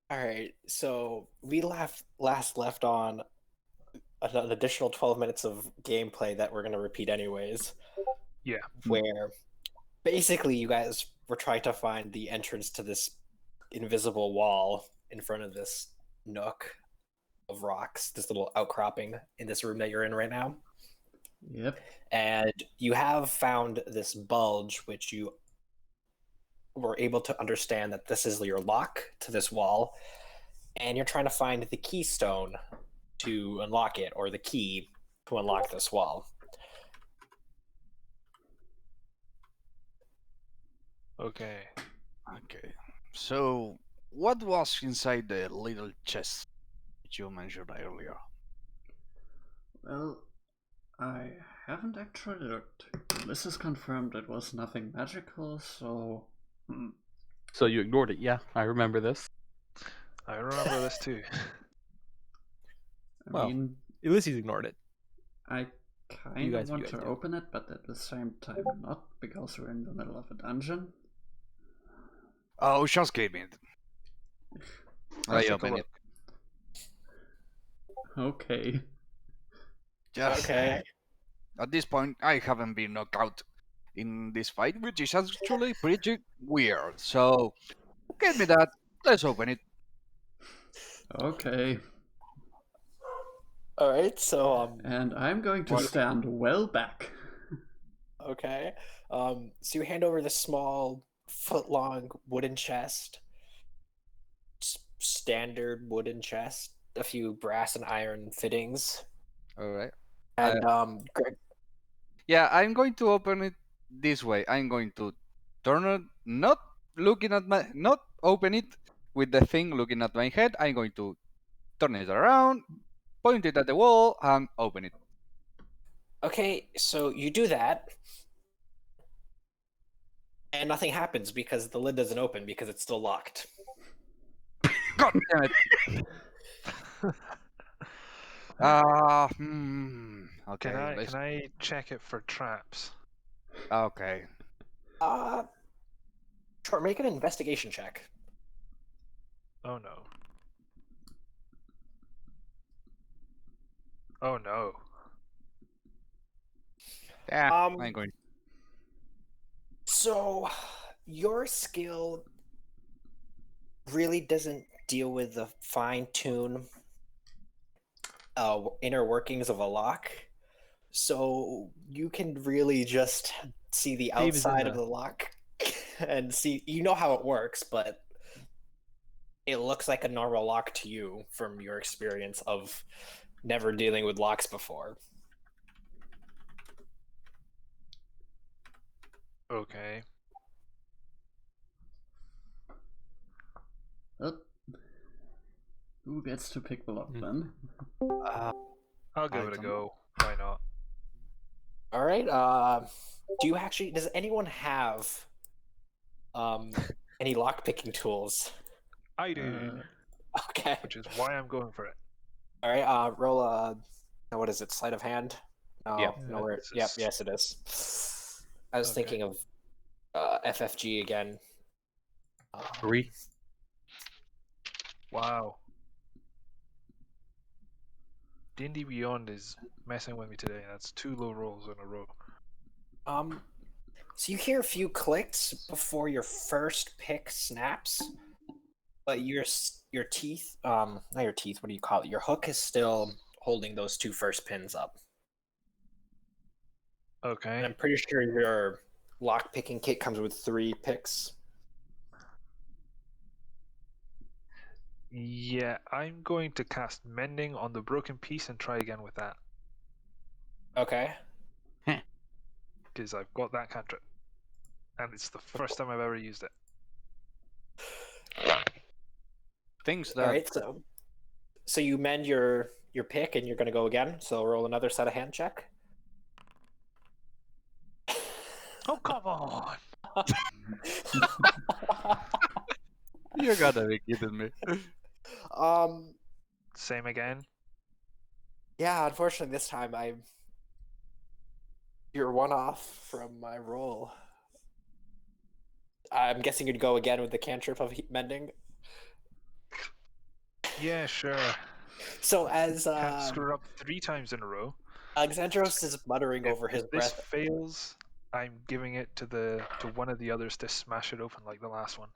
All right, so we last left on an additional 12 minutes of gameplay that we're going to repeat anyways, Yeah. where basically you guys were trying to find the entrance to this invisible wall in front of this nook of rocks, this little outcropping in this room that you're in right now. Yep. And you have found this bulge, which you were able to understand that this is your lock to this wall, and you're trying to find the keystone to unlock it, or the key to unlock this wall. Okay. Okay. So, what was inside the little chest that you mentioned earlier? Well, I haven't actually looked. This is confirmed it was nothing magical, so. So you ignored it, yeah? I remember this. I remember this too. I Well, mean, Ulysses ignored it. I You kind of guys want to do. open it, but at the same time not, because we're in the middle of a dungeon. Oh, just give me it. Let's I take a open it. look. Okay. Just Okay. at this point, I haven't been knocked out in this fight, which is actually pretty weird. So, give me that. Let's open it. Okay. All right, so And I'm going to What? stand well back. okay, so you hand over this small, foot-long wooden chest, standard wooden chest, a few brass and iron fittings, All right. and Greg. Yeah, I'm going to open it this way. I'm going to turn it, not not open it with the thing looking at my head. I'm going to turn it around, point it at the wall, and open it. Okay, so you do that, and nothing happens because the lid doesn't open because it's still locked. God damn it! Okay. Can I check it for traps? Okay. Sure, make an investigation check. Oh no. Oh no. Yeah, Um, I'm going. So, your skill really doesn't deal with the fine-tune inner workings of a lock. So you can really just see the Dave is in outside of the- the lock and see, you know how it works, but it looks like a normal lock to you from your experience of never dealing with locks before. Okay. Well, who gets to pick the lock Hmm. then? I'll give it a Item. go. Why not? All right. Does anyone have any lock picking tools? I do, Okay. which is why I'm going for it. All right. Roll a. What is it? Sleight of hand? No. Yeah. No. Where? It's Yep. just- Yes, it is. I was Okay. thinking of FFG again. 3. Wow. D&D Beyond is messing with me today. That's 2 low rolls in a row. So you hear a few clicks before your first pick snaps, but your teeth, not your teeth. What do you call it? Your hook is still holding those 2 first pins up. Okay. And I'm pretty sure your lock picking kit comes with 3 picks. Yeah, I'm going to cast Mending on the broken piece and try again with that, Okay. because I've got that cantrip. And it's the first time I've ever used it. Things that. All right. So you mend your pick and you're going to go again. So roll another set of hand check. Oh, come on! You gotta be kidding me. Same again. Yeah, unfortunately this time you're 1 off from my roll. I'm guessing you'd go again with the cantrip of mending. Yeah, sure. So as Can't screw it up 3 times in a row. Alexandros is muttering If, over his if this breath. fails, I'm giving it to one of the others to smash it open like the last one.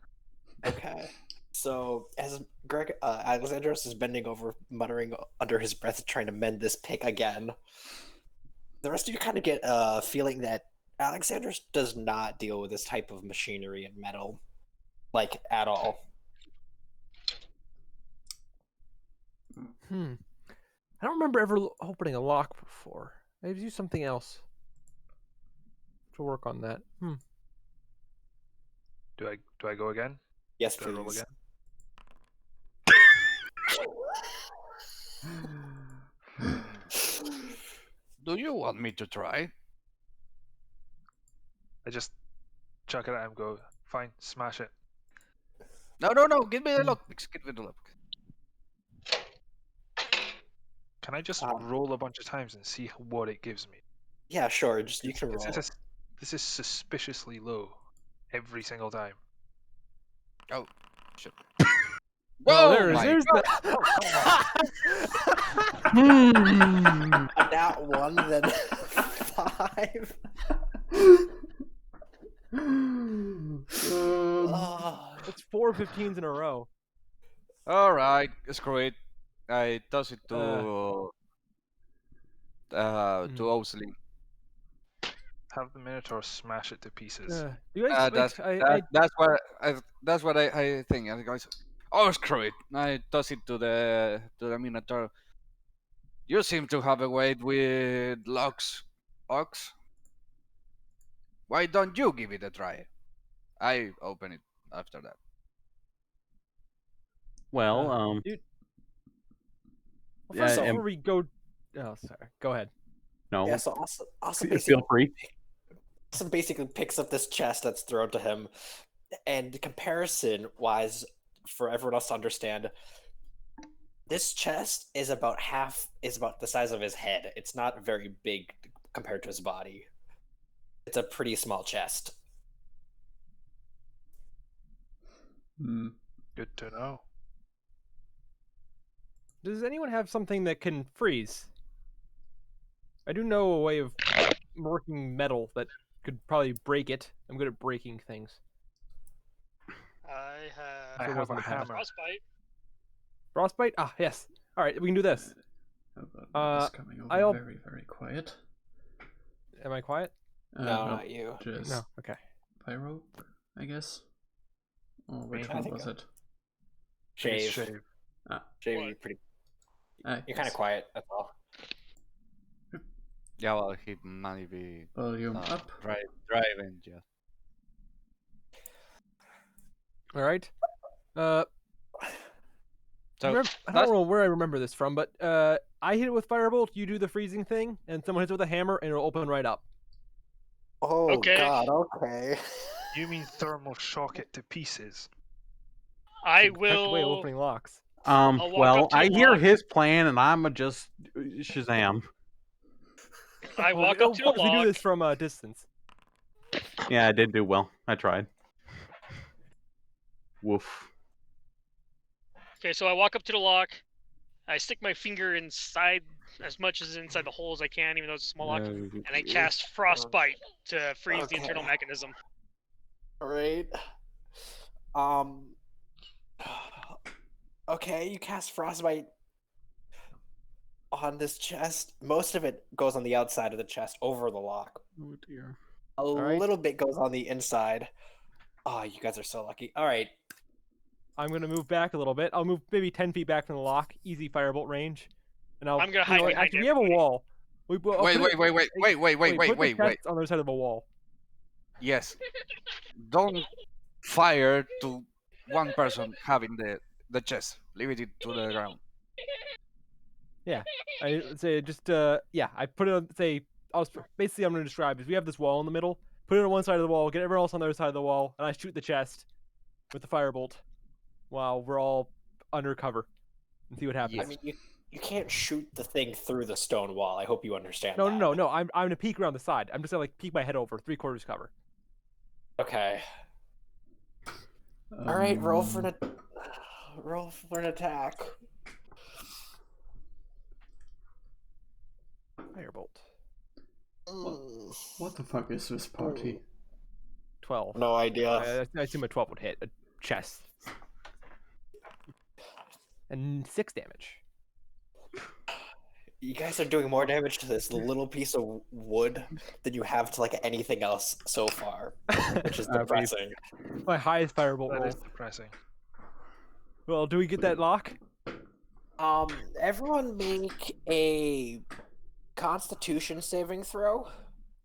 Okay. So as Alexandros is bending over, muttering under his breath, trying to mend this pick again, the rest of you kind of get a feeling that Alexandros does not deal with this type of machinery and metal, like, at all. I don't remember ever opening a lock before. Maybe do something else to work on that. Do I go again? Yes, Do I roll please. again? Do you want me to try? I just chuck it at him. Go. Fine. Smash it. No. Give me the lockpicks. Give me the lockpicks. Can I just roll a bunch of times and see what it gives me? Yeah, sure. Just you can roll. This is suspiciously low every single time. Oh, shit. Well, Oh my there's God. A nat 1, then 5. That's 4 15s in a row. All right, screw it. I toss it to Osley. Have the Minotaur smash it to pieces. Do you guys That's what I think. And guys, oh screw it! I toss it to the Minotaur. You seem to have a way with locks, Ox. Why don't you give it a try? I open it after that. Well, dude, yeah, first, before we go, oh sorry, go ahead. no. Yeah, so also Feel free. basically picks up this chest that's thrown to him, and comparison-wise, for everyone else to understand, this chest is about the size of his head. It's not very big compared to his body. It's a pretty small chest. Good to know. Does anyone have something that can freeze? I do know a way of working metal that could probably break it. I'm good at breaking things. I have a hammer. Frostbite. Frostbite? Ah, yes. All right, we can do this. How about this coming over very, very quiet? Am I quiet? No, not you. Just No. Okay. pyro, I guess. Or which I one think was it? Shave. Shave. Shave, you're pretty. You're kind of quiet. That's all. Yeah, well, he might be Volume up. driving. Yeah. All right. So I don't know where I remember this from, but I hit it with firebolt. You do the freezing thing, and someone hits it with a hammer, and it'll open right up. Oh Okay. God. Okay. You mean thermal shock it to pieces? I It's the correct way of will. opening locks. walk Well, up to the I hear lock. his plan, and I'ma just Shazam. I Well, walk up to the of course, we do lock. this from a distance. Yeah, I did do well. I tried. Woof. Okay, so I walk up to the lock. I stick my finger inside as much as inside the hole as I can, even though it's a small lock, and I cast Frostbite to freeze the internal mechanism. All right. Okay, you cast frostbite on this chest. Most of it goes on the outside of the chest, over the lock. Oh dear. A little bit goes on the inside. Oh, you guys are so lucky. All right. I'm going to move back a little bit. I'll move maybe 10 feet back from the lock, easy firebolt range. And I'm gonna hide behind actually, we have a wall. Wait. Put the chest on the other side of the wall. Yes. Don't fire to one person having the chest. Leave it to the ground. Yeah. I say just I put it on basically I'm going to describe is we have this wall in the middle. Put it on one side of the wall, get everyone else on the other side of the wall, and I shoot the chest with the firebolt while we're all undercover and see what happens. I mean, you can't shoot the thing through the stone wall. I hope you understand. No. I'm gonna peek around the side. I'm just gonna peek my head over 3/4 cover. Okay. All right, roll for an attack. What the fuck is this party? 12. No idea. I assume a 12 would hit a chest. And 6 damage. You guys are doing more damage to this little piece of wood than you have to like anything else so far, which is depressing. My highest firebolt That roll. is depressing. Well, do we get that lock? Everyone make a Constitution saving throw.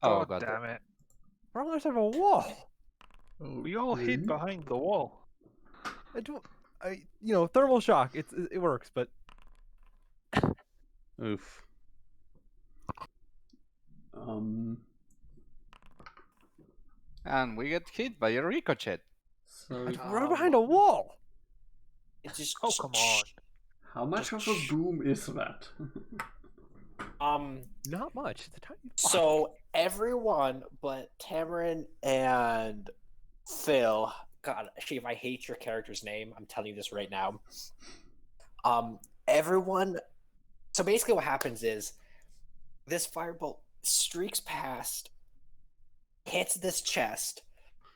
Oh, God God. damn it. We're on the other side of a wall. We all hid behind the wall. Thermal shock. It works, but Oof. And we get hit by a ricochet. So we're behind a wall. It's just Oh, come on. how much of a boom is that? Not much. It's a tiny block. So everyone but Tamarin and Phil. God, Chief, I hate your character's name. I'm telling you this right now. Everyone. So basically, what happens is this firebolt streaks past, hits this chest,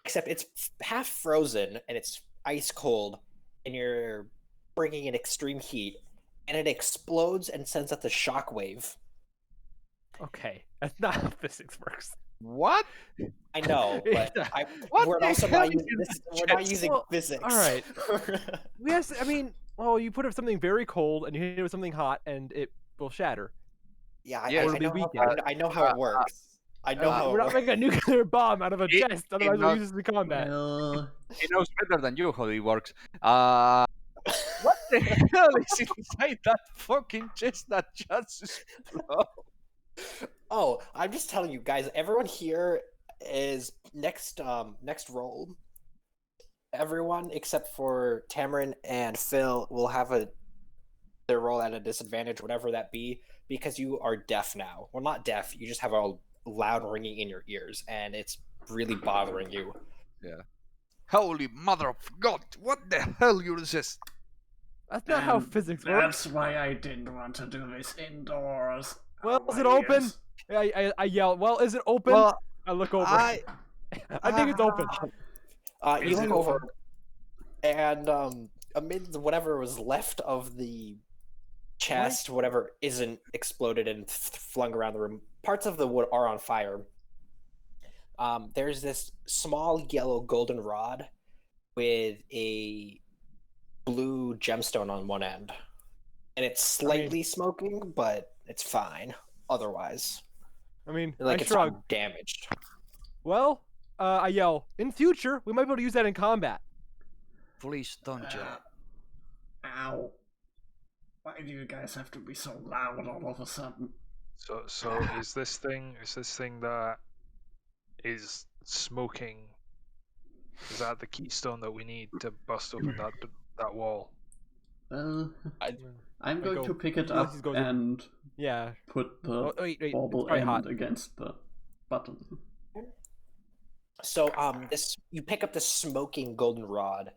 except it's half frozen and it's ice cold, and you're bringing in extreme heat, and it explodes and sends out the shockwave. Okay, that's not how physics works. What? I know, but What we're the also hell not is using this this. We're not chest? using Well, physics. all right. Yes, I mean, well, you put up something very cold and you hit it with something hot, and it will shatter. Yeah, Yeah, I it'll be know. weakened. I know how it works. I know how We're it not works. making a nuclear bomb out of a It- chest, otherwise it we'll not- use this in combat. Well, He knows better than you how it works. What the hell is inside that fucking chest that just exploded? Oh, I'm just telling you guys. Everyone here is next roll. Everyone except for Tamarin and Phil will have their roll at a disadvantage, whatever that be, because you are deaf now. Well, not deaf. You just have a loud ringing in your ears, and it's really bothering you. Holy mother of God! What the hell you resist? That's not how and physics works. That's why I didn't want to do this indoors. Well, Oh, is it my open? ears. I yell, well, is it open? Well, I look over. I I think it's open. You Is look it over, and amid whatever was left of the chest, whatever isn't exploded and flung around the room, parts of the wood are on fire. There's this small yellow golden rod with a blue gemstone on one end, and it's slightly smoking, but it's fine otherwise. I mean, Like I it's shrug. not damaged. Well, I yell, in future, we might be able to use that in combat. please don't yell. Ow. Why do you guys have to be so loud all of a sudden? So is this thing that is smoking? Is that the keystone that we need to bust open that wall? Well, I- I'm I going go- to pick it Ulysses up goes in. and Yeah. put the Oh, wait, it's bauble probably end hot. against the button. So you pick up this smoking golden rod,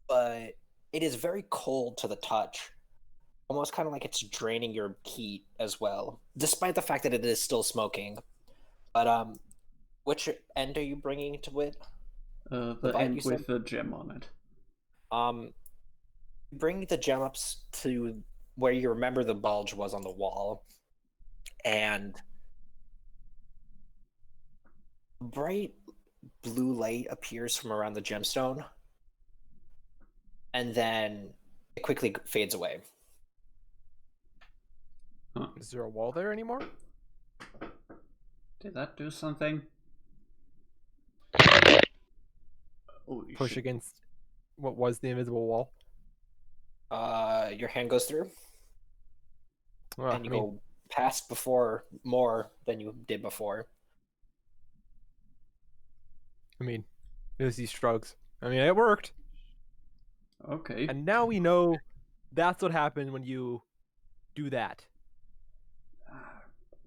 but it is very cold to the touch. Almost kind of like it's draining your heat as well, despite the fact that it is still smoking. But which end are you bringing to it? The bite, end you said? with the gem on it. Bring the gem up to where you remember the bulge was on the wall, and bright blue light appears from around the gemstone, and then it quickly fades away. Is there a wall there anymore? Did that do something? Holy Push shit. against what was the invisible wall? Your hand goes through, Well, and you go past before more than you did before. Ulysses shrugs. I mean, it worked. Okay. And now we know that's what happens when you do that.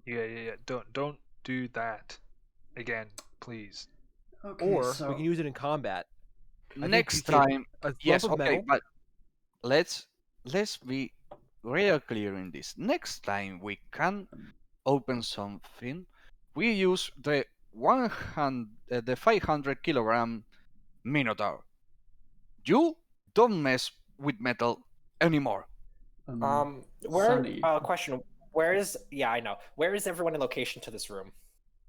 Yeah. Don't do that again, please. Okay, Or so we can use it in combat. think Next we can- time, A yes, lump of okay, metal. but let's be real clear in this. Next time we can open something, we use the 500 kilogram Minotaur. You don't mess with metal anymore. Sunny. Question. Where is? Yeah, I know. Where is everyone in location to this room?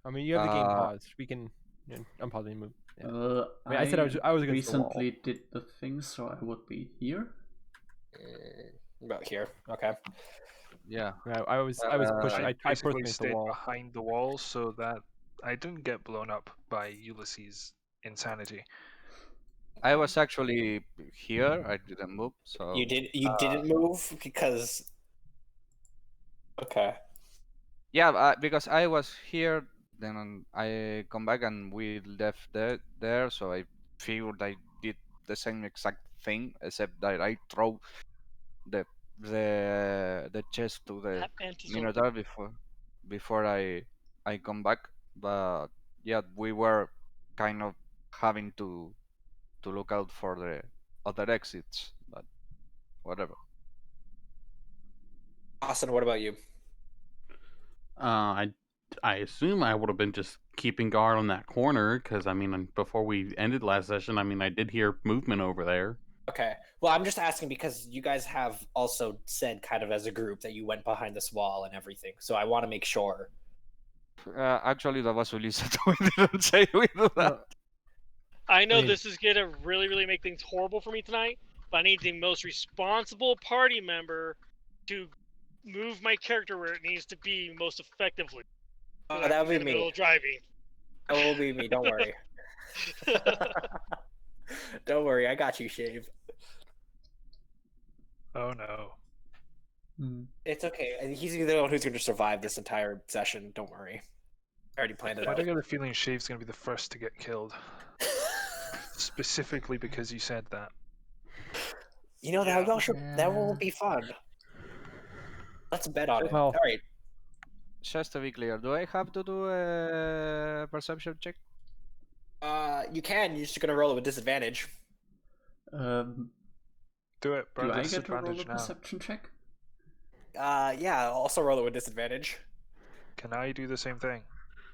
I mean, you have the game paused. We can unpause and move. Yeah. I mean, I said I was against the wall. recently did the thing, so I would be here. About here. Okay. Yeah. I was pushing. I pushed basically against the stayed wall. behind the wall so that I didn't get blown up by Ulysses' insanity. I was actually here. I didn't move. So You didn't move because. Okay. yeah, because I was here. Then I come back and we left there. So I figured I did the same exact thing, except that I throw the chest to the That vent is Minotaur before I come back. But yeah, we were kind of having to look out for the other exits, but whatever. Austin, what about you? I assume I would have been just keeping guard on that corner because I mean, before we ended last session, I mean, I did hear movement over there. Okay. Well, I'm just asking because you guys have also said kind of as a group that you went behind this wall and everything. So I want to make sure. Actually, that was Ulyssa. We didn't say we do that. I know I mean- this is gonna really make things horrible for me tonight, but I need the most responsible party member to move my character where it needs to be most effectively. That would be In the middle me. of driving. That will be me. Don't worry. Don't worry. I got you, Shave. Oh no. It's okay. He's the one who's going to survive this entire session. Don't worry. I already planned it Why out. do I get a feeling Shave's gonna be the first to get killed? Specifically because you said that. You know, Yeah. that will be fun. Let's bet on it. Well- All right. Just to be clear, do I have to do a perception check? You can. You're just going to roll it with disadvantage. Do it, Do burn I the get to roll a disadvantage now. perception check? Yeah. I'll also roll it with disadvantage. Can I do the same thing?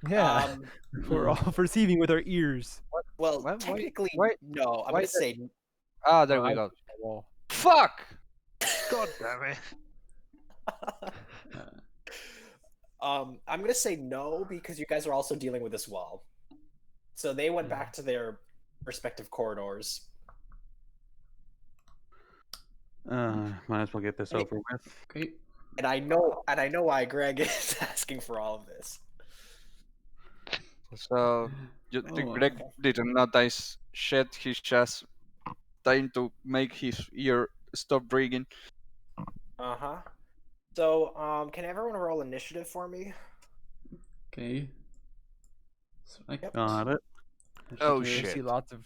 Yeah. Um, We're all perceiving with our ears. well, Why- technically, why- no. I'm why going to the- say Ah, there Oh, we I- go. Wall. Fuck! God damn it. I'm gonna say no because you guys are also dealing with this wall. So they went back to their respective corridors. Might as well get this Hey. over with. Okay. And I know why Greg is asking for all of this. So you Oh, think Greg didn't notice shit? He's just trying to make his ear stop ringing. Uh-huh. So, can everyone roll initiative for me? Okay. So I Yep. Got it. Oh, I shit. see lots of.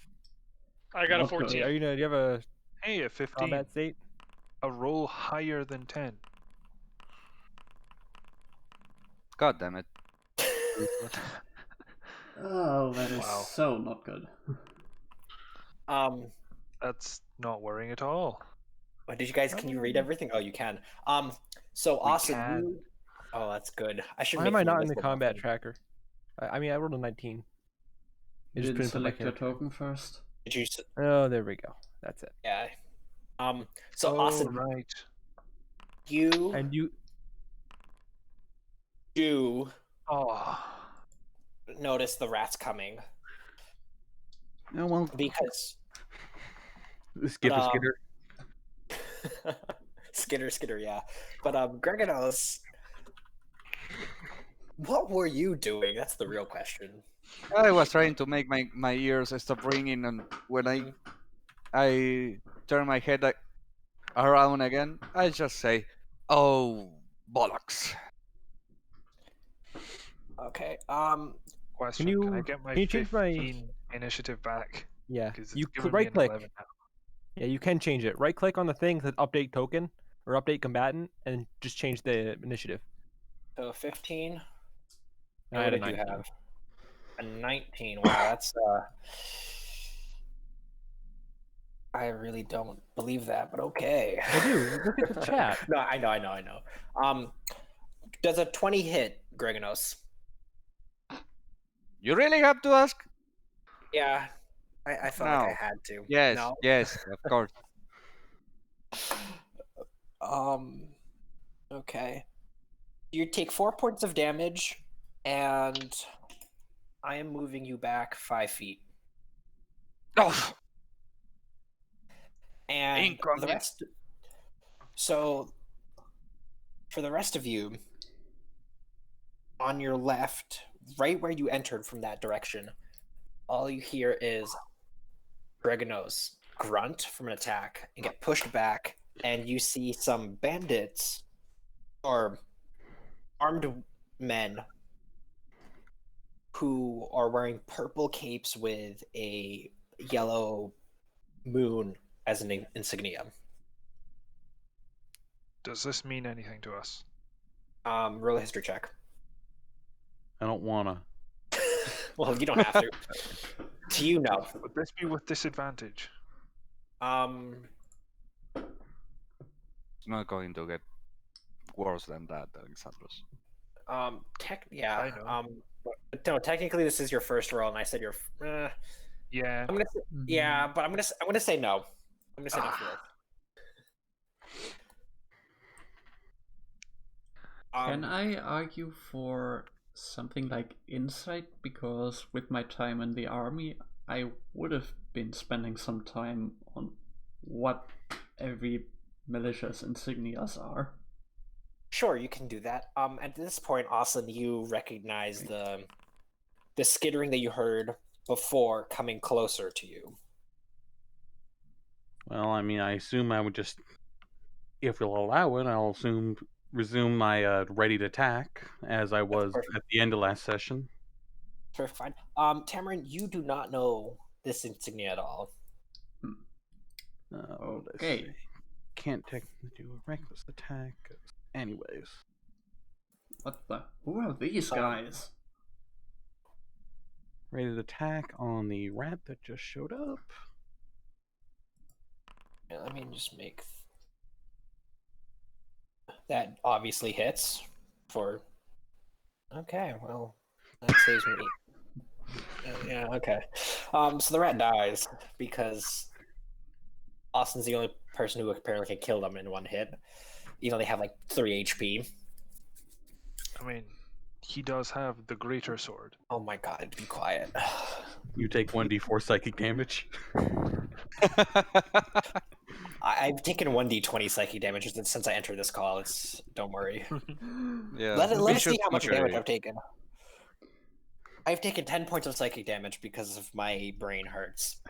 I got a Not good. 14. Are you gonna? Do you have a Hey, a 15. combat state? A roll higher than 10. God damn it. Oh, that is Wow. so not good. That's not worrying at all. What did you guys? Can you read everything? Oh, you can. So We Austin, can. you. Oh, that's good. I should. Why make am I you not in the invisible combat button. tracker? I mean, I rolled a 19. You It just didn't couldn't put my select your character. token first. Did you? Oh, there we go. That's it. Yeah. So oh, Austin, right. you And you. do Oh. notice the rats coming Oh well, because skip a skitter. Skitter, yeah. But Greganos, what were you doing? That's the real question. I was trying to make my ears stop ringing, and when I turn my head around again, I just say, "Oh, bollocks!" Okay. Question. Can Can I you- get my can you change my- 15 initiative back? Yeah. Because You it's giving right me an click. 11 now. Yeah, you can change it. Right click on the thing that update token or update combatant, and just change the initiative. So 15. And I What had a did you 19. have? A 19. Wow, that's I really don't believe that, but okay. I do. Look at the chat. No, I know. Does a 20 hit, Greganos? You really have to ask? Yeah, I felt like I No. had to. Yes, No. yes, of course. Okay. You take 4 points of damage, and I am moving you back 5 feet. Oh, And the Inconvenient. rest. So, for the rest of you, on your left, right where you entered from that direction, all you hear is Greganos grunt from an attack and get pushed back, and you see some bandits or armed men who are wearing purple capes with a yellow moon as an insignia. Does this mean anything to us? Roll a history check. I don't wanna. Well, you don't have to. Do you know? Would this be with disadvantage? It's not going to get worse than that, Alexandros. Yeah. I know. But no, technically this is your first roll, and I said your. Yeah. I'm gonna say, yeah, but I'm gonna say no. I'm gonna say no for this. Can I argue for something like insight? Because with my time in the army, I would have been spending some time on what every militia's insignias are. Sure, you can do that. At this point, Austin, you recognize the skittering that you heard before coming closer to you. Well, I mean, I assume I would just, if you'll allow it, I'll resume my ready to attack as I was perfect. at the end of last session. Perfect, fine. Tamarin, you do not know this insignia at all. What did I Okay. say? Can't technically do a reckless attack. Anyways. What the? Who are these guys? Ready to attack on the rat that just showed up. Yeah, let me just make that obviously hits for. Okay, well, that saves me. Yeah, okay. So the rat dies because Austin's the only person who apparently can kill them in one hit. Even though they have like 3 HP. I mean, he does have the greater sword. Oh my god, be quiet. You take 1d4 psychic damage. I've taken 1d20 psychic damage since I entered this call. Don't worry. Yeah. Let us Bishop see how much damage Macquarie. I've taken. I've taken 10 points of psychic damage because of my brain hurts.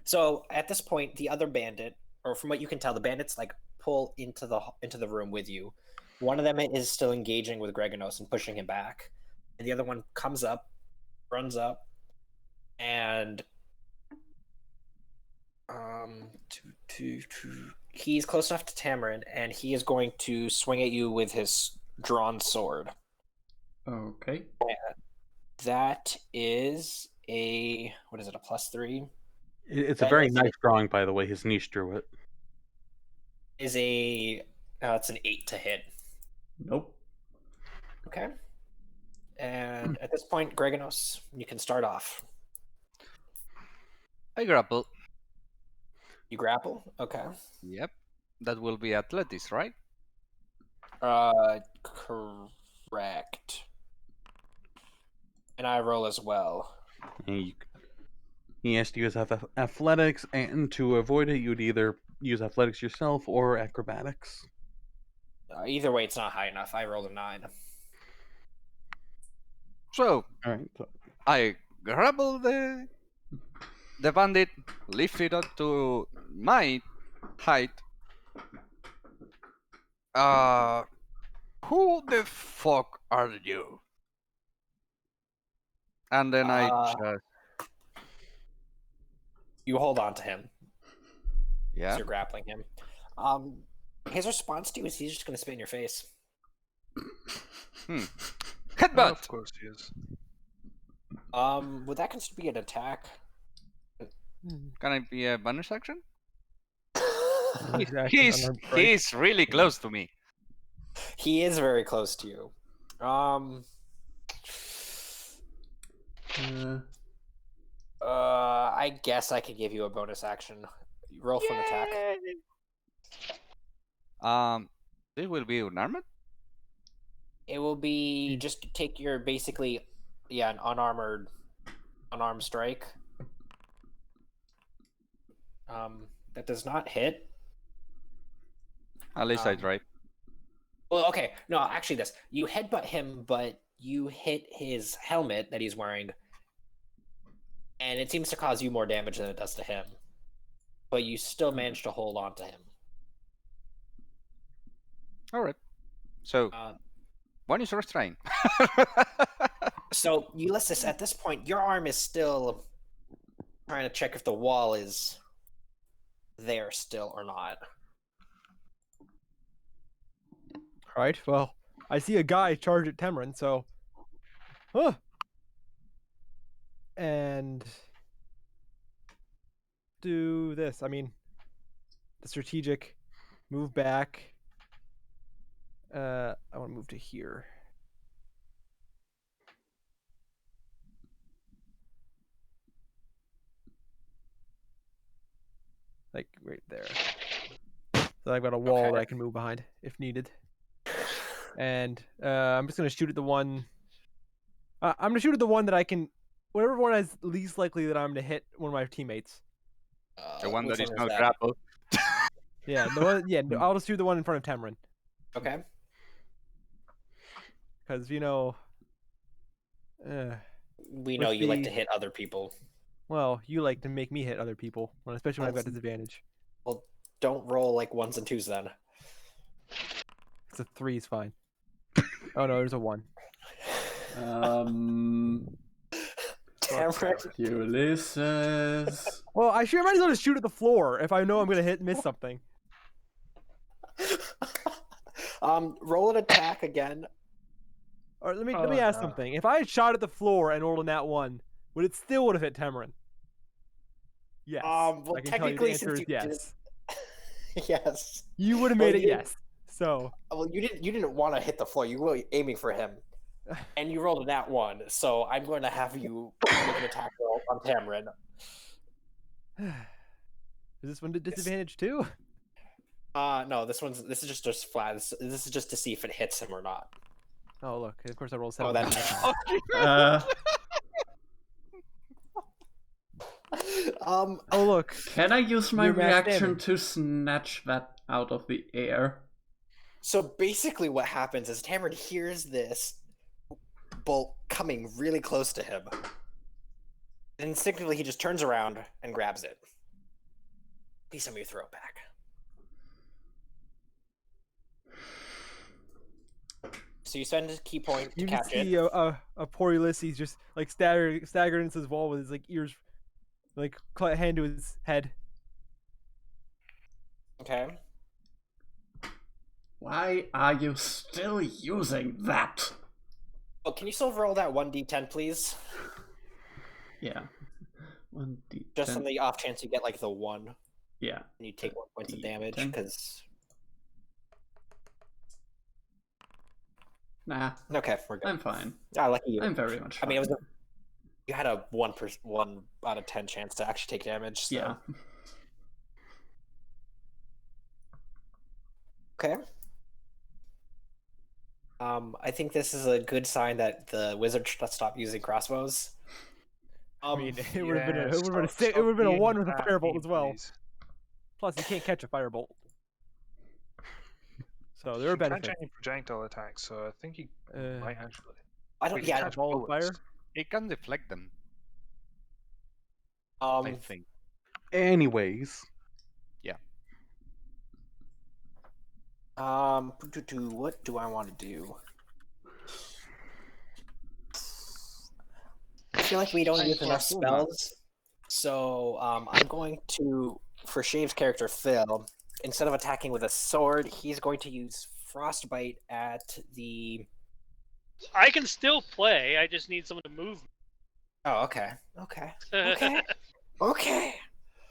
So at this point, the other bandit, or from what you can tell, the bandits like pull into the room with you. One of them is still engaging with Greganos and pushing him back, and the other one comes up, runs up, and he's close enough to Tamarin, and he is going to swing at you with his drawn sword. Okay. That is a what is it? A +3? It's a very nice drawing, by the way. His niece drew it. Is a it's an 8 to hit. Nope. Okay. And at this point, Greganos, you can start off. I grapple. You grapple? Okay. Yep. That will be athletics, right? Correct. And I roll as well. He has to use athletics, and to avoid it, you'd either use athletics yourself or acrobatics. Either way, it's not high enough. I rolled a 9. So All right. So, I grapple the bandit, lift it up to my height. Who the fuck are you? And then I just You hold on to him. yeah. So you're grappling him. His response to you is he's just going to spit in your face. Headbutt. Of course he is. Would that consider be an attack? Can I be a bonus action? Exactly, He's unarmed strike. he's really close to me. He is very close to you. I guess I could give you a bonus action. Roll for an attack. This will be unarmed. It will be just take your basically, an unarmed strike. That does not hit. At least I tried. Well, okay, no, actually, you headbutt him, but you hit his helmet that he's wearing, and it seems to cause you more damage than it does to him. But you still manage to hold on to him. All right. So, one is restrained. So, Ulysses, at this point, your arm is still trying to check if the wall is there still or not. All right. Well, I see a guy charge at Temrin, so. And do this. I mean, the strategic move back. I want to move to here. Like right there. So I've got a wall that I can move behind if needed. And I'm just gonna shoot at the one. I'm gonna shoot at the one that I can. Whatever one is least likely that I'm gonna hit one of my teammates. The one that is one not that? grappled. Yeah, the one. Yeah, I'll just shoot the one in front of Temrin. Okay. Because we know you like to hit other people. Well, you like to make me hit other people, especially when I've got disadvantage. Well, don't roll like 1s and 2s then. It's a 3 is fine. Oh no, there's a 1. Ulysses. Well, I sure might as well just shoot at the floor if I know I'm gonna miss something. Roll an attack again. Or let me ask something. If I had shot at the floor and rolled a nat 1, would it still would have hit Temrin? Yes. Well, I can tell you the technically, answer since is you yes. yes. You would have made it yes. So. Well, you didn't want to hit the floor. You were aiming for him, and you rolled a nat 1. So I'm going to have you make an attack roll on Tamrin. Is this one to disadvantage too? No. This is just flat. This is just to see if it hits him or not. Oh look! Of course I rolled 7. Oh look! Can I use my Your max reaction damage. to snatch that out of the air? So basically, what happens is Tamrin hears this bolt coming really close to him. And instinctively, he just turns around and grabs it. Please tell me you throw it back. So you spend a key point to You can catch see it. a poor Ulysses just like staggered into his wall with his like ears, like hand to his head. Okay. Why are you still using that? Oh, can you still roll that 1d10, please? Yeah. 1d10. Just on the off chance you get like the 1. Yeah. And you take 1 point of damage, 10. because... Nah, Okay, we're good. I'm fine. Lucky you. I'm very much fine. I mean, you had a 1 out of 10 chance to actually take damage. So. Yeah. Okay. I think this is a good sign that the wizard should stop using crossbows. I mean, it would have been a 1 with a firebolt as well. Please. Plus, you can't catch a firebolt. So there are You can't benefits. catch any projectile attacks, so I think you might actually. I don't. We can Yeah. catch ball of bullets. fire? It can deflect them, I think. Anyways, What do I want to do? I feel like we don't use enough spells, so I'm going to, for Shave's character Phil, instead of attacking with a sword, he's going to use Frostbite at the. I can still play. I just need someone to move me. Oh, okay. Okay.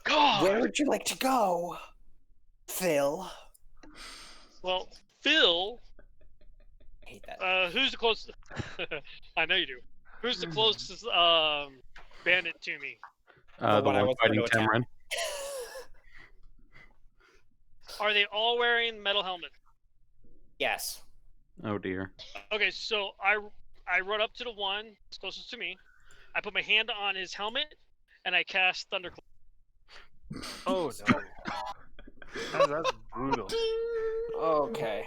God. Where would you like to go, Phil? Well, Phil. I hate that. Who's the closest? I know you do. Who's the closest bandit to me? The one I one was fighting going to attack. Tamron. Are they all wearing metal helmets? Yes. Oh dear. Okay, so I run up to the one that's closest to me. I put my hand on his helmet, and I cast Thunderclap. Oh no. That's brutal. Okay.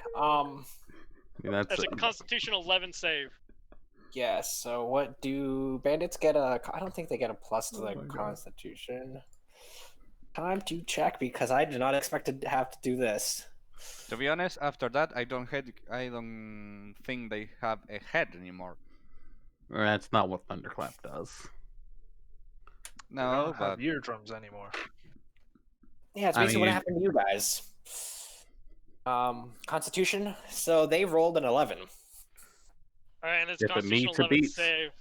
That's That's a Constitution 11 save. Yes. So what do bandits get? I don't think they get a plus to Oh the my God. Constitution. Time to check because I did not expect to have to do this. To be honest, after that, I don't think they have a head anymore. that's not what Thunderclap does. They No, don't but have eardrums anymore. Yeah, it's I basically what mean- happened to you guys. Constitution. So they rolled an 11. All right, and it's If it Constitution meets, it 11 beats. save.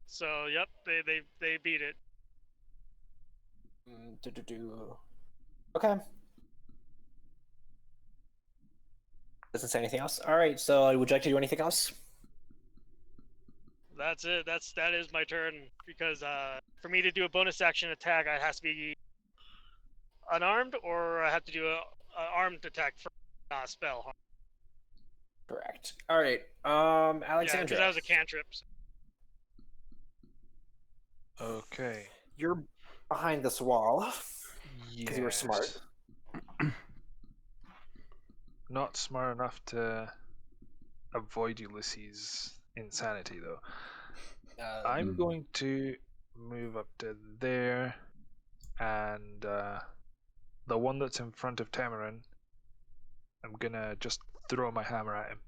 So yep, they beat it. Okay. Doesn't say anything else. All right. So would you like to do anything else? That's it. That is my turn because for me to do a bonus action attack, I has to be unarmed, or I have to do a armed attack for spell. Correct. All right. Yeah, Alexandra. because that was a cantrip. Okay. You're behind this wall because you were smart. Not smart enough to avoid Ulysses' insanity, though. I'm going to move up to there, and the one that's in front of Tamarin, I'm gonna just throw my hammer at him.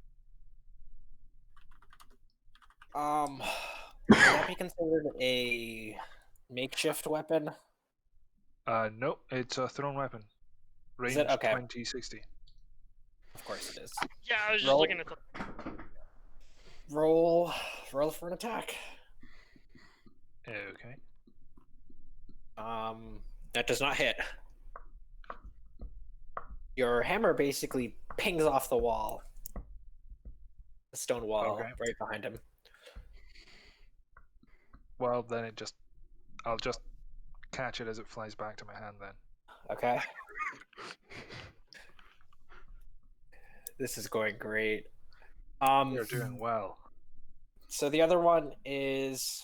Would that be considered a makeshift weapon? Nope, it's a thrown weapon. Range Is it? Okay. 20-60. Of course it is. Yeah, I was just Roll. looking at the. Roll for an attack. Okay. That does not hit. Your hammer basically pings off the wall. The stone wall Okay. right behind him. Well, then I'll just catch it as it flies back to my hand then. Okay. This is going great. You're doing well. So the other one is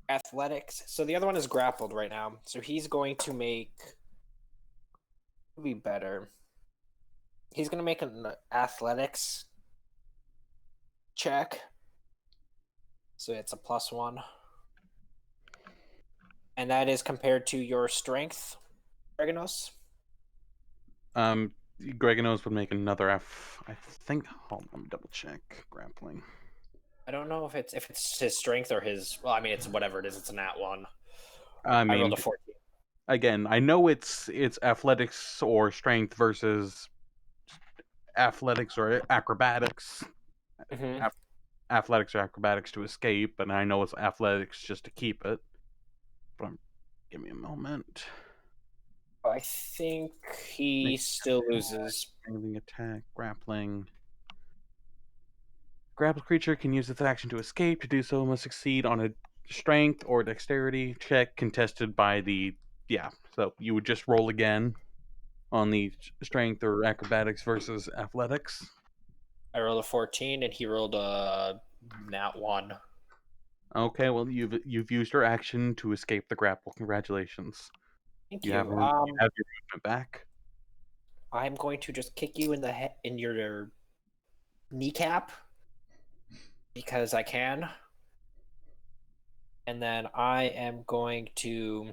athletics. So the other one is grappled right now. So he's going to make be better. He's going to make an athletics check. So it's a +1. And that is compared to your strength, Reganos. Greganos would make another F. I think. Hold on, let me double check. Grappling. I don't know if it's his strength or his. Well, I mean, it's whatever it is. It's a nat 1. I I mean, rolled a 14. again, I know it's athletics or strength versus athletics or acrobatics. Mm-hmm. Athletics or acrobatics to escape, and I know it's athletics just to keep it. But give me a moment. I think he still loses. Anything attack, grappling. Grappled creature can use its action to escape. To do so, must succeed on a strength or dexterity check contested by the. Yeah, so you would just roll again on the strength or acrobatics versus athletics. I rolled a 14, and he rolled a nat 1. Okay, well you've used your action to escape the grapple. Congratulations. Thank You you. have your movement back. I'm going to just kick you in the in your kneecap because I can, and then I am going to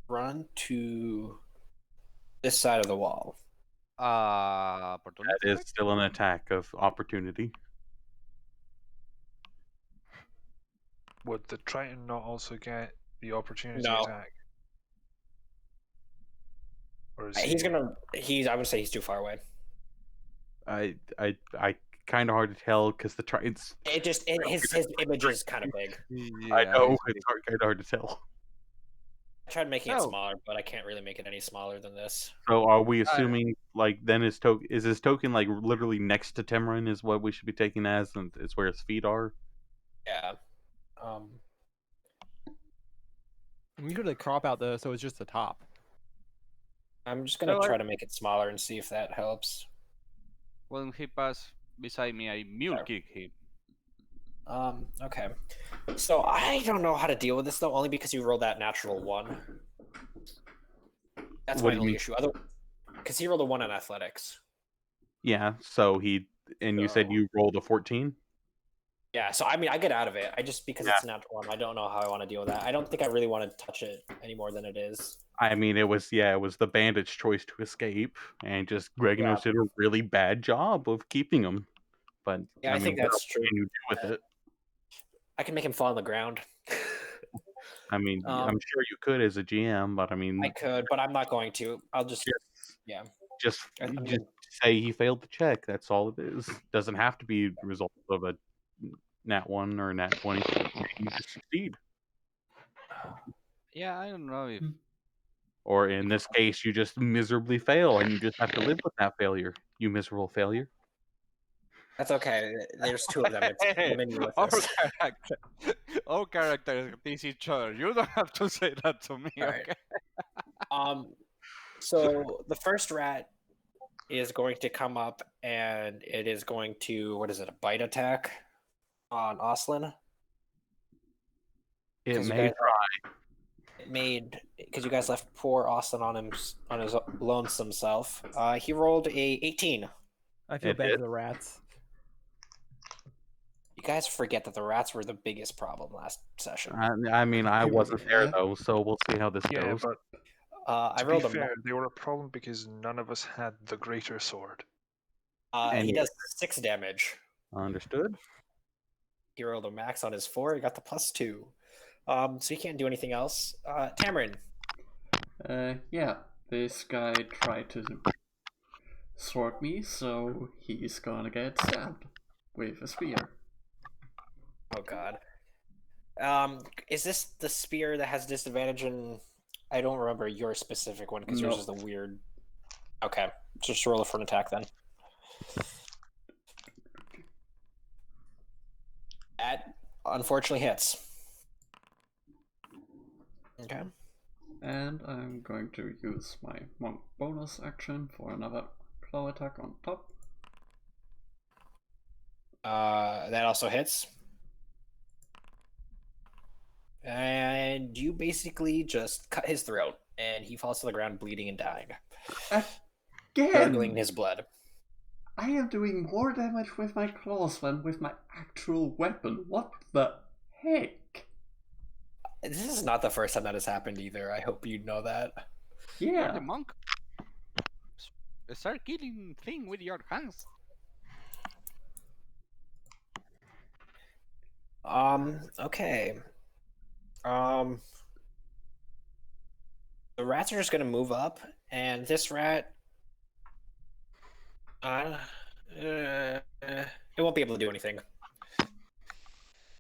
run to this side of the wall. Opportunity That is attack? still an attack of opportunity. Would the Triton not also get the opportunity No. attack? Or is He's he... gonna. I would say he's too far away. I kind of hard to tell because the Tritons. His image is kind of big. I know it's it's kind of hard to tell. I tried making it No. smaller, but I can't really make it any smaller than this. So are we assuming like then his token is his token like literally next to Tamarin is what we should be taking as, and it's where his feet are? Yeah. We could like crop out so it's just the top. I'm just gonna So try to make it smaller and see if that helps. when he passed beside me, I mule kick him. Okay. So I don't know how to deal with this though, only because you rolled that natural 1. That's What my do you only mean? issue. Because he rolled a 1 on athletics. Yeah. So you said So- you rolled a 14. Yeah, so I mean, I get out of it. I just because Yeah. it's a natural 1, I don't know how I want to deal with that. I don't think I really want to touch it any more than it is. I mean, it was the bandit's choice to escape, and just Greginos did a really bad job of keeping him. But Yeah, I think what that's else true. can you do with it? I can make him fall on the ground. I mean, I'm sure you could as a GM, but I mean, I could, but I'm not going to. I'll just yeah. just I mean- just say he failed the check. That's all it is. Doesn't have to be the result of a nat 1 or a nat 20. You just succeed. Yeah, I don't know if Or in this case, you just miserably fail, and you just have to live with that failure. You miserable failure. That's okay. There's 2 of them. It's him and our Ulysses. character, our characters tease each other. You don't have to say that to me, All right. okay? So the first rat is going to come up and it is going to a bite attack on Oslin? It 'Cause you may guys- It made because you guys left poor Oslin on his lonesome self. He rolled a 18. I feel It bad did. for the rats. You guys forget that the rats were the biggest problem last session. I mean, I wasn't there though, so we'll see how this Yeah, goes. but I to be rolled a fair, they were a problem because none of us had the greater sword. And he yeah. does 6 damage. Understood. He rolled a max on his 4. He got the +2. So he can't do anything else. Tamarin. Yeah, this guy tried to sword me, so he's gonna get stabbed with a spear. Oh god. Is this the spear that has disadvantage in? I don't remember your specific one because yours Nope. is the weird. Okay, just roll it for an attack then. That unfortunately hits. Okay. And I'm going to use my monk bonus action for another claw attack on top. That also hits. And you basically just cut his throat, and he falls to the ground bleeding and dying, gurgling Again! his blood. I am doing more damage with my claws than with my actual weapon. What the heck? This is not the first time that has happened either. I hope you know that. You're Yeah. the monk. Start killing thing with your hands. Okay. The rats are just gonna move up, and this rat, it won't be able to do anything.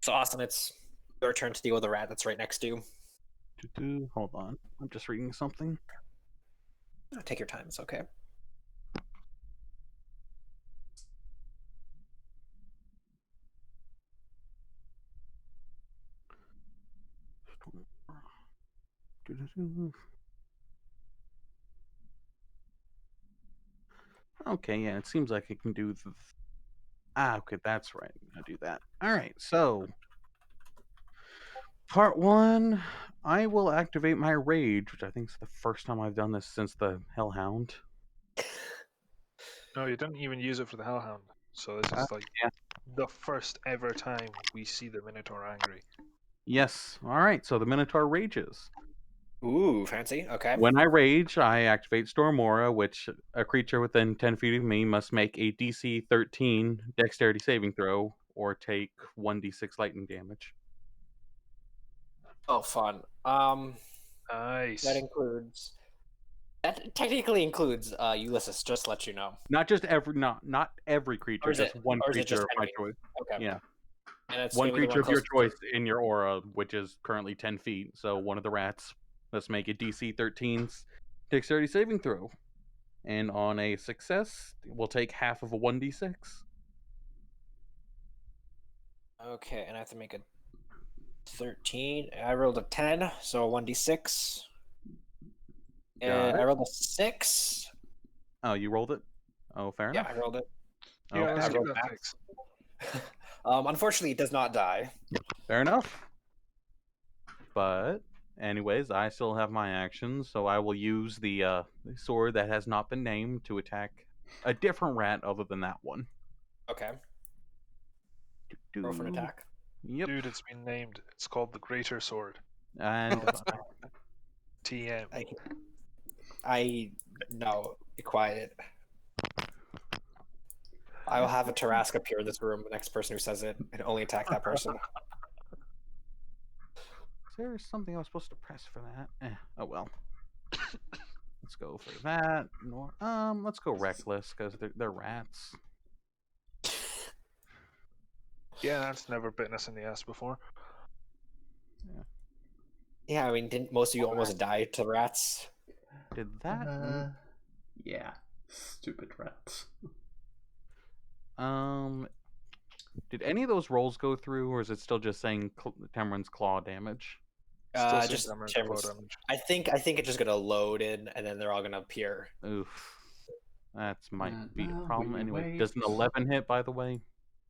So Austin, it's your turn to deal with the rat that's right next to you. Hold on. I'm just reading something. Take your time. It's okay. Okay, yeah, it seems like it can do okay, that's right. I'll do that. All right, so part 1, I will activate my rage, which I think is the first time I've done this since the Hellhound. No, you didn't even use it for the Hellhound. So this is like yeah. the first ever time we see the Minotaur angry. Yes. All right, so the Minotaur rages. Ooh, fancy. Okay. When I rage, I activate Storm Aura, which a creature within 10 feet of me must make a DC 13 Dexterity saving throw or take 1d6 lightning damage. Oh, fun. Nice. That technically includes Ulysses. Just to let you know. Not every creature, just one or is it creature just of my enemy? choice. Okay. Yeah. And it's One gonna be the creature of your closest choice in your aura, which is currently 10 feet. So one of the rats must make a DC 13 Dexterity saving throw. And on a success, we'll take half of a 1d6. Okay, and I have to make a 13. I rolled a 10, so a 1d6. And Got I it. rolled a 6. Oh, you rolled it? Oh, fair Yeah, enough. I rolled it. Yeah, let's Okay. keep rolled that max. fixed. Unfortunately, it does not die. Fair enough. But, anyways, I still have my actions, so I will use the sword that has not been named to attack a different rat other than that one. Okay. Roll for an Doo. attack. Yep. Dude, it's been named. It's called the Greater Sword. And TM. I no, be quiet. I will have a Tarask appear in this room. The next person who says it, and only attack that person. is there something I was supposed to press for that? Oh well. Let's go for that. Let's go reckless because they're rats. Yeah, that's never bitten us in the ass before. Yeah, I mean, didn't most of you almost die to rats? Did that? Yeah. Stupid rats. Did any of those rolls go through, or is it still just saying Tamrin's claw damage? Still seeing Just damage, Tamara's- claw damage. I think it's just gonna load in, and then they're all gonna appear. Oof. That might be a now problem. we Anyway, wait. does an 11 hit, by the way?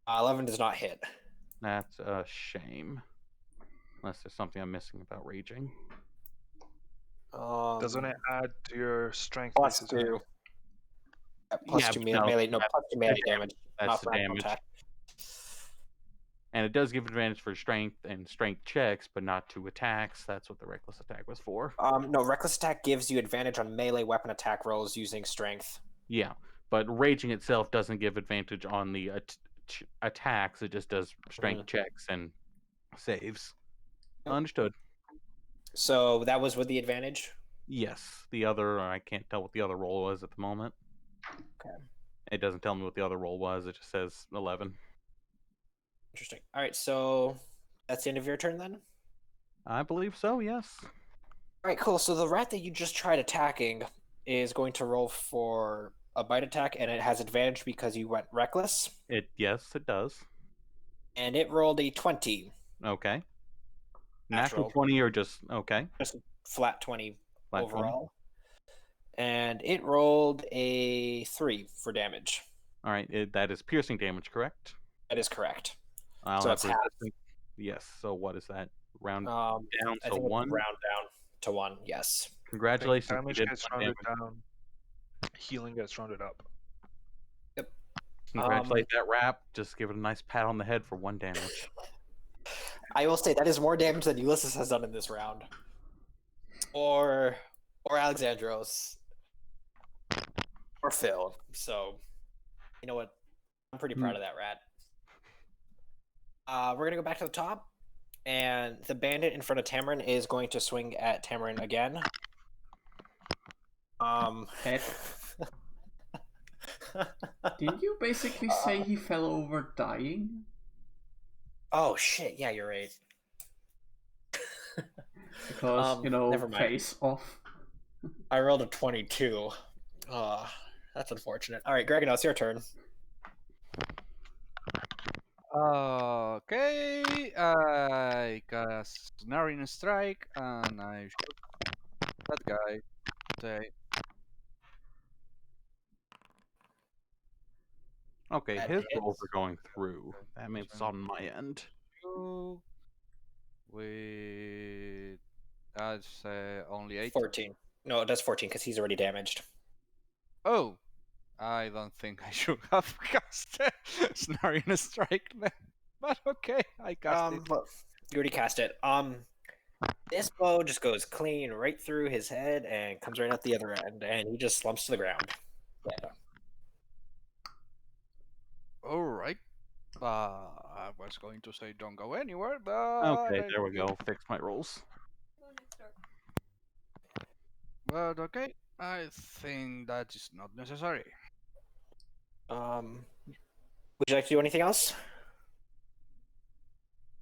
11 does not hit. That's a shame. Unless there's something I'm missing about raging. Doesn't it add to your strength? Plus basis? 2? Plus Yeah, 2 no, melee. No, plus 2 melee damage. That's Not the for actual damage. attack. And it does give advantage for strength and strength checks, but not to attacks. That's what the reckless attack was for. No, reckless attack gives you advantage on melee weapon attack rolls using strength. Yeah, but raging itself doesn't give advantage on the attacks. It just does strength checks and saves. Yep. Understood. So that was with the advantage? Yes. The other, I can't tell what the other roll was at the moment. Okay. It doesn't tell me what the other roll was. It just says 11. Interesting. All right, so that's the end of your turn then? I believe so, yes. All right, cool. So the rat that you just tried attacking is going to roll for a bite attack, and it has advantage because you went reckless. Yes, it does. And it rolled a 20. Okay. Natural. Natural 20 or just okay. Just flat 20 Flat overall. 20. And it rolled a 3 for damage. All right, that is piercing damage, correct? That is correct. I'll So have it's to half. Yes. So what is that? Round I down to think 1. it's round down to 1. Yes. Congratulations. Damage you did gets one rounded damage. down. Healing gets rounded up. Yep. Congratulate that rap. Just give it a nice pat on the head for 1 damage. I will say that is more damage than Ulysses has done in this round. Or Alexandros. Or Phil. So, you know what? I'm pretty proud of that rat. We're going to go back to the top. And the bandit in front of Tamarin is going to swing at Tamarin again. Head. Didn't you basically say he fell over dying? Oh, shit. Yeah, you're right. Because, never mind. face off. I rolled a 22. That's unfortunate. All right, Gregonos, it's your turn. Okay, I cast Snaring Strike and I shoot that guy. Okay, That his hits. rolls are going through. That means it's on my end. With that's only 8. 14. No, it does 14 because he's already damaged. Oh, I don't think I should have cast Snaring Strike then. But okay, I cast it. Well, you already cast it. This bow just goes clean right through his head and comes right out the other end, and he just slumps to the ground. Yeah. All right. I was going to say don't go anywhere, but Okay, there we go. Fix my rolls. But okay, I think that is not necessary. Would you like to do anything else?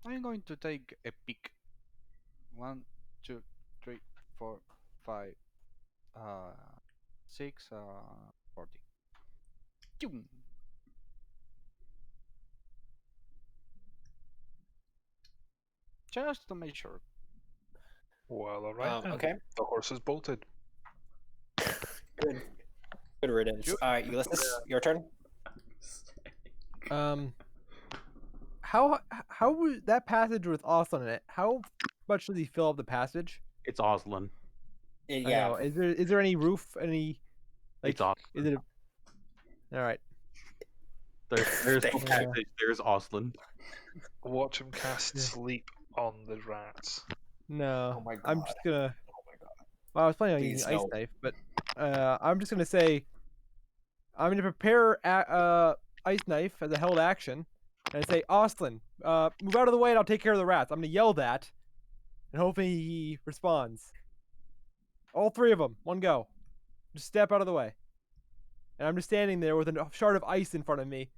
I'm going to take a peek. 1, 2, 3, 4, 5, 6, 40. Choom. just to make sure. Well, alright then. Okay. The horse is bolted. Good. Good riddance. You- All right, Ulysses, your turn. How was that passage with Austin in it? How much does he fill up the passage? It's Oslin. I Yeah. know. Is there any roof? Any like? It's Oslin. Is it? All right. There's no Yeah. passage. There's Oslin. Watch him cast Yeah. sleep on the rats. No. Oh my I'm God. just gonna. Oh my God. Well, I was planning on Please, using ice no. knife, but I'm just gonna say I'm gonna prepare ice knife as a held action, and say, Austin, move out of the way, and I'll take care of the rats. I'm gonna yell that, and hopefully he responds. All three of them, one go. Just step out of the way. And I'm just standing there with a shard of ice in front of me,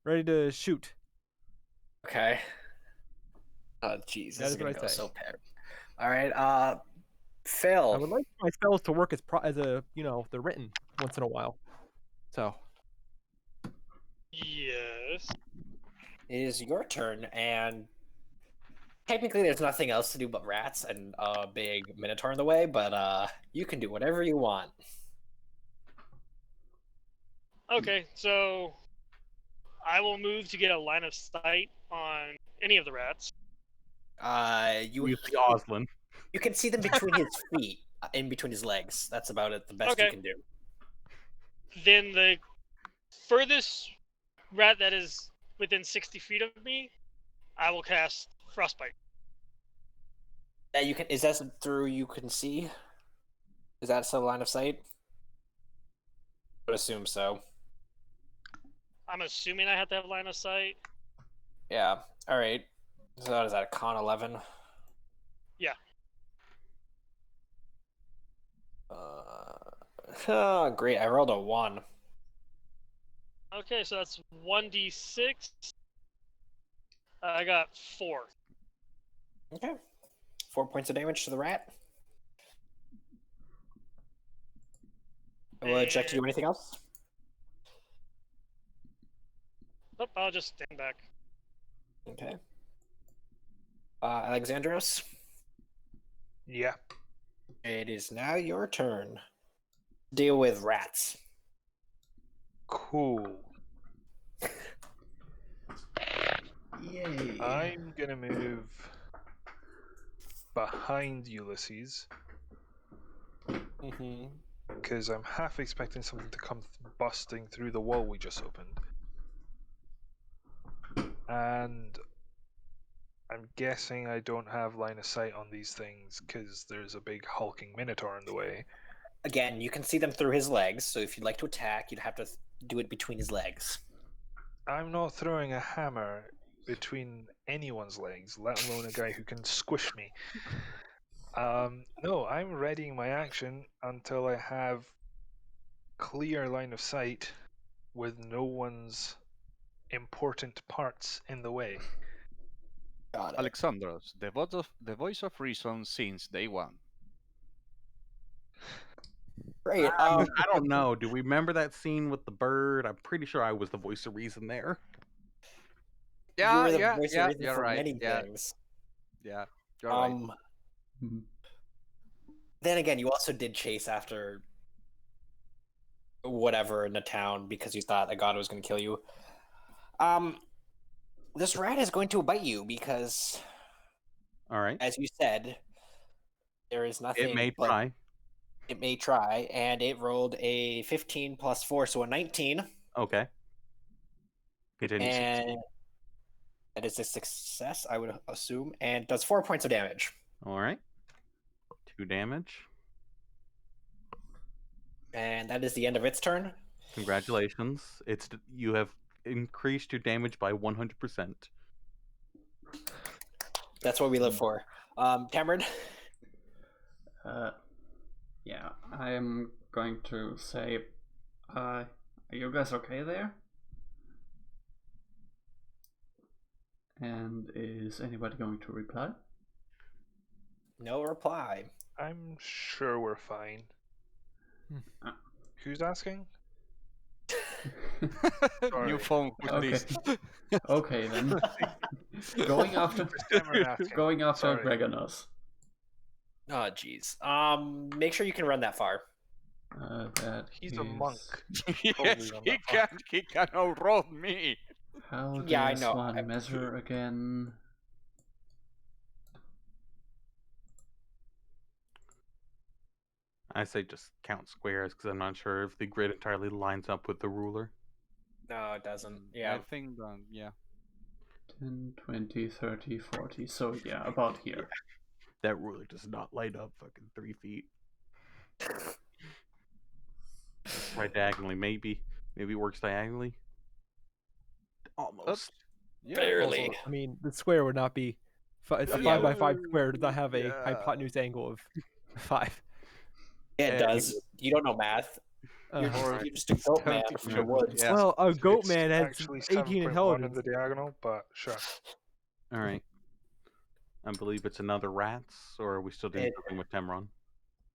ready to shoot. Okay. Oh, jeez, That this is is gonna what I go say. so bad. All right, I would Phil. like my spells to work as a they're written once in a while. So Yes. It is your turn, and technically there's nothing else to do but rats and a big minotaur in the way, but you can do whatever you want. Okay, so I will move to get a line of sight on any of the rats. You see Oslin. you can see them between his feet, in between his legs. That's about it. The best you Okay. can do. Then the furthest rat that is within 60 feet of me, I will cast Frostbite. Yeah, you can. Is that through you can see? Is that still line of sight? I would assume so. I'm assuming I have to have line of sight. Yeah. All right. So what is that? A con 11. Yeah. Oh, great! I rolled a 1. Okay, so that's 1d6. I got 4. Okay. 4 points of damage to the rat. Will I check to do anything else? Nope, I'll just stand back. Okay. Alexandros, Yeah. it is now your turn. Deal with rats. Cool. Yay. I'm gonna move behind Ulysses Mm-hmm. because I'm half expecting something to come busting through the wall we just opened. And I'm guessing I don't have line of sight on these things because there's a big hulking minotaur in the way. Again, you can see them through his legs, so if you'd like to attack, you'd have to do it between his legs. I'm not throwing a hammer between anyone's legs, let alone a guy who can squish me. No, I'm readying my action until I have clear line of sight with no one's important parts in the way. Got it. Alexandros, the voice of reason since day one. Great. I don't know. Do we remember that scene with the bird? I'm pretty sure I was the voice of reason there. you were the yeah, voice yeah, of reason you're for right. many Yeah, things. yeah, you're right. Mhm. Then again, you also did chase after whatever in the town because you thought a god was going to kill you. This rat is going to bite you because, All right. as you said, there is nothing. It may but try. It may try, and it rolled a 15 plus 4, so a 19. Okay. Continue. And that is a success, I would assume, and does 4 points of damage. All right. 2 damage. And that is the end of its turn. Congratulations. You have increased your damage by 100%. That's what we live for. Cameron? Yeah, I'm going to say, are you guys okay there? And is anybody going to reply? No reply. I'm sure we're fine. Ah. Who's asking? New Sorry. phone with Okay. this. Okay then. Going after First time I'm asking. going after Sorry. Greganos. Oh, jeez. Make sure you can run that far. That He's a monk. Yes, Probably on he that can. part. He can outroll me. How Yeah, I does know. one measure again? I say just count squares because I'm not sure if the grid entirely lines up with the ruler. No, it doesn't. I Yeah. think yeah. 10, 20, 30, 40. So yeah, about here. That ruler does not light up fucking 3 feet. Right diagonally, maybe it works diagonally. Almost. Oops. Yeah. Barely. Also, I mean, the square would not be. A Yeah. 5 by 5 square does not have a Yeah. hypotenuse angle of 5. Yeah, it Yeah, does. You don't know math. You're, Uh, you're just a goat man from the woods. Yeah. Well, a goat It's man has actually 18 7.1 in intelligence. the diagonal, but sure. All right. I believe it's another rats, or are we still doing It- something with Temron?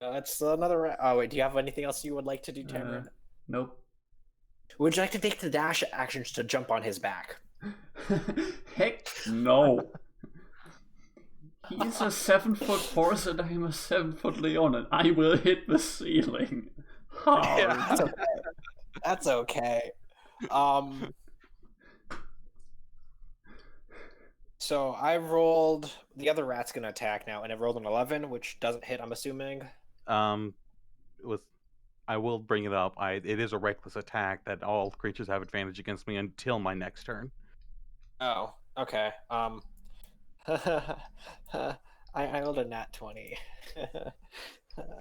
It's another. Oh wait, do you have anything else you would like to do, Tamron? Nope. Would you like to take the dash actions to jump on his back? Heck no. He's a 7-foot horse and I'm a 7-foot Leon and I will hit the ceiling. Hard. That's okay. That's okay. So I rolled. The other rat's gonna attack now, and it rolled an 11, which doesn't hit. I'm assuming. With I will bring it up. It is a reckless attack that all creatures have advantage against me until my next turn. Oh, okay. I rolled a nat 20. Fair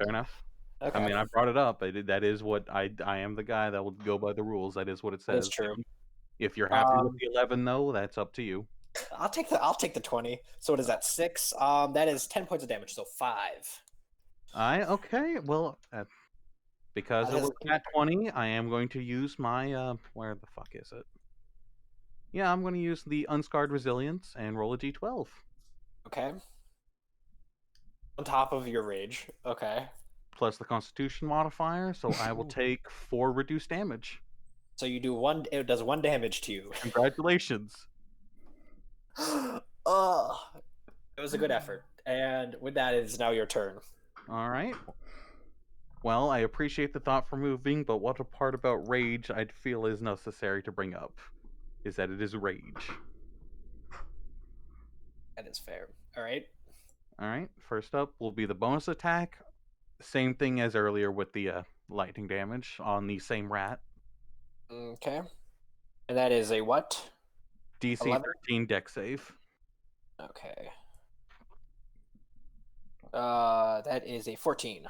enough. Okay. I mean, I brought it up. That is what I am the guy that will go by the rules. That is what it says. That's true. If you're happy with the 11, though, that's up to you. I'll take the 20. So what is that? 6. That is 10 points of damage. So 5. Okay. Well, because That it is- was nat 20, I am going to use my where the fuck is it? Yeah, I'm going to use the unscarred resilience and roll a d12. Okay. On top of your rage. Okay. Plus the Constitution modifier, so I will take 4 reduced damage. So you do 1. It does 1 damage to you. Congratulations. Oh, it was a good effort. And with that, it is now your turn. All right. Well, I appreciate the thought for moving, but what a part about rage I feel is necessary to bring up is that it is rage. That is fair. All right. All right. First up will be the bonus attack. Same thing as earlier with the lightning damage on the same rat. Okay. And that is a what? DC 11? 13 deck save. Okay. That is a 14.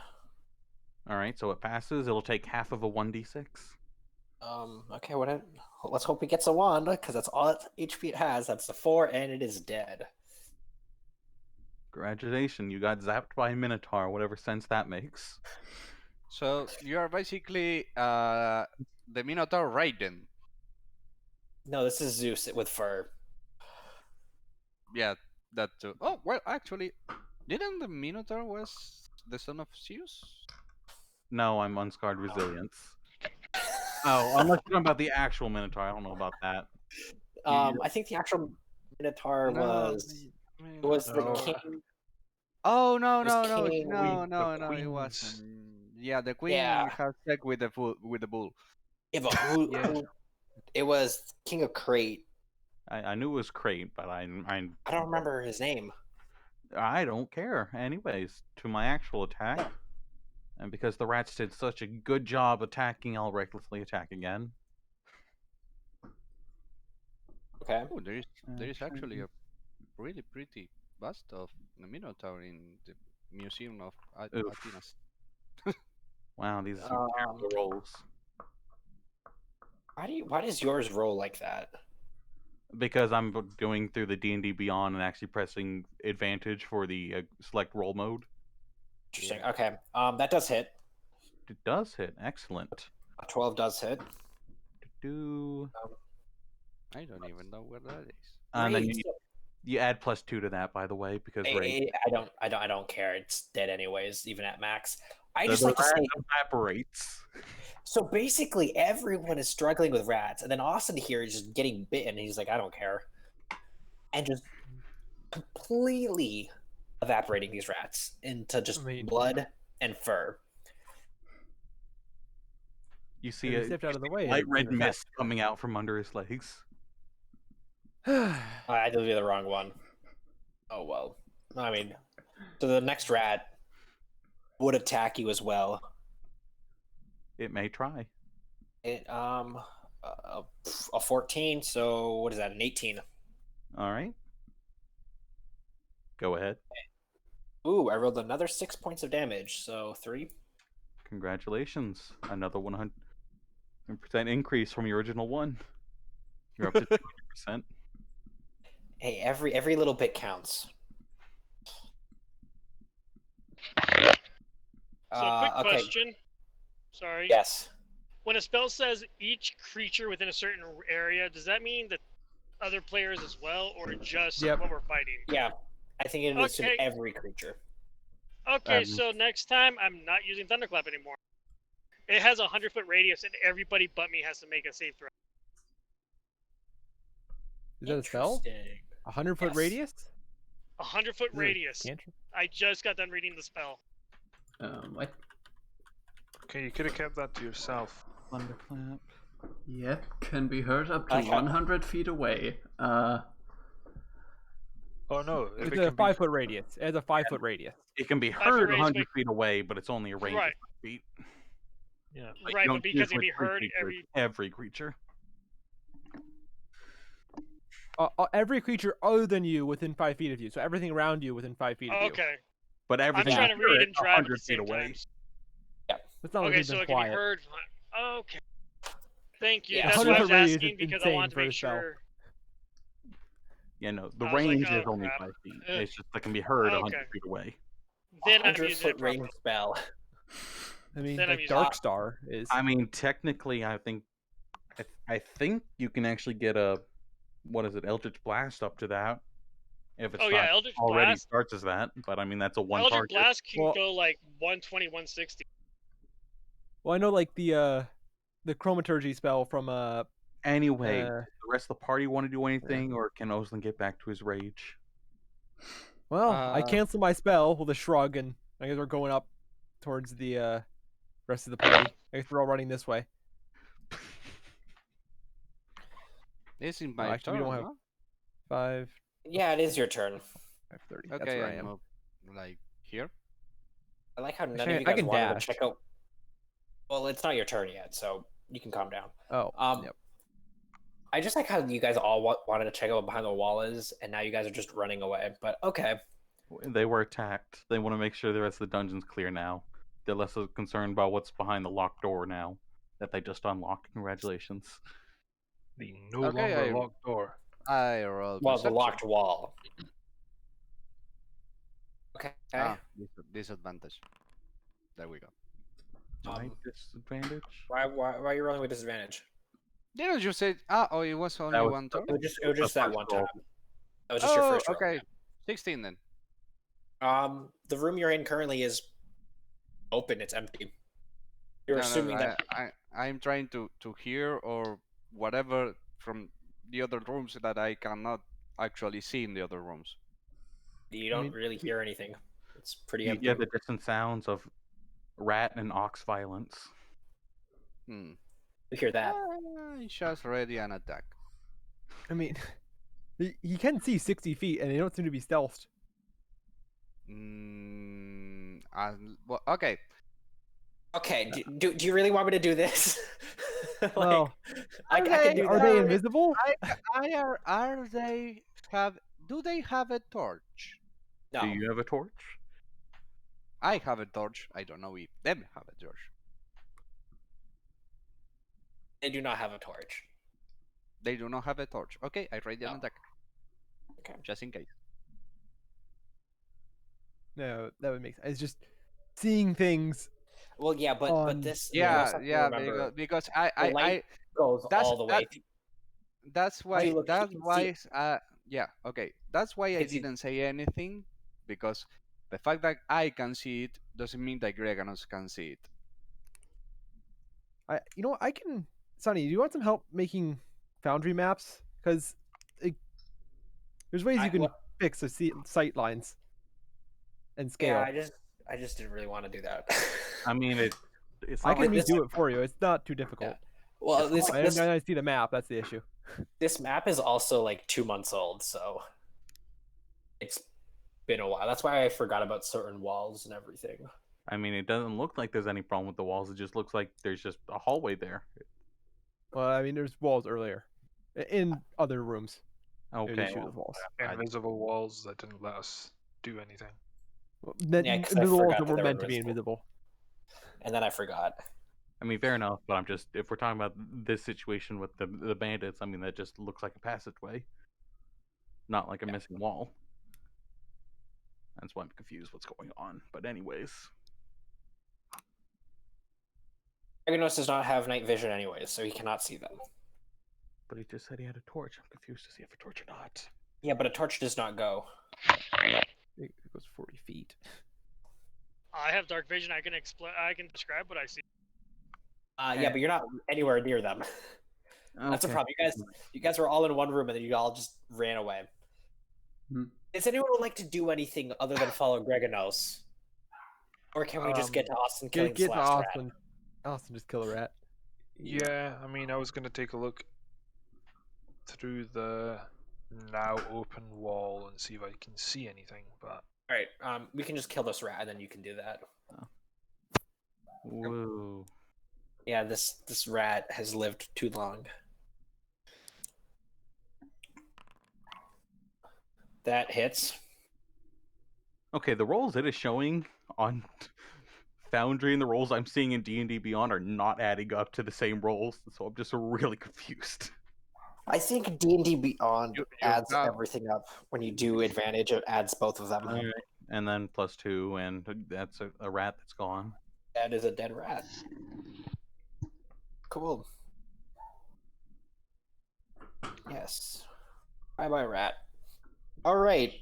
All right, so it passes. It'll take half of a 1d6. Okay, let's hope he gets a 1, because that's all HP it has. That's the 4, and it is dead. Congratulations, you got zapped by a Minotaur, whatever sense that makes. So you are basically the Minotaur Raiden. No, this is Zeus with fur. Yeah, that too. Oh well, actually, didn't the Minotaur was the son of Zeus? No, I'm unscarred resilience. Oh, unless you're talking about the actual Minotaur, I don't know about that. I think the actual Minotaur was the No. king. Oh no It was no no king, no no the no! It queen's- was yeah. The queen Yeah. has sex with the bull. Yeah, but who? Yeah. It was King of Crate. I knew it was Crate, but I don't remember his name. I don't care. Anyways, to my actual attack. And because the rats did such a good job attacking, I'll recklessly attack again. Okay. Oh, there is actually a really pretty bust of the Minotaur in the Museum of Oof. Athens. Wow, these are some terrible rolls. Why does yours roll like that? Because I'm going through the D&D Beyond and actually pressing advantage for the select roll mode. Interesting. Okay. That does hit. It does hit. Excellent. A 12 does hit. Do I don't even know where that is. and then Great. you add +2 to that, by the way, because rage. I don't care. It's dead anyways, even at max. I The just like to rat say. evaporates. So basically, everyone is struggling with rats, and then Austin here is just getting bitten. And he's like, I don't care. and just completely evaporating these rats into just blood and fur. You see If he a stepped out of the way, light it'd red seem mist coming out from under his legs. I did the wrong one. Oh well. I mean, so the next rat would attack you as well. It may try. It a 14. So what is that? An 18. All right. Go ahead. Ooh, I rolled another 6 points of damage. So 3. Congratulations. Another 100% increase from your original one. You're up to 200%. Hey, every little bit counts. So a quick Okay. question. Sorry. Yes. When a spell says each creature within a certain area, does that mean that other players as well, or just Yep. what we're fighting? Yeah. I think it is to Okay. every creature. Okay, so next time I'm not using Thunderclap anymore. It has a 100-foot radius, and everybody but me has to make a save throw. Is that a spell? Interesting. 100-foot Yes. radius? 100-foot Is it a radius. cantrip? I just got done reading the spell. Okay, you could have kept that to yourself. Thunderclap. Yep, can be heard up to Okay. 100 feet away. Oh no, if It's it a can be 5-foot radius. It has a 5-foot radius. It can be 5-foot heard radius, 100 but- feet away, but it's only a range Right. of 5 feet. Yeah. Like, Right, you but don't because it choose can be which three heard creatures, every creature. Every creature other than you within 5 feet of you. So everything around you within 5 feet of you. Okay. But I'm everything trying to after read it, and drive at the 100 feet same away. time. It's not like Okay, they've so been it can be quiet. heard. Okay. Thank you. Yeah, That's why I 100-foot was radius asking is because I insane wanted to for a make spell. sure. Yeah, no, the I was like, range is oh, only crap. 5 feet. Ugh. It's just that can be heard 100 Okay. feet away. Then I'm 100 using it foot range properly. spell. I mean, Then I'm like using Dark it. Star is. I mean, technically, I think you can actually get a, what is it, Eldritch Blast up to that. If it's Oh yeah, not Eldritch already Blast. starts as that, but I mean, that's a one Eldritch target. Blast can Well- go like 120, 160. Well, I know like the Chromaturgy spell from Anyway, uh, does the rest of the party want to do anything, or can Oslin get back to his rage? well, I Uh, cancel my spell with a shrug, and I guess we're going up towards the rest of the party. I guess we're all running this way. This is Oh, my actually, we turn, don't have no? 5, Yeah, it is your turn. 5:30. That's Okay, where I I'm am. up, like here. I like how none Actually, of you I guys can wanted dash. to check out. Well, it's not your turn yet, so you can calm down. Oh, yep. I just like how you guys all wanted to check out what behind the wall is, and now you guys are just running away. But okay. They were attacked. They want to make sure the rest of the dungeon's clear now. They're less concerned about what's behind the locked door now that they just unlocked. Congratulations. The no Okay, longer I- locked door. I roll Well, the perception. locked wall. Okay. Disadvantage. There we go. My Um, disadvantage. why are you rolling with disadvantage? Didn't you say? Oh, it was only was- one turn. It was just that first one roll. time. That was just your Oh, first roll. okay. 16 then. The room you're in currently is open. It's empty. You're No, assuming that. I'm trying to hear or whatever from the other rooms that I cannot actually see in the other rooms. You don't mean, really hear anything. It's pretty You empty. hear the distant sounds of rat and ox violence. Hmm. You hear that. He's just ready an attack. I mean, he can see 60 feet, and they don't seem to be stealthed. Well, okay. Okay. Do you really want me to do this? Like, Well, I can do are that. they invisible? Do they have a torch? No. Do you have a torch? I have a torch. I don't know if them have a torch. They do not have a torch. They do not have a torch. Okay, I ready an No. attack. Okay. Just in case. No, that would make sense. It's just seeing things. Well, yeah, but On- this. you also Yeah, have to remember, because the I light goes that's- all the way. that's why look, he that's can see why yeah, okay. That's why I Because he- didn't say anything, because the fact that I can see it doesn't mean that Greganos can see it. You know what? I can. Sonny, do you want some help making Foundry maps? Because There's ways you can fix the sight lines and scale. Yeah, I just didn't really want to do that. I mean, it's I not can like redo it for you. It's not too difficult. Yeah. Well, I see the map. That's the issue. This map is also like 2 months old, so it's been a while. That's why I forgot about certain walls and everything. I mean, it doesn't look like there's any problem with the walls. It just looks like there's just a hallway there. Well, I mean, there's walls earlier in other rooms. Okay. There's issues with walls. Invisible walls that didn't let us do anything. Well, Yeah, 'cause I invisible walls forgot that that were they were meant to be invisible. invisible. And then I forgot. I mean, fair enough, but if we're talking about this situation with the bandits, I mean, that just looks like a passageway, not like a missing wall. That's why I'm confused what's going on. But anyways. Dragonos does not have night vision anyways, so he cannot see them. But he just said he had a torch. I'm confused to see if a torch or not. Yeah, but a torch does not go. It goes 40 feet. I have dark vision. I can describe what I see. Yeah, but you're not anywhere near them. That's the problem. You guys were all in one room and then you all just ran away. Does anyone like to do anything other than follow Greganos? Or can we just get to Austin killing Get to Slash Austin. Rat? Austin, just kill a rat. Yeah, I mean, I was going to take a look through the now open wall and see if I can see anything, but... Alright, we can just kill this rat and then you can do that. Whoa. Yeah, this rat has lived too long. That hits. Okay, the rolls it is showing on Foundry and the rolls I'm seeing in D&D Beyond are not adding up to the same rolls, so I'm just really confused. I think D&D Beyond adds everything up. When you do advantage, it adds both of them. Right. And then +2, and that's a rat that's gone. That is a dead rat. Cool. Yes. Bye-bye, rat. All right.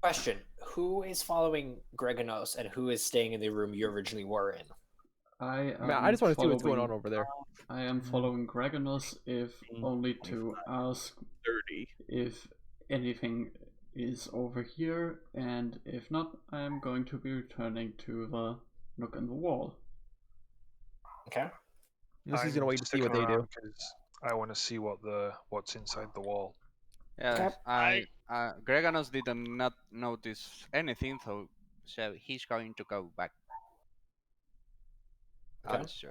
Question. Who is following Greganos and who is staying in the room you originally were in? I just want to see what's going on over there. I am following Greganos if only to ask 30. if anything is over here, and if not, I am going to be returning to the nook in the wall. Okay. This is gonna wait to see what they do. I want to see what's inside the wall. Yeah, Greganos did not notice anything, so he's going to go back. Okay. Also.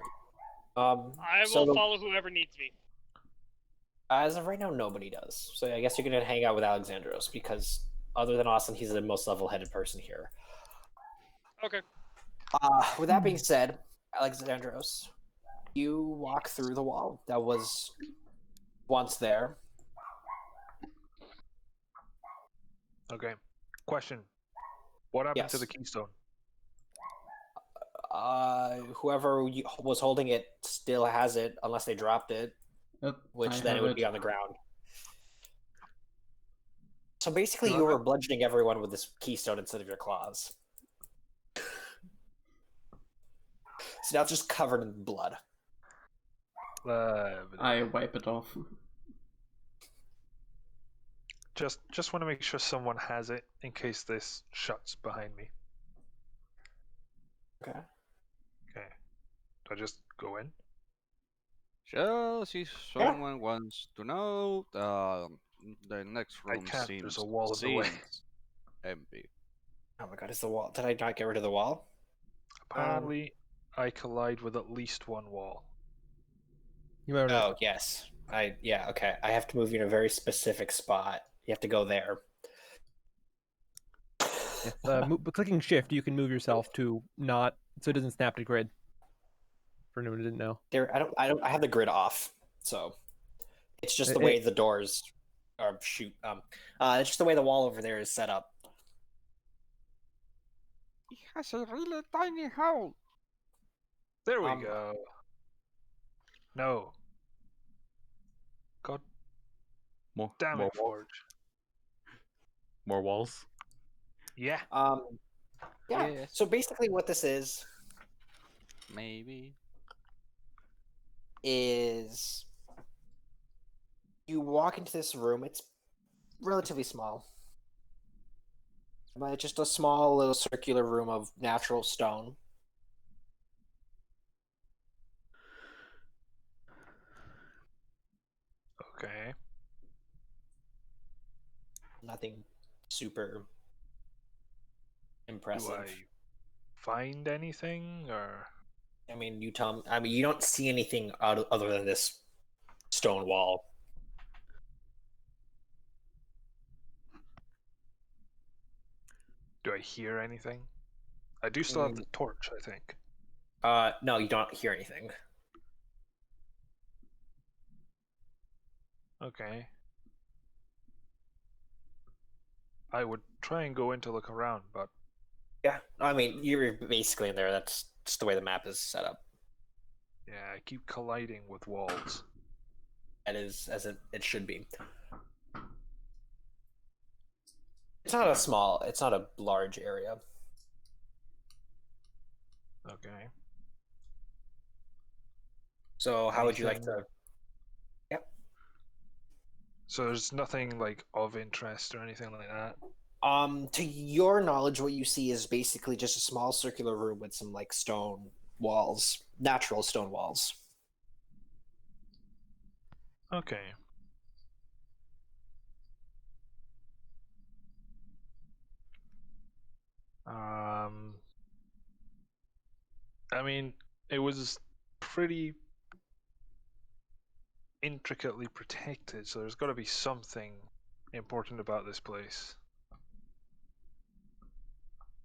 I will follow whoever needs me. As of right now, nobody does. So I guess you're going to hang out with Alexandros because other than Austin, he's the most level-headed person here. Okay. With that being said, Alexandros, you walk through the wall that was once there. Okay. Question. What happened to the keystone? Whoever was holding it still has it, unless they dropped it, which then it would be on the ground. So basically, you were bludgeoning everyone with this keystone instead of your claws. So now it's just covered in blood. I wipe it off. Just want to make sure someone has it in case this shuts behind me. Okay. Okay. Do I just go in? Just if someone wants to know, the next room seems There's a wall in the way. empty. Oh my god, is the wall? Did I not get rid of the wall? Apparently, I collide with at least one wall. Oh, yes. Okay. I have to move you in a very specific spot. You have to go there. Clicking shift, you can move yourself to not so it doesn't snap to grid. For anyone who didn't know, I have the grid off, so it's just the way the doors are. It's just the way the wall over there is set up. It has a really tiny hole. There we go. No. God damn it, Forge. More walls? Yeah. Yeah. So basically what this is maybe is You walk into this room. It's relatively small, but it's just a small little circular room of natural stone. Okay. Nothing super Do impressive. I find anything, or I mean, you tell me. I mean, you don't see anything other than this stone wall. do I hear anything? I do still have the Mm, torch, I think. no, you don't hear anything. Okay. I would try and go in to look around, but Yeah, I mean, you're basically in there. That's just the way the map is set up. yeah, I keep colliding with walls. That is as it should be. It's not a small. It's not a large area. Okay. So, how would you like Anything- to? Yep. So there's nothing like of interest or anything like that. To your knowledge, what you see is basically just a small circular room with some like stone walls, natural stone walls. Okay. Um, I mean, it was pretty intricately protected, so there's got to be something important about this place.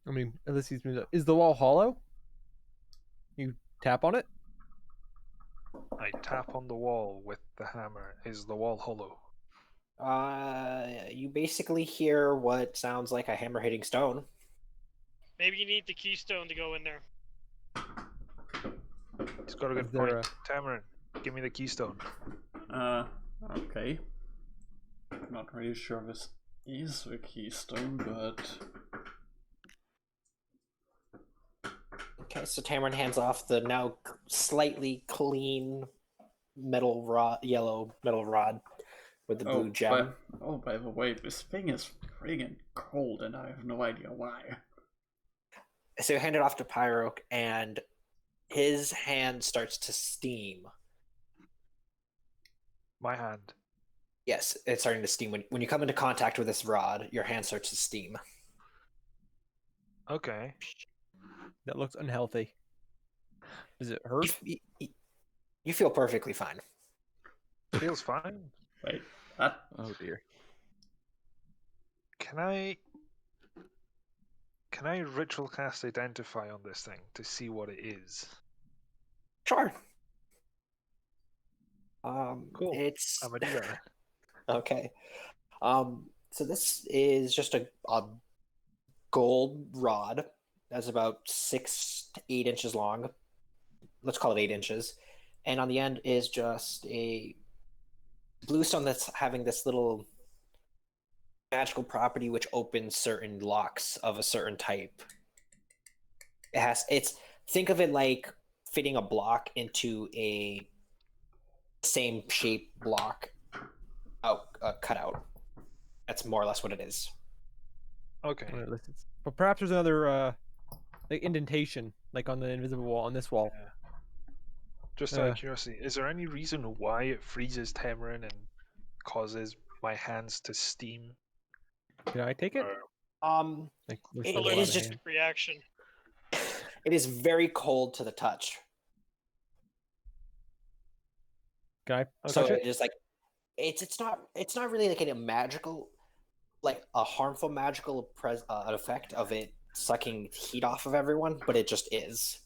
I mean, Ulysses moves up. Is the wall hollow? You tap on it? I tap on the wall with the hammer. Is the wall hollow? You basically hear what sounds like a hammer hitting stone. Maybe you need the keystone to go in there. He's got a good Is there point. Tamarin, give me the keystone. Okay. Not really sure this is a keystone, but Okay, so Tamarin hands off the now slightly clean metal rod, yellow metal rod with the blue gem. by the way, this thing is friggin' cold, and I have no idea why. So you hand it off to Pyroke, and his hand starts to steam. My hand. Yes, it's starting to steam. When you come into contact with this rod, your hand starts to steam. Okay. That looks unhealthy. Does it hurt? You feel perfectly fine. Feels fine. Wait, that? Oh dear. Can I ritual cast identify on this thing to see what it is? Sure. Cool. It's I'm gonna do that. okay. So this is just a gold rod that's about 6 to 8 inches long. Let's call it 8 inches. And on the end is just a bluestone that's having this little magical property which opens certain locks of a certain type. Think of it like fitting a block into a same shape block cut out. That's more or less what it is. Okay. But perhaps there's another like indentation, like on the invisible wall on this wall. Yeah. Just out of curiosity, is there any reason why it freezes Tamarin and causes my hands to steam? Can I take it? Like, It Allergic is just reaction. it is very cold to the touch. Can I So touch it? it's like it's not really like a magical, like a harmful magical effect of it sucking heat off of everyone, but it just is.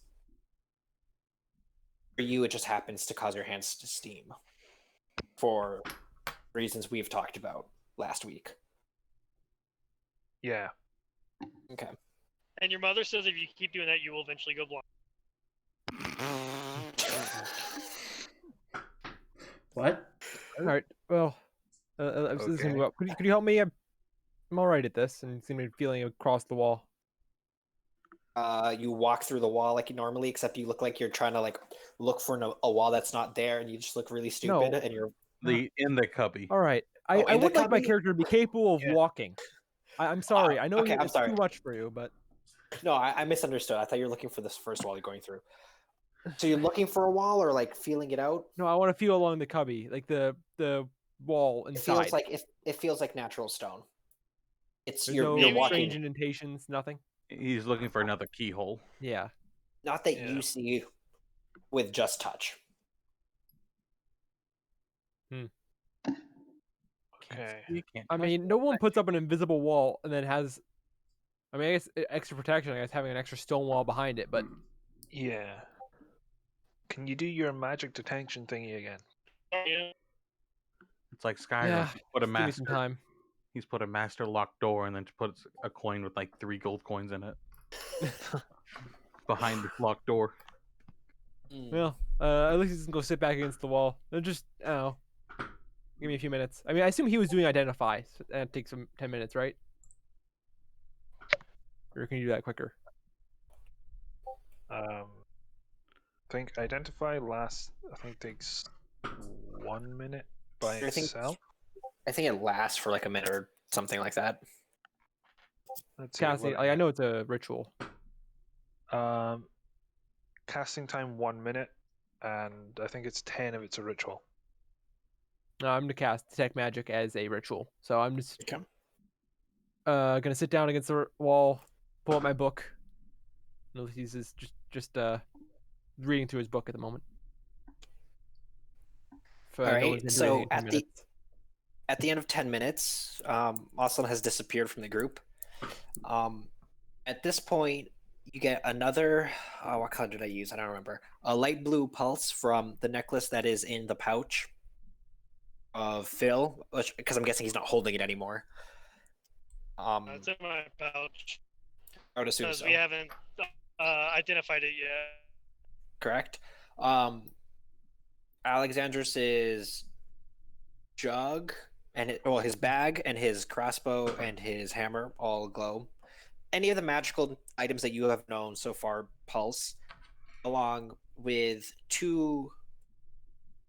For you, it just happens to cause your hands to steam for reasons we've talked about last week. Yeah. Okay. And your mother says if you keep doing that, you will eventually go blind. What? All right. Well, Okay. could you help me? I'm all right at this, and seem to be feeling across the wall. You walk through the wall like you normally, except you look like you're trying to like look for a wall that's not there, and you just look really stupid. No. And you're in the cubby. All right. Oh, I in the would like my cubby? character to be capable of Yeah. walking. I'm sorry. I know okay, I'm it's sorry. too much for you, but No, I misunderstood. I thought you were looking for this first wall you're going through. So you're looking for a wall or like feeling it out? no, I want to feel along the cubby, like the wall It inside. feels like it feels like natural stone. It's There's you're no you're Maybe- strange walking. indentations, nothing. He's looking for another keyhole. Yeah. Not that Yeah. you see with just touch. Okay. You can't I touch mean, no one puts up an invisible wall and then has. I mean, I guess extra protection. I guess having an extra stone wall behind it, but Yeah. Can you do your magic detection thingy again? Yeah. It's like Skyrim. yeah, He's put a just give me some master. time. He's put a master locked door and then puts a coin with like 3 gold coins in it behind the locked door. Well, at least he doesn't go sit back against the wall. Just, I don't know. Give me a few minutes. I mean, I assume he was doing identify, so that takes him 10 minutes, right? Or can you do that quicker? I think identify lasts. I think takes 1 minute by I think- itself. I think it lasts for like a minute or something like that. Let's see, Casting, what like, I know it's a ritual. Casting time 1 minute, and I think it's 10 if it's a ritual. No, I'm gonna cast detect magic as a ritual, so I'm just Okay. gonna sit down against the wall, pull up my book. No, he's just reading through his book at the moment. If, All no right, one's gonna do so anything in 10 at the- minutes. At the end of 10 minutes, Austin has disappeared from the group. At this point, you get another. What color did I use? I don't remember. A light blue pulse from the necklace that is in the pouch of Phil, because I'm guessing he's not holding it anymore. It's in my pouch I would assume because so. we haven't identified it yet. Correct. Alexandrus's jug and his bag and his crossbow and his hammer all glow. Any of the magical items that you have known so far pulse, along with 2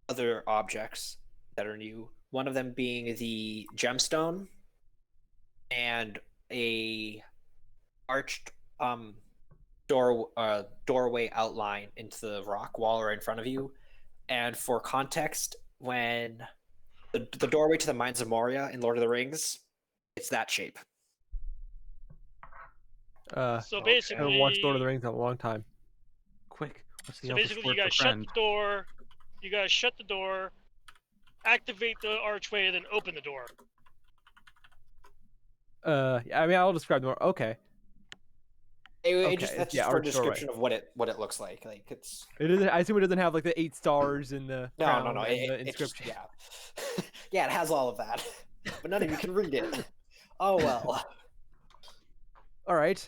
other objects that are new. One of them being the gemstone and a arched doorway outline into the rock wall right in front of you. And for context, when the doorway to the Mines of Moria in Lord of the Rings, it's that shape. So I basically, haven't watched Lord of the Rings in a long time. Quick, what's the So Elvish basically, word you for guys shut friend? the door. You guys shut the door, activate the archway, and then open the door. I mean, I'll describe the more. Okay. That's just for a arched doorway. description of what it looks like. Like it's It doesn't. I assume it doesn't have like the 8 stars in the crown no. and the It just, inscription. yeah, yeah, it has all of that, but none of you can read it. Oh well. All right.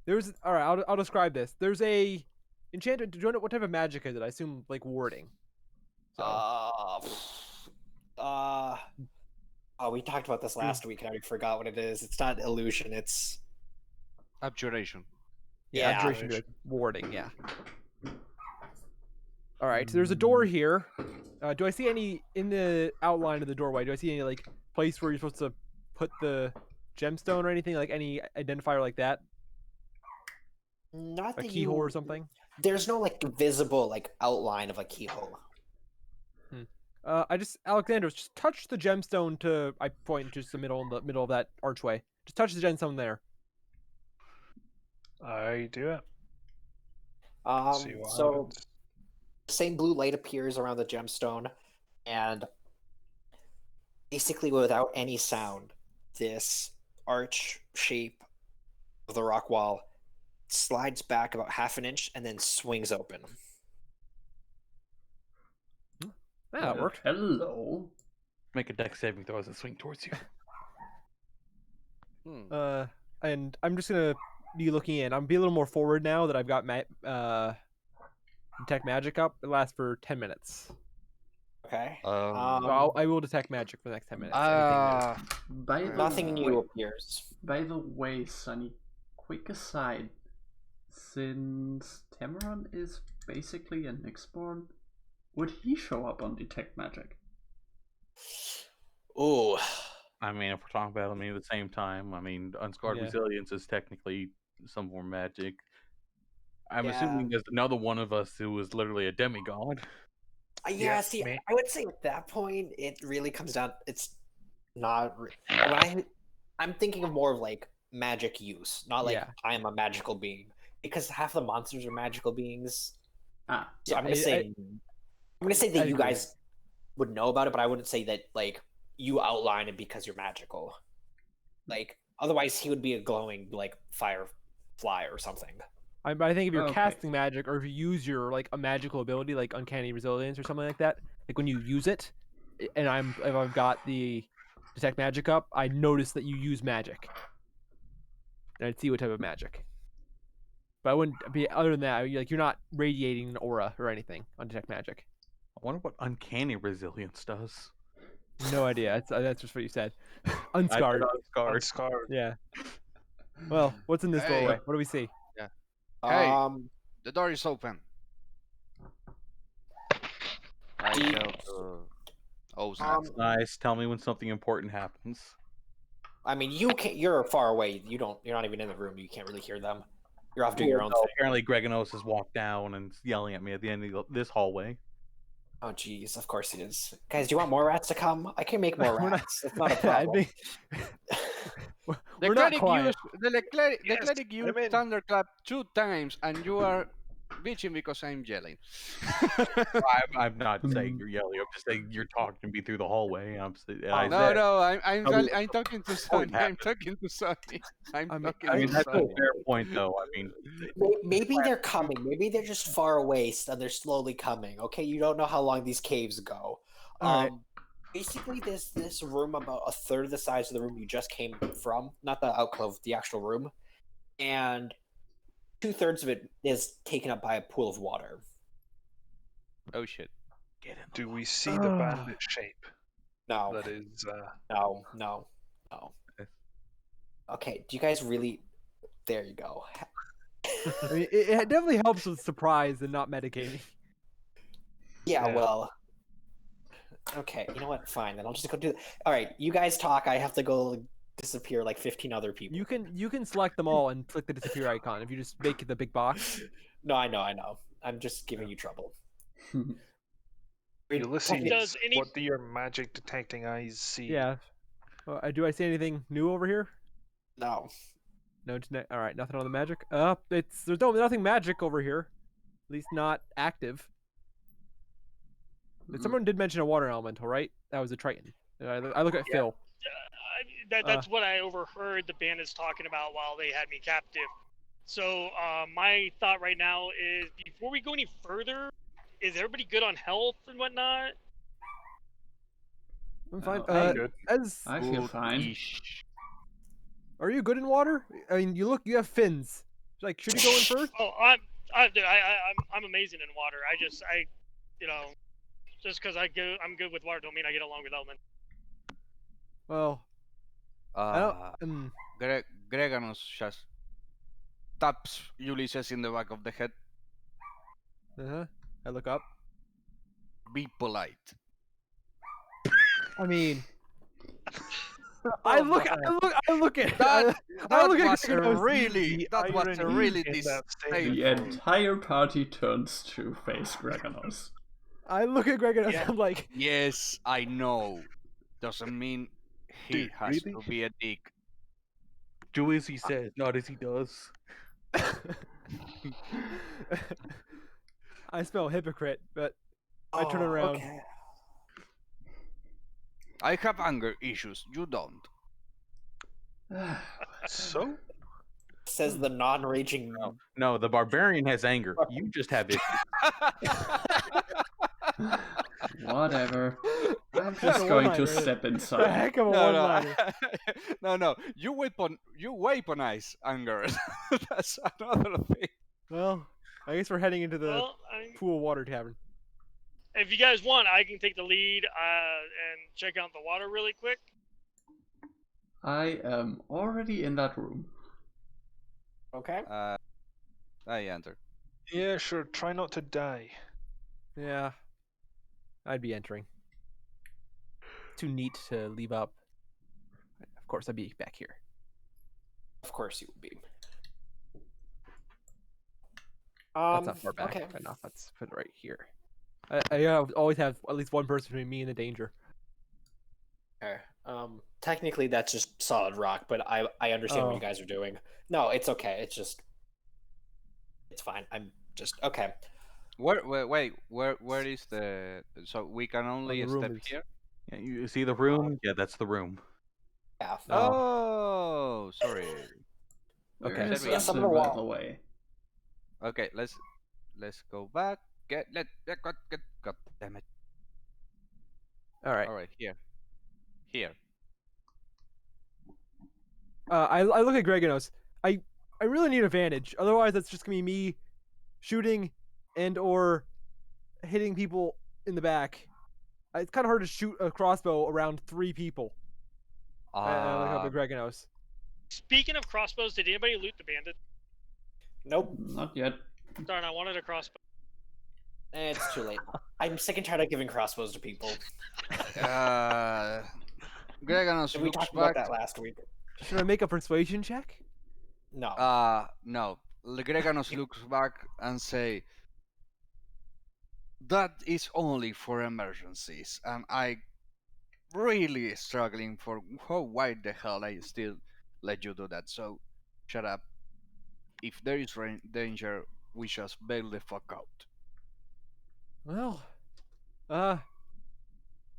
There's. All right. I'll describe this. There's a enchantment. Do you know what type of magic is it? I assume like warding. So. Oh, we talked about this last week and I already forgot what it is. It's not illusion. It's Abjuration. Yeah, Yeah. abjuration, like warding. Yeah. All right. So there's a door here. Do I see any in the outline of the doorway? Do I see any like place where you're supposed to put the gemstone or anything like any identifier like that? not A that keyhole you. or something? There's no like visible like outline of a keyhole. Alexander, just touch the gemstone to. I point just the middle of that archway. Just touch the gemstone there. I do it. See what So happens. same blue light appears around the gemstone, and basically without any sound, this arch shape of the rock wall slides back about half an inch and then swings open. That worked. Hello. Make a dex saving throw as it swing towards you. And I'm just gonna be looking in. I'm be a little more forward now that I've got detect magic up. It lasts for 10 minutes. Okay. So Um, I will detect magic for the next 10 minutes. By the Nothing new way, appears. by the way, Sonny, quick aside. Since Tamaron is basically a Nyxborn, would he show up on detect magic? Ooh. I mean, if we're talking about them at the same time, I mean, unscarred Yeah. resilience is technically some form of magic. I'm Yeah. assuming there's another one of us who is literally a demigod. Yeah, Yeah, see, me. I would say at that point, it really comes down. It's not. I'm thinking of more of like magic use, not like Yeah. I am a magical being, because half the monsters are magical beings. Ah, So Yeah, I'm gonna say that I'd you agree. guys would know about it, but I wouldn't say that like you outline it because you're magical. Like otherwise, he would be a glowing like firefly or something. I think if you're Okay. casting magic, or if you use your like a magical ability, like uncanny resilience or something like that, like when you use it, and if I've got the detect magic up, I notice that you use magic, and I'd see what type of magic. But I wouldn't be other than that. Like you're not radiating an aura or anything on detect magic. I wonder what uncanny resilience does. No idea. That's just what you said. I Unscarred. said unscarred. Unscarred. Yeah. Well, what's in this Hey. doorway? What do we see? Hey. The door is open. I Do you- tell oh, snap. Nice. Tell me when something important happens. I mean, you can't. You're far away. You're not even in the room. You can't really hear them. You're off doing your own Well, thing. apparently, Greganos has walked down and is yelling at me at the end of this hallway. Oh, jeez. Of course he is. Guys, do you want more rats to come? I can make more We're not- rats. It's not a I problem. think The we're not cleric quiet. used the cleric Yes, used I'm in. thunderclap 2 times, and you are bitching because I'm yelling. I'm not saying you're yelling. I'm just saying you're talking to me through the hallway. I No, said, no, I'm Tell me I'm talking to Sonny. I'm talking to Sonny. I'm I mean- talking I mean, to that's a Sonny. fair point, though. I mean, Maybe they're coming. Maybe they're just far away and they're slowly coming. Okay, you don't know how long these caves go. All right. Basically, there's this room about a third of the size of the room you just came from, not the alcove, the actual room, and 2/3 of it is taken up by a pool of water. Oh shit. get in. Do we see the bandit shape? No, That is. no. Okay, do you guys really? There you go. I mean, it definitely helps with surprise and not medicating. Yeah, Yeah. well. Okay, you know what? Fine, then I'll just go do. All right, you guys talk. I have to go disappear like 15 other people. You can select them all and click the disappear icon if you just make the big box. No, I know. I'm just giving you trouble. Ulysses, Does any- what do your magic detecting eyes see? Yeah. Do I see anything new over here? No. No. All right. Nothing on the magic. There's nothing magic over here. At least not active. Someone did mention a water elemental, right? That was a Triton. I look at Yeah. Phil. That's what I overheard the bandits talking about while they had me captive. So my thought right now is, before we go any further, is everybody good on health and whatnot? I'm fine. I'm good. I feel fine. Good-ish. Are you good in water? I mean, you have fins. Like, should you go in first? Oh, I'm amazing in water. Just because I'm good with water don't mean I get along with element. Well, I don't. Greganos just taps Ulysses in the back of the head. I look up. Be polite. I mean, I look at. That I look at was Greganos. really irony in that distasteful. statement. The entire party turns to face Greganos. I look at Greganos. Yeah. I'm like, Yes, I know. Doesn't mean he Dude, has really? to be a dick. Do as he says, not as he does. I smell hypocrite, but I turn around. Okay. I have anger issues. You don't. So? Says the non-raging. No, the barbarian has anger. You just have it. Whatever. I'm just a going one-liner. to step A inside. heck of a No, one-liner. no. You weaponize anger. That's another thing. Well, I guess we're heading into the Well, pool water tavern. if you guys want, I can take the lead and check out the water really quick. I am already in that room. Okay. I enter. Yeah, sure. Try not to die. Yeah. I'd be entering. Too neat to leave up. Of course, I'd be back here. Of course you would be. That's not far back. Okay. Enough. Let's put it right here. I always have at least one person between me and the danger. Okay. Technically that's just solid rock, but I understand what Oh. you guys are doing. No, it's okay. It's fine. I'm just okay. Where is the? So we can only the room step is- here. Yeah, you see the room? Yeah, that's the room. Yeah. Oh, sorry. Where Okay. is Yeah, some of Ashley, the by wall. the way? Okay, let's go back. God damn it. All right. All right, here. I look at Greganos. I really need advantage. Otherwise, that's just gonna be me shooting and or hitting people in the back. It's kind of hard to shoot a crossbow around 3 people. I look up at Greganos. Speaking of crossbows, did anybody loot the bandit? Nope. Not yet. Darn, I wanted a crossbow. It's too late. I'm sick and tired of giving crossbows to people. Greganos We looks talked about back. that last week. Should I make a persuasion check? No. No. Greganos looks back and say, "That is only for emergencies, and I really struggling for why the hell I still let you do that. So, shut up. If there is danger, we just bail the fuck out." Well,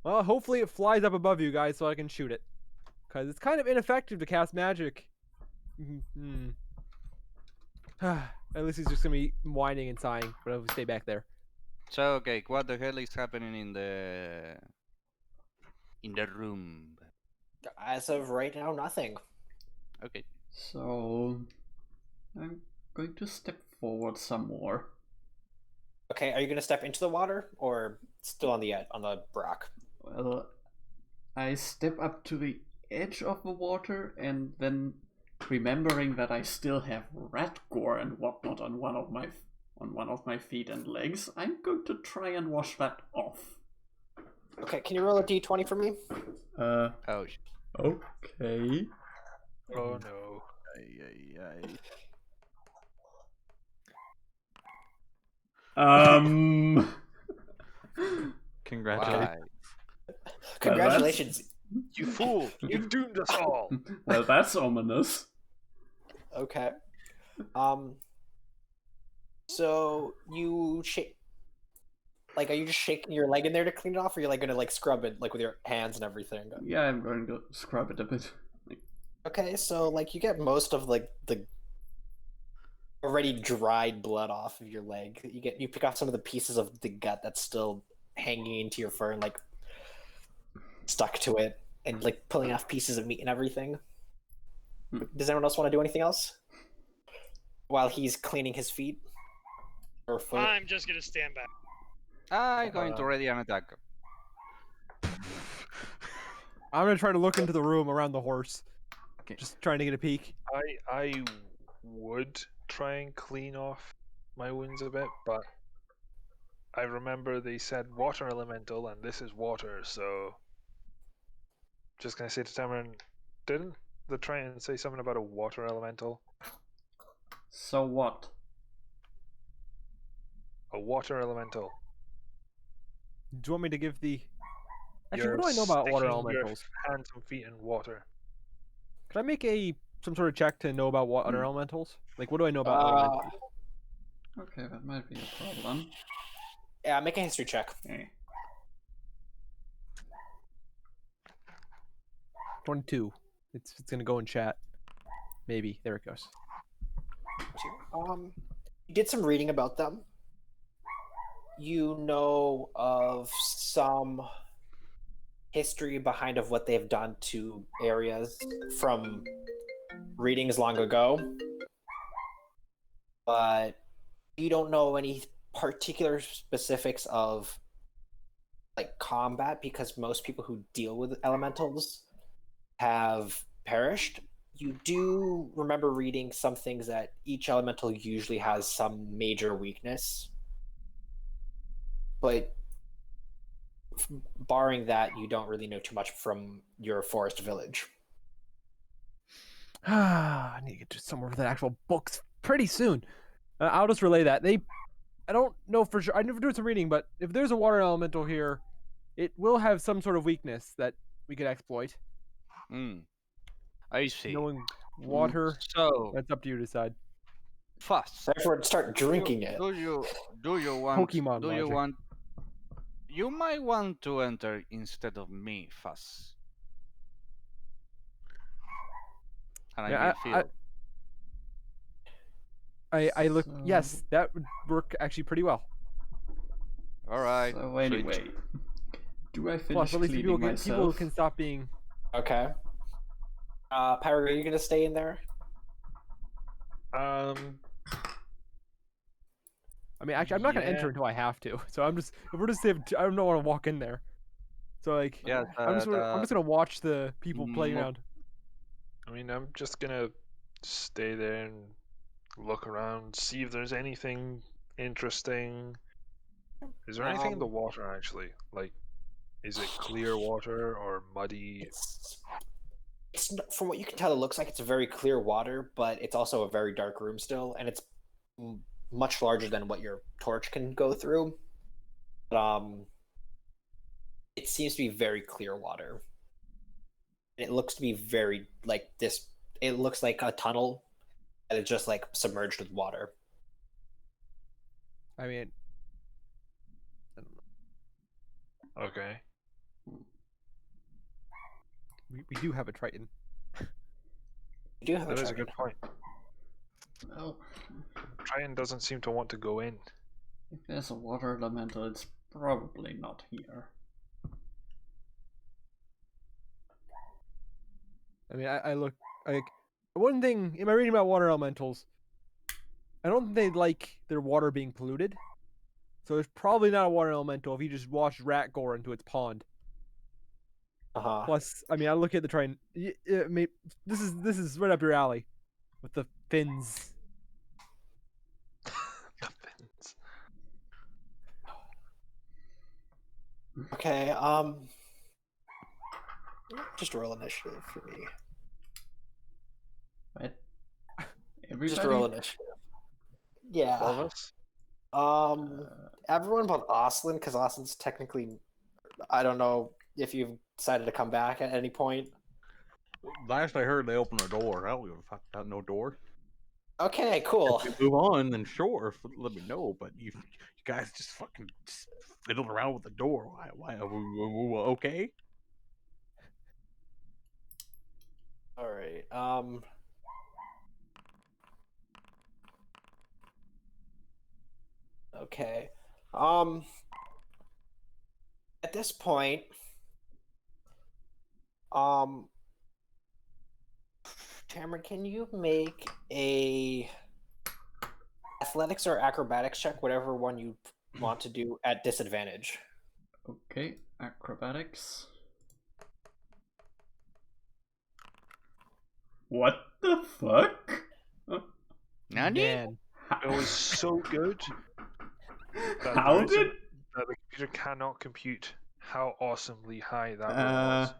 hopefully it flies up above you guys so I can shoot it. Because it's kind of ineffective to cast magic. At least he's just going to be whining and sighing, but I'll stay back there. So, okay, what the hell is happening in the room? As of right now, nothing. Okay. So I'm going to step forward some more. Okay, are you gonna step into the water or still on the rock? Well, I step up to the edge of the water, and then remembering that I still have rat gore and whatnot on one of my feet and legs, I'm going to try and wash that off. Okay, can you roll a d20 for me? Oh, Okay. Oh no. Congratulations. why? Congratulations. You fool! You've doomed us all! Well, that's ominous. Okay. So you shake. Like, are you just shaking your leg in there to clean it off, or are you like gonna like scrub it like with your hands and everything? Yeah, I'm going to scrub it a bit. Okay, so like you get most of like the already dried blood off of your leg. You pick off some of the pieces of the gut that's still hanging into your fur and like stuck to it, and like pulling off pieces of meat and everything. Does anyone else want to do anything else while he's cleaning his feet or foot? I'm just gonna stand back. I'm going to ready an attack. I'm going to try to look into the room around the horse. Okay. Just trying to get a peek. I would try and clean off my wounds a bit, but I remember they said water elemental, and this is water, so just gonna say to Tamarin, didn't the try and say something about a water elemental? So what? A water elemental. Do you want me to give the... Actually, You're what do I know about water sticking your elementals? hands and feet in water. Could I make some sort of check to know about water elementals? Like, what do I know about elementals? Okay, that might be a problem. Yeah, make a history check. Okay. 22. It's gonna go in chat. Maybe. There it goes. You did some reading about them. You know of some history behind of what they've done to areas from readings long ago, but you don't know any particular specifics of like combat because most people who deal with elementals have perished. You do remember reading some things that each elemental usually has some major weakness, but barring that, you don't really know too much from your forest village. I need to get to somewhere with actual books pretty soon. I'll just relay that. I don't know for sure. I never doing some reading, but if there's a water elemental here, it will have some sort of weakness that we could exploit. I see. Knowing water, So that's up to you to decide. fast. Therefore, start drinking it. Do you want? Pokemon do you logic. want? You might want to enter instead of me, fast. And Yeah, I feel. I look. So- Yes, that would work actually pretty well. All right. So switch. anyway, do I finish Plus, at least cleaning people myself? can stop being. Okay. Pyro, are you gonna stay in there? I mean, actually, I'm not gonna enter Yeah. until I have to. So I'm just. If we're just saying, I don't want to walk in there. So like, Yeah. I'm just gonna watch the people playing mo- around. I mean, I'm just gonna stay there and look around, see if there's anything interesting. Is there anything in the water actually? Like, is it clear water or muddy? From what you can tell, it looks like it's very clear water, but it's also a very dark room still, and it's much larger than what your torch can go through. But it seems to be very clear water. It looks to be very like this. It looks like a tunnel, and it's just like submerged with water. I mean, Okay. we do have a Triton. You do have That a is a Triton. good point. Well, Triton doesn't seem to want to go in. if there's a water elemental, it's probably not here. I mean, I look like one thing in my reading about water elementals. I don't think they like their water being polluted, so it's probably not a water elemental if you just wash rat gore into its pond. Plus, I mean, I look at the Triton. I mean, this is right up your alley, with the fins. Nothing's. Okay. Just roll initiative for me. Right? Everybody? Just roll initiative. Yeah. All of us? Everyone but Oslin, because Oslin's technically. I don't know if you've decided to come back at any point. Last I heard, they opened a door. I don't give a fuck about no door. Okay, cool. If we move on, then sure, let me know. But you guys just fucking fiddled around with the door. Why? Okay. All right. Okay. At this point, Tamara, can you make a athletics or acrobatics check, whatever one you want to do, at disadvantage? Okay, acrobatics. What the fuck? Nani? Man, It was so good that How there did? isn't- that the computer cannot compute how awesomely high that roll was.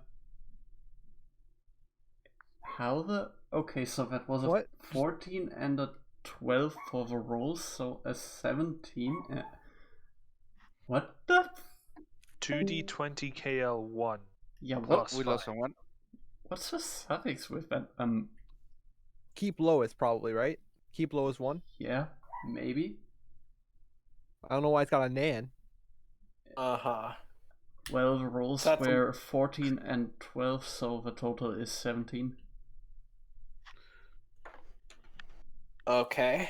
How the? Okay, so that was a What? 14 and a 12 for the rolls, so a 17. What the? 2d20 KL1 Yeah, Oh, what? we lost someone. What's the suffix with that? keep lowest probably, right? Keep lowest one. Yeah, maybe. I don't know why it's got a nan. Uh-huh. Well, the rolls That's a- were 14 and 12, so the total is 17. Okay.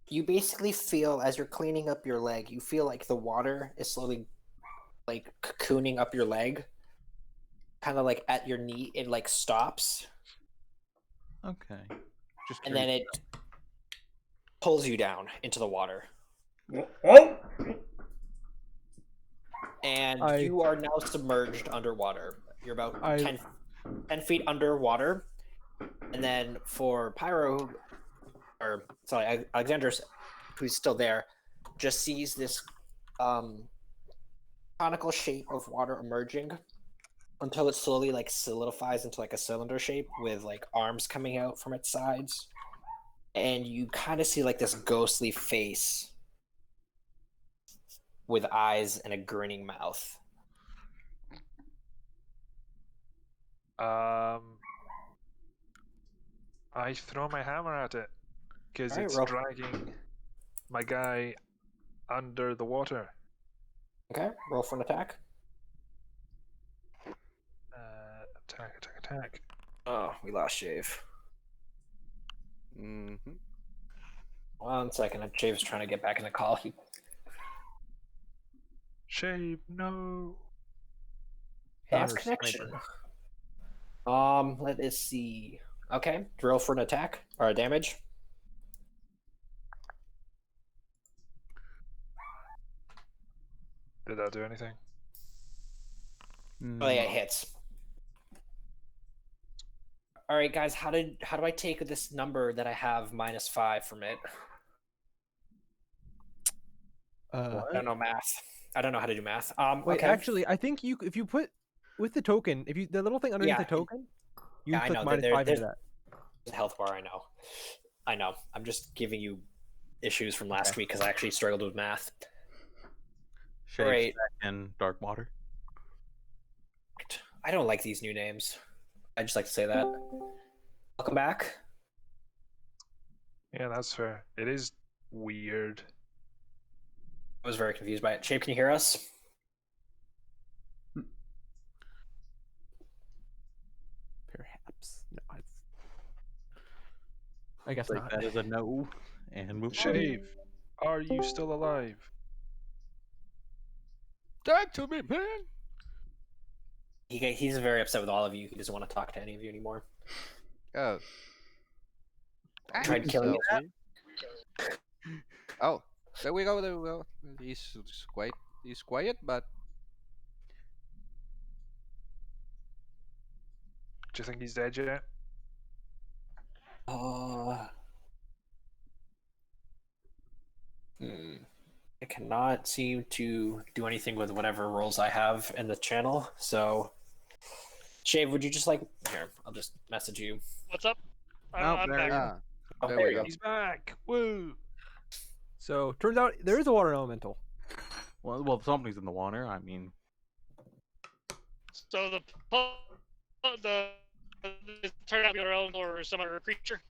You basically feel, as you're cleaning up your leg, you feel like the water is slowly like cocooning up your leg. Kind of like at your knee, it like stops, Okay. Just and then it pulls you down into the water. Oh! And I- you are now submerged underwater. You're about I- 10 feet underwater. And then for Pyro, or sorry, Alexander, who's still there, just sees this conical shape of water emerging until it slowly like solidifies into like a cylinder shape with like arms coming out from its sides. And you kind of see like this ghostly face with eyes and a grinning mouth. I throw my hammer at it because Alright, it's roll. dragging my guy under the water. Okay, roll for an attack. Attack. Oh, we lost Shave. Mhm. 1 second, Shave's trying to get back in the call. Shave, no. Lost Hammer connection. sniper. Let us see. Okay, roll for an attack or a damage. Did that do anything? Oh yeah, it hits. All right, guys, how do I take this number that I have -5 from it? I don't know math. I don't know how to do math. Wait, okay. actually, I think if you put with the token, if you the little thing underneath Yeah, the token, you yeah, I click know, -5 into that. There's a health bar. I know. I'm just giving you issues from last week because I actually struggled with math. Shave Right. and dark water. I don't like these new names. I just like to say that. Welcome back. Yeah, that's fair. It is weird. I was very confused by it. Shape, can you hear us? Perhaps. No, I guess Take not. that as a no, and move on. Shave, are you still alive? Talk to me, man. He's very upset with all of you. He doesn't want to talk to any of you anymore. Oh. Tried killing So- Oh, there we go. There we go. He's quiet. He's quiet, but Do you think he's dead yet? I cannot seem to do anything with whatever roles I have in the channel. So, Shave, would you just like here? I'll just message you. What's up? Oh, I'm there back. you go. Oh, there there we you go. He's back. Woo! So turns out there is a water elemental. Well, something's in the water. I mean, So the turned out to be our own or some other creature.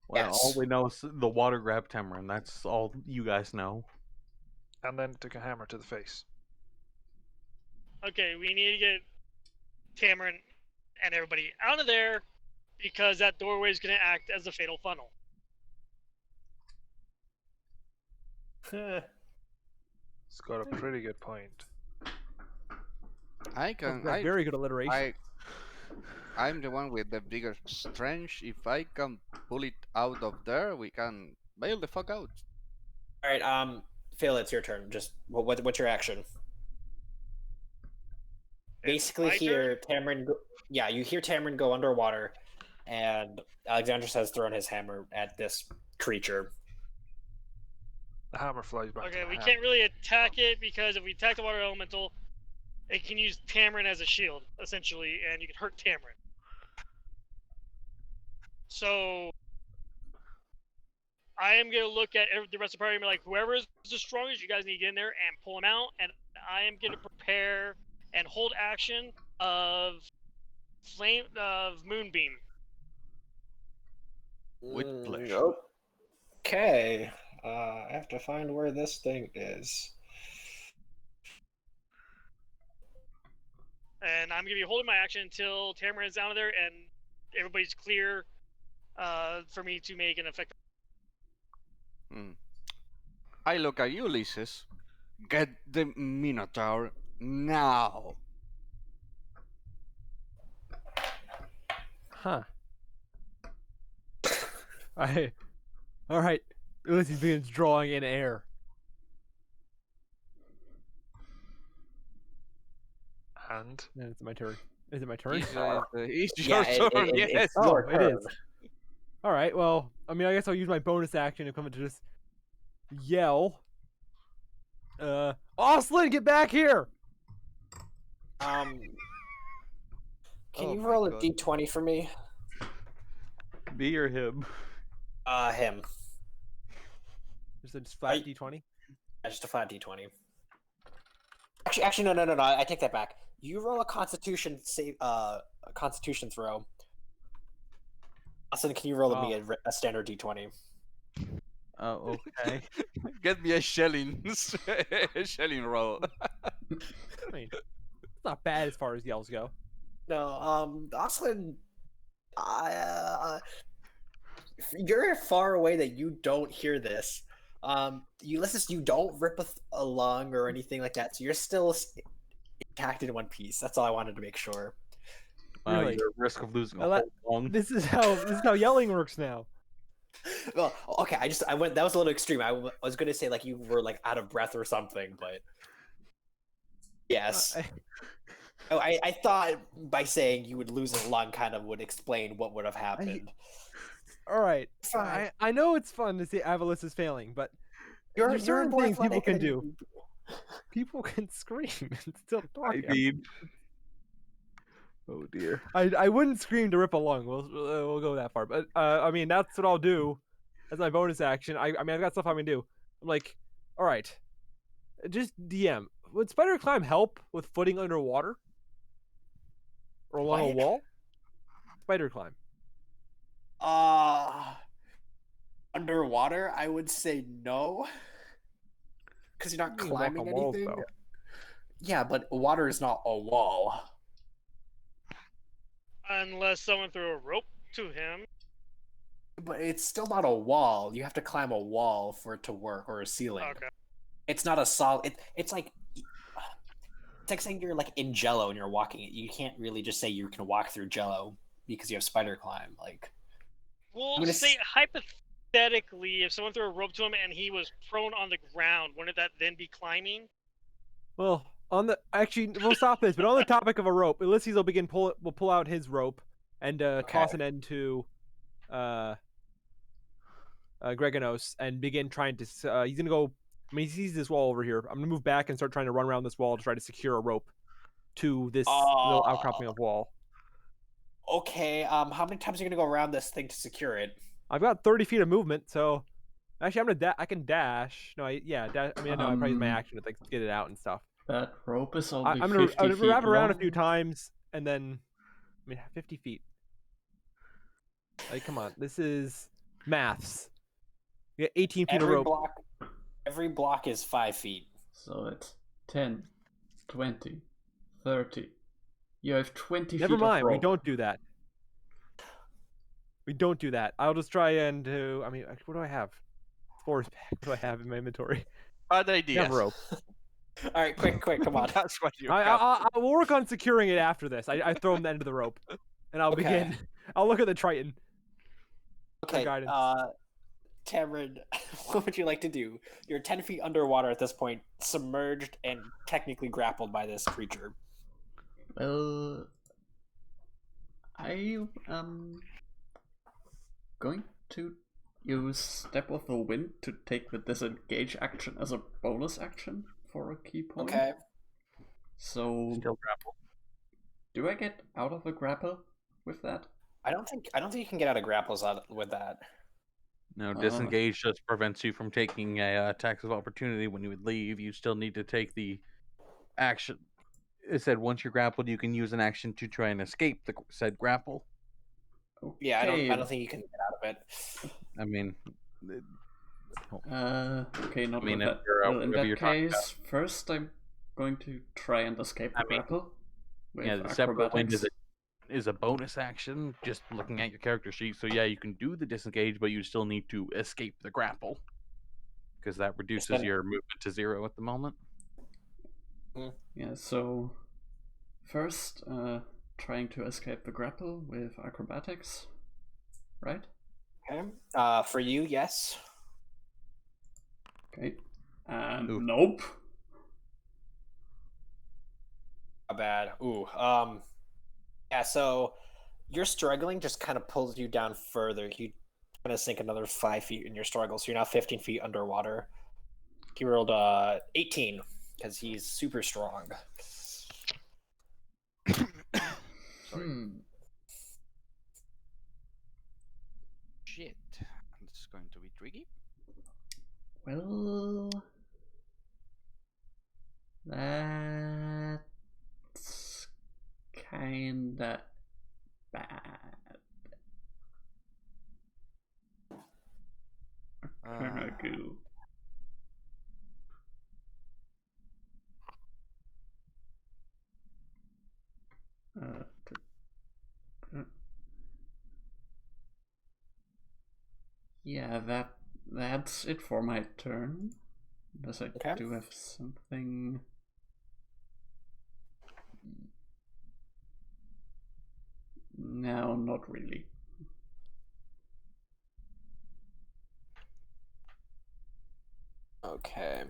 well, all Yes. we know is the water grabbed Tamarin. That's all you guys know. And then took a hammer to the face. Okay, we need to get Tamarin and everybody out of there because that doorway is going to act as a fatal funnel. It's got a pretty good point. I can. That's very good alliteration. I'm the one with the bigger strength. If I can pull it out of there, we can bail the fuck out. All right, Phil, it's your turn. Just what's your action? Basically, my here, Tamarin. Yeah, you hear Tamarin go underwater, and Alexandros has thrown his hammer at this creature. The hammer flies back. Okay, to the we hand. can't really attack it because if we attack the water elemental, it can use Tamarin as a shield, essentially, and you can hurt Tamarin. So I am going to look at the rest of the party and be like, whoever is the strongest, you guys need to get in there and pull him out. And I am going to prepare and hold action of Moonbeam. With pleasure. Nope. Okay. I have to find where this thing is. And I'm going to be holding my action until Tamarin's out of there and everybody's clear for me to make an effective. I look at Ulysses. Get the Minotaur now. Huh. All right. Ulysses begins drawing in air. And And it's my turn. Is it my turn? It's Yeah, your turn. Yes. it's Oh, your it turn. is. All right. Well, I mean, I guess I'll use my bonus action to come to just yell. Oslin, get back here! Can Oh you my roll a God. d20 for me? Me or him? Him. Just flat d20. Yeah, just a flat d20. Actually, no. I take that back. You roll a Constitution save, a Constitution throw. Austin, can you roll me a standard d20? Oh, okay. Get me a shelling, a shelling roll. I mean, it's not bad as far as yells go. No, Austin, you're far away that you don't hear this. Ulysses, you don't rip a lung or anything like that, so you're still intact in one piece. That's all I wanted to make sure. Wow, Really? you're at risk of losing a whole lung. This is how yelling works now. Well, okay, I went. That was a little extreme. I was gonna say like you were like out of breath or something, but yes. I thought by saying you would lose a lung kind of would explain what would have happened. All right, Fine. I know it's fun to see Avalis is failing, but You're there's certain more things people athletic can than do. People can scream and still talk. I mean, oh dear. I wouldn't scream to rip a lung. We'll go that far, but I mean that's what I'll do as my bonus action. I mean I've got stuff I'm gonna do. I'm like, all right, just DM. Would spider climb help with footing underwater or along a What? wall? Spider climb. Underwater, I would say no, because you're not You can walk climbing on walls, anything. though. Yeah, but water is not a wall. Unless someone threw a rope to him. But it's still not a wall. You have to climb a wall for it to work, or a ceiling. Okay. It's not a solid. It's like saying you're like in Jello and you're walking it. You can't really just say you can walk through Jello because you have spider climb. Like, We'll say hypothetically, if someone threw a rope to him and he was prone on the ground, wouldn't that then be climbing? Well, we'll stop this. But on the topic of a rope, Ulysses will pull out his rope and toss an end to Greganos and begin trying to. He's gonna go. I mean, he sees this wall over here. I'm gonna move back and start trying to run around this wall to try to secure a rope to this little outcropping of wall. Okay. How many times are you gonna go around this thing to secure it? I've got 30 feet of movement, so actually, I'm gonna I can dash. No, dash. I mean, I know I probably use my action to like get it out and stuff. That rope is only I'm 50 gonna feet wrap around a long. few times and then, I mean, 50 feet. Like, come on, this is maths. You got 18 feet of rope. Every block is 5 feet. So it's 10, 20, 30. You have 20 Never feet mind, of rope. we don't do that. We don't do that. I'll just try and do. I mean, what do I have? Force pack. What do I have in my inventory? Bad I idea. have rope. All right, quick, come on. That's what you I will work on securing it after this. I throw him the end of the rope, and I'll begin. I'll look at the Triton. Okay, Tamron, what would you like to do? You're 10 feet underwater at this point, submerged and technically grappled by this creature. Well, I am going to use Step of the Wind to take the disengage action as a bonus action for a key point. Okay. So, Still grapple. do I get out of the grapple with that? I don't think you can get out of grapples with that. No, disengage just prevents you from taking a attacks of opportunity when you would leave. You still need to take the action. It said once you're grappled, you can use an action to try and escape the said grapple. Okay. Yeah, I don't think you can get out of it. I mean, Okay, not I mean, with if that. you're, Well, in whatever that you're talking case, first I'm going to try and escape the I mean, grapple. With yeah, the separate wind acrobatics. is a bonus action. Just looking at your character sheet, so yeah, you can do the disengage, but you still need to escape the grapple because that reduces your movement to 0 at the moment. Yeah, so first, trying to escape the grapple with acrobatics, right? Okay. For you, yes. Okay. And Ooh. nope. Not bad. Ooh. Yeah. So your struggling just kind of pulls you down further. You kind of sink another 5 feet in your struggle, so you're now 15 feet underwater. He rolled 18 because he's super strong. Shit. This is going to be tricky. Well, that's kinda bad. What can I do? Yeah, that's it for my turn. Unless I do have something. No, not really. Okay.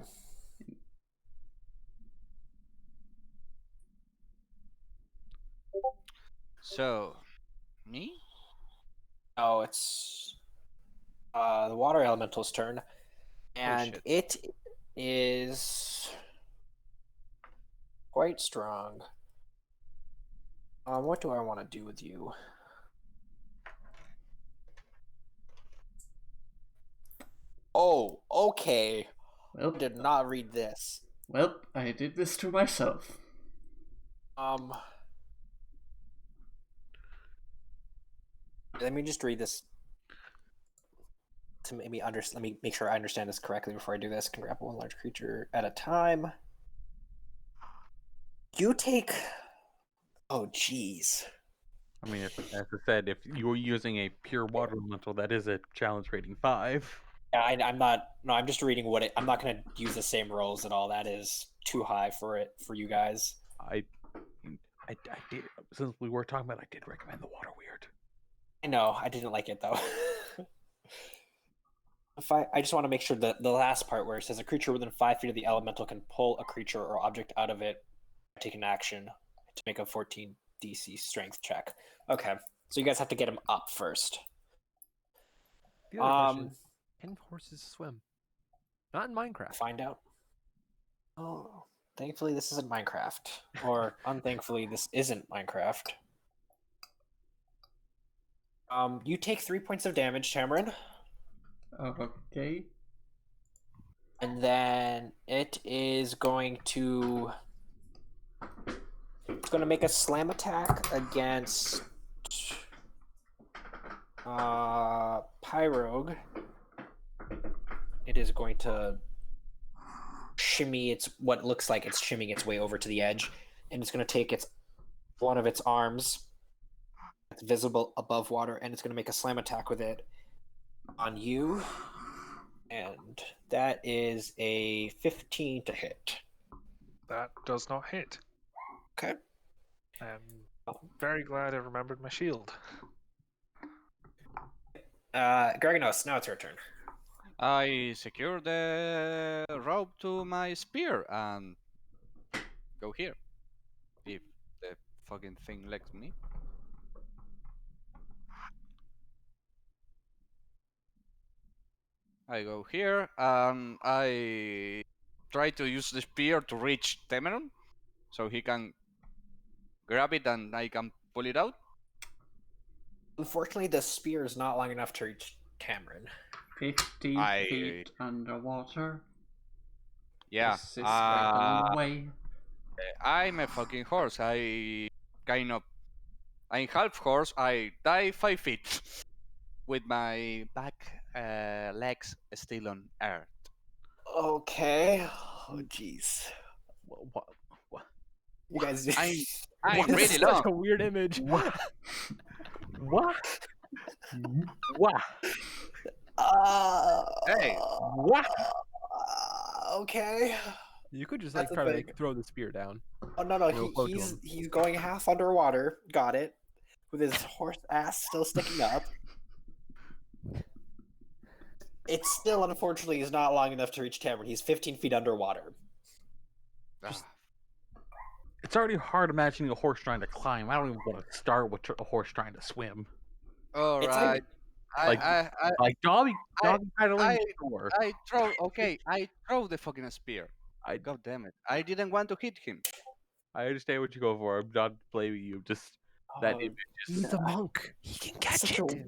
So, me? Oh, it's the water elemental's turn, and shit. it is quite strong. What do I want to do with you? Oh, okay. Well, I did not read this. Well, I did this to myself. Let me just read this to let me make sure I understand this correctly before I do this. Can grapple one large creature at a time. You take. Oh, jeez. I mean, as I said, if you're using a pure water elemental, that is a challenge rating 5. Yeah, I'm not. No, I'm just reading what it. I'm not going to use the same rolls at all. That is too high for you guys. I did, since we were talking about, I did recommend the water weird. I know. I didn't like it though. I just want to make sure that the last part where it says a creature within 5 feet of the elemental can pull a creature or object out of it, take an action to make a 14 DC strength check. Okay, so you guys have to get him up first. The other question: can horses swim? Not in Minecraft. Find out. Oh, thankfully this isn't Minecraft, or unthankfully this isn't Minecraft. You take 3 points of damage, Tamarin. Okay. And then it is going to. It's going to make a slam attack against Pyrogue. It is going to shimmy what looks like it's shimmying its way over to the edge, and it's going to take one of its arms that's visible above water, and it's going to make a slam attack with it on you, and that is a 15 to hit. That does not hit. Okay. I'm very glad I remembered my shield. Greganos, now it's your turn. I secure the rope to my spear and go here. If the fucking thing lets me. I go here and I try to use the spear to reach Temeron so he can grab it and I can pull it out. Unfortunately, the spear is not long enough to reach Tamarin. 50 feet underwater. Yeah. This is my only way. I'm a fucking horse. I'm half horse. I die 5 feet with my back legs still on earth. Okay. Oh, jeez. What? You guys. I'm This really is long. such a weird image. What? What? Hey. What? Okay. You could just That's try the to thing. throw the spear down. Oh no, It'll float to him. he's going half underwater. Got it. With his horse ass still sticking up. It still, unfortunately, is not long enough to reach Tamarin. He's 15 feet underwater. It's already hard imagining a horse trying to climb. I don't even want to start with a horse trying to swim. All It's right. like Like Dobby I- paddling. I- Sure. I throw. Okay, I throw the fucking spear. I God damn it! I didn't want to hit him. I understand what you go for. I'm not blaming you. Just that Oh, image He's is a monk. He can catch such it.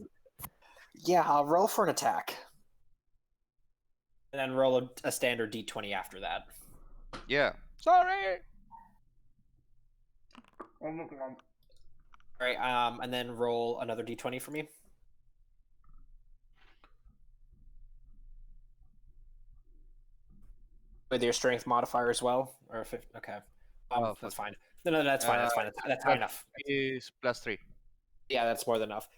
Yeah, I'll roll for an attack. And then roll a standard d20 after that. Yeah. Sorry. All right, and then roll another d20 for me. With your strength modifier as well, or if okay, Oh, that's fuck. fine. No, that's fine. That's fine. That's high enough. Is +3. Yeah, that's more than enough.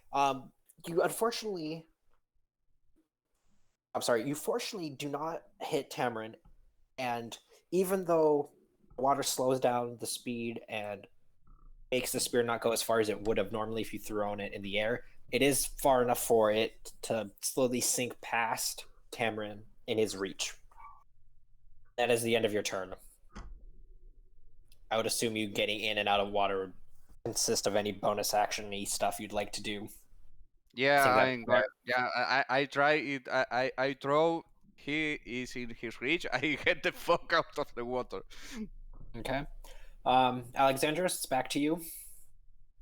You unfortunately, I'm sorry, you fortunately do not hit Tamarin, and even though water slows down the speed and makes the spear not go as far as it would have normally if you thrown it in the air, it is far enough for it to slowly sink past Tamarin in his reach. That is the end of your turn. I would assume you getting in and out of water would consist of any bonus action-y stuff you'd like to do. Yeah, think that's I'm going. Yeah, I try it. I throw. He is in his reach. I get the fuck out of the water. Okay. Alexandros, it's back to you.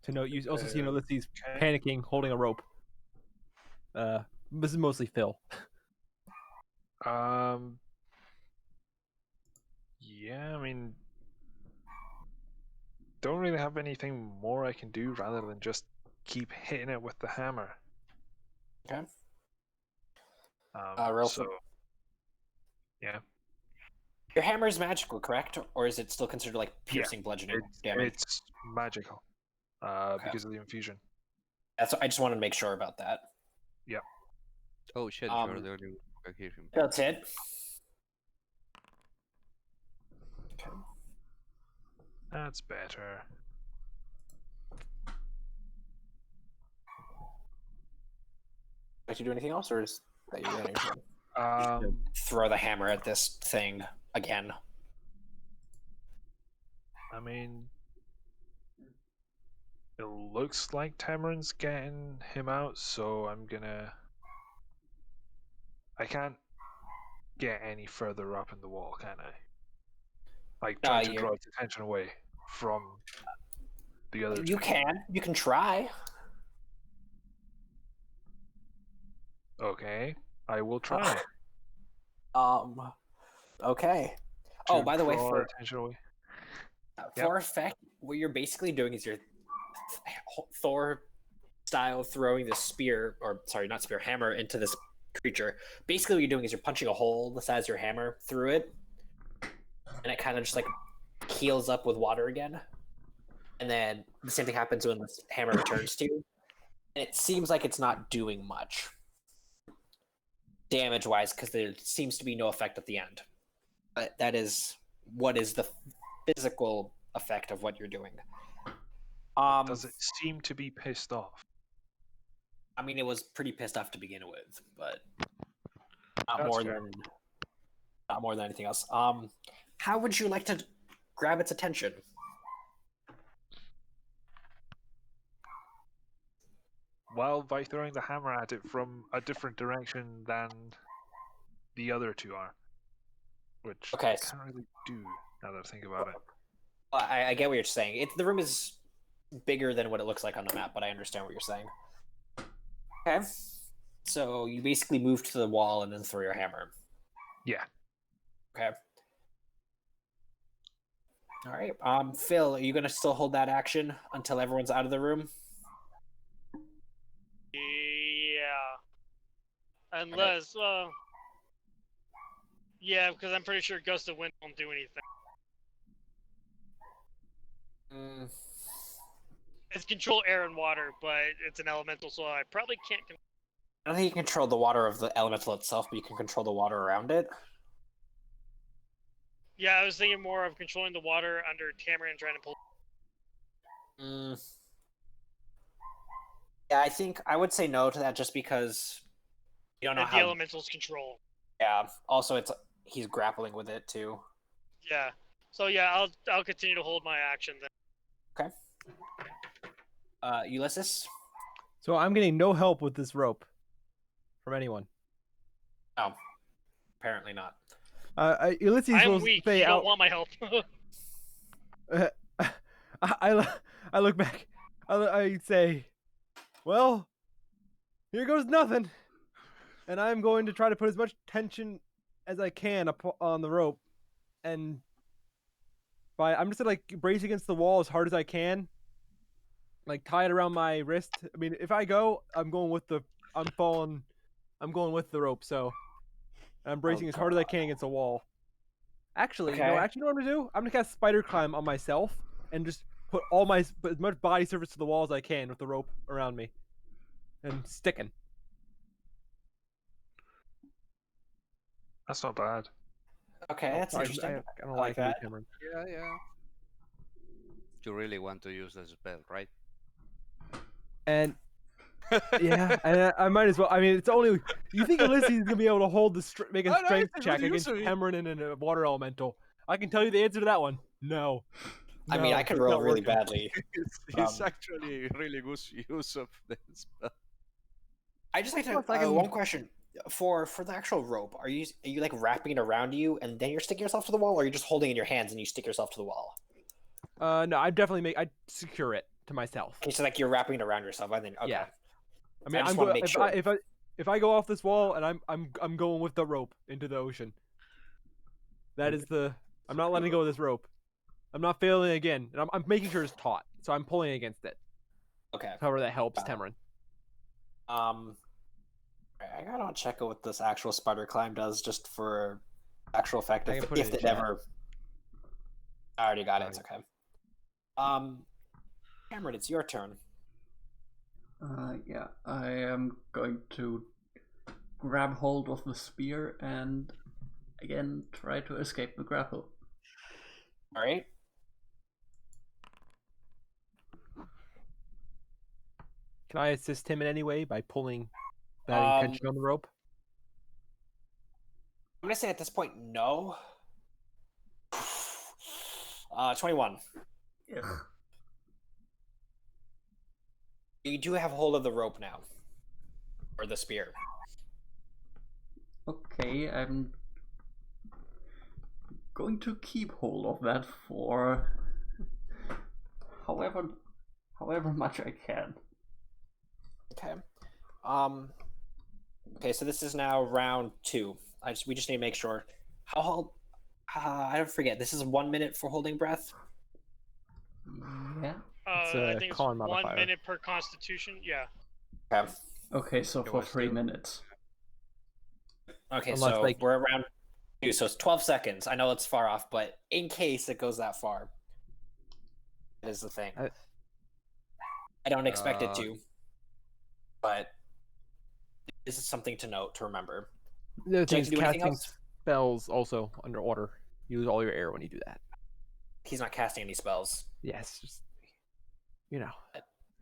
To note, you also see Ulysses Okay. panicking, holding a rope. This is mostly Phil. Yeah, I mean, don't really have anything more I can do rather than just keep hitting it with the hammer. Okay. Real So, yeah, Your hammer is magical, correct? Or is it still considered like piercing bludgeoning damage? it's magical because of the infusion. I just wanted to make sure about that. Oh shit! You're the only one who can hear him. That's it. Okay. That's better. Like to do anything else, or is that your energy? Um, Throw the hammer at this thing again. I mean, it looks like Tamarin's getting him out, so I'm gonna. I can't get any further up in the wall, can I? Like trying to draw his attention away from the other two. You can try. Okay, I will try. Okay. Oh, to by the way, draw for attention away. effect, what you're basically doing is you're Thor style throwing the spear, or sorry, not spear, hammer into this creature. Basically, what you're doing is you're punching a hole the size of your hammer through it, and it kind of just like heals up with water again. And then the same thing happens when the hammer returns to you. And it seems like it's not doing much damage-wise because there seems to be no effect at the end. But that is what is the physical effect of what you're doing. Does it seem to be pissed off? I mean, it was pretty pissed off to begin with, but not That's more fair. than anything else. How would you like to grab its attention? Well, by throwing the hammer at it from a different direction than the other two are. Which Okay. I can't really do now that I think about it. I get what you're saying. The room is bigger than what it looks like on the map, but I understand what you're saying. Okay. So you basically move to the wall and then throw your hammer. Yeah. Okay. All right. Phil, are you gonna still hold that action until everyone's out of the room? Yeah. Unless, yeah, because I'm pretty sure Gust of Wind won't do anything. It's control air and water, but it's an elemental, so I probably can't. I don't think you can control the water of the elemental itself, but you can control the water around it. Yeah, I was thinking more of controlling the water under Tamarin trying to pull. Yeah, I think I would say no to that just because you don't know the how. elementals control. Yeah. Also, he's grappling with it too. Yeah. So yeah, I'll continue to hold my action then. Okay. Ulysses. So I'm getting no help with this rope. from anyone. Oh, apparently not. Ulysses I'm will weak. say You don't out. want my help. I look back. I say, well, here goes nothing. And I'm going to try to put as much tension as I can on the rope, and I'm just gonna like brace against the wall as hard as I can, like tie it around my wrist. I mean, if I go, I'm going with the rope. So I'm bracing as hard as I can against the wall. Actually, Okay. no. Actually, you know what I'm gonna do? I'm gonna cast spider climb on myself and just put as much body surface to the wall as I can with the rope around me, and sticking. That's not bad. Okay, that's interesting. I don't like like that. Cameron. Yeah. You really want to use the spell, right? And yeah, and I might as well. I mean, it's only you think Ulysses is gonna be able to hold make a Oh, no, strength it's a check good against use of it. Cameron and a water elemental. I can tell you the answer to that one. No. I mean, I could it's roll not really working. badly. It's actually really good use of the spell. I just like to Plus, I can- one question for the actual rope. Are you like wrapping it around you and then you're sticking yourself to the wall, or are you just holding it in your hands and you stick yourself to the wall? No, I secure it to myself. Okay, so like you're wrapping it around yourself. I think. Okay. Yeah. I mean, I just I'm wanna going make sure. if I go off this wall and I'm going with the rope into the ocean. That is I'm not letting go of this rope. I'm not failing again, and I'm making sure it's taut. So I'm pulling against it. Okay. However that helps, Got it. Temrin. I gotta check out what this actual spider climb does, just for actual effect. I can put it If in it chat. ever. I already got it. It's okay. Cameron, it's your turn. Yeah, I am going to grab hold of the spear and again try to escape the grapple. All right. Can I assist him in any way by pulling that tension on the rope? I'm gonna say at this point, no. 21. Ugh. You do have hold of the rope now, or the spear. Okay, I'm going to keep hold of that for however much I can. Okay. Okay, so this is now round 2. We just need to make sure. I don't forget. This is 1 minute for holding breath. Yeah. It's I a think it's con 1 modifier. minute per constitution. Yeah. Okay. Okay, so for 3 minutes. Okay, Unless, so like- we're at round 2, so it's 12 seconds. I know it's far off, but in case it goes that far, that is the thing. I don't expect it to, but this is something to note, to remember. The other thing Jake, is you do anything casting else? spells also underwater. Use all your air when you do that. He's not casting any spells. Yes, just you know.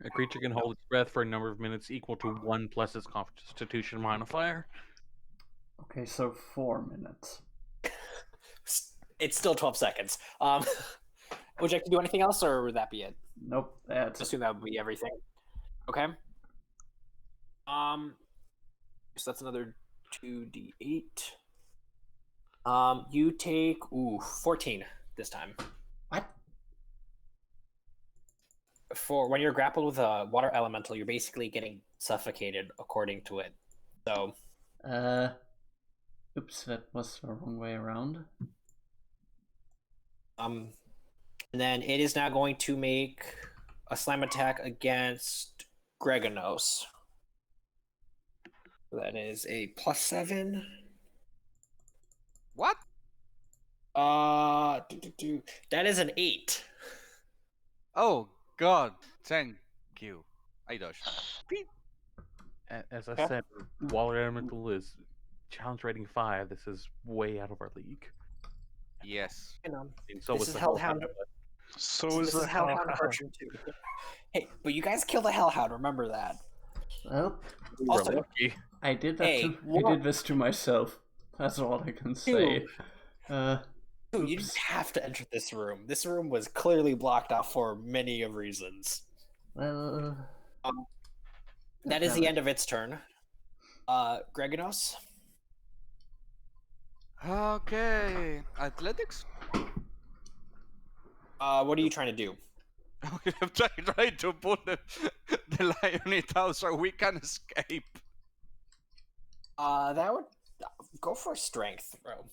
A creature can hold its breath for a number of minutes equal to 1 plus its constitution modifier. Okay, so 4 minutes. It's still 12 seconds. Would you like to do anything else, or would that be it? Nope, that's Assume that would be everything. Okay. So that's another 2d8. You take 14 this time. what? For when you're grappled with a water elemental, you're basically getting suffocated, according to it. So Oops, that was the wrong way around. and then it is now going to make a slam attack against Greganos. That is a +7. What? That is an 8. Oh God! Thank you. I dodged. As I Okay. said, Water Elemental is challenge rating 5. This is way out of our league. Yes. You know, And so this was is the Hellhound. So This is is the Hellhound Hellhound. version 2. Hey, but you guys killed the Hellhound. Remember that. Well, We were Also- lucky. I did that Hey, I what? did this to myself. That's all I can say. Dude, you Oops. didn't have to enter this room. This room was clearly blocked off for many of reasons. Well, That is the end of its turn. Greganos. Okay, athletics. What are you trying to do? Okay, I'm trying to pull the lion out so we can escape. That would go for strength, bro.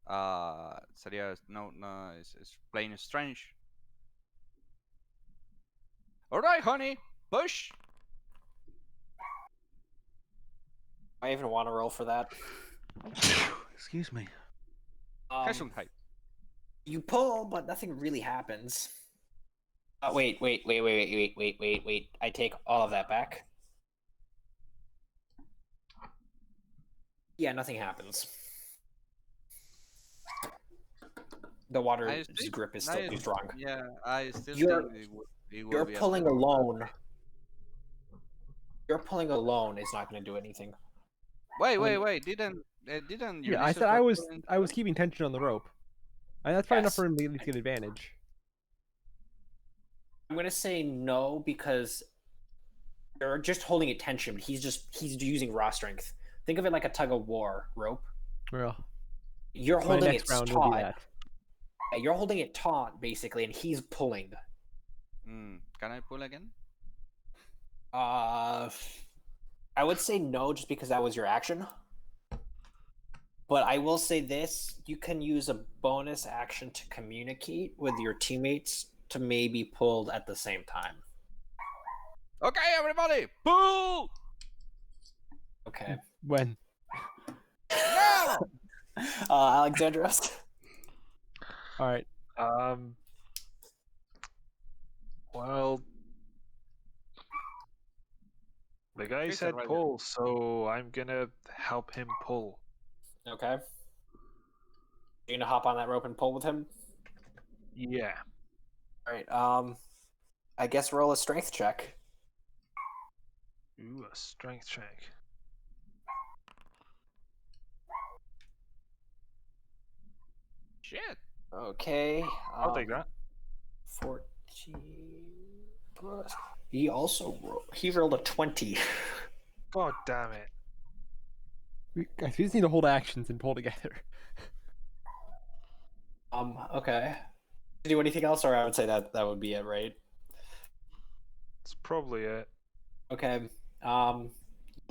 Sería no, it's plain strange. All right, honey, push. I even want to roll for that. Excuse me. Gesundheit. You pull, but nothing really happens. Wait. I take all of that back. Yeah, nothing happens. The water's grip is still too strong. Yeah, I still You're- think it will You're be pulling athletic. alone. You're pulling alone is not going to do anything. Wait! Didn't Yeah, I Ulysses said was I was keeping tension on the rope. And that's probably enough Yes. for him to at least get advantage. I'm gonna say no because you're just holding it tension, but he's using raw strength. Think of it like a tug of war rope. Well, You're my holding it next round will be taut. that. Yeah, you're holding it taut basically, and he's pulling. Can I pull again? I would say no, just because that was your action. But I will say this: you can use a bonus action to communicate with your teammates to maybe pull at the same time. Okay, everybody, pull! Okay. When? Now! Alexandros. All right. Well, the guy He's said right pull, so I'm gonna help him pull. Okay. You're gonna hop on that rope and pull with him? Yeah. Alright, I guess roll a strength check. Ooh, a strength check. Shit. Okay. I'll take that. 14 plus. He rolled a 20. God damn it. Guys, we just need to hold actions and pull together. Okay. To do anything else, or I would say that would be it, right? That's probably it. Okay.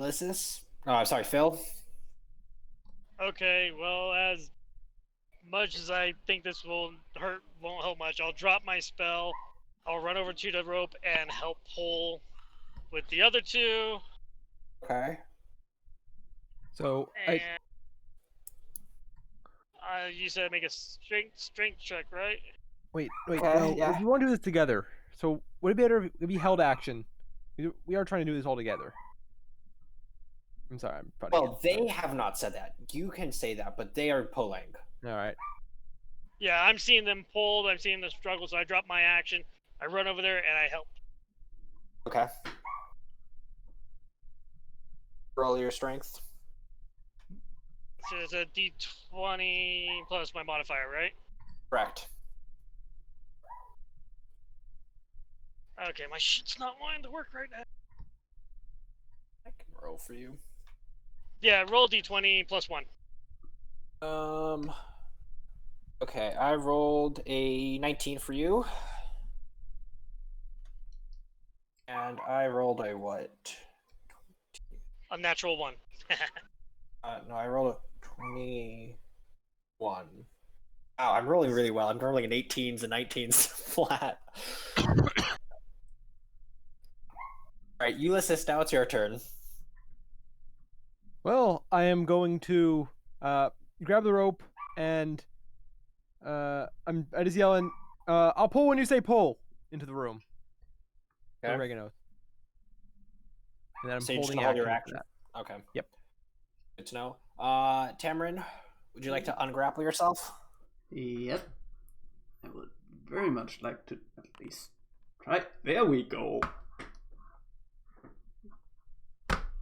Ulysses? Oh, sorry, Phil. Okay, well, as much as I think this won't help much, I'll drop my spell. I'll run over to the rope and help pull with the other two. Okay. So, And you said make a strength check, right? wait. Okay, Well, yeah. we want to do this together. So, would it be better if we held action? We are trying to do this all together. I'm sorry, I'm putting Well, they have not said that. You can say that, but they are pulling. All right. Yeah, I'm seeing them pulled. I'm seeing them struggle, so I drop my action. I run over there and I help. Okay. Roll your strength. So it's a d20 plus my modifier, right? Correct. Okay, my shit's not wanting to work right now. I can roll for you. Yeah, roll d20 plus 1. Okay, I rolled a 19 for you. And I rolled a what? A natural 1. No, I rolled a 21. Wow, I'm rolling really well. I'm rolling an 18s and 19s flat. Alright, Ulysses, now it's your turn. Well, I am going to grab the rope and I just yelling, I'll pull when you say pull into the room. Okay. Oregano. And then I'm So you're just holding gonna hold your action action? for Okay. Yep. Good to know. Tamarin, would you like to ungrapple yourself? Yep. I would very much like to at least try. There we go.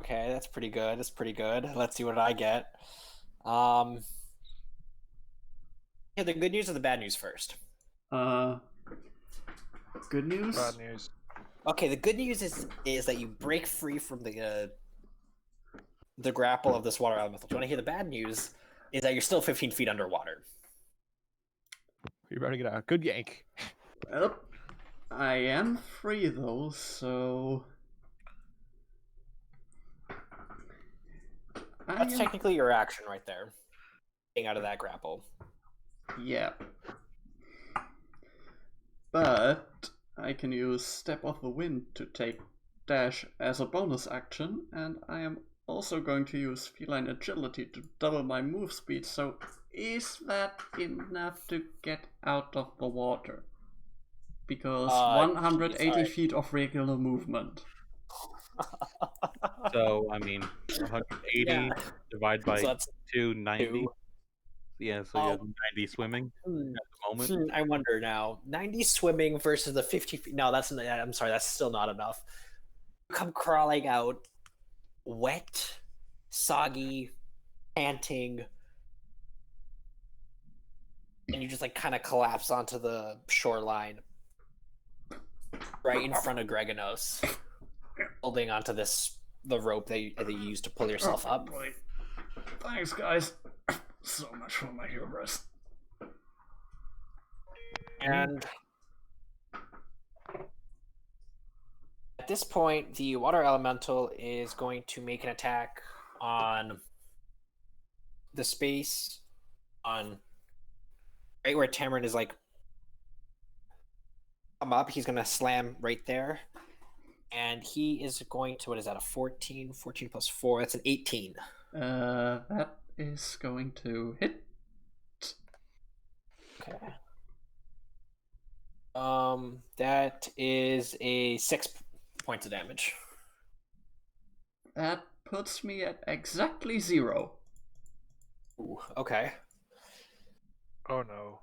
Okay, that's pretty good. That's pretty good. Let's see what I get. Yeah, the good news or the bad news first? Good news. Bad news. Okay, the good news is that you break free from the the grapple of this water elemental. Do you want to hear the bad news? Is that you're still 15 feet underwater. You're about to get a good yank. Well, I am free though, so That's technically your action right there. Getting out of that grapple. Yeah. But I can use Step of the Wind to take dash as a bonus action, and I am also going to use Feline Agility to double my move speed, so is that enough to get out of the water? Because 180 sorry. feet of regular movement. So, I mean, 180 Yeah. divided by So that's 290. 2. Yeah, so you have 90 swimming at the moment. I wonder now. 90 swimming versus the 50 feet. No, I'm sorry, that's still not enough. Come crawling out, wet, soggy, panting, and you just like kind of collapse onto the shoreline right in front of Greganos, holding onto the rope that you use to pull yourself up. Boy. Thanks, guys. So much for my hubris. And at this point, the water elemental is going to make an attack on the space on right where Tamarin is like come up. He's going to slam right there. And he is going to, what is that, a 14? 14 plus 4, that's an 18. That is going to hit. Okay. That is a 6 points of damage. That puts me at exactly 0. Ooh, okay. Oh no.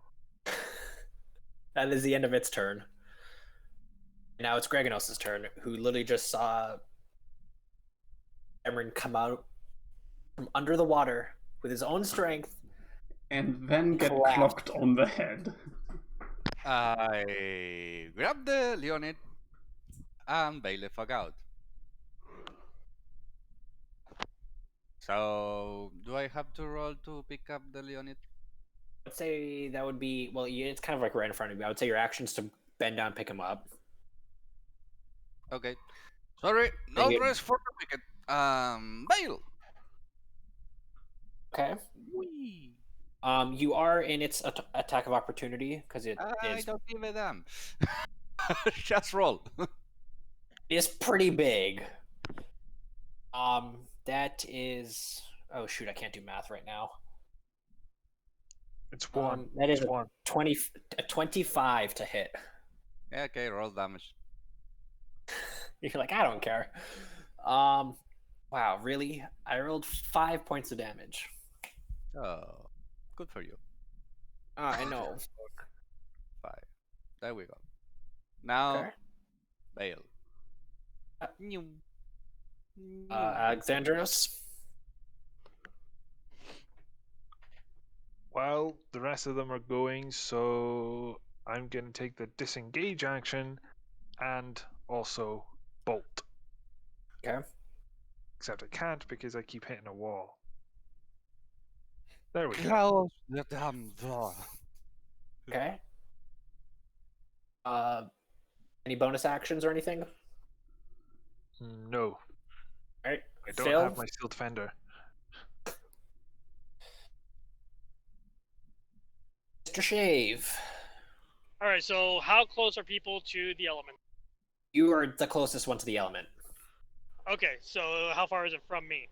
That is the end of its turn. Now it's Greganos' turn, who literally just saw Emerin come out from under the water with his own strength. And then get clocked on the head. I grab the Leonid and bail the fuck out. So, do I have to roll to pick up the Leonid? I'd say that would be, well, it's kind of like right in front of you. I would say your action's to bend down, pick him up. Okay. Sorry, no dress for the wicked. Bail. Okay. Whee. You are in its attack of opportunity because I don't give a damn. Just roll. It's pretty big. That is. Oh shoot! I can't do math right now. It's 1. That is it's 1. 25 to hit. Yeah, okay, roll damage. You're like, I don't care. Wow, really? I rolled 5 points of damage. Oh, good for you. I know. 5. There we go. Now, Okay. bail. Alexandros. Well, the rest of them are going, so I'm going to take the disengage action and also bolt. Okay. Except I can't because I keep hitting a wall. There we go. Close the damn door. Okay. Any bonus actions or anything? No, All right. I don't Phil? have my Steel Defender. Mr. Shave. All right. So how close are people to the element? You are the closest one to the element. Okay. So how far is it from me?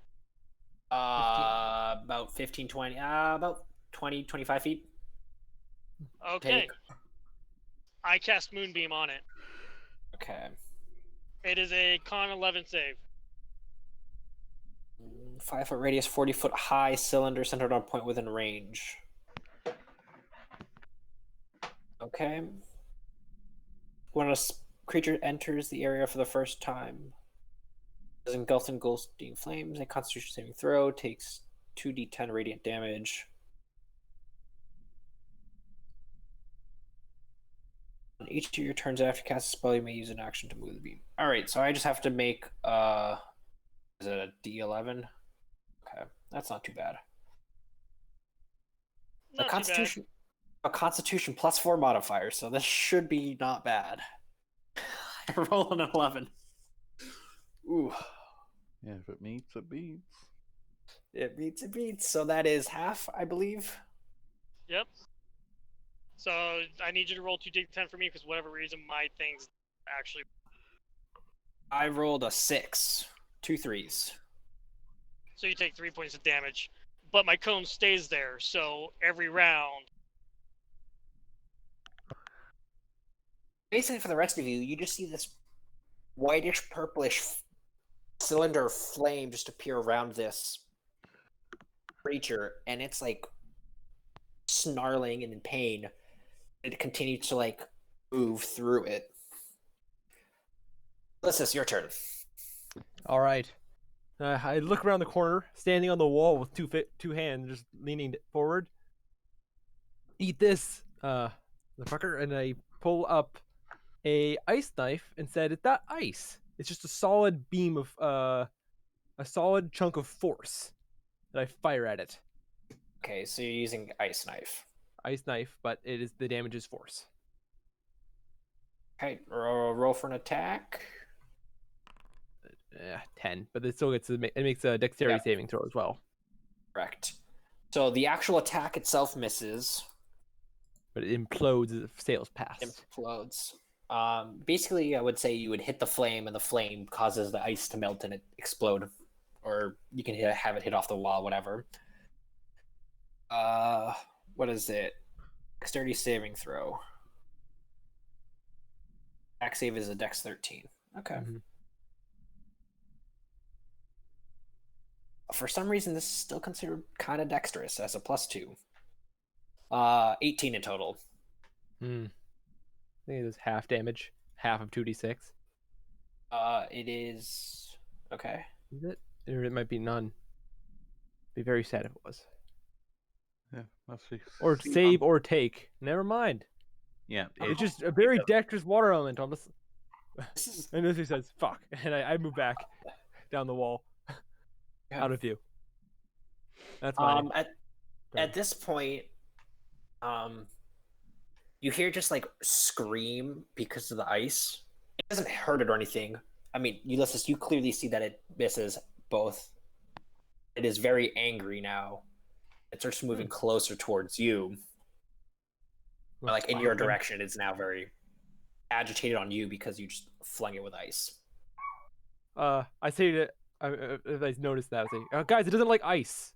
About 15, 20, about 20, 25 feet. Okay. I cast Moonbeam on it. Okay. It is a Con 11 save. 5 foot radius, 40 foot high cylinder centered on a point within range. Okay. When a creature enters the area for the first time, is engulfed in ghosting flames, a Constitution saving throw, takes 2d10 radiant damage. On each of your turns after you cast a spell, you may use an action to move the beam. Alright, so I just have to make is it a D11? That's not too bad. Not a too Constitution, a Constitution +4 modifier, so this should be not bad. I roll an 11. Ooh. Yeah, if it meets, it beats. It beats. So that is half, I believe. Yep. So I need you to roll 2d10 for me because whatever reason my things actually. I rolled a 6. 2 3s. So you take 3 points of damage, but my cone stays there. So every round. Basically, for the rest of you, you just see this whitish purplish cylinder of flame just appear around this creature, and it's like snarling and in pain. It continues to like move through it. Lysis, your turn. All right. I look around the corner, standing on the wall with two hands, just leaning forward. Eat this, motherfucker, and I pull up a ice knife and said, "It's not ice. It's just a solid beam of a solid chunk of force." And I fire at it. Okay, so you're using ice knife. Ice knife, but the damage is force. Okay, roll for an attack. 10, but it still gets it makes a dexterity saving throw as well. Correct. So the actual attack itself misses. But it implodes as it sails past. Implodes. Basically, I would say you would hit the flame, and the flame causes the ice to melt and it explode, or you can have it hit off the wall, whatever. What is it? Dexterity saving throw. Attack save is a Dex 13. Okay. Mm-hmm. For some reason, this is still considered kind of dexterous as a +2. 18 in total. I think it is half damage, half of 2d6. It is okay. Is it? Or it might be none. Be very sad if it was. Yeah, let's see. Or save or take. Never mind. Yeah, It's just a very dexterous water element on this. And as he says, "Fuck," and I move back down the wall, out of view. That's my at this point, you hear just like scream because of the ice. It doesn't hurt it or anything. I mean, Ulysses, you clearly see that it misses both. It is very angry now. It starts moving closer towards you. Like in your direction, it's now very agitated on you because you just flung it with ice. I say to if I notice that, I say, "Guys, it doesn't like ice."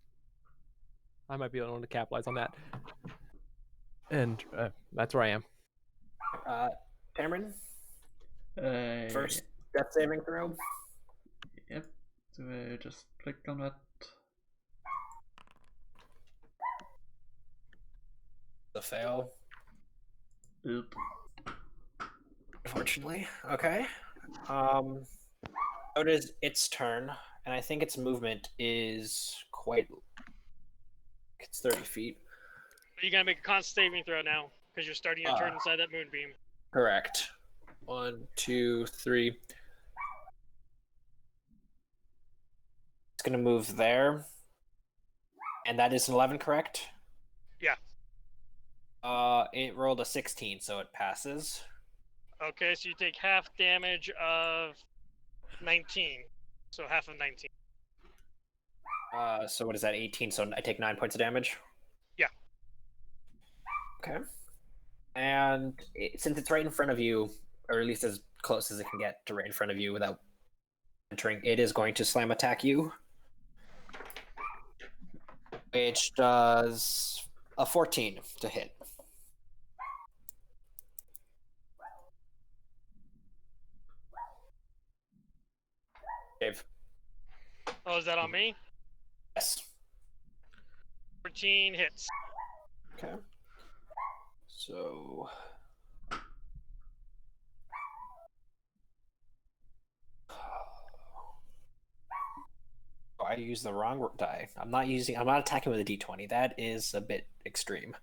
I might be the one to capitalize on that. And that's where I am. Cameron? First death saving throw? Yep. So I just click on that. The fail. Oop. Unfortunately. Okay. It is its turn, and I think its movement is quite... It's 30 feet. You gotta make a con saving throw now because you're starting your turn inside that moonbeam. Correct. 1, 2, 3. It's going to move there. And that is an 11, correct? Yeah. It rolled a 16, so it passes. Okay, so you take half damage of 19. So half of 19. So what is that, 18? So I take 9 points of damage? Yeah. Okay. And since it's right in front of you, or at least as close as it can get to right in front of you without entering, it is going to slam attack you. Which does a 14 to hit. Dave. Oh, is that on me? Yes. 14 hits. Okay. So... Oh, I used the wrong die. I'm not attacking with a d20. That is a bit extreme.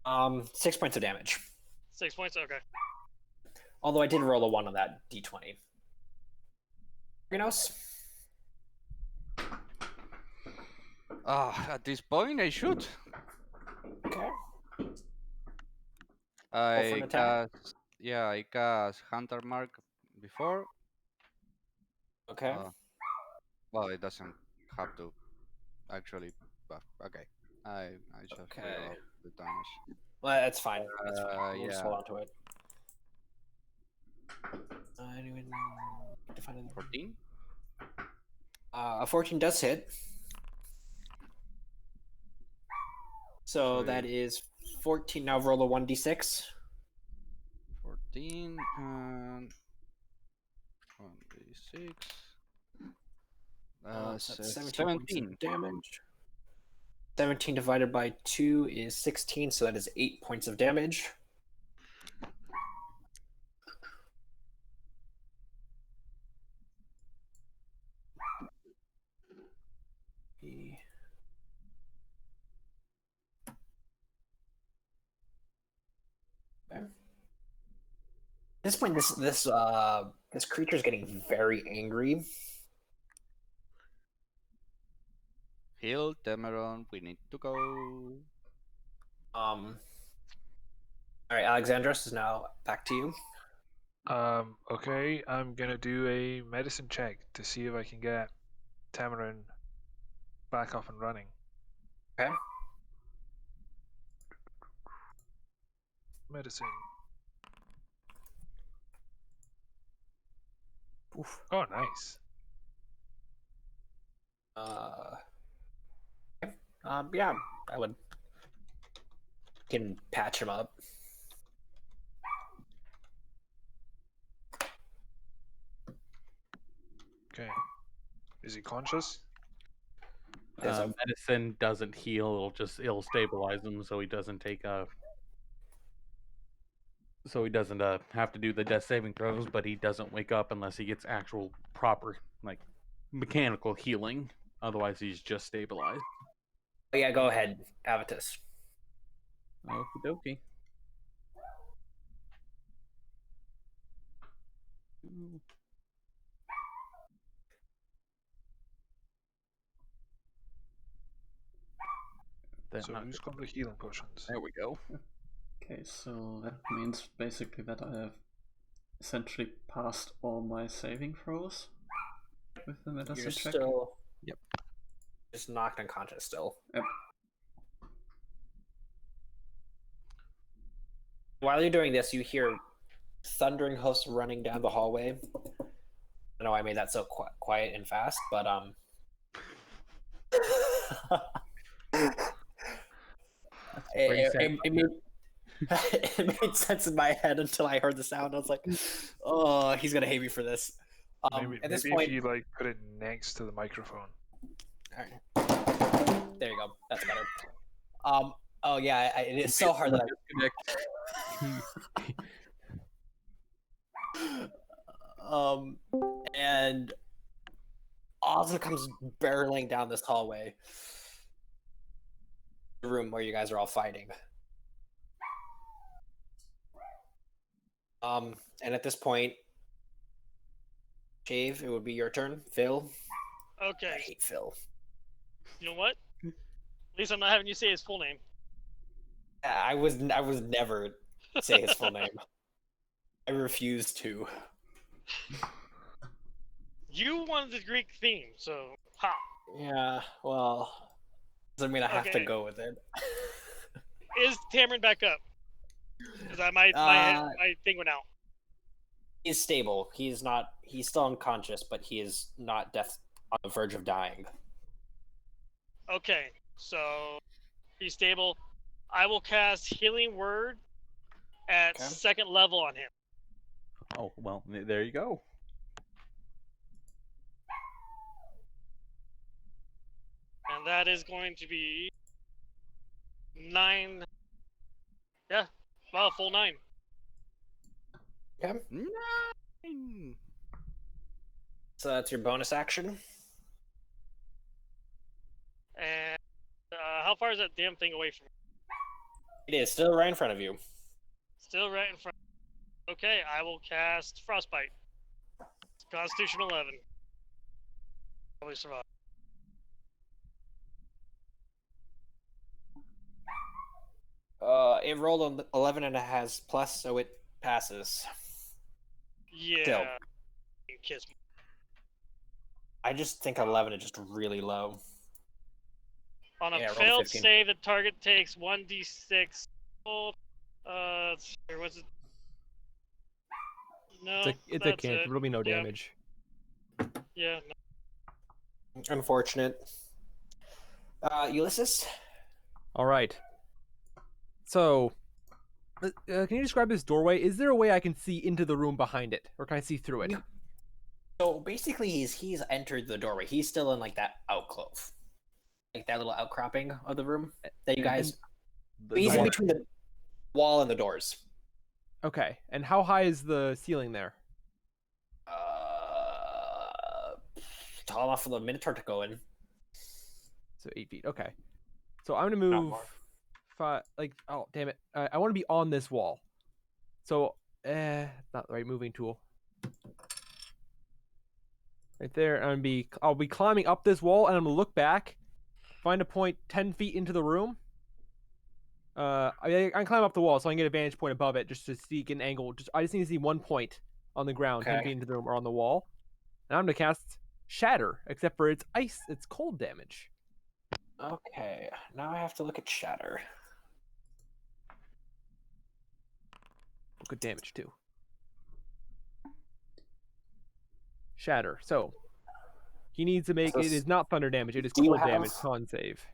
6 points of damage. 6 points? Okay. Although I did roll a 1 on that d20. Grinos? At this point, I shoot. Okay. for I an attack? I cast Hunter Mark before. Okay. Well, it doesn't have to actually, but okay. I just Okay. reroll the damage. Well, that's fine. That's fine. We'll just hold Yeah. on to it. I don't even define it. 14. A 14 does hit. So that is 14. Now roll a 1d6. 14 and 1d6. So that's 17 points 17. of damage. 17 divided by 2 is 16, so that is 8 points of damage. Okay. At this point, this creature is getting very angry. Heal, Temeron, we need to go. All right, Alexandros is now back to you. Okay, I'm gonna do a medicine check to see if I can get Tamarin back up and running. Okay. Medicine. Oof. Oh, nice. Yeah, I would. Can patch him up. Okay. Is he conscious? Medicine doesn't heal; it'll stabilize him, so he doesn't take so he doesn't have to do the death saving throws. But he doesn't wake up unless he gets actual proper mechanical healing. Otherwise, he's just stabilized. Oh, yeah, go ahead, Avitus. Okie dokie. So who's got the healing potions? There we go. Okay, so that means basically that I have essentially passed all my saving throws with the medicine You're check. still. Yep. Just knocked unconscious still. Yep. While you're doing this, you hear thundering hoofs running down the hallway. I know I made that so quiet and fast, but it made sense in my head until I heard the sound. I was like, "Oh, he's gonna hate me for this." At this point, if you put it next to the microphone. All right. There you go. That's better. Oh yeah, it is so hard that and Ozma comes barreling down this hallway. The room where you guys are all fighting. And at this point, Shave, it would be your turn. Phil. Okay. I hate Phil. You know what? At least I'm not having you say his full name. I was never say his full name. I refuse to. You wanted the Greek theme, so ha. Yeah, well, doesn't mean I have to Okay. go with it. Is Tamarin back up? Because my thing went out. He's stable. He's not. He's still unconscious, but he is not on the verge of dying. Okay, so he's stable. I will cast Healing Word at second level on him. Oh, well, there you go. And that is going to be 9. Yeah, well, full 9. Okay. 9. So that's your bonus action. And how far is that damn thing away from me? It is still right in front of you. Still right in front. Okay, I will cast Frostbite. Constitution 11. Probably survive. It rolled 11 and it has plus, so it passes. Yeah. Still. You kiss me. I just think 11 is just really low. On a Yeah, roll a failed 15. save, the target takes 1d6. There was it. No, It's a that's cantrip. it. It'll be no Yeah. damage. Yeah. No. Unfortunate. Ulysses? All right. So, can you describe this doorway? Is there a way I can see into the room behind it, or can I see through it? So basically, he's entered the doorway. He's still in like that alcove, like that little outcropping of the room that you guys. He's in between the wall and the doors. Okay. And how high is the ceiling there? Tall enough for the Minotaur to go in. So 8 feet. Okay. So I'm gonna Not move. more. Oh damn it! I want to be on this wall. So, not the right moving tool. Right there. I'll be climbing up this wall, and I'm gonna look back, find a point 10 feet into the room. I can climb up the wall, so I can get a vantage point above it, just to see an angle. I just need to see one point on the ground, 10 feet into the room, or on the wall. And I'm gonna cast Shatter, except for it's ice, it's cold damage. Okay, now I have to look at Shatter. Good damage too. Shatter. So he needs to make So it is not thunder damage, it is do you cold have- damage. Con save.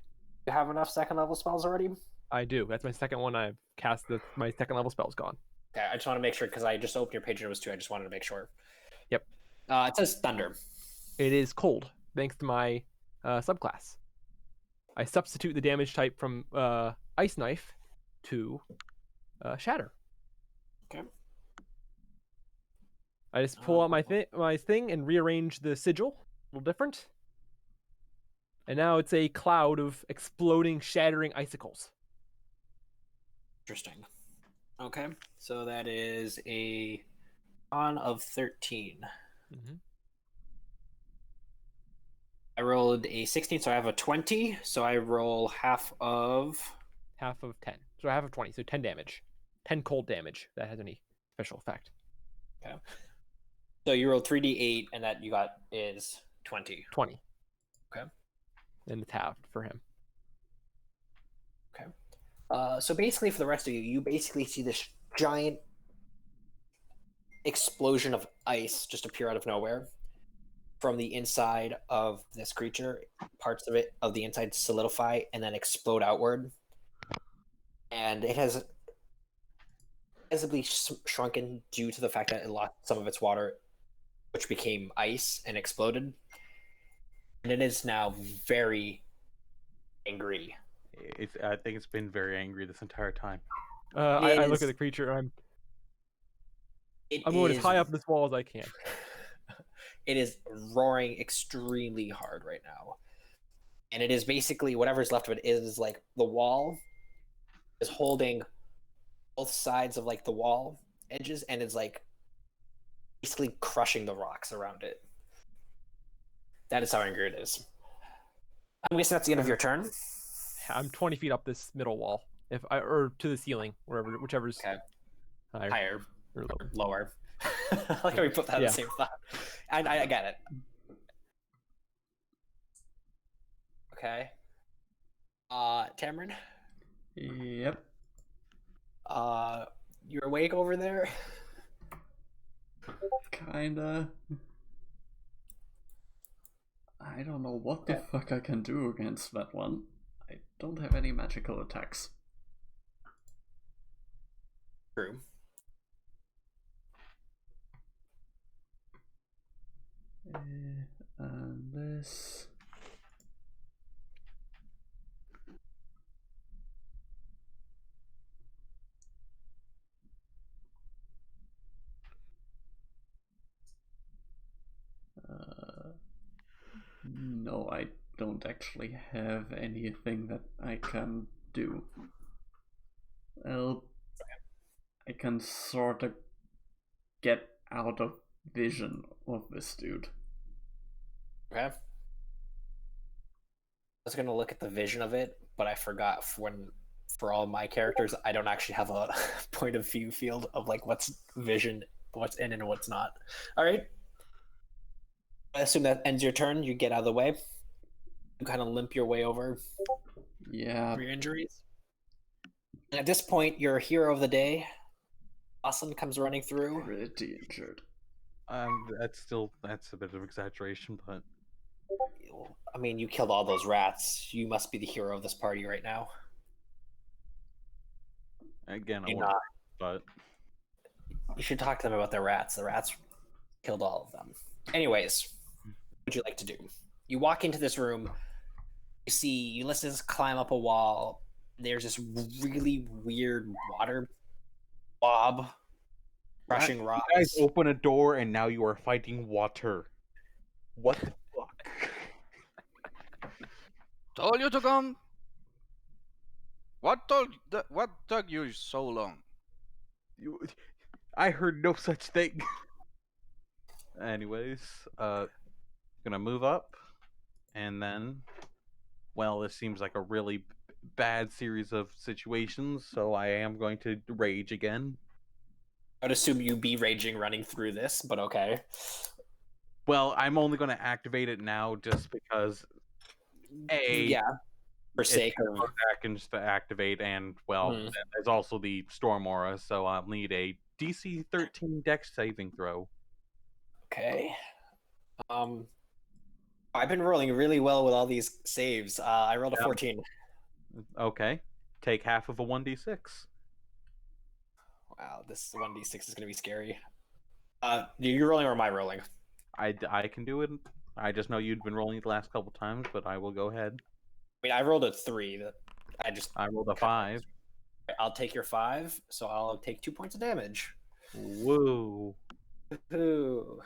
You have enough second level spells already? I do. That's my second one I've cast. My second level spell's gone. Okay, I just want to make sure because I just opened your page and it was 2. I just wanted to make sure. Yep. It says thunder. It is cold, thanks to my subclass. I substitute the damage type from Ice Knife to Shatter. Okay. I just pull out my thing and rearrange the sigil. A little different. And now it's a cloud of exploding, shattering icicles. Interesting. Okay, so that is a con of 13. Mm-hmm. I rolled a 16, so I have a 20. So I roll half of 10. So half of 20, so 10 damage. 10 cold damage. That has any special effect. Okay. So you rolled 3d8, and that you got is 20. 20. Okay. And it's halved for him. Okay. So basically, for the rest of you, you basically see this giant explosion of ice just appear out of nowhere from the inside of this creature. Parts of it, of the inside, solidify and then explode outward. And it has visibly shrunken due to the fact that it lost some of its water, which became ice and exploded. And it is now very angry. I think it's been very angry this entire time. I look at the creature and I'm going as high up this wall as I can. It is roaring extremely hard right now. And it is basically whatever's left of it is like the wall is holding both sides of like the wall edges and it's like basically crushing the rocks around it. That is how angry it is. I'm guessing that's the end of your turn. I'm 20 feet up this middle wall, or to the ceiling, whichever's higher or lower. I like how we put that in the same thought. I get it. Okay. Tamron? Yep. You're awake over there? Kinda. I don't know what the fuck I can do against that one. I don't have any magical attacks. True. And this. No, I don't actually have anything that I can do. Well, I can sort of get out of vision of this dude. Okay. I was gonna look at the vision of it, but I forgot for for all my characters, I don't actually have a point of view field of like what's vision, what's in and what's not. All right. I assume that ends your turn. You get out of the way. You kind of limp your way over Yeah. your injuries. And at this point, your hero of the day, Austin, comes running through. Pretty injured. That's a bit of exaggeration, but I mean, you killed all those rats. You must be the hero of this party right now. again, I You're won't. not. But You should talk to them about the rats. The rats killed all of them. Anyways, what would you like to do? You walk into this room. You see Ulysses climb up a wall. There's this really weird water blob crushing you rocks. guys open a door and now you are fighting water. What the fuck? Told you to come. What took you so long? I heard no such thing. Anyways, gonna move up, and then, well, this seems like a really bad series of situations, so I am going to rage again. I'd assume you'd be raging running through this, but okay. Well, I'm only going to activate it now just because, Yeah, for sake of seconds to activate, and well, then there's also the Storm Aura, so I'll need a DC 13 Dex saving throw. Okay. I've been rolling really well with all these saves. I rolled a 14. Okay. Take half of a 1d6. Wow, this 1d6 is going to be scary. You rolling or am I rolling? I can do it. I just know you'd been rolling the last couple times, but I will go ahead. I mean, I rolled a 3. I rolled a 5. I'll take your 5, so I'll take 2 points of damage. Whoa. Ooh.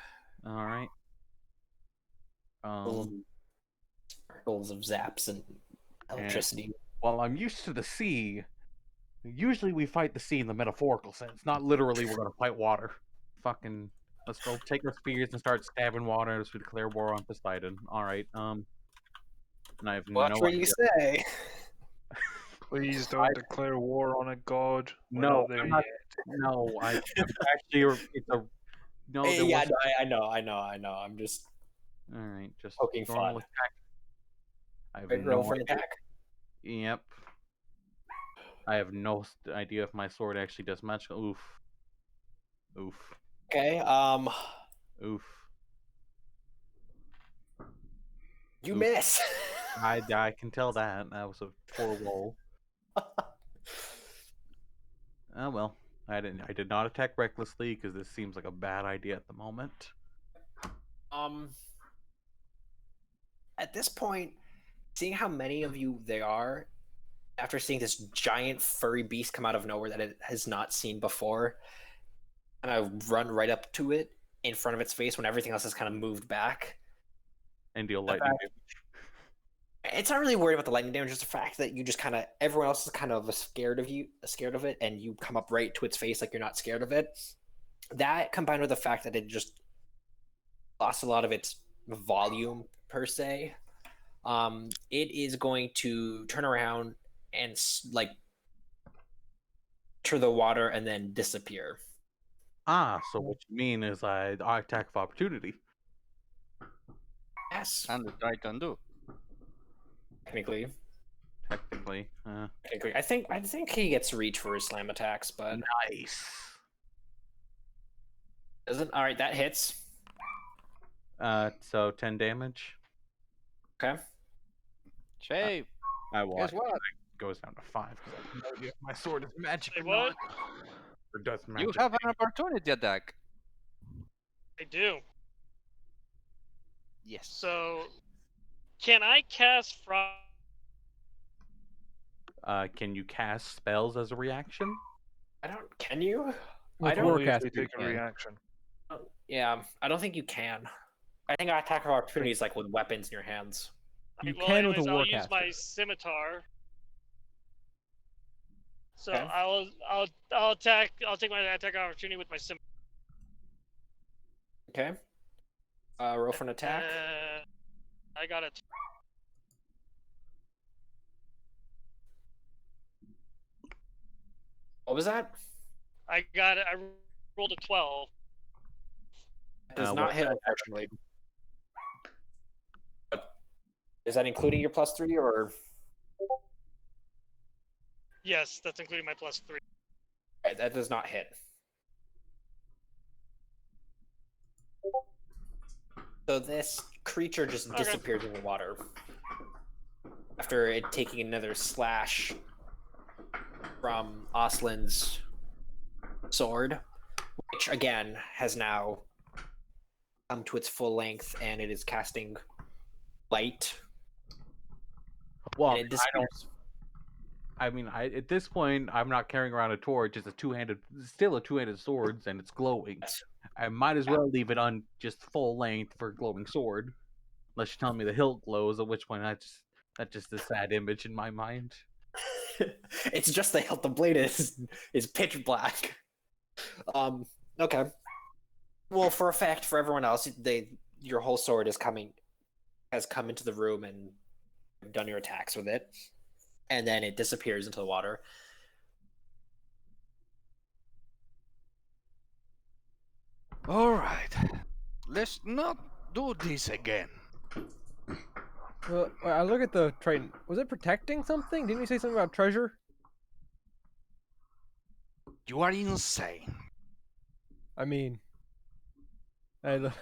All right. Sparkles of zaps and electricity. While I'm used to the sea, usually we fight the sea in the metaphorical sense, not literally we're going to fight water. Fucking, let's go take our spears and start stabbing water as we declare war on Poseidon. All right. And I have Watch no what idea. you say. Please don't declare war on a god. We're No, not there I'm not- yet. No, I actually it's a no. There Yeah, was, I know. I'm just all right, just poking normal fun. attack. I have Wait, no roll for an idea. attack. Yep. I have no idea if my sword actually does much. Oof. Oof. Okay. Oof. You Oof. miss. I can tell that. That was a poor roll. Oh well. I did not attack recklessly because this seems like a bad idea at the moment. At this point, seeing how many of you there are, after seeing this giant furry beast come out of nowhere that it has not seen before, and I run right up to it in front of its face when everything else has kind of moved back. And deal lightning damage. It's not really worried about the lightning damage, just the fact that you just kind of everyone else is kind of scared of it, and you come up right to its face like you're not scared of it. That combined with the fact that it just lost a lot of its volume per se, it is going to turn around and like enter the water and then disappear. So what you mean is I attack of opportunity. Yes, And the Titan do. technically. I think he gets reach for his slam attacks, but Nice. doesn't. All right, that hits. So 10 damage. Okay. Shave. I will. Guess what? It goes down to 5 because I have no idea if my sword is magic Say or what? not. Or does magic. You have an opportunity attack. I do. Yes. So, can I cast Frost? Can you cast spells as a reaction? I don't. Can you? With I don't. Only if Warcast, they you take a can. reaction. Yeah, I don't think you can. I think attack of opportunity is like with weapons in your hands. You Well, can with a anyways, I'll use Warcaster. my scimitar. So Okay. I'll attack. I'll take my attack of opportunity with my scimitar. Okay. Roll for an attack. I got it. was that? I rolled a 12. Does not hit, unfortunately. Is that including your +3 or? Yes, that's including my +3. Right, that does not hit. So this creature just disappears in the water after it taking another slash from Oslin's sword, which again has now come to its full length, and it is casting light. Well, And it disappears. At this point, I'm not carrying around a torch. It's still a two-handed sword, and it's glowing. Yes. I might as well leave it on just full length for a glowing sword, unless you're telling me the hilt glows. At which point, that's just a sad image in my mind. It's just the hilt. The blade is pitch black. Okay. Well, for a fact, for everyone else, your whole sword has come into the room and done your attacks with it, and then it disappears into the water. All right, let's not do this again. Well, I look at the Triton. Was it protecting something? Didn't you say something about treasure? You are insane. I mean, I look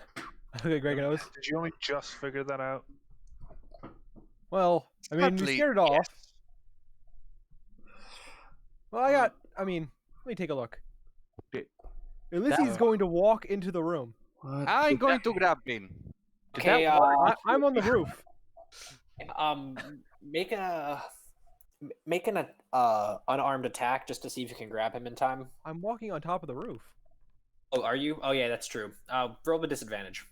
at Greg and Oz. Did you only just figure that out? Well, I mean, we Partly, scared it off. yes. Well, let me take a look. Okay. Ulysses going to walk into the room. What? I'm going to grab him. Okay, I'm on the roof. Make an unarmed attack just to see if you can grab him in time. I'm walking on top of the roof. Oh, are you? Oh, yeah, that's true. Roll with disadvantage.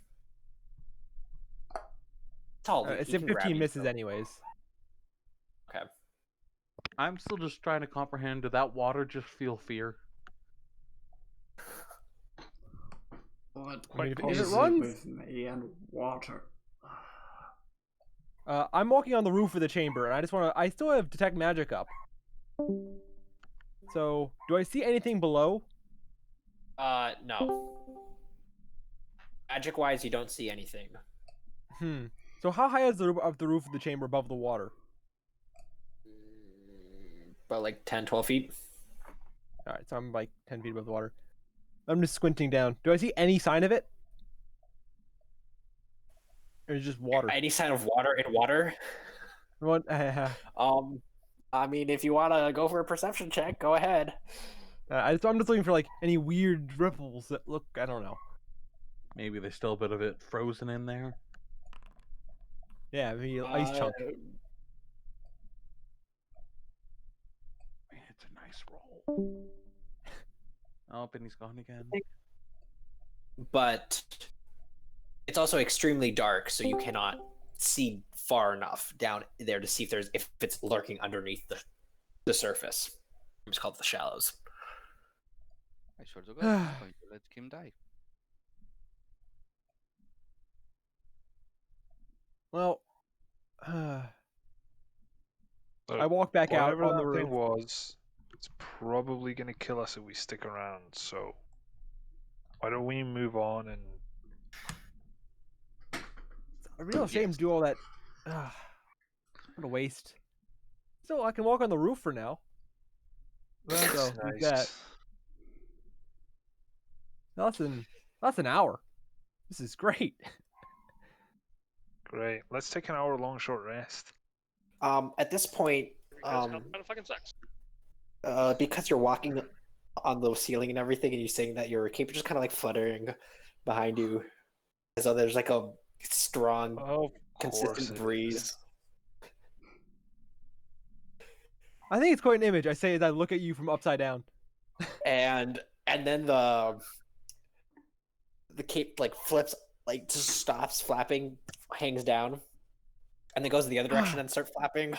It's in 15 misses anyways. Okay. I'm still just trying to comprehend. Did that water just feel fear? What? I mean, if is it runs, with me and water. I'm walking on the roof of the chamber, and I still have detect magic up. So, do I see anything below? No. Magic-wise, you don't see anything. So how high is the roof of the chamber above the water? About like 10, 12 feet. All right, so I'm like 10 feet above the water. I'm just squinting down. Do I see any sign of it? Or is it just water? Any sign of water in water? What? I mean, if you want to go for a perception check, go ahead. I'm just looking for like any weird ripples that look, I don't know. Maybe there's still a bit of it frozen in there. Yeah, maybe an ice chunk. Man, it's a nice roll. Oh, and he's gone again. But it's also extremely dark, so you cannot see far enough down there to see if it's lurking underneath the surface. It's called the shallows. I swear to God, I'm going to let him die. Well, Look, I walk back out whatever on the that thing roof. was, it's probably going to kill us if we stick around. So why don't we move on and? It's a real shame to do all that. What a waste. So I can walk on the roof for now. So we've got less than an hour. This is great. Great. Let's take an hour-long short rest. At this point, Because how it fucking sucks. because you're walking on the ceiling and everything, and you're saying that your cape is just kind of like fluttering behind you, so there's like a strong, consistent breeze. I think it's quite an image. I say as I look at you from upside down. And then the cape like flips, like just stops flapping, hangs down, and then goes in the other direction and starts flapping.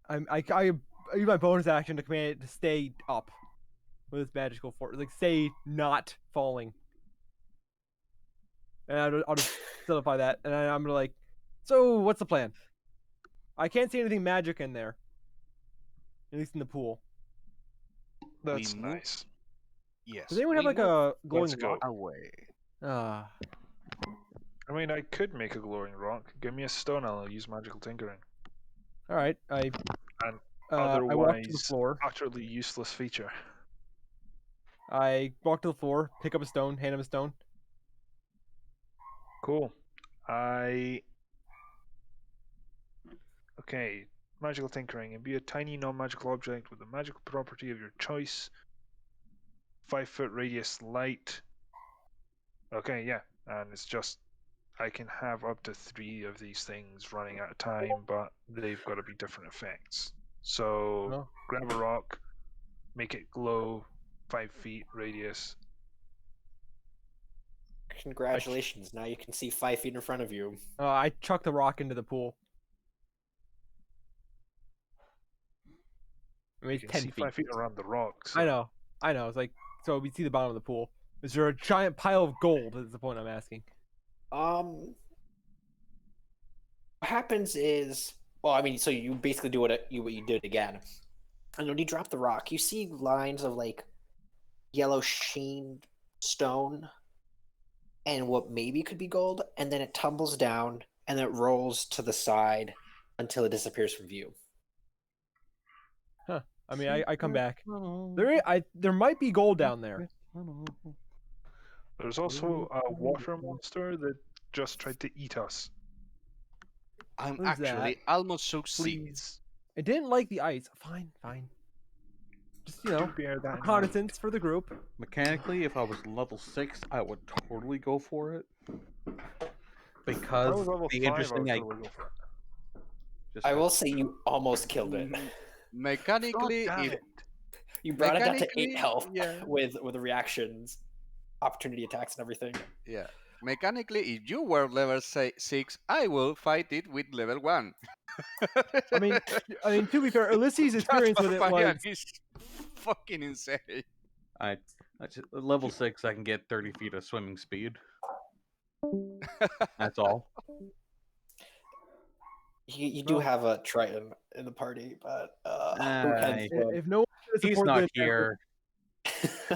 I use my bonus action to command it to stay up with its magical force, like stay not falling. And I'll just solidify that, and I'm gonna like, so what's the plan? I can't see anything magic in there. at least in the pool. That's move. nice. Yes. Does anyone have we like move a glowing Let's go. rock? away. Ah, I mean, I could make a glowing rock. Give me a stone, I'll use magical tinkering. all right. And I walk to the otherwise, floor. utterly useless feature. I walk to the floor, pick up a stone, hand him a stone. Cool. Okay, magical tinkering. Imbue a tiny non-magical object with a magical property of your choice. 5-foot radius light. Okay, yeah. And it's just, I can have up to 3 of these things running at a time, but they've got to be different effects. So, Oh. grab a rock, make it glow, 5 feet radius. Congratulations! Now you can see 5 feet in front of you. I chuck the rock into the pool. I mean, You it's can 10 see feet. 5 feet around the rock. So. I know. It's like, so we see the bottom of the pool. Is there a giant pile of gold? Is the point I'm asking. What happens is, well, I mean, so you basically do what you did again, and when you drop the rock, you see lines of like yellow sheened stone, and what maybe could be gold, and then it tumbles down and it rolls to the side until it disappears from view. I mean, I come back. There might be gold down there. There's also a water monster that just tried to eat us. I'm What is actually that? almost succeed. Please. I didn't like the ice. Fine. Just, Do bear that in mind. reconnaissance for the group. Mechanically, if I was level 6, I would totally go for it. If I Because was level the 5, interesting I thing, would totally go for it. just I will say you almost killed it. Mechanically, God damn if it. You brought it down to 8 Mechanically, health yeah. with the reactions, opportunity attacks, and everything. Yeah. Mechanically, if you were level 6, I will fight it with level 1. I mean, to be fair, Ulysses' experience with it was. Is fucking insane. level 6, I can get 30 feet of swimming speed. That's all. You do have a Triton in the party, but who can Aye. swim? If no one He's supported not the here,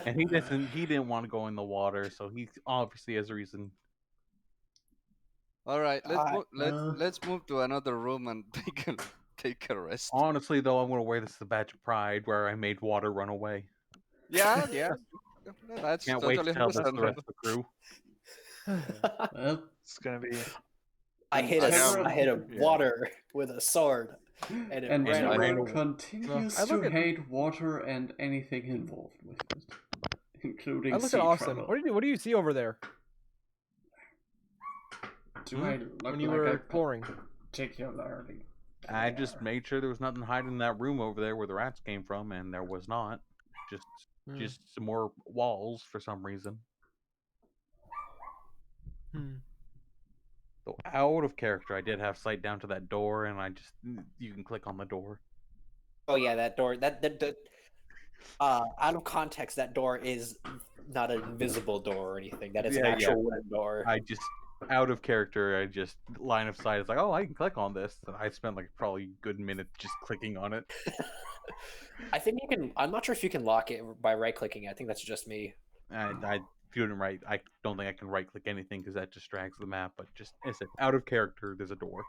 and he didn't want to go in the water, so he obviously has a reason. All right, Uh, let's move to another room and take a rest. Honestly, though, I'm going to wear this as a badge of pride, where I made water run away. Yeah. That's Can't wait totally to tell this to the rest understandable. of the crew. Well, It's gonna be. I hit a Yeah. water with a sword, and it and ran Trevor away. continues I look to at- hate water and anything involved with it, including I look sea at Austin. travel. What do you see over there Do I look when you like were I exploring? particularly I just care? made sure there was nothing hiding in that room over there where the rats came from, and there was not. Just some more walls for some reason. So out of character, I did have sight down to that door, and you can click on the door. Oh yeah, that door. Out of context, that door is not an invisible door or anything. That is an Yeah, actual wooden door. I just out of character, I just line of sight. It's like, oh, I can click on this. And I spent like probably a good minute just clicking on it. I think you can. I'm not sure if you can lock it by right clicking. I think that's just me. If you didn't right, I don't think I can right click anything because that distracts the map. But just I said, out of character, there's a door.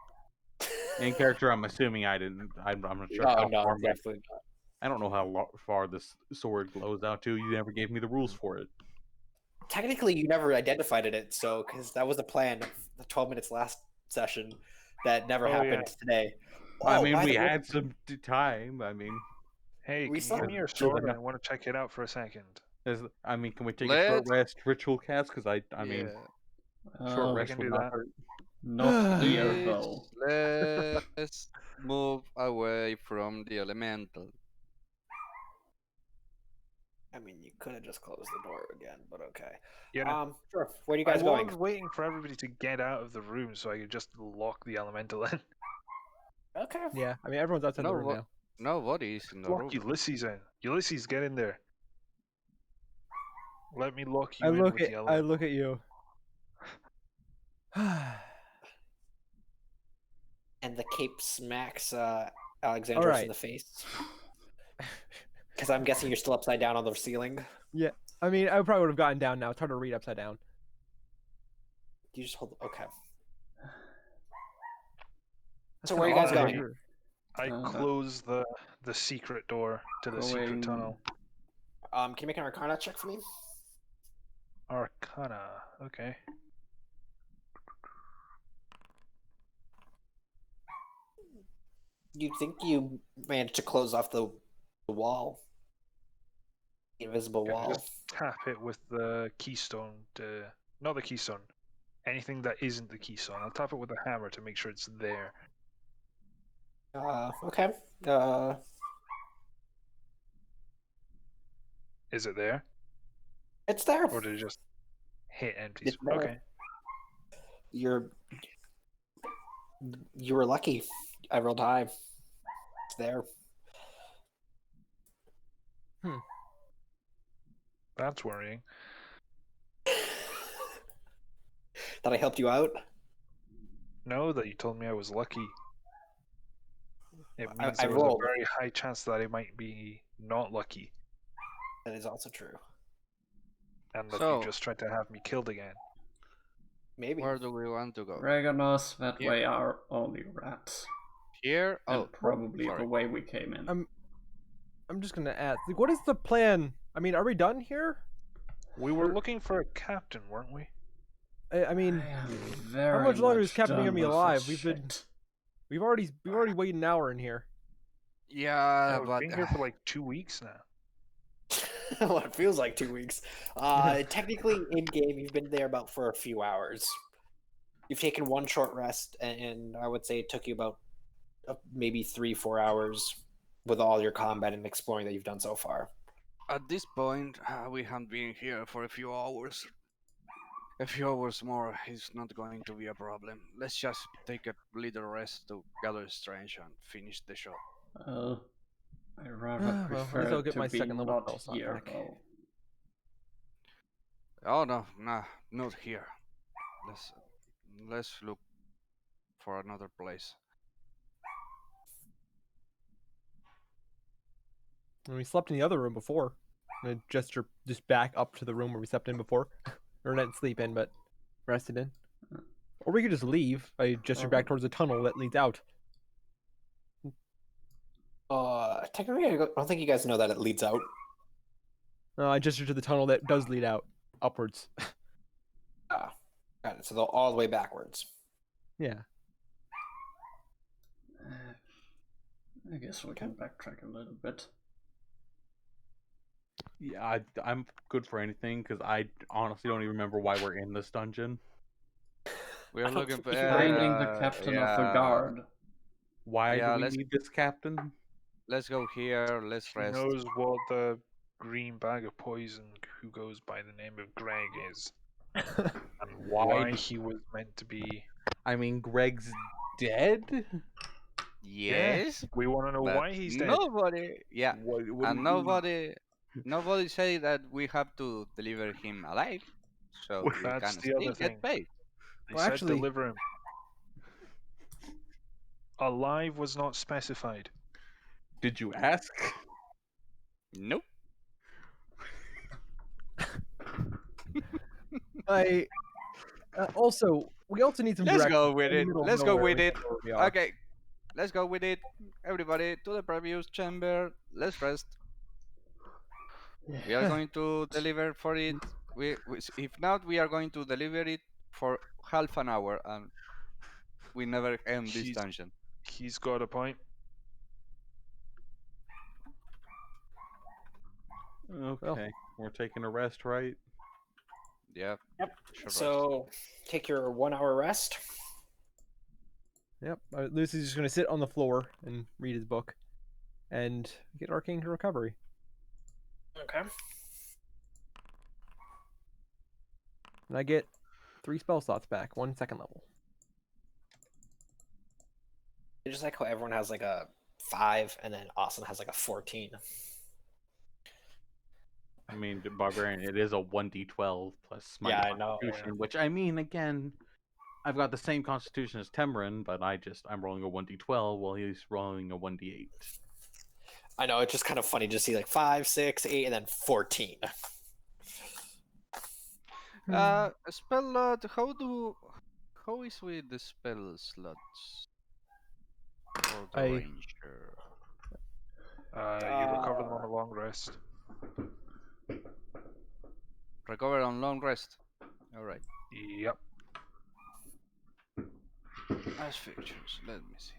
In character, I'm assuming I didn't. I'm not sure Oh how no, far. definitely not. I don't know how far this sword glows out to. You never gave me the rules for it. Technically, you never identified it, so because that was the plan of the 12 minutes last session that never happened today. I mean, by we the way- had some time. I mean, Hey, We can you give me your saw- sword? I want to check it out for a second. can we take a short rest ritual cast? Because I mean, short Oh, rest can would do not that. hurt. not here though. Let's move away from the elemental. I mean, you could have just closed the door again, but okay. Yeah. Sure. Where are you I guys going? was waiting for everybody to get out of the room so I could just lock the elemental in. Okay. Yeah, I mean everyone's outside the room now. Nobody is in the room. Lock Ulysses in. Ulysses, get in there. Let me lock you I in look with at the elemental. I look at you. And the cape smacks Alexandros Alright. in the face. Because I'm guessing you're still upside down on the ceiling. Yeah. I mean, I probably would have gotten down now. It's hard to read upside down. You just hold. Okay. That's So where are you kinda guys odd, going? sure. I close the secret door to the secret Going- tunnel. Can you make an Arcana check for me? Arcana. Okay. You think you managed to close off the wall? The invisible Can I wall. just tap it with the keystone to... Not the keystone. Anything that isn't the keystone. I'll tap it with a hammer to make sure it's there. Okay. Is it there? It's there. Or did it just hit empty? It's there. Okay. You were lucky. I rolled high. It's there. That's worrying. That I helped you out. No, that you told me I was lucky. It I means there was rolled. a very high chance that I might be not lucky. That is also true. And that So- you just tried to have me killed again. Maybe. Where do we want to go? Reganos, that Yeah. way are only rats. Here? And Oh, probably sorry. the way we came in. I'm just gonna ask, like, what is the plan? I mean, are we done here? We were looking for a captain, weren't we? I mean, I am very much longer is much Captain done gonna be with alive? this We've been- shit. we've already waited an hour in here. Yeah, We've but been here for like 2 weeks now. Well, it feels like 2 weeks. Technically, in game, you've been there about for a few hours. You've taken one short rest, and I would say it took you about maybe 3-4 hours with all your combat and exploring that you've done so far. at this point, we have been here for a few hours. A few hours more is not going to be a problem. Let's just take a little rest to gather strength and finish the show. I rather Well, at least prefer I'll it get to my be second level not spell slot here, back. though. Oh no, nah, not here. Let's look for another place. And we slept in the other room before. I'm gonna gesture just back up to the room where we slept in before. Or not sleep in, but rested in. Or we could just leave. I gesture back towards the tunnel that leads out. Technically, I don't think you guys know that it leads out. I gesture to the tunnel that does lead out upwards. Got it. So they'll all the way backwards. Yeah. I guess we can backtrack a little bit. Yeah, I'm good for anything because I honestly don't even remember why we're in this dungeon. We are looking for Finding the captain of the guard. Why Yeah, do we let's- need this captain? Let's go here. Let's He rest. knows what the green bag of poison who goes by the name of Greg is. And why he was meant to be. I mean, Greg's dead. Yes. We want to know but why he's dead. Nobody. Yeah. What do And you- nobody say that we have to deliver him alive, so Well, we that's can the still other get thing. paid. They Well, said actually- deliver him. Alive was not specified. Did you ask? Nope. I also we also need some. Let's direction. go with In the it. middle of Let's go nowhere, with we it. don't know where we are. Okay. Let's go with it. Everybody to the previous chamber. Let's rest. We are going to deliver for it. If not, we are going to deliver it for half an hour, and we never end this He's- dungeon. He's got a point. Okay, we're taking a rest, right? Yeah. Yep. Sure rest. So take your 1 hour rest. Yep. Lucy's just gonna sit on the floor and read his book, and get arcane to recovery. Okay. And I get 3 spell slots back, 1 second level. It's just like how everyone has like a 5, and then Austin has like a 14. I mean, the barbarian, it is a 1d12 plus my Yeah, I know, constitution, which I mean, again, I've got the same constitution as Temrin, but I'm rolling a 1d12 while he's rolling a 1d8. I know, it's just kind of funny to see like 5, 6, 8, and then 14. Spell lot. How is with the spell slots for the ranger? You recover them on a long rest. Recover on long rest. All right. Yep. As features, let me see.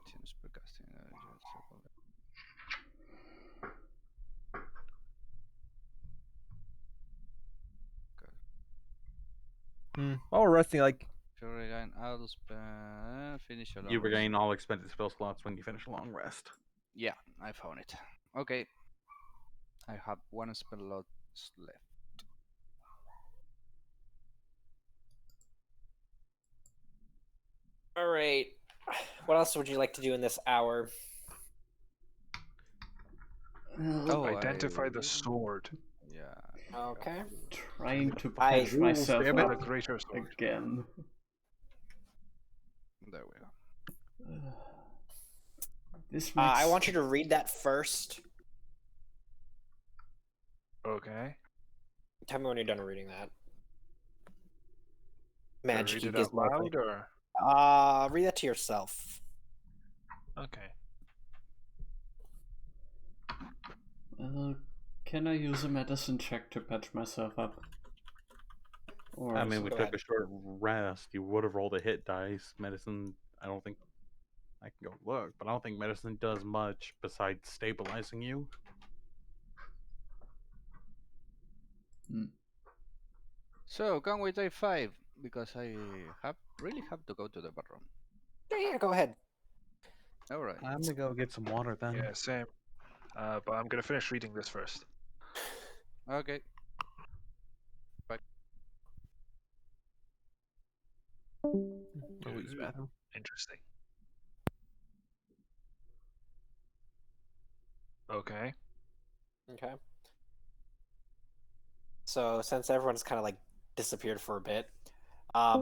15 per casting. While we're resting, like If you regain idle spell, finish a long You rest. regain all expended spell slots when you finish a long rest. Yeah, I found it. Okay. I have 1 spell lot left. All right. What else would you like to do in this hour? Identify the sword. Yeah. Okay. Trying to I- patch myself Give it up a greater sword. again. There we go. This makes... I want you to read that first. Okay. Tell me when you're done reading that. Can I Magic read it out loud or? read that to yourself. Okay. Can I use a medicine check to patch myself up? Or I mean, we Go took ahead. a short rest. You would have rolled a hit dice. Medicine, I don't think. I can go look, but I don't think medicine does much besides stabilizing you. So, can we take 5? Because I really have to go to the bathroom. Yeah, go ahead. All right. I'm gonna go get some water then. Yeah, same. But I'm gonna finish reading this first. Okay. Go use the bathroom. Interesting. Okay. Okay. So since everyone's kind of like disappeared for a bit, I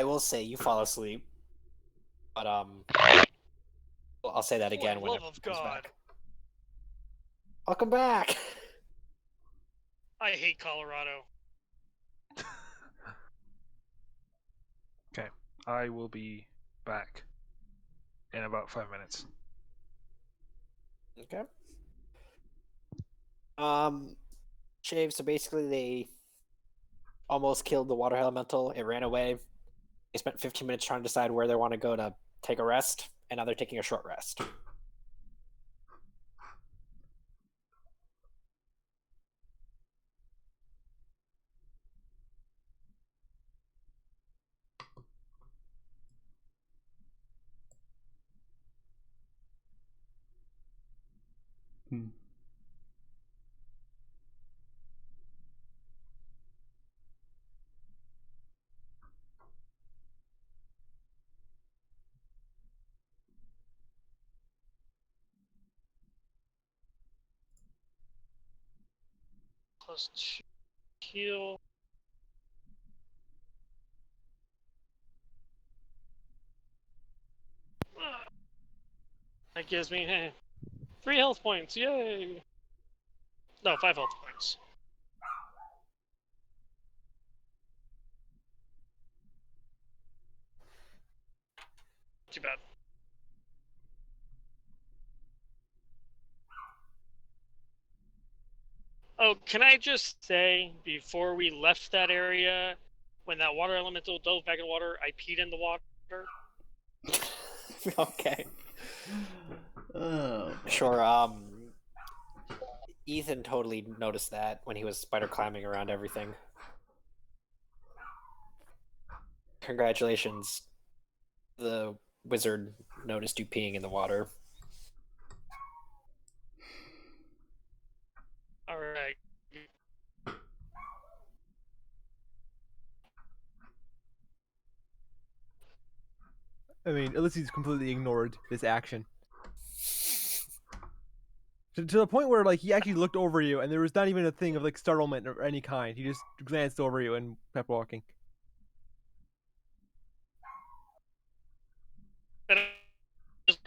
will say you fall asleep, but I'll say that again when love it of comes God. back. Welcome back. I hate Colorado. Okay. I will be back in about 5 minutes. Okay. Shave. So basically, they almost killed the water elemental. It ran away. They spent 15 minutes trying to decide where they want to go to take a rest, and now they're taking a short rest. Plus 2 heal. That gives me 3 health points. Yay! No, 5 health points. Too bad. Oh, can I just say, before we left that area, when that water elemental dove back in the water, I peed in the water. Okay. Oh, Sure. Ethan totally noticed that when he was spider climbing around everything. Congratulations. The wizard noticed you peeing in the water. All right. I mean, Ulysses completely ignored this action. To the point where like he actually looked over you and there was not even a thing of like startlement of any kind. He just glanced over you and kept walking. Then I just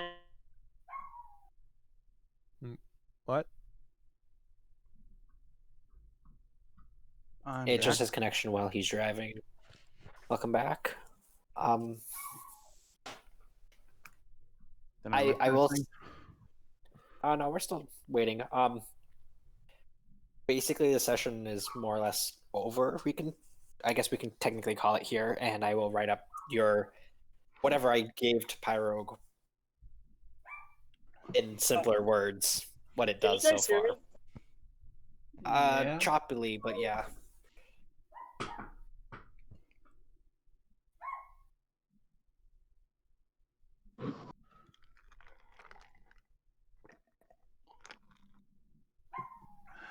What? I'm It's back. just his connection while he's driving. Welcome back. Then I will. refreshing. No, we're still waiting. Basically, the session is more or less over. I guess we can technically call it here, and I will write up your whatever I gave to Pyrogue in simpler words. What it does so far. Yeah. Choppily, but yeah.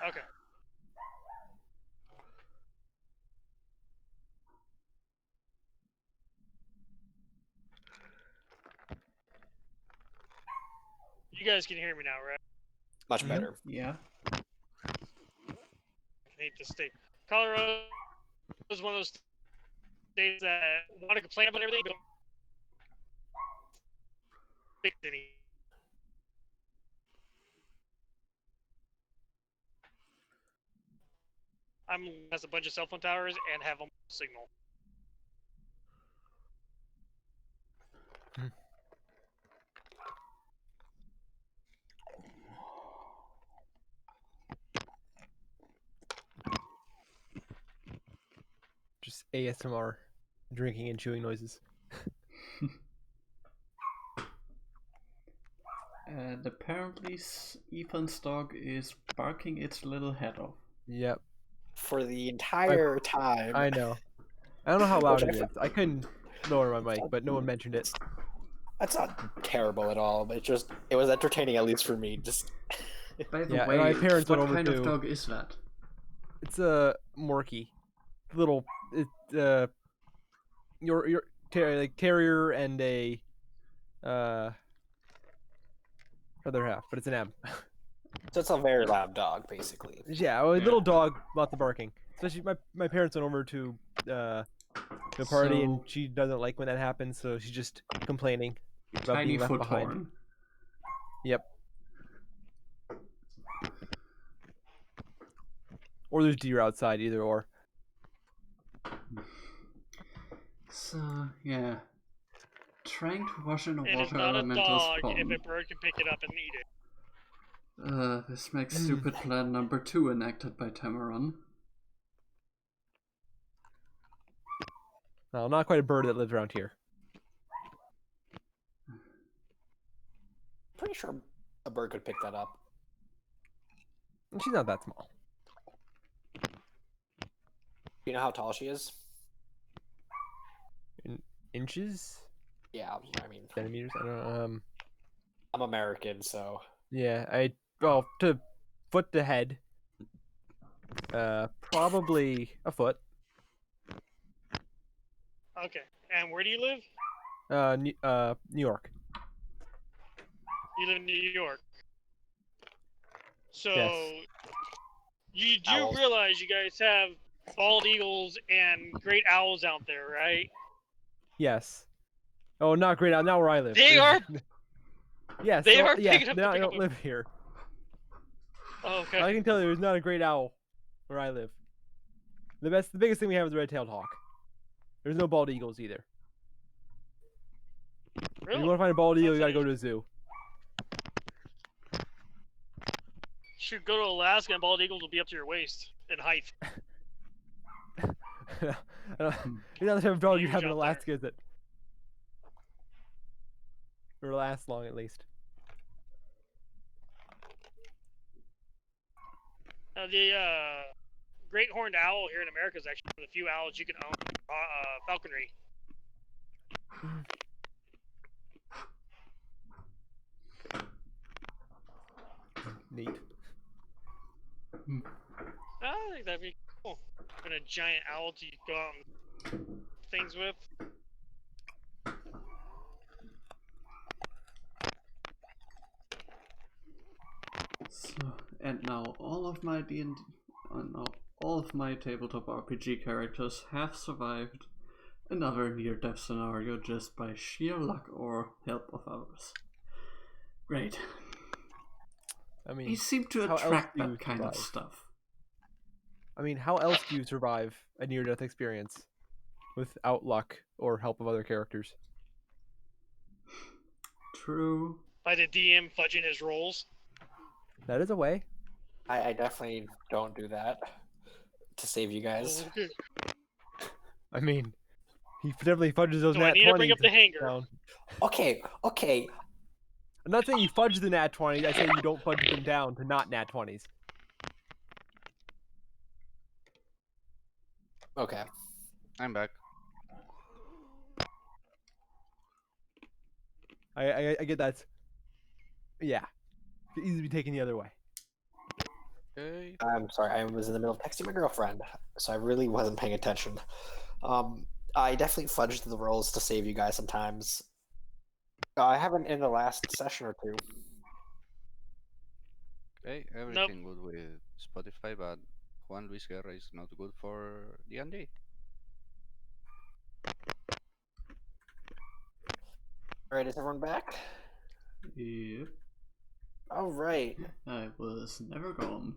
Okay. You guys can hear me now, right? Much better. Yeah. I hate this state. Colorado is one of those states that want to complain about everything, but don't fix any. I'm has a bunch of cell phone towers and have a signal. Just ASMR, drinking and chewing noises. And apparently Ethan's dog is barking its little head off. Yep. For the entire time. I know. I don't know how loud Which it is. I couldn't lower my mic, but no one mentioned it. That's not terrible at all, but it was entertaining, at least for me. Just By the Yeah, and way, my parents what went over kind of to- dog is that? It's a Morkie, little your like terrier and a other half, but it's an M. so it's a very loud dog, basically. Yeah, well, a little dog, lots of barking. Especially my parents went over to the party, and So- she doesn't like when that happens, so she's just complaining about Tiny being left foot behind. horn. Yep. Or there's deer outside, either or. So, yeah. Trying to wash in a It is water not a elemental dog spawn. if a bird can pick it up and eat it. This makes stupid plan number 2 enacted by Tamaran. No, not quite a bird that lives around here. Pretty sure a bird could pick that up. And she's not that small. You know how tall she is? In inches, Yeah, I mean, centimeters. I don't know. I'm American, so Yeah, to foot to head. Probably a foot. Okay. And where do you live? New York. You live in New York. So Yes. you do Owls. realize you guys have bald eagles and great owls out there, right? Yes. Oh, not great. Not where I live. They are. Yes. they so- are yeah, picking up they the don't pickup. live here. Oh, okay. I can tell you, there's not a great owl where I live. The biggest thing we have is a red-tailed hawk. There's no bald eagles either. If Really? you want to find a bald eagle, That's you gotta go to a zoo. Should go to Alaska and bald eagles will be up to your waist in height. You're not the type of dog you Huge have in out there. Alaska, is it? Or last long, at least. The great horned owl here in America is actually one of the few owls you can own falconry. Neat. I think that'd be cool. And a giant owl to go out and things with. So, and now all of my all of my tabletop RPG characters have survived another near-death scenario just by sheer luck or help of others. Great. I mean, They seem to how else attract do you that kind of survive? stuff. I mean, how else do you survive a near-death experience without luck or help of other characters? True. By the DM fudging his rolls. That is a way. I definitely don't do that to save you guys. Okay. I mean, he definitely fudges those Do I nat need to bring 20s up the hanger? down. Okay. I'm not saying you fudge the nat 20s. I say you don't fudge them down to not nat 20s. Okay. I'm back. I get that. Yeah. Could easily be taken the other way. Okay. I'm sorry. I was in the middle of texting my girlfriend, so I really wasn't paying attention. I definitely fudged the rolls to save you guys sometimes. I haven't in the last session or two. Okay, everything good with Spotify, but Juan Luis Guerra is not good for D&D. All right, is everyone back? Yep. All right. I was never gone.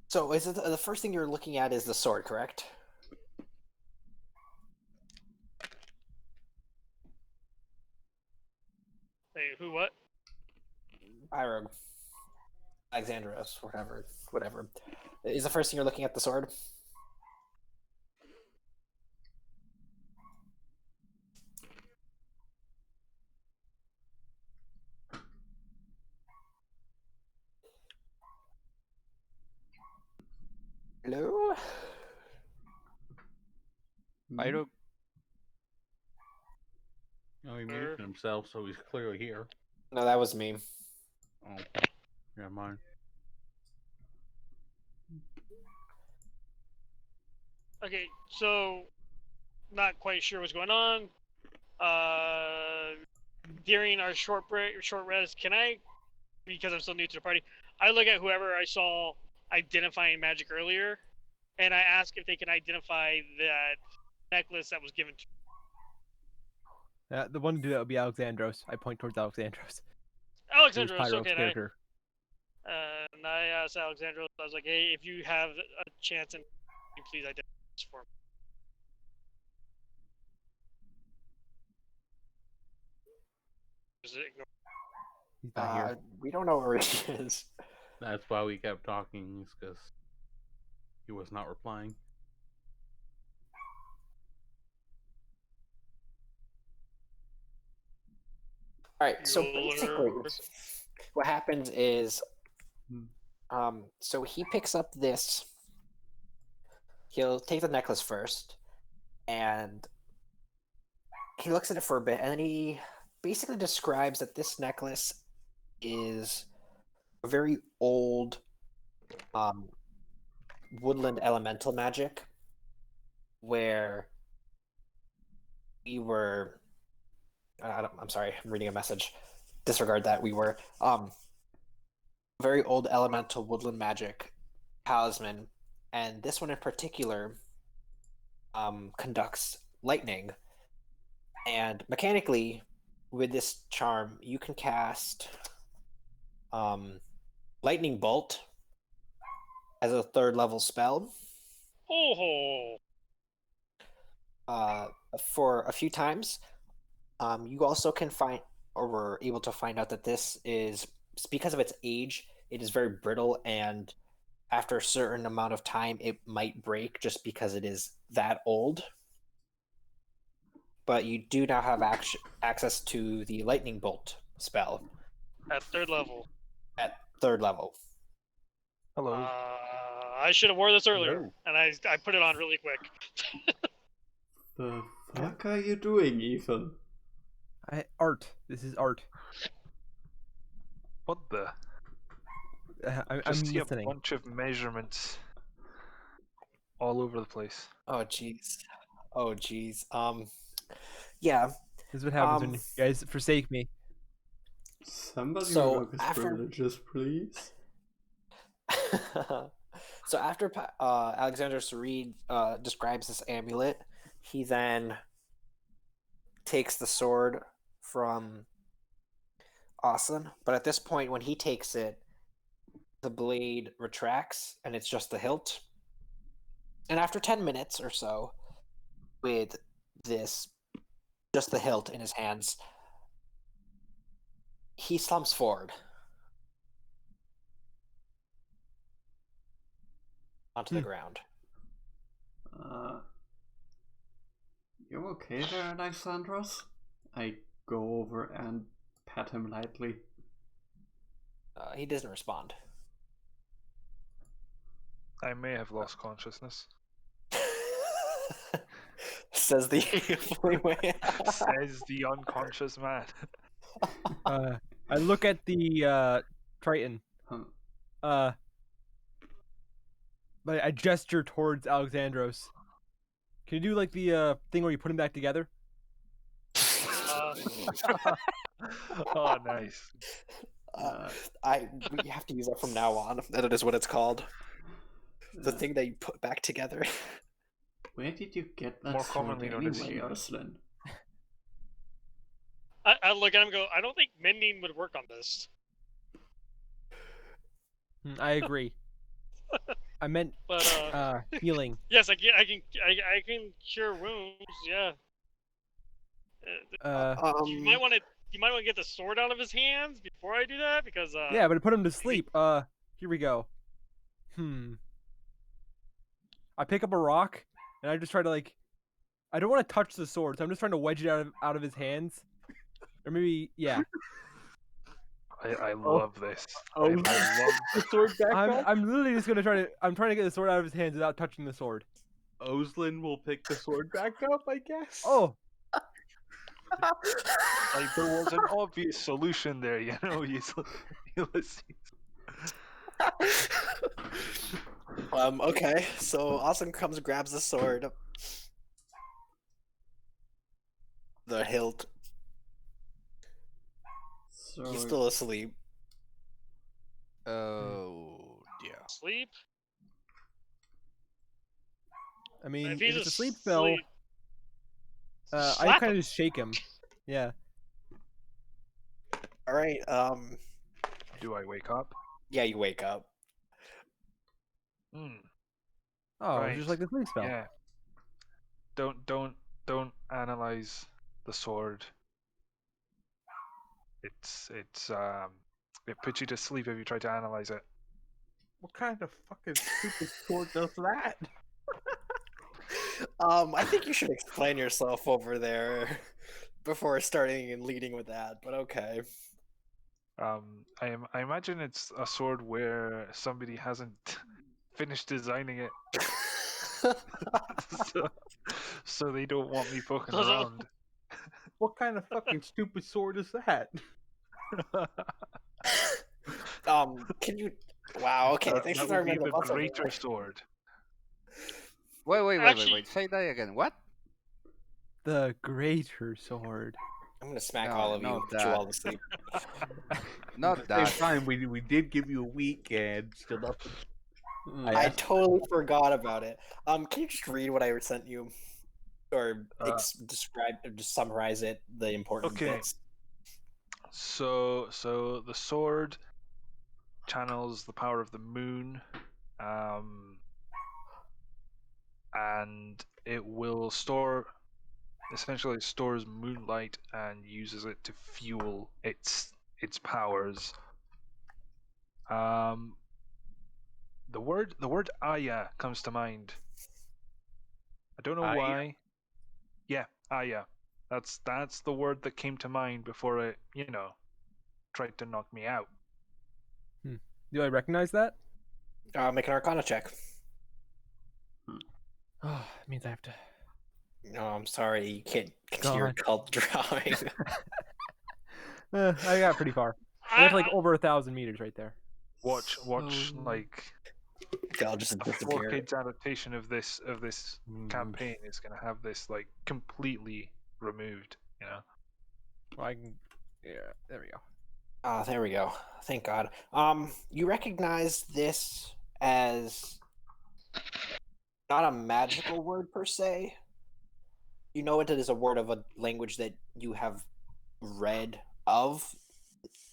So is it the first thing you're looking at is the sword, correct? Wait, who? What? Iroh. Alexandros, whatever. Is the first thing you're looking at the sword? Hello? Pyro, Oh, he muted himself, so he's clearly here. No, that was me. oh, Yeah, mine. Okay, so not quite sure what's going on. During our short rest, can I, because I'm still new to the party, I look at whoever I saw identifying magic earlier, and I ask if they can identify that necklace that was given to The one to do that would be Alexandros. I point towards Alexandros. Alexandros. Pyro's Okay, character. and I asked Alexandros, I was like, hey, if you have a chance, and please identify this for me. Just ignore. He's not here. We don't know where he is. That's why we kept talking, is because he was not replying. All right, so basically, what happens is, so he picks up this. He'll take the necklace first, and he looks at it for a bit, and then he basically describes that this necklace is a very old woodland elemental magic, where we were. I'm sorry, I'm reading a message. Disregard that. We were very old elemental woodland magic talisman, and this one in particular conducts lightning. And mechanically, with this charm, you can cast lightning bolt as a 3rd level spell. Oh. For a few times. You also can find, or were able to find out that this is, because of its age, it is very brittle, and after a certain amount of time, it might break just because it is that old. But you do now have access to the lightning bolt spell. At 3rd level. At 3rd level. Hello. I should have worn this earlier, and I put it on really quick. The fuck are you doing, Ethan? Art. This is art. What the? I'm Just see listening. a bunch of measurements all over the place. Oh jeez. Yeah. This is what happens when you guys forsake me. Somebody So revoke his after- privileges, please. So after Alexander Sarid describes this amulet, he then takes the sword from Austin. But at this point, when he takes it, the blade retracts and it's just the hilt. And after 10 minutes or so, with this, just the hilt in his hands, he slumps forward onto the ground. You okay there, Alexandros? I go over and pat him lightly. He doesn't respond. I may have lost consciousness. Says the Says the unconscious man. I look at the Triton. But I gesture towards Alexandros. Can you do like the thing where you put him back together? Oh, nice. We have to use that from now on. That is what it's called. The thing that you put back together. Where did you get that More sword commonly known as anyway, hideout. Arslan? I look at him and go, I don't think mending would work on this. I agree. I meant But healing. yes, I can cure wounds. Yeah. You might want to get the sword out of his hands before I do that because yeah, but put him to sleep. Here we go. I pick up a rock and I just try to I don't want to touch the sword, so I'm just trying to wedge it out of his hands. Or maybe, yeah. I love this. Oh, I love the sword back up? I'm literally just gonna I'm trying to get the sword out of his hands without touching the sword. Oslin will pick the sword back up, I guess. Oh, like there was an obvious solution there, you know, Ulysses. Okay, so Austin comes and grabs the sword. The hilt. So He's still asleep. Oh, yeah. sleep. I mean, If if he's it's a sleep asleep, spell, I slap kind him. of just shake him. Yeah. All right. Do I wake up? Yeah, you wake up. Hmm. Oh, Right. just like the sleep spell. Yeah. Don't analyze the sword. It puts you to sleep if you try to analyze it. What kind of fucking stupid sword does that? I think you should explain yourself over there before starting and leading with that. But okay. I imagine it's a sword where somebody hasn't finished designing it, so they don't want me poking around. What kind of fucking stupid sword is that? Can you? Wow. Okay. Thanks That for would be remembering the the muscle greater memory. sword. Wait. Say that again. What? The greater sword. I'm gonna smack No, all of you not and put you that. all to sleep. Not Same that. time, we did give you a weekend. Still nothing. I totally forgot about it. Can you just read what I sent you, or describe, or just summarize it, the important Okay. bits? So the sword channels the power of the moon, and it will essentially stores moonlight and uses it to fuel its powers. The word Aya comes to mind. I don't know Aya? why. Yeah, Aya. That's the word that came to mind before it, tried to knock me out. Do I recognize that? Make an Arcana check. Oh, it means I have to. No, I'm sorry, you can't continue your God. cult drawing. I got pretty far. I got over 1,000 meters right there. Watch like They'll just a disappear. 4K adaptation of this campaign is going to have this like completely removed, Well, I can. Yeah, there we go. There we go. Thank God. You recognize this as not a magical word per se. You know it is a word of a language that you have read of.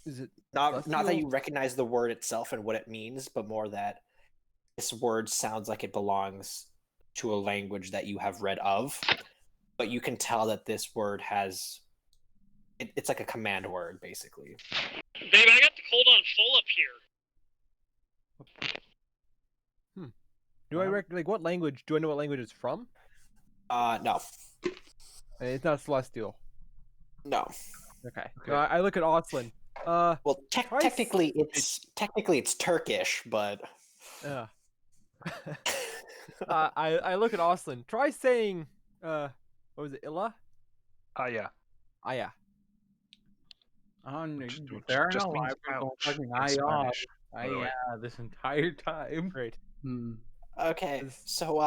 Is it Not that celestial? you recognize the word itself and what it means, but more that this word sounds like it belongs to a language that you have read of. But you can tell that this word has it's like a command word, basically. Babe, I got the cold on full up here. Do I like what language? Do I know what language it's from? No. And it's not celestial. No. Okay. No, I look at Oslin. Well, try s- technically it's Turkish, but Yeah. I look at Oslin. Try saying what was it? Illa? Yeah. Ah, yeah. Oh, no, Which fair just enough. means I've been ouch fucking in eye off. Spanish, by the way. This entire time. Great. Hmm. okay. So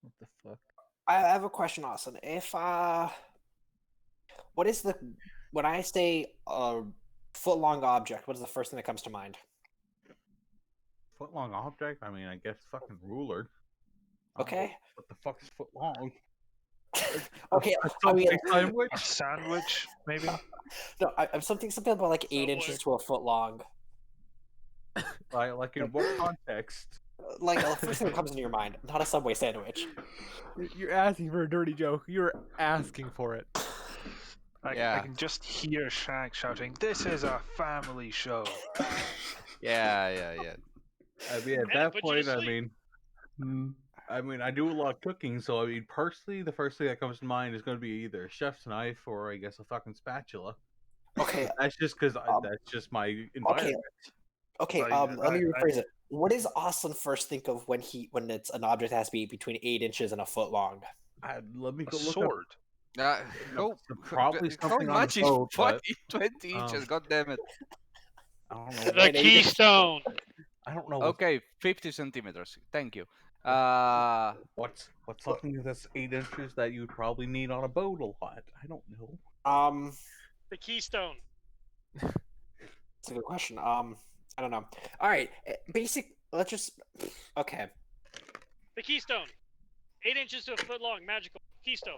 What the fuck? I have a question, Austin. If what is when I say a foot-long object, what is the first thing that comes to mind? Foot long object? I mean, I guess fucking ruler. Okay. What the fuck is foot long? Okay. A I mean, Subway sandwich? A sandwich, maybe? no, I'm something about like 8 Subway. inches to a foot long. Like in what context? Like the first thing that comes into your mind, not a Subway sandwich. You're asking for a dirty joke. You're asking for it. I can just hear Shaq shouting, "This is a family show." Yeah. I mean, at Man, that put you to point, sleep. I do a lot of cooking, so I mean, personally, the first thing that comes to mind is going to be either a chef's knife or I guess a fucking spatula. Okay. That's just because that's just my environment. Okay. Let me rephrase it. What does Austin first think of when it's an object that has to be between 8 inches and a foot long? Let me A go look sword. Probably how something on much a is boat, but 20 inches? God damn it. I don't know. The keystone. I don't know. Okay, 50 centimeters. Thank you. What's something that's 8 inches that you'd probably need on a boat a lot? I don't know. The keystone. That's a good question. I don't know. All right, let's just okay. The keystone. 8 inches to a foot long. Magical. Keystone.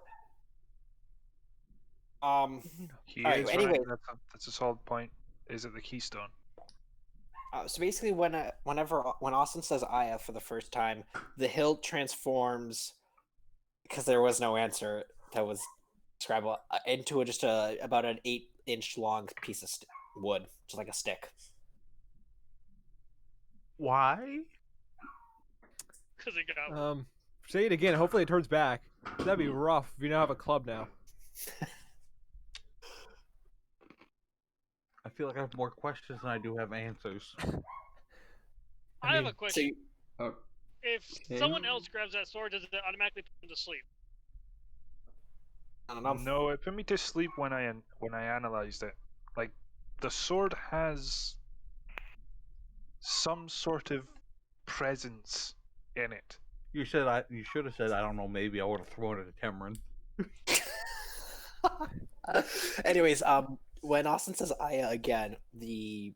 He Alright, is anyway. right. That's a solid point. Is it the keystone? So basically, when Austin says "Aya" for the first time, the hilt transforms because there was no answer that was describable into about an 8-inch long piece of wood, just like a stick. Why? Because it got. Say it again. Hopefully it turns back. That'd be rough if you don't have a club now. I feel like I have more questions than I do have answers. I have a question. Oh, If someone else grabs that sword, does it automatically put them to sleep? I don't know. No, it put me to sleep when I analyzed it. Like, the sword has some sort of presence in it. You should have said I don't know. Maybe I would have thrown it at Cameron. Anyways, when Austin says "Aya" again, the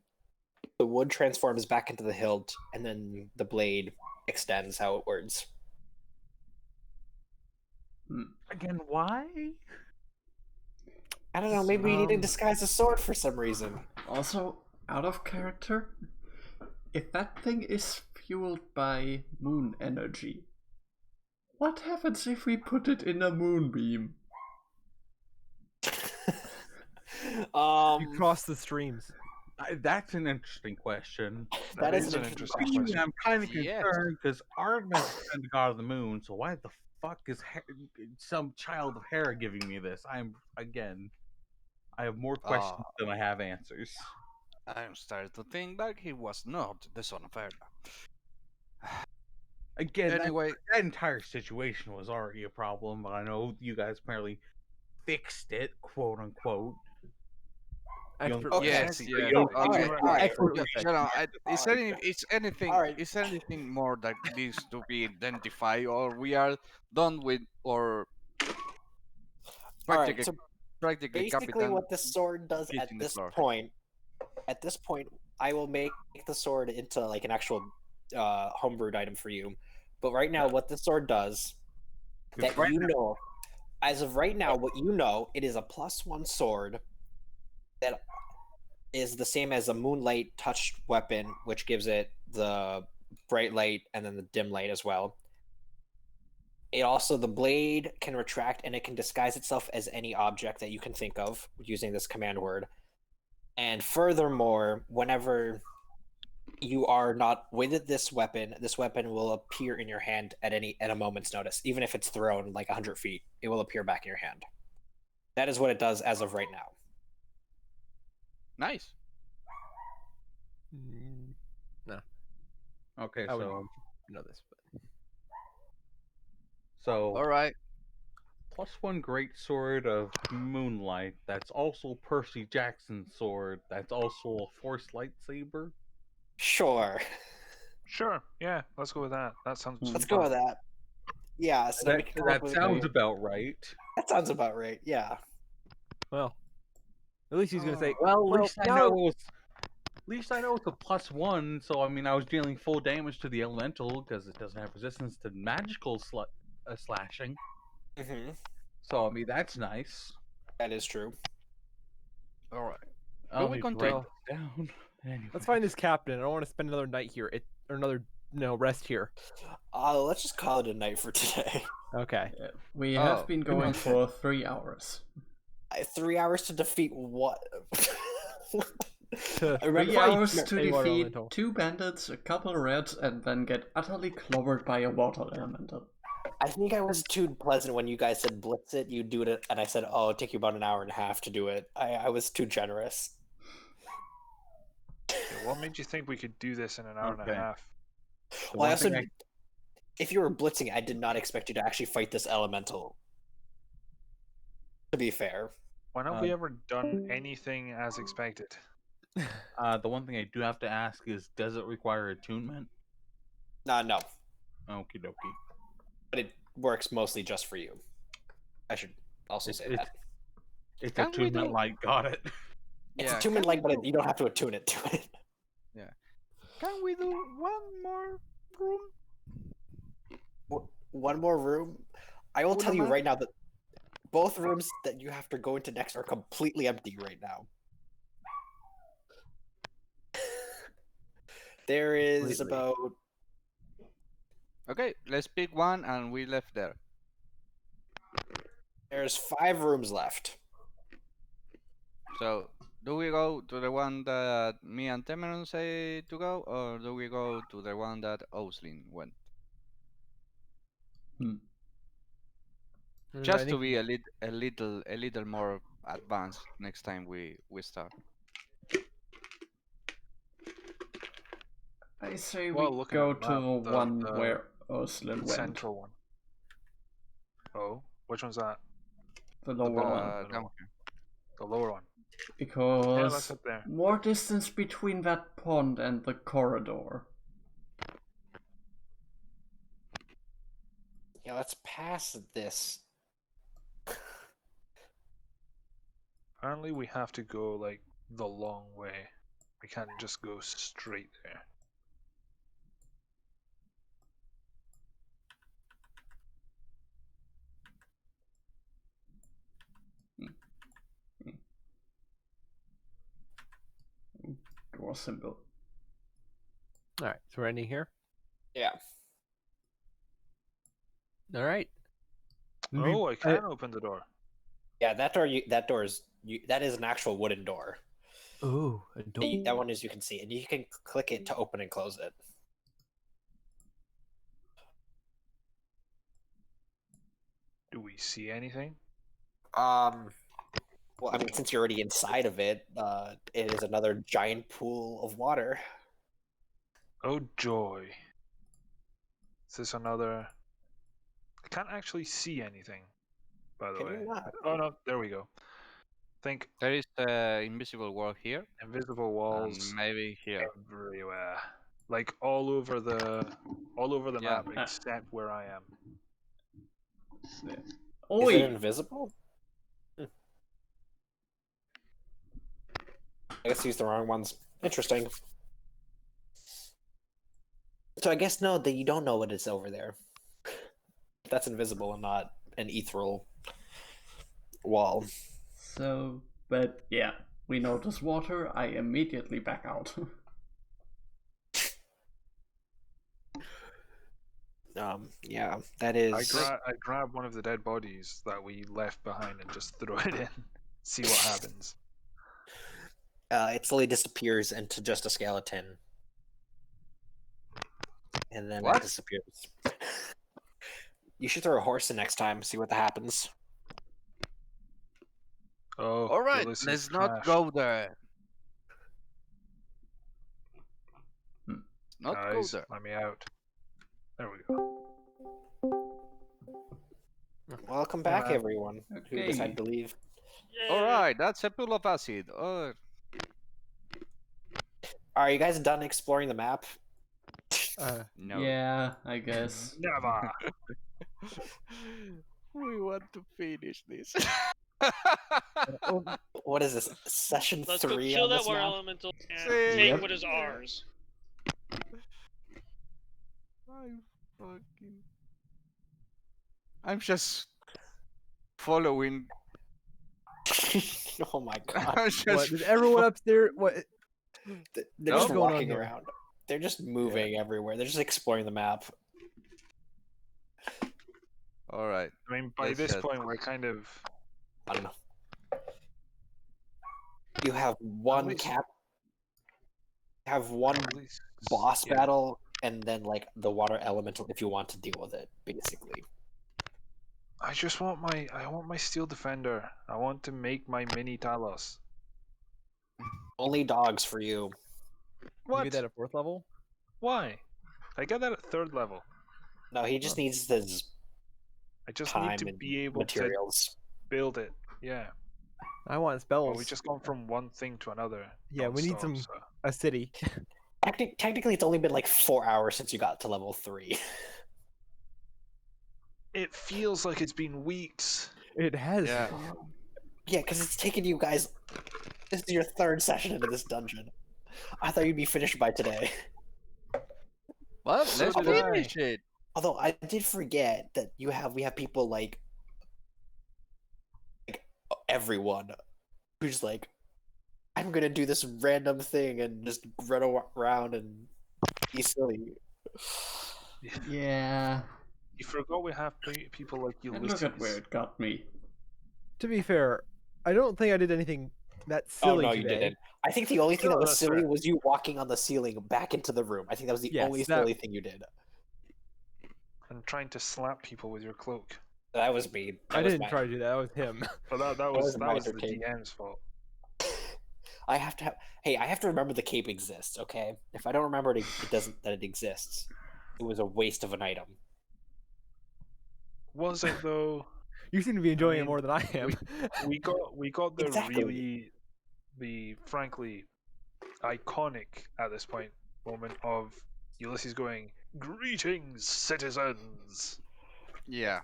wood transforms back into the hilt, and then the blade extends outwards. Again, why? I don't know. Maybe you need to disguise the sword for some reason. also, out of character, if that thing is fueled by moon energy, what happens if we put it in a moonbeam? You cross the streams. That's an interesting question. That is an interesting question. I'm kind of Yes. concerned because Artemis is the god of the moon, so why the fuck is some child of Hera giving me this? I have more questions than I have answers. I'm starting to think that he was not the son of Erda. Again, Anyway, that entire situation was already a problem, but I know you guys apparently fixed it, quote unquote. Expertly. yes, fixed yes. it. You don't- Okay, you don't- all right. Expertly Shut up. Is anything more that needs to be identified, or we are done with, or Alright, practically, so practically, basically Capitan what this sword does at hitting the this floor. point, I will make the sword into like an actual homebrewed item for you. But right now, what the sword does, that right you know, as of right now, what you know, it is a +1 sword that is the same as a moonlight touched weapon, which gives it the bright light and then the dim light as well. It also, the blade can retract and it can disguise itself as any object that you can think of using this command word. And furthermore, whenever you are not with this weapon will appear in your hand at a moment's notice. Even if it's thrown like 100 feet, it will appear back in your hand. That is what it does as of right now. Nice. No, Okay, I would so know this. All right. +1 great sword of moonlight. That's also Percy Jackson's sword. That's also a force lightsaber. Sure. Sure. Yeah, let's go with that. That sounds. Let's go with that. Yeah, so we can come up That with sounds about right. That sounds about right. Yeah. Well, at least he's gonna say. Well, Well, at least I know it's a +1. So I mean, I was dealing full damage to the elemental because it doesn't have resistance to magical slashing. Mm-hmm. So I mean, that's nice. That is true. All right. I'll we need to continue? write this down. Anyway. Let's find this captain. I don't want to spend another night here. Or another rest here. Let's just call it a night for today. Okay. We Oh, have been going for 3 hours. 3 hours to defeat what? To- I remember 3 hours to a water defeat elemental. 2 bandits, a couple reds, and then get utterly clobbered by a water elemental. I think I was too pleasant when you guys said blitz it, you do it, and I said, oh, it'll take you about an hour and a half to do it. I was too generous. Yeah, what made you think we could do this in an hour and a Okay. half? Well, I also, if you were blitzing, I did not expect you to actually fight this elemental. To be fair. When have we ever done anything as expected? The one thing I do have to ask is, does it require attunement? No. Okie dokie. But it works mostly just for you. I should also say that. It's Can we attunement do- like, got it. It's Yeah, attunement can we like, but do- you don't have to attune it to it. Can we do one more room? One more room. I will tell you Una right now that both rooms that you have to go into next are completely empty right now. There is Completely. about Okay, let's pick one and we left there. there's 5 rooms left. So, do we go to the one that me and Temeron say to go, or do we go to the one that Oslin went? Just to be a little more advanced next time we start. I say Well, we looking go at to the the map, one the where Oslin went. Central one. Oh, which one's that? The lower one. middle one. The lower one. Yeah, Because let's head there. more distance between that pond and the corridor. Yeah, let's pass this. Apparently, we have to go like the long way. We can't just go straight there. Door symbol. All right. So we're ending here. Yeah. All right. Oh, I can open the door. Yeah, that door is that is an actual wooden door. Ooh, a door. That one is you can see, and you can click it to open and close it. Do we see anything? Well, I mean, since you're already inside of it, it is another giant pool of water. Oh joy. Is this another? I can't actually see anything, by the Can way. you not? Oh no, there we go. Think There is the invisible wall here, invisible and walls maybe here. everywhere. Like all over the Yeah. map except where I am. Is Oi! it invisible? I guess use the wrong ones. Interesting. So I guess no, that you don't know what is over there. That's invisible and not an ethereal wall. So, but yeah, we notice water. I immediately back out. Yeah, that is. I grab one of the dead bodies that we left behind and just throw it in. See what happens. It slowly disappears into just a skeleton, and then it What? disappears. You should throw a horse in next time. See what happens. Oh, All right, Ulysses let's not crashed. go there. Not go Guys, there. let me out. There we go. Welcome back, Alright. everyone who Okay. decided to leave. All right, that's a pool of acid. Are you guys done exploring the map? No. Yeah, I guess. Never. We want to finish this. What is this? Session Let's go 3 kill on that this water map? elemental and See? take Yep. what is ours. I'm just following. Oh my god. I'm What, just is everyone upstairs? What? They're No? just What's going on walking here? around. They're just moving everywhere. They're just exploring the map. All right. I mean, by Let's this just- point, we're kind of. I don't know. You have one least- cap. Have one at least- boss yeah. battle, and then like the water elemental if you want to deal with it. Basically, I just want my steel defender. I want to make my mini Talos. only dogs for you. You What? get that at 4th level? Why? I get that at 3rd level. No, he just needs his I just time need to and be able materials. to build it. Yeah. I want Well, spells. we just gone from one thing to another. Yeah, we need non-stop, some- so- a city. Technically, it's only been like 4 hours since you got to level 3. It feels like it's been weeks. It has. Yeah. Yeah, because it's taken you guys. This is your 3rd session into this dungeon. I thought you'd be finished by today. Well, So let's did I. finish it. Although I did forget that we have people like everyone who's like, I'm gonna do this random thing and just run around and be silly. Yeah. You forgot we have people like And Ulysses. look at where it got me. To be fair, I don't think I did anything that silly Oh no, today. you didn't. I think the only thing No, that was that's silly fair. was you walking on the ceiling back into the room. I think that was the Yes, only that- silly thing you did. And trying to slap people with your cloak. That was me. I didn't try to do that. That was him. But that was was my the entertainment. DM's fault. I have to have. Hey, I have to remember the cape exists. Okay, if I don't remember it doesn't that it exists. It was a waste of an item. Was it though? You seem to be enjoying mean, it more than I am. We got the Exactly. the frankly iconic at this point moment of Ulysses going, "Greetings, citizens," Yeah.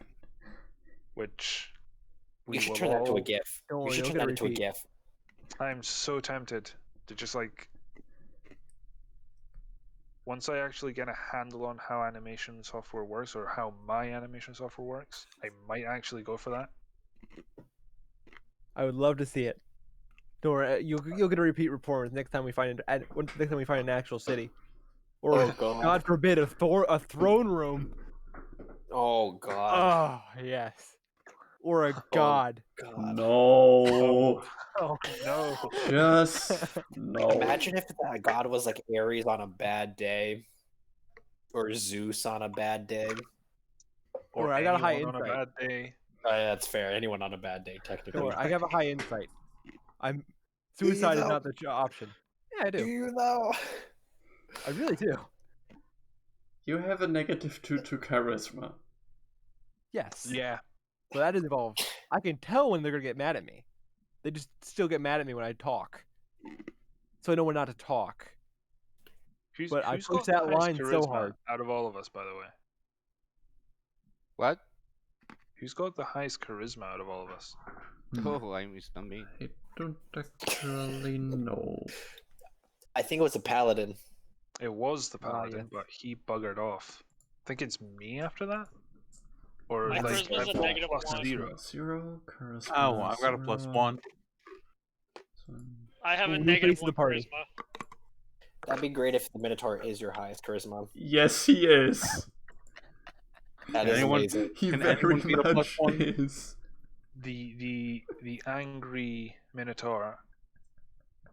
which You should will turn that into a all- GIF. Don't You worry, should you'll turn get that a into a repeat. GIF. I'm so tempted to just like once I actually get a handle on how animation software works or how my animation software works, I might actually go for that. I would love to see it. Don't worry, you'll get a repeat performance next time we find next time we find an actual city, or Oh, God. God forbid a throne room. Oh god. Oh yes, or a god. God. No. Oh no! Just no. Imagine if that god was like Ares on a bad day, or Zeus on a bad day. Or I got a high anyone on a insight. bad day. That's fair. Anyone on a bad day, technically. Don't worry, I have a high insight. Do you Suicide is though? not the option. Yeah, I Do do. you though? I really do. You have a -2 to charisma. Yes. Yeah. So that is involved. I can tell when they're gonna get mad at me. They just still get mad at me when I talk. So I know when not to talk. Who's, But I who's push got the that highest line so charisma hard. out of all of us, by the way? What? Who's got the highest charisma out of all of us? Hmm. Oh, it's not me. I don't actually know. I think it was a paladin. It was the Ah, paladin, yes. but he buggered off. I think it's me after that? Or My like charisma's I've a got negative plus 1. zero. Zero, charisma. Oh, I've got a +1. I have a New negative face of 1 the party. charisma. That'd be great if the Minotaur is your highest charisma. Yes, he is. That is Anyone- amazing. He Can very anyone get a much +1? is. The angry Minotaur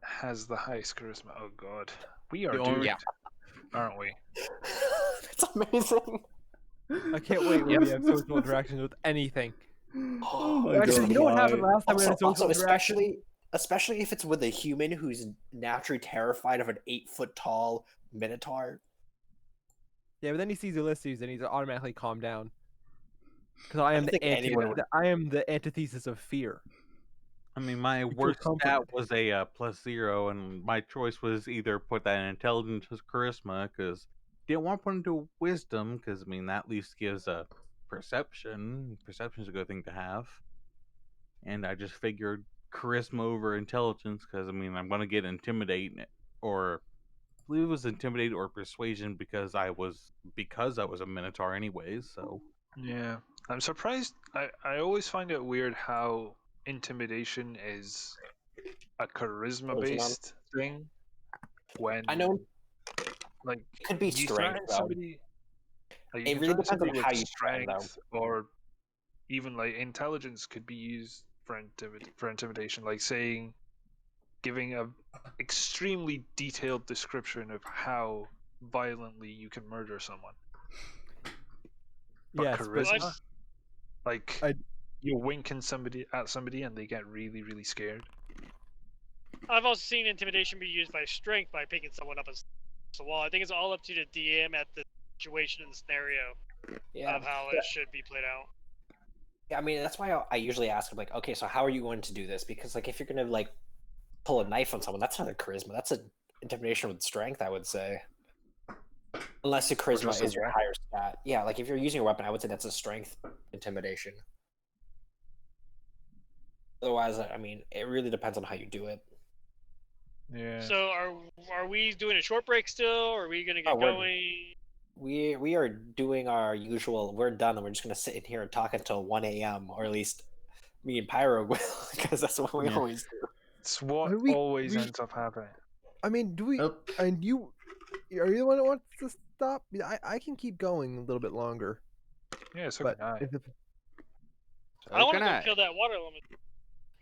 has the highest charisma. Oh god. We are The only- doomed, aren't we? That's amazing. I can't wait when we have social interactions with anything. Oh my Actually, god. you know what happened why? last time we had a social Also, interaction? especially if it's with a human who's naturally terrified of an 8-foot tall Minotaur. Yeah, but then he sees Ulysses and he's automatically calmed down. Because I am don't think anyone would- I am the antithesis of fear. I mean, my feel worst stat comforted. was a +0, and my choice was either put that in intelligence or charisma, because didn't want to put into wisdom, because I mean that at least gives a perception. Perception's a good thing to have, and I just figured charisma over intelligence, because I mean I'm gonna get intimidate, or I believe it was intimidate or persuasion because I was a Minotaur anyways. So Yeah. I'm surprised. I always find it weird how intimidation is a charisma based thing when I know like it could be you strength, threaten though. somebody like, you It can really threaten depends on somebody how with you threaten, though. strength or even like intelligence could be used for intimidation, like saying giving a extremely detailed description of how violently you can murder someone. But Yes, charisma, I've- like I- you wink at somebody and they get really, really scared. I've also seen intimidation be used by strength by picking someone up against the wall. I think it's all up to the DM at the situation and scenario Yeah. of how it should be played out. Yeah, I mean that's why I usually ask him like, okay, so how are you going to do this? Because like if you're gonna like pull a knife on someone, that's not a charisma. That's an intimidation with strength, I would say. Unless your charisma just a is your weapon. higher stat. Yeah, like if you're using a weapon, I would say that's a strength intimidation. Otherwise, I mean, it really depends on how you do it. Yeah. So are we doing a short break still, or are we gonna get Oh, we're- going? We are doing our usual. We're done, and we're just gonna sit in here and talk until 1 a.m. or at least me and Pyro will, because that's what we Yeah. always do. It's what I mean, we- always we- ends up happening. I mean, do we? Nope. And you, are you the one that wants to stop? I can keep going a little bit longer, Yeah, so but can I. if I want to can go I? kill that water element.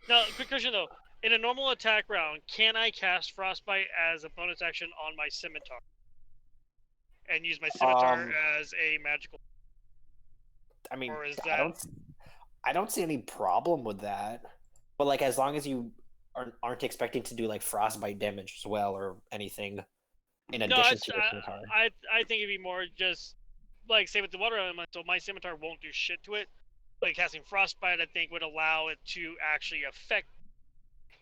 Now, quick question though: in a normal attack round, can I cast Frostbite as a bonus action on my scimitar and use my scimitar as a magical? I mean, Or is I that- I don't see any problem with that. But like, as long as you aren't expecting to do like frostbite damage as well or anything in No, addition it's, to your scimitar. I think it'd be more just like say with the water element, so my scimitar won't do shit to it. Like casting Frostbite, I think would allow it to actually affect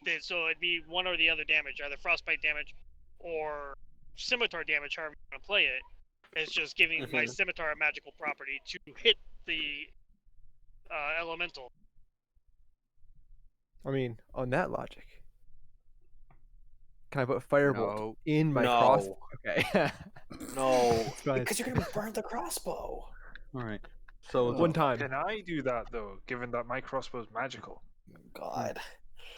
it. So it'd be one or the other damage, either Frostbite damage or scimitar damage, however you want to play it. It's just giving my Mhm. scimitar a magical property to hit the elemental. I mean, on that logic, can I put firebolt No. in my No. cross? Okay. No, It's fine. because you're gonna burn the crossbow. all right. So One time. Can I do that though, given that my crossbow is magical? God.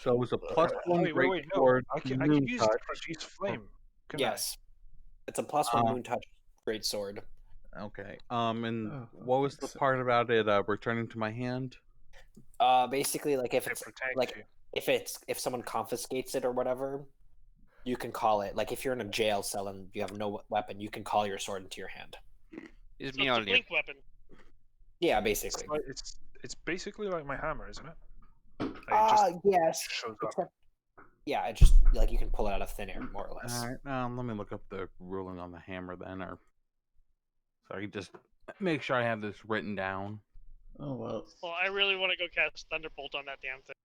So it was a +1 Wait, great no. sword. I can moon use touch. diffuse flame. couldn't I? Yes, it's a +1 Uh, moon touch great sword. Okay. And Oh, what was the so- part about it returning to my hand? Basically, like if It it's protects like you. if someone confiscates it or whatever, you can call it. Like if you're in a jail cell and you have no weapon, you can call your sword into your hand. It's So me it's a only. blink weapon. Yeah, It's, basically. like, it's basically like my hammer, isn't it? Like, it just Yes. shows up. Except, yeah, it just like you can pull it out of thin air, more or less. All right. Let me look up the ruling on the hammer then, or so I can just make sure I have this written down. Oh well. Well, I really want to go cast Thunderbolt on that damn thing.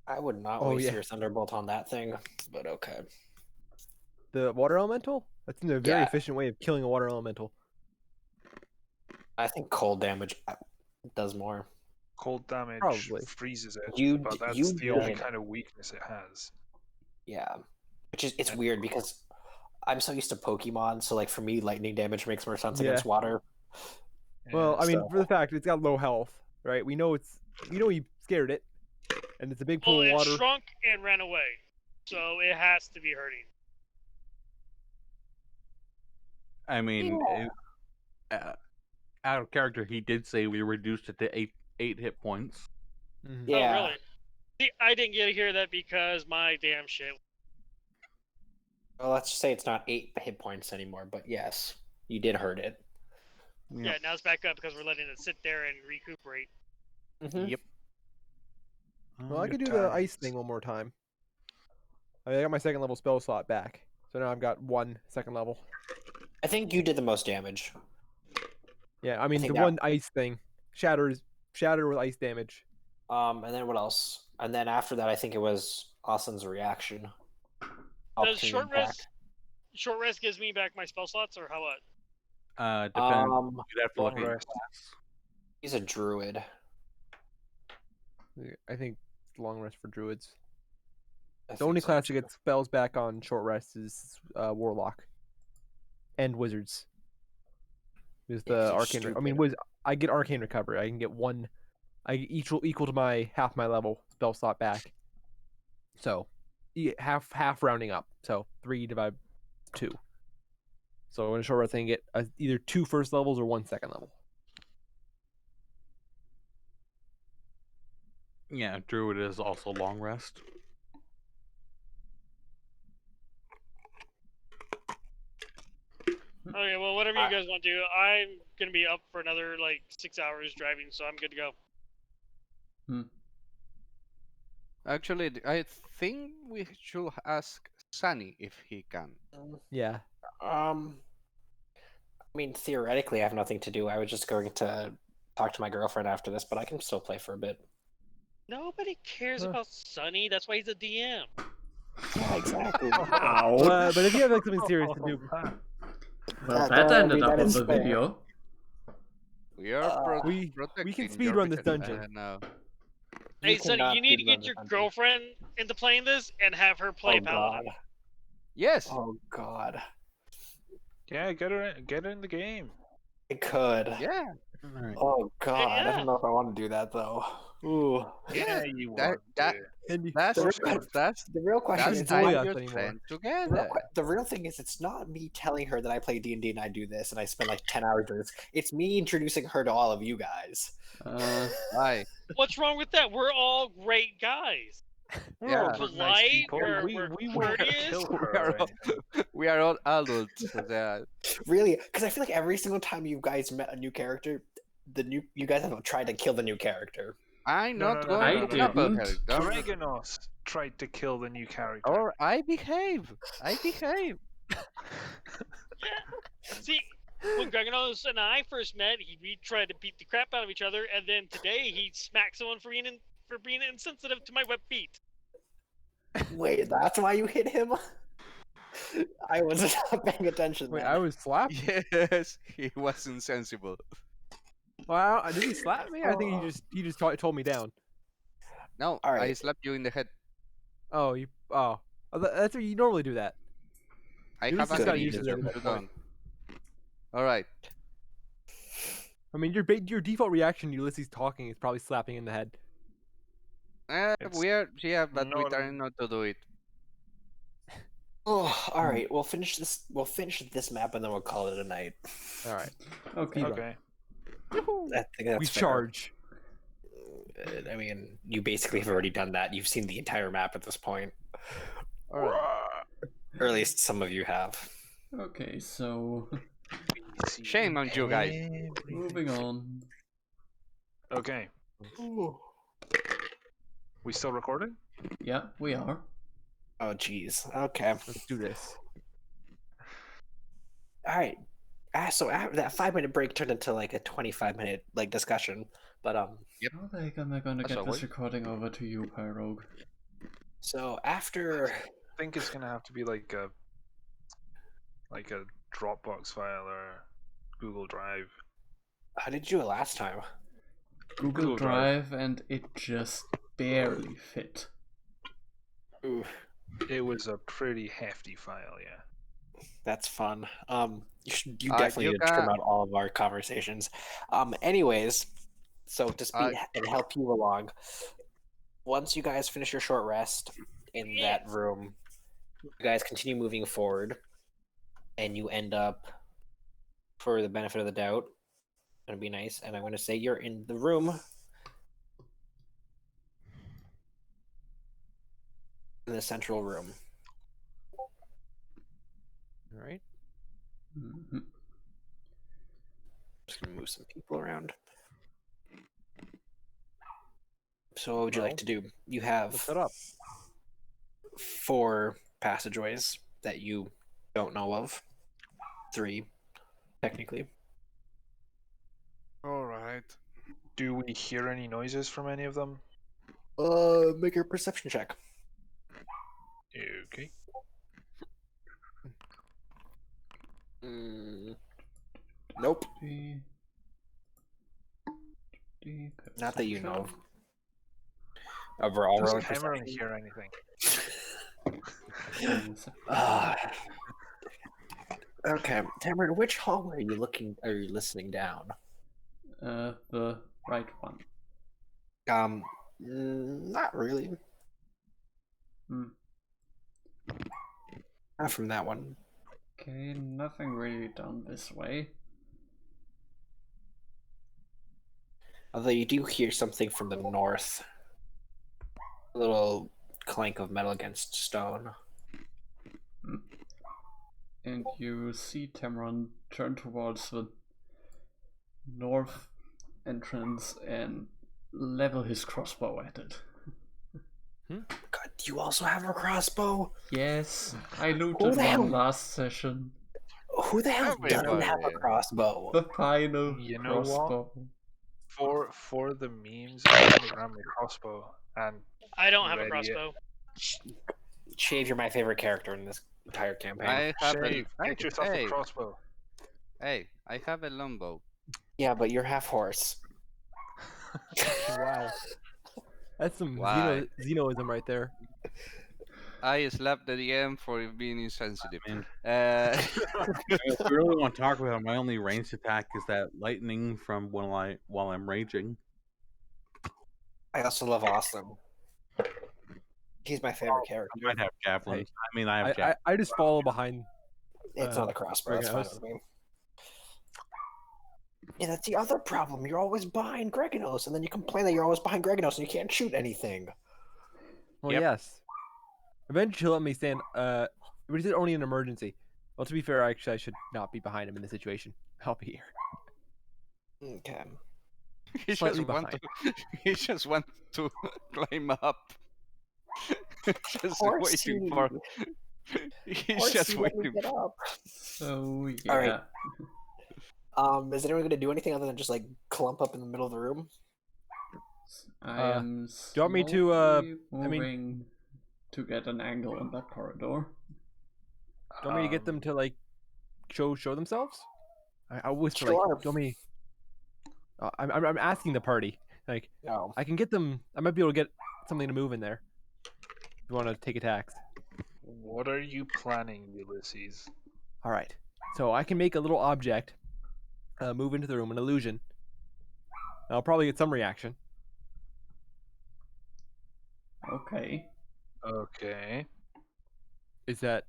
I would not Oh, waste yeah. your thunderbolt on that thing, but okay. The water elemental? That's a very Yeah. efficient way of killing a water elemental. I think cold damage does more. Cold damage Probably. freezes it, You but d- that's you the only did. kind of weakness it has. Yeah, which is it's weird because I'm so used to Pokemon, so like for me, lightning damage makes more sense Yeah. against water. Well, I mean, So- for the fact it's got low health, right? We know he scared it, and it's a big pool Well, of it water. shrunk and ran away, so it has to be hurting. I mean, out of character, he did say we reduced it to eight hit points. Mhm. Yeah. Oh, really? See, I didn't get to hear that because my damn shit. Well, let's just say it's not 8 hit points anymore, but yes, you did hurt it. Yeah, now it's back up because we're letting it sit there and recuperate. Yep. Well, I could do the ice thing one more time. I got my second level spell slot back, so now I've got 1 second level. I think you did the most damage. Yeah, I mean think the that- one ice thing, shatter with ice damage. And then what else? And then after that, I think it was Austin's reaction. Does Opportunity short attack. rest? Short rest gives me back my spell slots, or how what? Depends. Um, You'd have to look long at your rest. class. He's a druid. I think it's long rest for druids. I The think only so, class that too. gets spells back on short rest is warlock and wizards. Is Yeah, 'cause the you're arcane? I mean, stupid. I get arcane recovery. I can get 1. I get equal to my half my level spell slot back. So, half rounding up. So 3 divided 2. So in a short rest, I can get either 2 first levels or 1 second level. Yeah, druid is also long rest. Okay, well, whatever you guys want to do, I'm gonna be up for another like 6 hours driving, so I'm good to go. Actually, I think we should ask Sunny if he can. Yeah. I mean, theoretically, I have nothing to do. I was just going to talk to my girlfriend after this, but I can still play for a bit. Nobody cares Huh. about Sunny. That's why he's a DM. Yeah, exactly. Ouch. But if you have like something serious to do, Well, that that ended would be- up that on is the fair. video. We are we protecting can your speedrun this because, dungeon. no. Hey, You Sunny, cannot you need to speedrun get the your dungeon. girlfriend into playing this and have her play Oh Paladin. god. Yes. Oh god. Yeah, get her in the game. I could. Yeah. Alright. Oh god. I Yeah. don't know if I want to do that though. Ooh. Yeah. you That want that to. And you, that's The real- that's The real question that's is enjoy time us you anymore. spend the real, together. the real thing is it's not me telling her that I play D&D and I do this and I spend like 10 hours doing this. It's me introducing her to all of you guys. Why? What's wrong with that? We're all great guys. Yeah. We're polite. We're We're want to courteous. kill We her. are all, already. we are all adults. Yeah. Really? Because I feel like every single time you guys met a new character, you guys have tried to kill the new character. I'm No, not no, no, going no, to no, couple no. her. Don't- Greganos tried to kill the new character. Or I behave. I behave. See, when Greganos and I first met, we tried to beat the crap out of each other, and then today he smacked someone for being insensitive to my wet feet. Wait, that's why you hit him? I was not paying attention. wait, then. I was slapped. Yes, he was insensible. Wow, did he slap me? I think he just told me down. No, All I right. slapped you in the head. Oh, that's what you normally do that. I At have least he's got agreed. used to that at You that point. don't. All right. I mean, your default reaction to Ulysses talking is probably slapping in the head. It's We are, yeah, but we not- try not to do it. Oh, all right. We'll finish this. We'll finish this map and then we'll call it a night. All right, Okay. Speedrun. Okay. I think that's we fair. charge. I mean, you basically have already done that. You've seen the entire map at this point, All right. or at least some of you have. Okay, so Shame on you guys. moving on. Okay. We still recording? Yeah, we are. Oh, jeez. Okay. Let's do this. All right. So after that 5-minute break turned into like a 25-minute like discussion, but How the heck am I gonna That's get all this right. recording over to you, Pyrogue? So after I think it's gonna have to be like a Dropbox file or Google Drive. how did you do it last time? Google Google Drive, and it just barely fit. Ooh. It was a pretty hefty file, yeah. That's fun. You Uh, definitely you need to trim can- out all of our conversations. Anyways, so to speed and help you along, once you guys finish your short rest in that room, you guys continue moving forward, and you end up, for the benefit of the doubt, gonna be nice, and I'm gonna say you're in the room. In the central room. All right. Mhm. Just gonna move some people around. So what would you like Well, to do? You Let's have set up. 4 passageways that you don't know of. 3, technically. All right. Do we hear any noises from any of them? Make your perception check. Okay. Nope. Not that you know. Overall, Does rolling Cameron perception. hear anything? Okay, Tamara, which hallway are you looking? Are you listening down? The right one. Not really. Hmm. Not from that one. Okay, nothing really down this way. Although you do hear something from the north. A little clank of metal against stone. And you see Tamron turn towards the north entrance and level his crossbow at it. God, do you also have a crossbow? Yes, I Who looted the hell- one last session. Who the hell doesn't have a Everybody. crossbow? The final You know what? crossbow. For the memes, I'm gonna grab my crossbow and I don't have a ready it. crossbow. Shave, you're my favorite character in this entire campaign. I have Shave, get yourself hey, a crossbow. hey, I have a longbow. Yeah, but you're half horse. Wow. That's some Why? Xenoism right there. I slapped the DM for being insensitive. Man. Uh, If we really want to talk about it, my only ranged attack is that lightning from while I'm raging. I also love Austin. He's my favorite character. I might have javelins. I mean, I have I javelins. I just follow behind. It's not a crossbow. That's fine Greganos. with me. Yeah, that's the other problem. You're always behind Greganos, and then you complain that you're always behind Greganos and you can't shoot anything. Well, Yep. yes. Eventually, let me stand. But is it only an emergency? Well, to be fair, actually, I should not be behind him in this situation. I'll be here. Okay. he Slightly just want to. He just want to climb up. just waiting Horsey. for. He's Horsey, just let me waiting. get up. So yeah. Alright. Is anyone going to do anything other than just like clump up in the middle of the room? I am do you want me to, moving to get an angle on that corridor. Do you want me to get them to like show themselves? I whisper Sure. like, do you want me? I'm asking the party. Like, No. I can get them. I might be able to get something to move in there. If you want to take attacks? What are you planning, Ulysses? All right. So I can make a little object move into the room, an illusion. I'll probably get some reaction. Okay. Okay. Is that?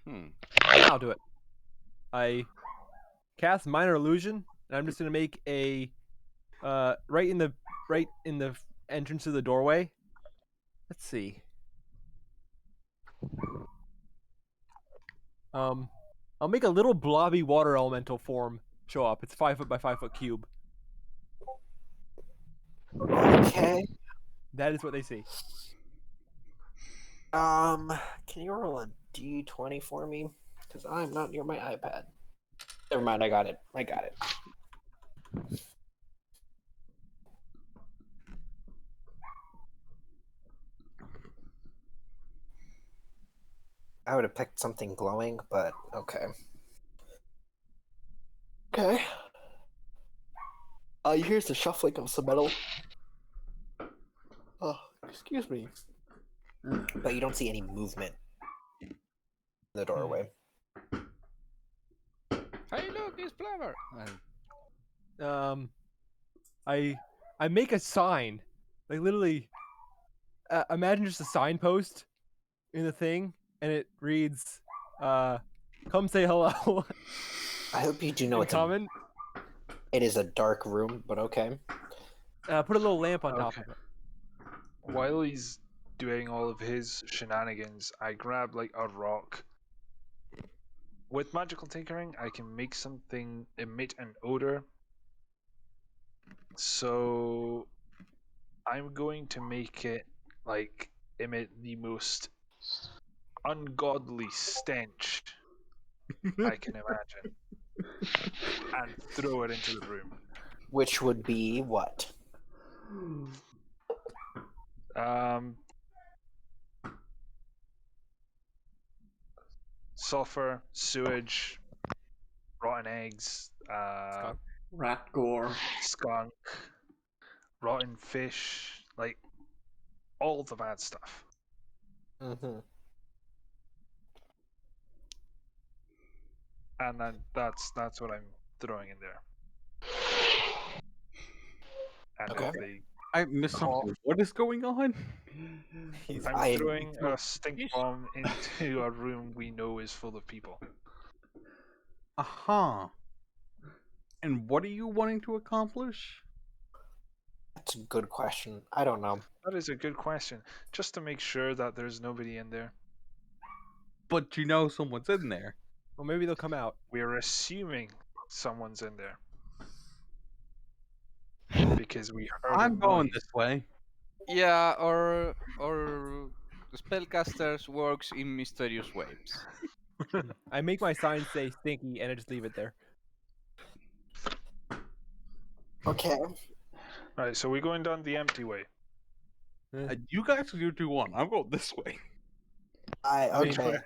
Hmm. I'll do it. I cast minor illusion, and I'm just gonna make a right in the entrance of the doorway. Let's see. I'll make a little blobby water elemental form show up. It's 5 foot by 5 foot cube. Okay. That is what they see. Can you roll a d20 for me? Because I'm not near my iPad. Never mind, I got it. I would have picked something glowing, but okay. Okay. Here's the shuffling of some metal. Oh, excuse me. but you don't see any movement in the doorway. Hey, look, it's Flavor. I make a sign, like literally. Imagine just a signpost in the thing, and it reads, "Come say hello." I hope you do know in it's common. it is a dark room, but okay. Put a little lamp on top Okay. of it. While he's doing all of his shenanigans, I grab like a rock. With magical tinkering, I can make something emit an odor. So I'm going to make it like emit the most ungodly stench I can imagine, and throw it into the room. Which would be what? Sulfur, sewage, rotten eggs, Rat gore. skunk, rotten fish, like all the bad stuff. Mm-hmm. And then that's what I'm throwing in there. And Okay. if they I missed cough, something. What is going on? I'm throwing a stink bomb into a room we know is full of people. Aha. And what are you wanting to accomplish? That's a good question. I don't know. That is a good question. Just to make sure that there's nobody in there. But you know someone's in there. Well, maybe they'll come out. We're assuming someone's in there. Because we heard I'm a going noise. this way. Yeah, or spellcasters works in mysterious ways. I make my sign say stinky, and I just leave it there. Okay. Right, so we're going down the empty way. You guys do what you want. I'm going this way. Okay.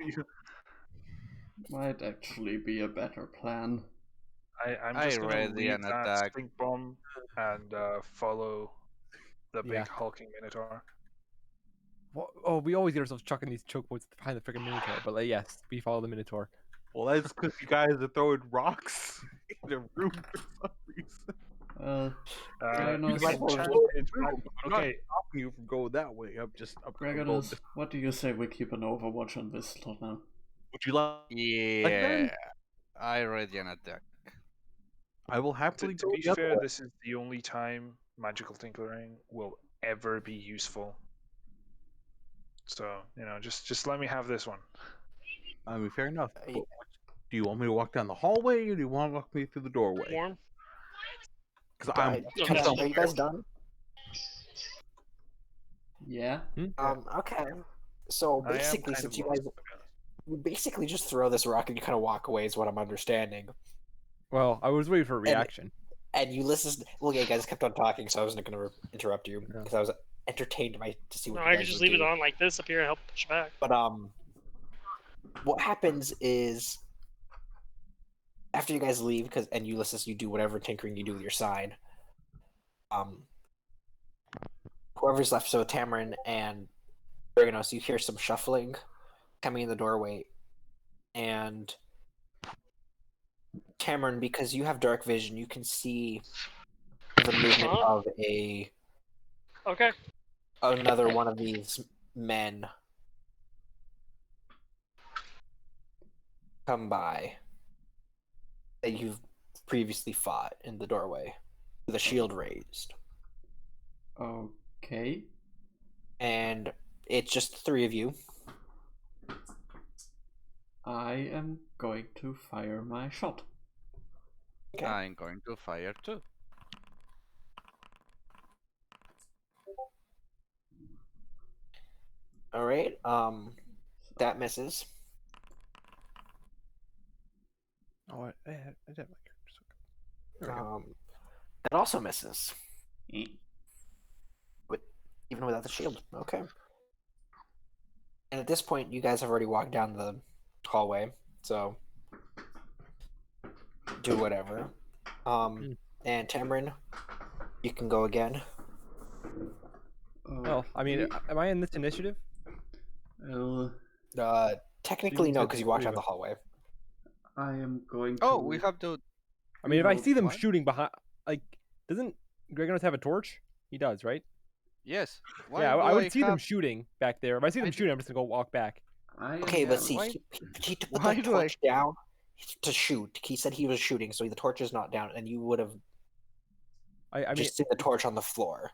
Might actually be a better plan. I'm I just going to ready leave an that attack. stink bomb and follow the big Yeah. hulking minotaur. Oh, we always get ourselves chucking these choke points behind the freaking Minotaur. But yes, we follow the Minotaur. Well, that's because you guys are throwing rocks in the room for some reason. Dragonos, like- I'm not Okay, stopping you from going that way. I'm going Dragonos, this- what do you say we keep an overwatch on this slot now? Would you like? Yeah, I ready an attack. I will to happily go be the other fair, way. this is the only time magical tinkering will ever be useful. So, just let me have this one. I mean, fair enough. Uh, But do you want me to walk down the hallway, or do you want to walk me through the doorway? Warm. Because I'm. Okay. Are you guys done? Yeah? Okay. So I am basically, kind since of you lost, guys you basically just throw this rock and you kind of walk away, is what I'm understanding. Well, I was waiting for a reaction. And Ulysses, well, yeah, you guys kept on talking, so I wasn't going to interrupt you Yeah. because I was entertained to see what No, you I guys could just would leave do. it on like this up here and help push back. But what happens is after you guys leave, and Ulysses, you do whatever tinkering you do with your sign. Whoever's left, so Tamarin and Dragonos, you hear some shuffling coming in the doorway, and Tamarin, because you have dark vision, you can see the movement of Okay. another one of these men come by that you've previously fought in the doorway with a shield raised. Okay. And it's just the three of you. I am going to fire my shot. Okay. I'm going to fire too. All right. That misses. Oh, I did my characters. There we go. That also misses, Eh. even without the shield. Okay. And at this point, you guys have already walked down the hallway, so do whatever. And Tamarin, you can go again. Well, I mean, am I in this initiative? Well, Technically, Seems no, to because you walked three down of the us. hallway. I am going Oh, to. we have to. I mean, if I reload. see them What? shooting behind, like, doesn't Gregonos have a torch? He does, right? Yes. Why Yeah, do I would I see them have? shooting back there. If I see them I shooting, I'm just gonna go walk back. I am. Okay, but going- see, why- he put why the do I- torch down to shoot. He said he was shooting, so the torch is not down, and you would have I mean, just seen the torch on the floor.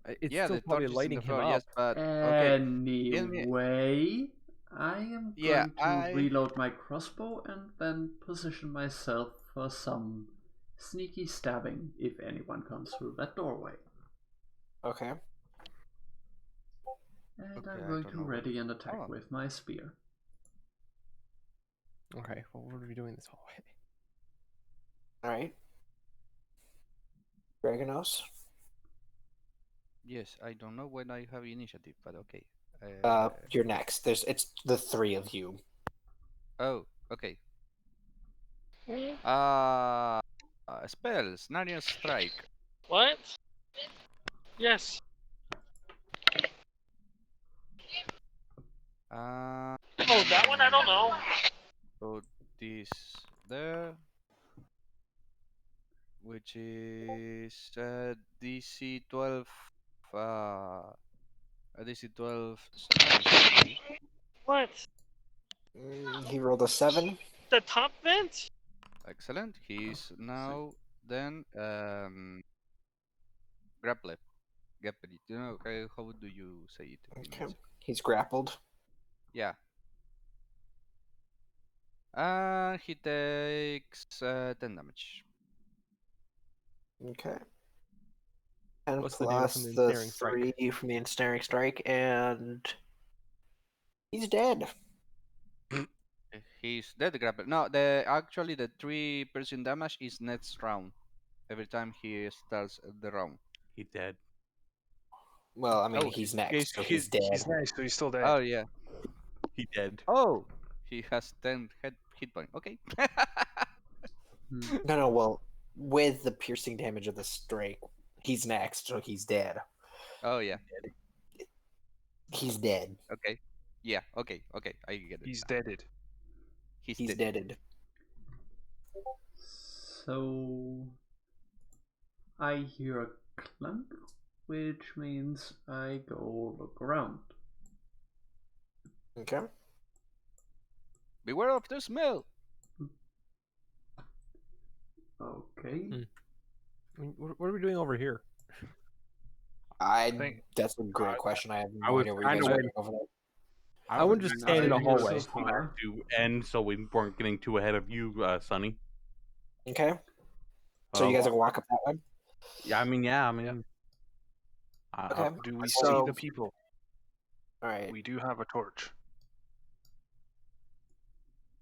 it's Yeah, still the probably torch is in lighting the him floor. up. Yes, but okay. Anyway, I am Yeah, going to reload my crossbow and then position myself for some sneaky stabbing if anyone comes through that doorway. Okay. And Okay, I'm I going don't to know what- ready an attack Oh. with my spear. Okay, well, what are we doing this hallway? All right. Gregonos. Yes, I don't know when I have initiative, but okay. You're next. It's the three of you. Oh, okay. Hmm? Spells, Snarrian Strike. What? Yes. Uh, Oh, that one? I don't know. Put this there, which is DC 12. A DC 12 strength. Okay. What? He rolled a 7. The top vent? Excellent. He's now then grappled. Grappled. You know, how do you say it? Give me a Okay. sec. He's grappled. Yeah. And he takes 10 damage. Okay. And What's the damage plus from the the ensnaring strike? 3 from the ensnaring strike, and he's dead. He's dead grapple. No, the 3 piercing damage is next round. Every time he starts the round. He dead. Well, I mean, Oh, he's next, so he's he's dead. next, so he's still dead. Oh yeah. He dead. Oh, he has 10 hit point. Okay. No, well, with the piercing damage of the strike, he's next, so he's dead. Oh yeah. He's dead. Okay. Yeah. Okay. Okay. I get it. He's deaded. He's dead. deaded. So I hear a clunk, which means I go look around. Okay. Beware of the smell. Okay. I mean, what are we doing over here? That's a great question. I have I no was idea where you kinda guys are waiting- going over there. I would just stand in a hallway. To end, so we weren't getting too ahead of you, Sonny. Okay. So you guys are gonna walk up that way? Yeah, I mean, Okay. Do we see So- the people? All right. We do have a torch.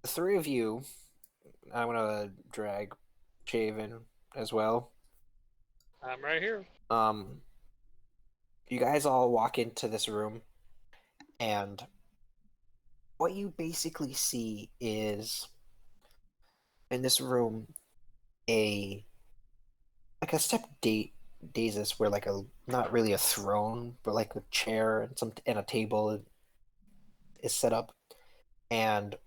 The three of you, I'm gonna drag Javen as well. I'm right here. You guys all walk into this room, and what you basically see is in this room like a step daises where like a not really a throne, but like a chair and a table is set up, and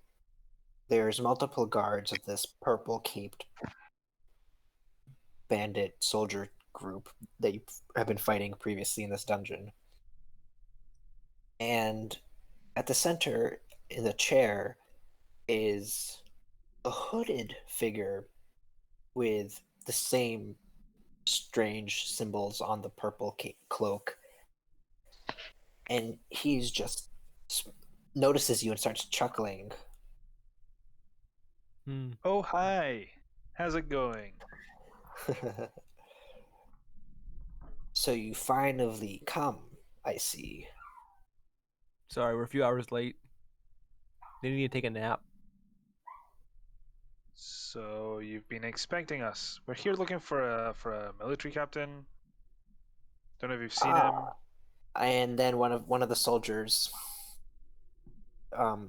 there's multiple guards of this purple caped bandit soldier group that you have been fighting previously in this dungeon. And at the center in the chair is a hooded figure with the same strange symbols on the purple cloak. And he's just notices you and starts chuckling. Oh, hi. How's it going? So you finally come, I see. Sorry, we're a few hours late. They need to take a nap. So you've been expecting us. We're here looking for a military captain. Don't know if you've seen him. And then one of the soldiers from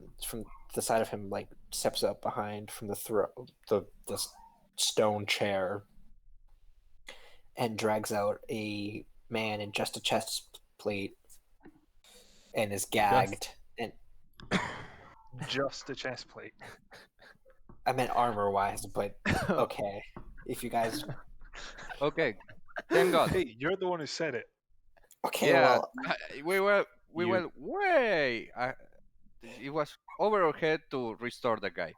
the side of him like steps up behind from the stone chair and drags out a man in just a chest plate and is gagged and Just a chest plate. I meant armor-wise, but okay. If you guys... Okay, thank God. Hey, you're the one who said it. Okay, Yeah, well, we were You- way. It was over our head to restore the guy.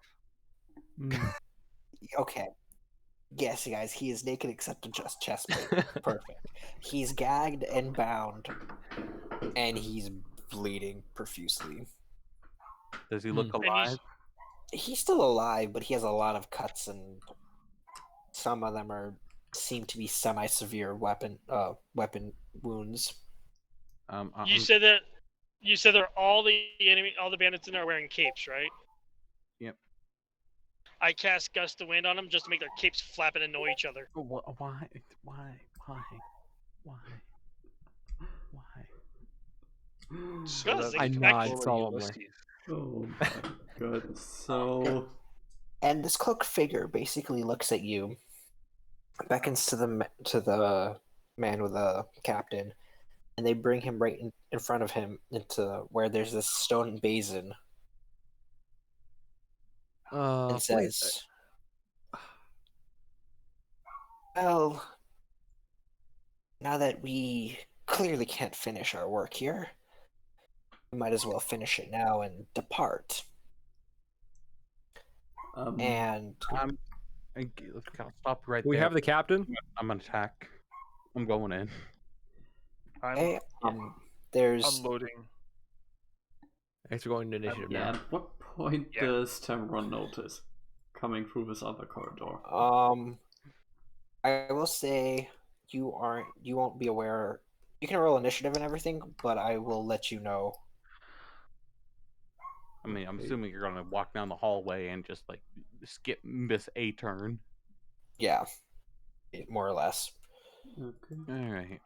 okay. Yes, you guys, he is naked except a just chest plate. Perfect. He's gagged and bound, and he's bleeding profusely. Does he look And you alive? He's still alive, but he has a lot of cuts, and some of them seem to be semi-severe weapon wounds. You said that all the bandits in there are wearing capes, right? Yep. I cast Gust of Wind on them just to make their capes flap and annoy each other. Why? So Because that they I can nod follow solemnly. Ulysses. Oh my god. So And this cloaked figure basically looks at you, beckons to the man with the captain, and they bring him right in front of him into where there's this stone basin, and Wait, says, "Well, now that we clearly can't finish our work here, we might as well finish it now and depart." And I'll stop you right we there. have the captain. I'm gonna attack. I'm going in. I'm there's unloading. Thanks for going to initiative yeah, now. at what point Yeah. does Tamron notice coming through this other corridor? I will say you won't be aware. You can roll initiative and everything, but I will let you know. I mean, I'm assuming you're gonna walk down the hallway and just like skip miss a turn. Yeah, more or less. Okay. All right.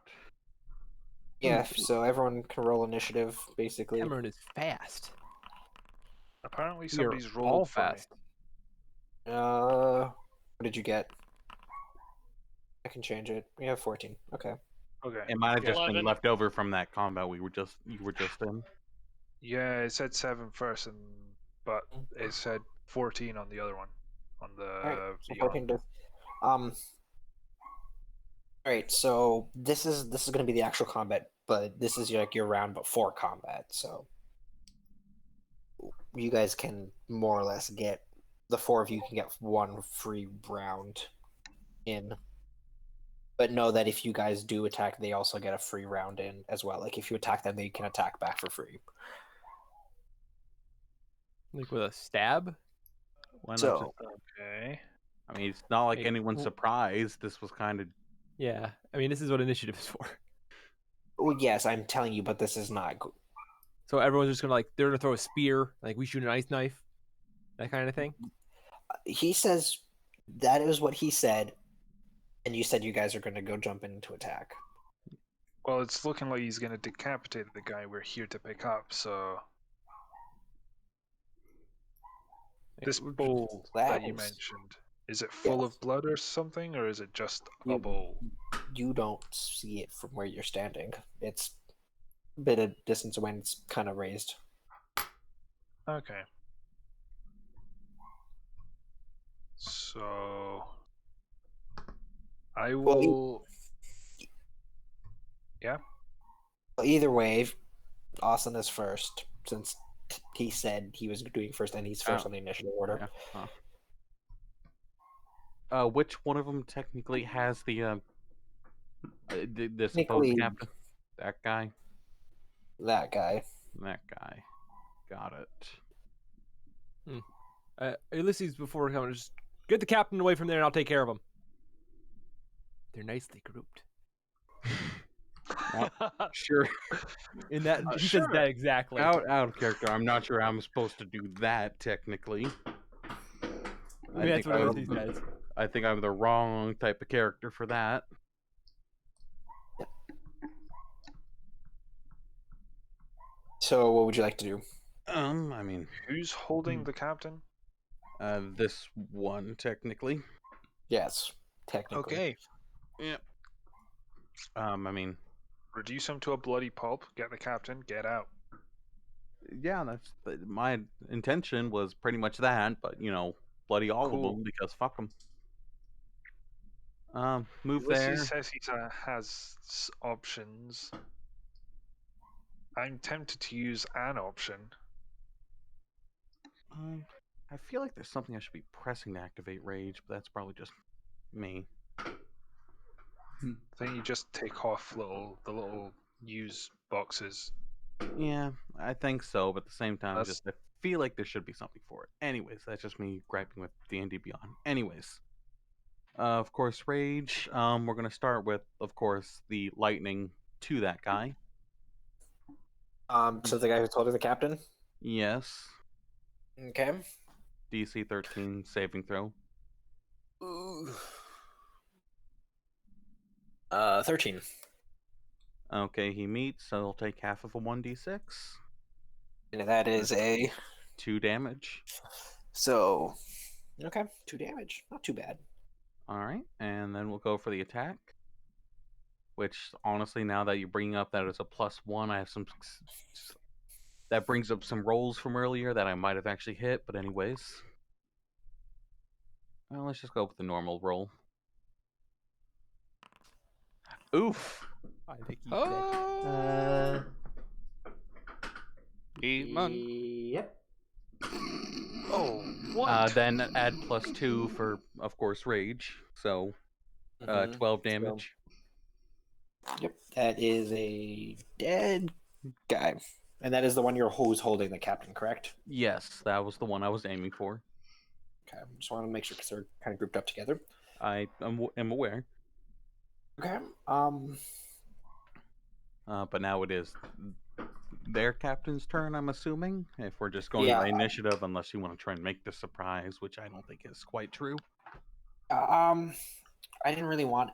Yeah, so everyone can roll initiative, basically. Cameron is fast. Apparently We are somebody's all rolled for me. fast. What did you get? I can change it. We have 14. Okay. Okay. It might have just been 11. left over from that combat you were just in. Yeah, it said 7 first, but it said 14 on the other one, on the Alright, so beyond. 14 does. Alright, so this is gonna be the actual combat, but this is like your round before combat, so you guys can more or less get the four of you can get one free round in. But know that if you guys do attack, they also get a free round in as well. Like if you attack them, they can attack back for free. Like with a stab. Why not So- just? Okay. I mean, it's not like Hey, anyone's surprised. This was kind of. Yeah, I mean this is what initiative is for. Well, yes, I'm telling you, but this is not. So everyone's just gonna they're gonna throw a spear, like we shoot an ice knife, that kind of thing. He says that is what he said, and you said you guys are going to go jump into attack. Well, it's looking like he's going to decapitate the guy we're here to pick up, so... This bowl that you mentioned, is it full of blood or something, or is it just a bowl? You don't see it from where you're standing. It's a bit of distance away, and it's kind of raised. Okay. So... I will... Yeah? Well, either way, Austin is first, since he said he was doing first, and he's first on the initiative order. Yeah. Which one of them technically has the supposed captain? That guy. That guy. That guy. Got it. Ulysses, before coming, just get the captain away from there, and I'll take care of him. They're nicely grouped. Sure. In that, he says that exactly. Out of character. I'm not sure how I'm supposed to do that technically. I mean, that's what Ulysses says. I think I'm the wrong type of character for that. So, what would you like to do? I mean, who's holding the captain? This one technically. Yes, technically. Okay. Yeah. I mean, reduce him to a bloody pulp. Get the captain. Get out. Yeah, my intention was pretty much that, but bloody all of Cool. them because fuck them. Move Ulysses there. says he has options. I'm tempted to use an option. I feel like there's something I should be pressing to activate rage, but that's probably just me. Then you just take off the little use boxes. Yeah, I think so, but at the same time, That's- I feel like there should be something for it. Anyways, that's just me griping with D&D Beyond. Anyways, of course, rage. We're gonna start with, of course, the lightning to that guy. To the guy who's holding the captain. Yes. Okay. DC 13 saving throw. Ooh. 13. Okay, he meets, so he'll take half of a 1d6. And that is a 2 damage. so. Okay, 2 damage. Not too bad. Alright, and then we'll go for the attack. Which, honestly, now that you're bringing up that it's a +1, I have some... That brings up some rolls from earlier that I might have actually hit, but anyways. Well, let's just go with the normal roll. Oof! I think he's dead. Yep. Oh, what? Then add +2 for, of course, rage. So, 12 damage. Yep, that is a dead guy. And that is the one who's holding the captain, correct? Yes, that was the one I was aiming for. Okay, just want to make sure because they're kind of grouped up together. I am aware. Okay. But now it is their captain's turn, I'm assuming. If we're just going by initiative, unless you want to try and make the surprise, which I don't think is quite true. I didn't really want.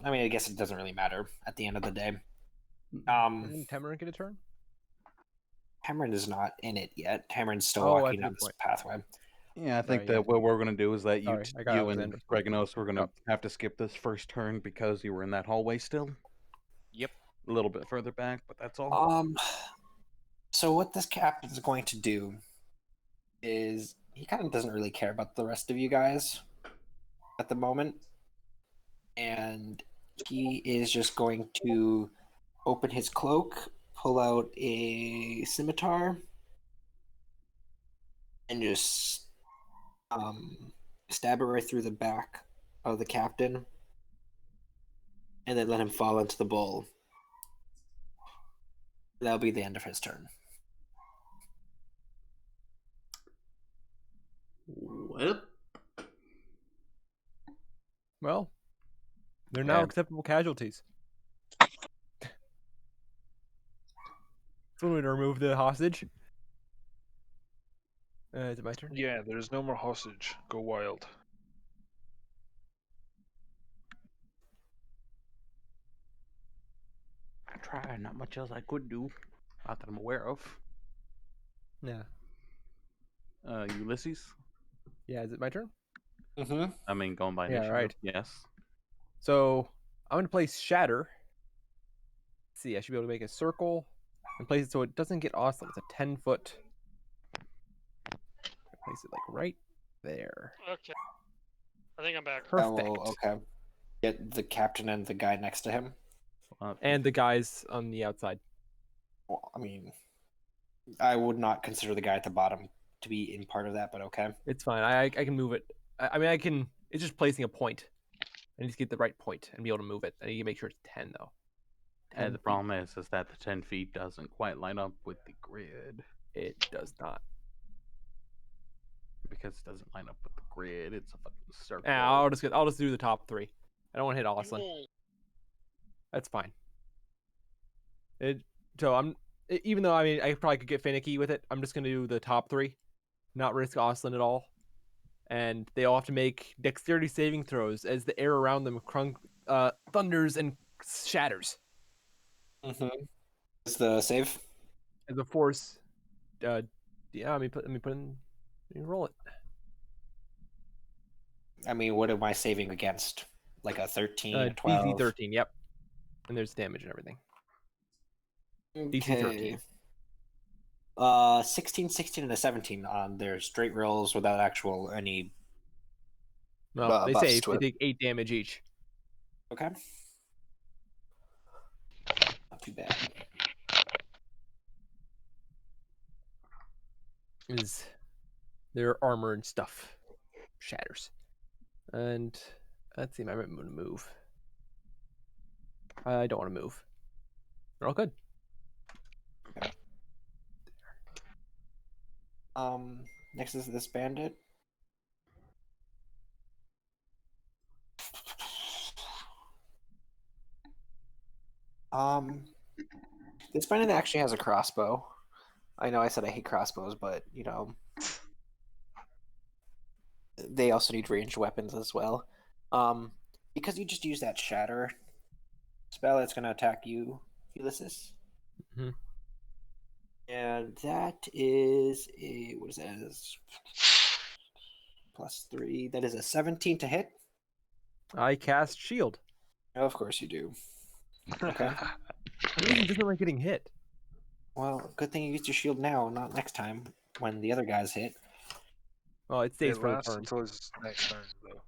I mean, I guess it doesn't really matter at the end of the day. Didn't Tamarin get a turn? Tamarin is not in it yet. Tamarin's still Oh, walking that's a down good this point. pathway. Yeah, I think Sorry, yeah. that what we're going to do is that you, Sorry, I got you and Alexander's. Greganos were going to Yep. have to skip this first turn because you were in that hallway still. Yep. A little bit further back, but that's all. So what this captain is going to do is he kind of doesn't really care about the rest of you guys at the moment, and he is just going to open his cloak, pull out a scimitar, and just stab it right through the back of the captain, and then let him fall into the bowl. That'll be the end of his turn. Well, they're now Yeah. acceptable casualties. It's one way to remove the hostage. Is it my turn? Yeah, there's no more hostage. Go wild. I tried. Not much else I could do. Not that I'm aware of. Yeah. Ulysses? Yeah, is it my turn? Mm-hmm. I mean, going by Yeah, initiative. right. Yes. So I'm going to place Shatter. Let's see, I should be able to make a circle and place it so it doesn't get awesome. It's a 10-foot. Place it like right there. Okay. I think I'm back. Perfect. Okay. Get the captain and the guy next to him. And the guys on the outside. Well, I mean, I would not consider the guy at the bottom to be in part of that, but okay. It's fine. I can move it. I mean, I can. It's just placing a point. I need to get the right point and be able to move it. I need to make sure it's 10 though. And the problem is that the 10 feet doesn't quite line up with the grid. It does not. Because it doesn't line up with the grid, it's a fucking circle. Yeah, I'll just do the top 3. I don't want to hit Austin. Roll. That's fine. Even though I mean I probably could get finicky with it, I'm just gonna do the top 3, not risk Austin at all. And they all have to make dexterity saving throws as the air around them thunders and shatters. Mm-hmm. Is the save? As the force, yeah. Let me put in. You roll it. I mean, what am I saving against? Like a 13, a 12? DC 13. Yep. And there's damage and everything. DC 13. 16, 16, and a 17 on their straight rolls without actual any. Well, they buffs say to they it. take 8 damage each. Okay. Not too bad. Is their armor and stuff shatters. And let's see, I might want to move. I don't want to move. They're all good. Next is this bandit. This bandit actually has a crossbow. I know I said I hate crossbows, but you know, they also need ranged weapons as well. Because you just use that shatter spell, it's going to attack you, Ulysses. Mm-hmm. And that is a what is that? Is +3. That is a 17 to hit. I cast shield. Oh, of course you do. Okay. For some reason, doesn't like getting hit. Well, good thing you used your shield now, not next time when the other guys hit. Well, it stays It for the lasts turn. until his next turn, though.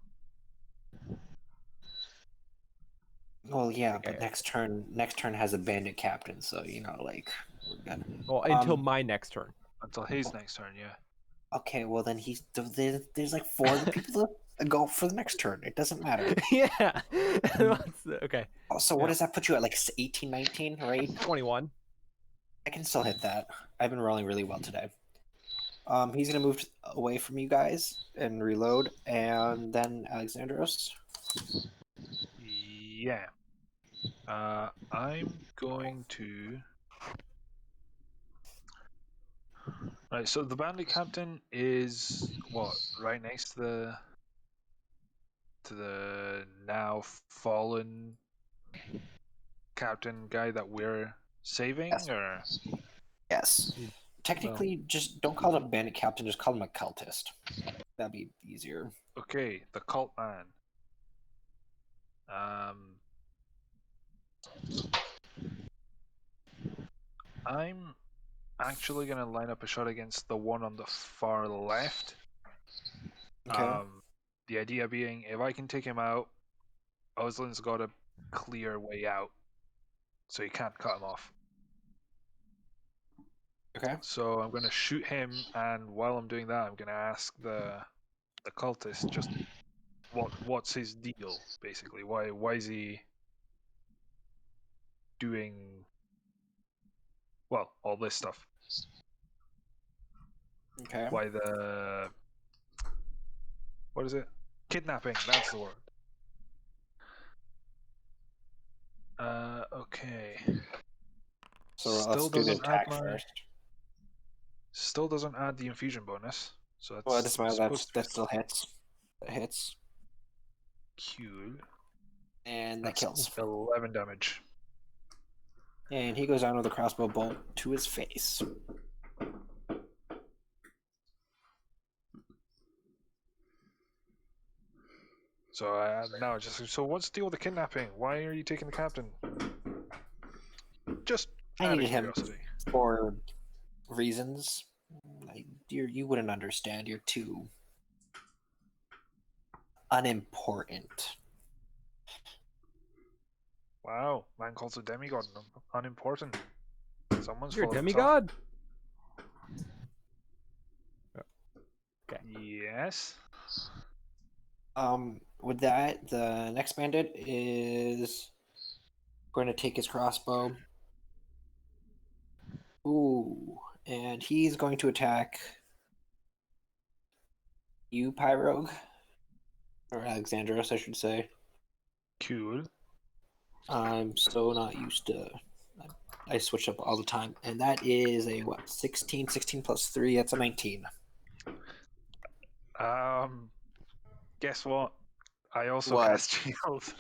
Well, yeah, Okay. but next turn has a bandit captain, so you know, like we're good. Well, until my next turn. Until his next turn, yeah. Okay, well then there's like 4 other people to go for the next turn. It doesn't matter. Yeah. Okay. Also, what does that put you at? Like 18, 19, right? 21. I can still hit that. I've been rolling really well today. He's gonna move away from you guys and reload, and then Alexandros. Yeah. I'm going to. Right, so the bandit captain is what? Right next to the now fallen captain guy that we're saving, Yes. or Yes. Technically, just don't call him a bandit captain. Just call him a cultist. That'd be easier. okay, the cult man. I'm actually gonna line up a shot against the one on the far left. Okay. The idea being, if I can take him out, Oslin's got a clear way out, so you can't cut him off. Okay. So I'm gonna shoot him, and while I'm doing that, I'm gonna ask the cultist just what's his deal, basically. Why is he doing all this stuff? Okay. Why what is it? Kidnapping, that's the word. Okay. So Still let's do the doesn't add attack first. Still doesn't add the infusion bonus. So that's Well, it doesn't matter. supposed That to still hits. That hits, cool. and that That's kills. 11 damage. And he goes down with a crossbow bolt to his face. So now so what's the deal with the kidnapping? Why are you taking the captain? Just I out of needed him curiosity. for reasons. Like, you wouldn't understand. You're too unimportant. Wow, man calls a demigod unimportant. Someone's You're a full of demigod? Okay. Yes. With that, the next bandit is going to take his crossbow. Ooh, and he's going to attack you, Pyrogue, or Alexandros, I should say. Cool. I'm so not used to. I switch up all the time, and that is a what? 16 plus 3. That's a 19. Guess what? I also What? cast shield.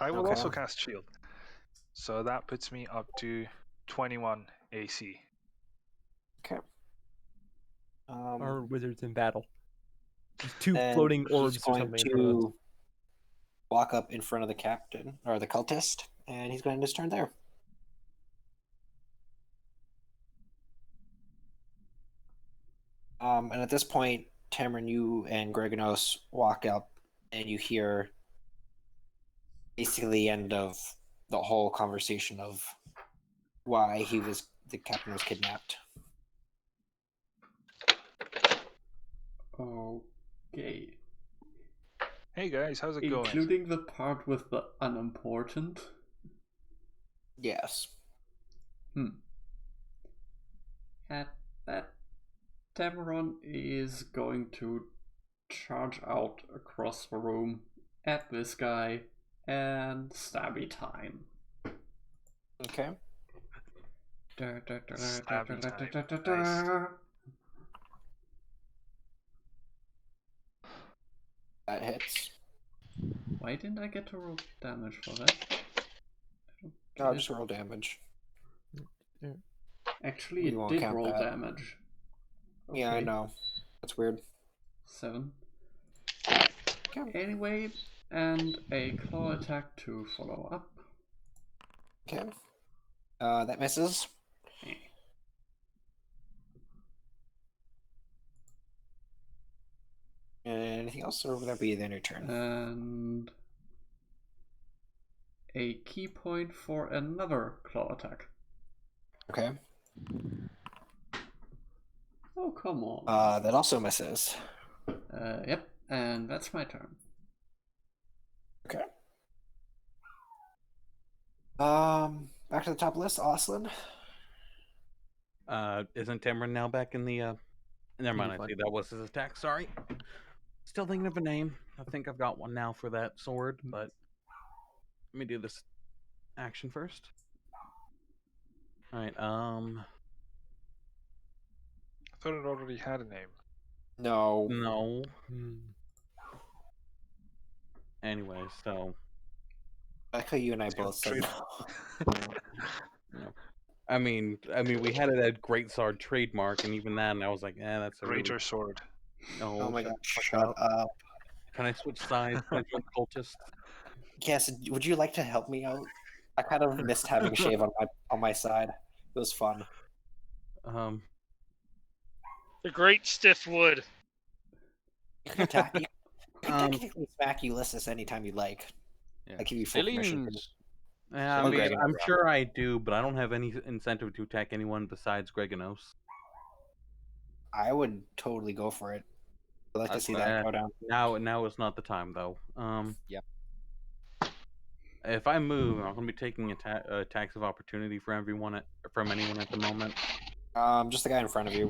I will Okay. also cast shield. So that puts me up to 21 AC. Okay. Our wizards in battle. Just 2 and floating he's orbs or going something in front of us. to walk up in front of the captain or the cultist, and he's going to just turn there. And at this point, Tamron, you and Gregonos walk up, and you hear basically the end of the whole conversation of why the captain was kidnapped. Okay. Hey guys, how's it going? Including the part with the unimportant? Yes. At that, Tamron is going to charge out across the room at this guy and stabby time. Okay. Stabby time. Nice. That hits. Why didn't I get to roll damage for that? No, just roll damage. Actually, We it won't did count roll that. damage. Okay. Yeah, I know. That's weird. 7. Okay. Anyway, and a claw attack to follow up. Okay. That misses. Anything else, or would that be the end of your turn? And a key point for another claw attack. Okay. Oh, come on. That also misses. Yep, and that's my turn. Okay. Back to the top list, Oslin. Isn't Tamron now back in the never mind, I see that was his attack, sorry. Still thinking of a name. I think I've got one now for that sword, but let me do this action first. Alright, I thought it already had a name. No. no. Anyway, so I like how you and I It's your both said trade- no. I mean we had it at Great Sword trademark, and even then I was like, that's a Greater really... sword. No, Oh my god, fuck shut up. up. Can I switch sides? Can I join the cultists? Yes, would you like to help me out? I kind of missed having Shave on my side. It was fun. The great stiff wood. You can attack. You can technically smack Ulysses anytime you like. Yeah. I give you full permission. Yeah, Oh, I mean, Greg, I'm sure I do, but I don't have any incentive to attack anyone besides Gregonos. I would totally go for it. I'd like to see that go down. Now is not the time, though. Yep. If I move, I'm going to be taking attacks of opportunity from anyone at the moment. Just the guy in front of you.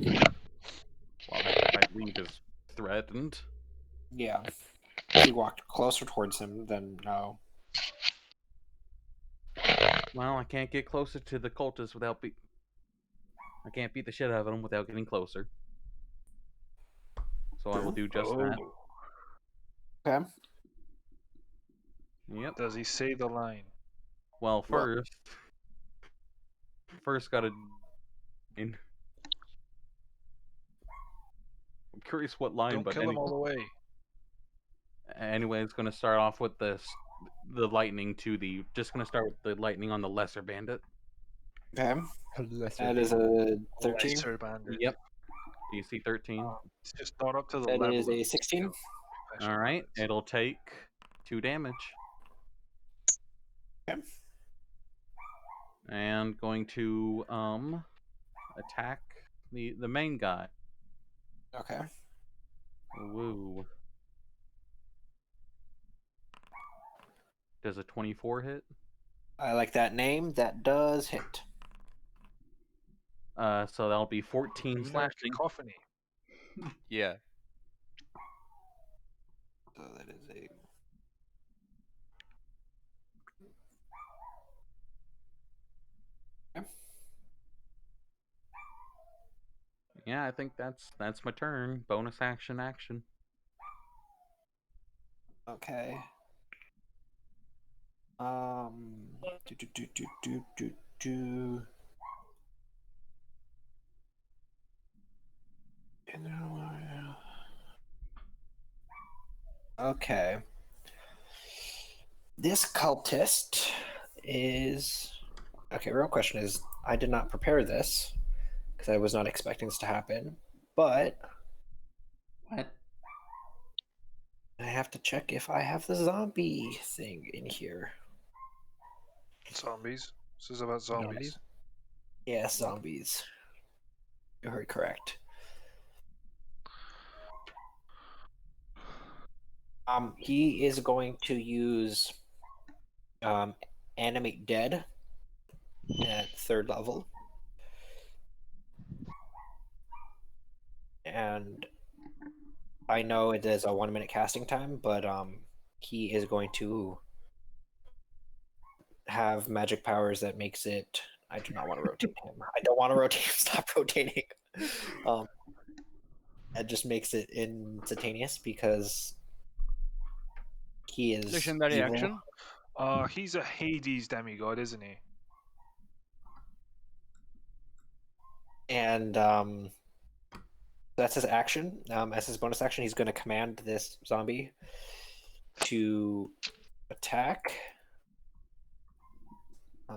Well, if I leave is threatened. Yeah. If you walked closer towards him, then no. Well, I can't get closer to the cultists without I can't beat the shit out of them without getting closer. So I will do just that. Okay. Yep. Does he say the line? Well, first gotta... I'm curious what line, Don't but kill him all the way. Anyway, it's going to start off with the lightning just going to start with the lightning on the lesser bandit. Okay. That is a 13. Lesser bandit. Yep. DC 13. It's just not up to the That level. is a 16. All right. It'll take 2 damage. Okay. And going to attack the main guy. Okay. Woo. Does a 24 hit? I like that name. That does hit. So that'll be 14 Do not slashing. cacophony. Yeah. So that is a... Okay. Yeah, I think that's my turn. Bonus action. Okay. Do. Okay. This cultist is... Okay, real question is, I did not prepare this, because I was not expecting this to happen, but have to check if I have the zombie thing in here. Zombies. This is about zombies. Yes, zombies. You heard correct. He is going to use animate dead at 3rd level. And I know it is a 1-minute casting time, but he is going to have magic powers that makes it. I do not want to rotate him. I don't want to rotate him. Stop rotating. That just makes it instantaneous because he is Legendary evil. action. He's a Hades demigod, isn't he? And that's his action. As his bonus action, he's going to command this zombie to attack. I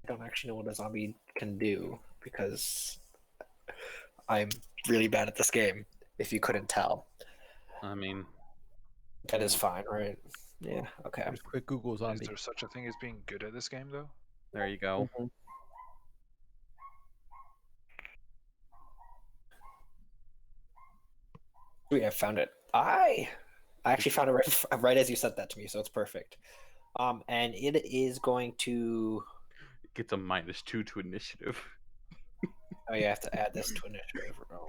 don't actually know what a zombie can do because I'm really bad at this game, if you couldn't tell. I mean, That is fine, right? Yeah, okay. Just quick Google Is zombie. there such a thing as being good at this game, though? there you go. Sweet, I found it. I actually found it right as you said that to me, so it's perfect. And it is going to. It gets a -2 to initiative. Oh, you have to add this to initiative. Oh.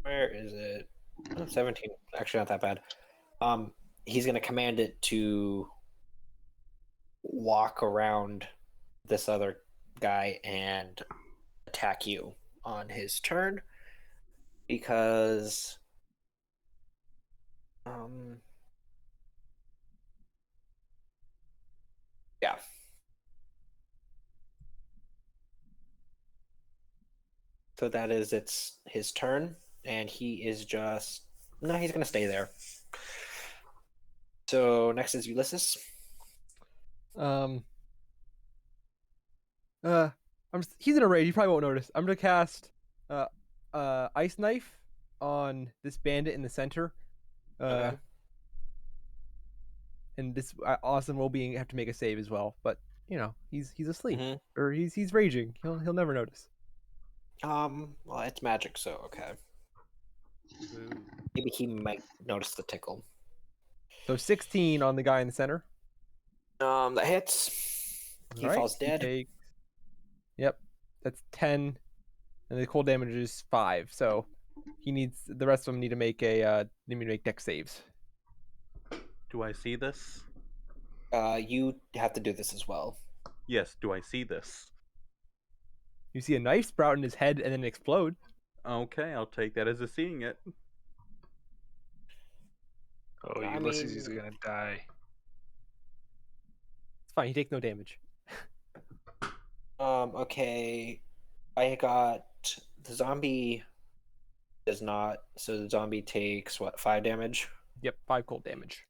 Where is it? Oh, 17. Actually, not that bad. He's going to command it to walk around this other guy and attack you on his turn because yeah. So that is his turn, and he is just he's gonna stay there. So next is Ulysses. He's in a raid. He probably won't notice. I'm gonna cast ice knife on this bandit in the center. Okay. And this Austin will have to make a save as well. But you know he's asleep or he's raging. He'll never notice. Well, it's magic, so okay. Maybe he might notice the tickle. So 16 on the guy in the center. That hits. He falls dead. Yep, that's 10, and the cold damage is 5. So the rest of them need to make dex saves. Do I see this? You have to do this as well. Yes, do I see this? You see a knife sprout in his head and then explode. Okay, I'll take that as a seeing it. Oh, Ulysses is gonna die. It's fine, he takes no damage. Okay. I got the zombie does not, so the zombie takes 5 damage? Yep, 5 cold damage.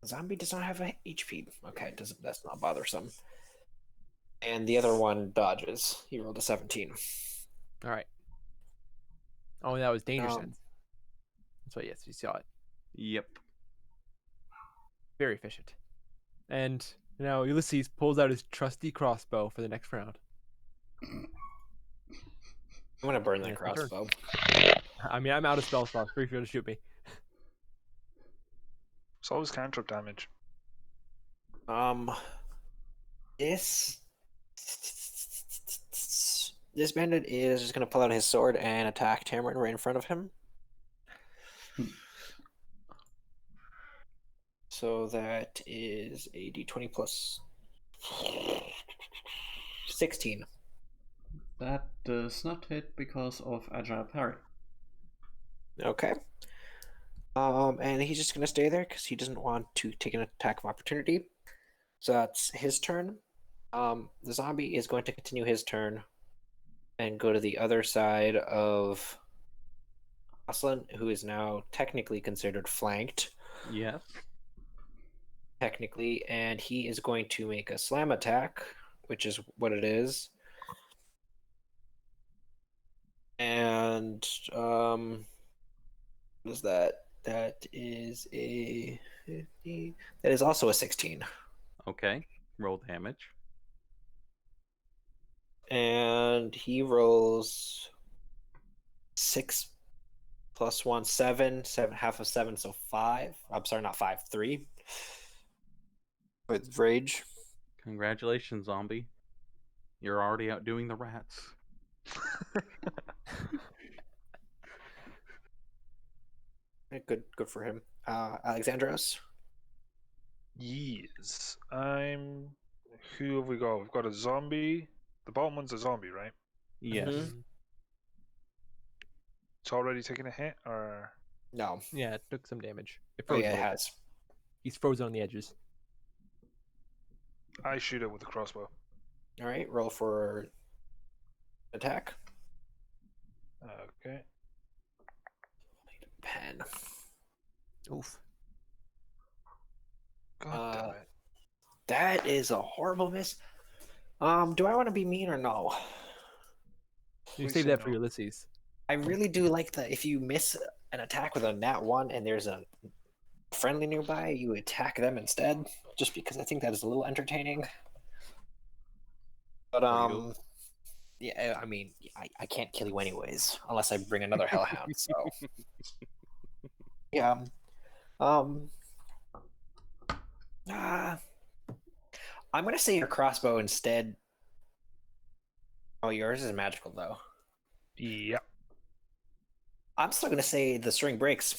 The zombie does not have a HP. Okay, that's not bothersome. And the other one dodges. He rolled a 17. All right. Oh, and that was danger sense. So yes, you saw it. Yep. Very efficient. And now Ulysses pulls out his trusty crossbow for the next round. I'm gonna burn that crossbow. I mean, I'm out of spell slots. Free for you to shoot me. It's always cantrip damage. This bandit is just gonna pull out his sword and attack Tamarin right in front of him. So that is a d20 plus 16. That does not hit because of agile parry. Okay. And he's just gonna stay there because he doesn't want to take an attack of opportunity. So that's his turn. The zombie is going to continue his turn and go to the other side of Jocelyn, who is now technically considered flanked. Yes. Technically, and he is going to make a slam attack, which is what it is. And what is that? That is a 50. That is also a 16. Okay. Roll damage. And he rolls 6 plus 1, 7. 7, half of 7, so 5. I'm sorry, not 5, 3. With rage. Congratulations, zombie. You're already outdoing the rats. Good for him. Alexandros. Yes. Who have we got? We've got a zombie. The bottom one's a zombie, right? Yes. Mhm. It's already taken a hit, or No. Yeah, it took some damage. It Oh froze yeah, a it little bit. has. He's frozen on the edges. I shoot it with a crossbow. All right, roll for attack. Okay. Pen. Oof. God damn it. That is a horrible miss. Do I want to be mean or no? You Please save say that for no. Ulysses. I really do like the if you miss an attack with a nat 1 and there's a friendly nearby, you attack them instead. Just because I think that is a little entertaining. But yeah, I mean, I can't kill you anyways unless I bring another hellhound. So yeah, I'm gonna say your crossbow instead. Oh, yours is magical though. Yep. I'm still gonna say the string breaks.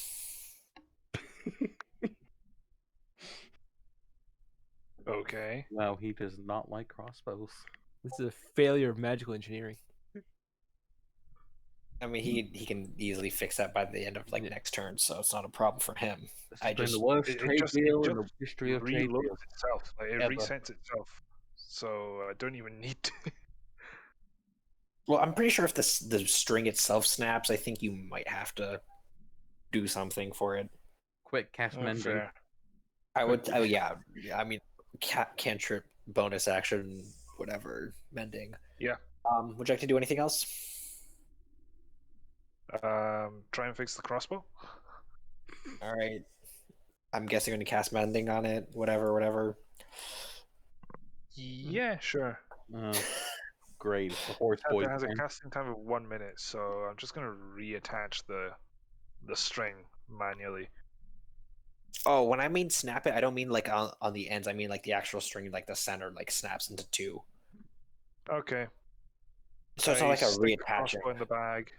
Okay. Wow, he does not like crossbows. This is a failure of magical engineering. I mean, he can easily fix that by the end of like next turn, so it's not a problem for him. This I has been just the worst It trade just deal in the just history of trade reloads deals. itself. Like it Ever. resets itself. So I don't even need to. well, I'm pretty sure if the string itself snaps, I think you might have to do something for it. Quick, cast mending. Fair. I would. Oh yeah. I mean, cantrip, bonus action, whatever, mending. Yeah. Would you like to do anything else? Try and fix the crossbow. All right. I'm guessing you're going to cast mending on it. Whatever. Yeah, sure. Great. It's a horse boy. It has a casting time of 1 minute, so I'm just gonna reattach the string manually. Oh, when I mean snap it, I don't mean like on the ends. I mean like the actual string, like the center, like snaps into 2. Okay. So it's not like a stick the reattaching. crossbow in the bag,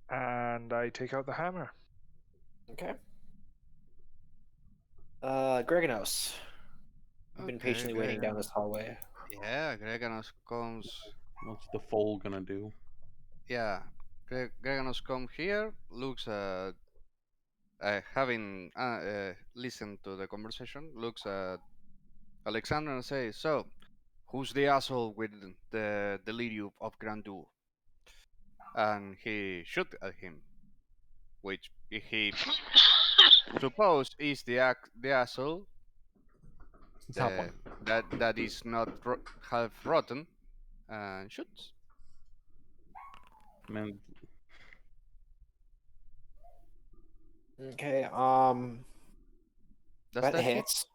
and I take out the hammer. Okay. Greganos. I've been patiently waiting down this hallway. Yeah, Greganos comes. What's the foal gonna do? Yeah, Greganos come here, looks having listened to the conversation, looks at Alexander and says, "So, who's the asshole with the delirium of grandeur?" And he shoot at him, which he suppose is the asshole Top one. that is not half rotten, and shoots. Man, Okay. Does That that hit? hits.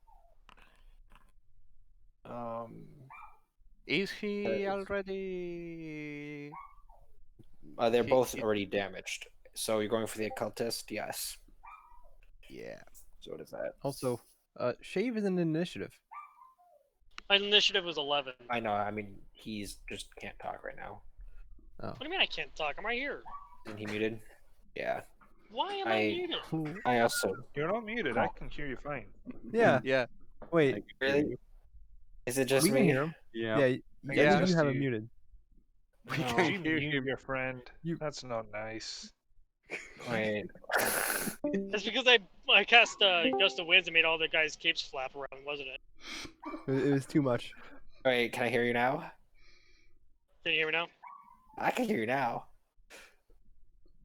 Is he already? They're both already damaged. So you're going for the occultist? Yes. Yeah. So what is that? Also, Shave is an initiative. My initiative was 11. I know. I mean, he's just can't talk right now. Oh. What do you mean I can't talk? I'm right here. Isn't he muted? Yeah. Why am I muted? I also. You're not muted. I can hear you fine. Yeah. Yeah. Wait. Really? Is it just We can me? hear him. yeah. Yeah. Yeah, You just have you. him muted. We No. can You hear mute him. your friend. You- That's not nice. Wait. It's because I cast Gust of Winds and made all the guys' capes flap around, wasn't it? It was too much. Wait, can I hear you now? Can you hear me now? I can hear you now.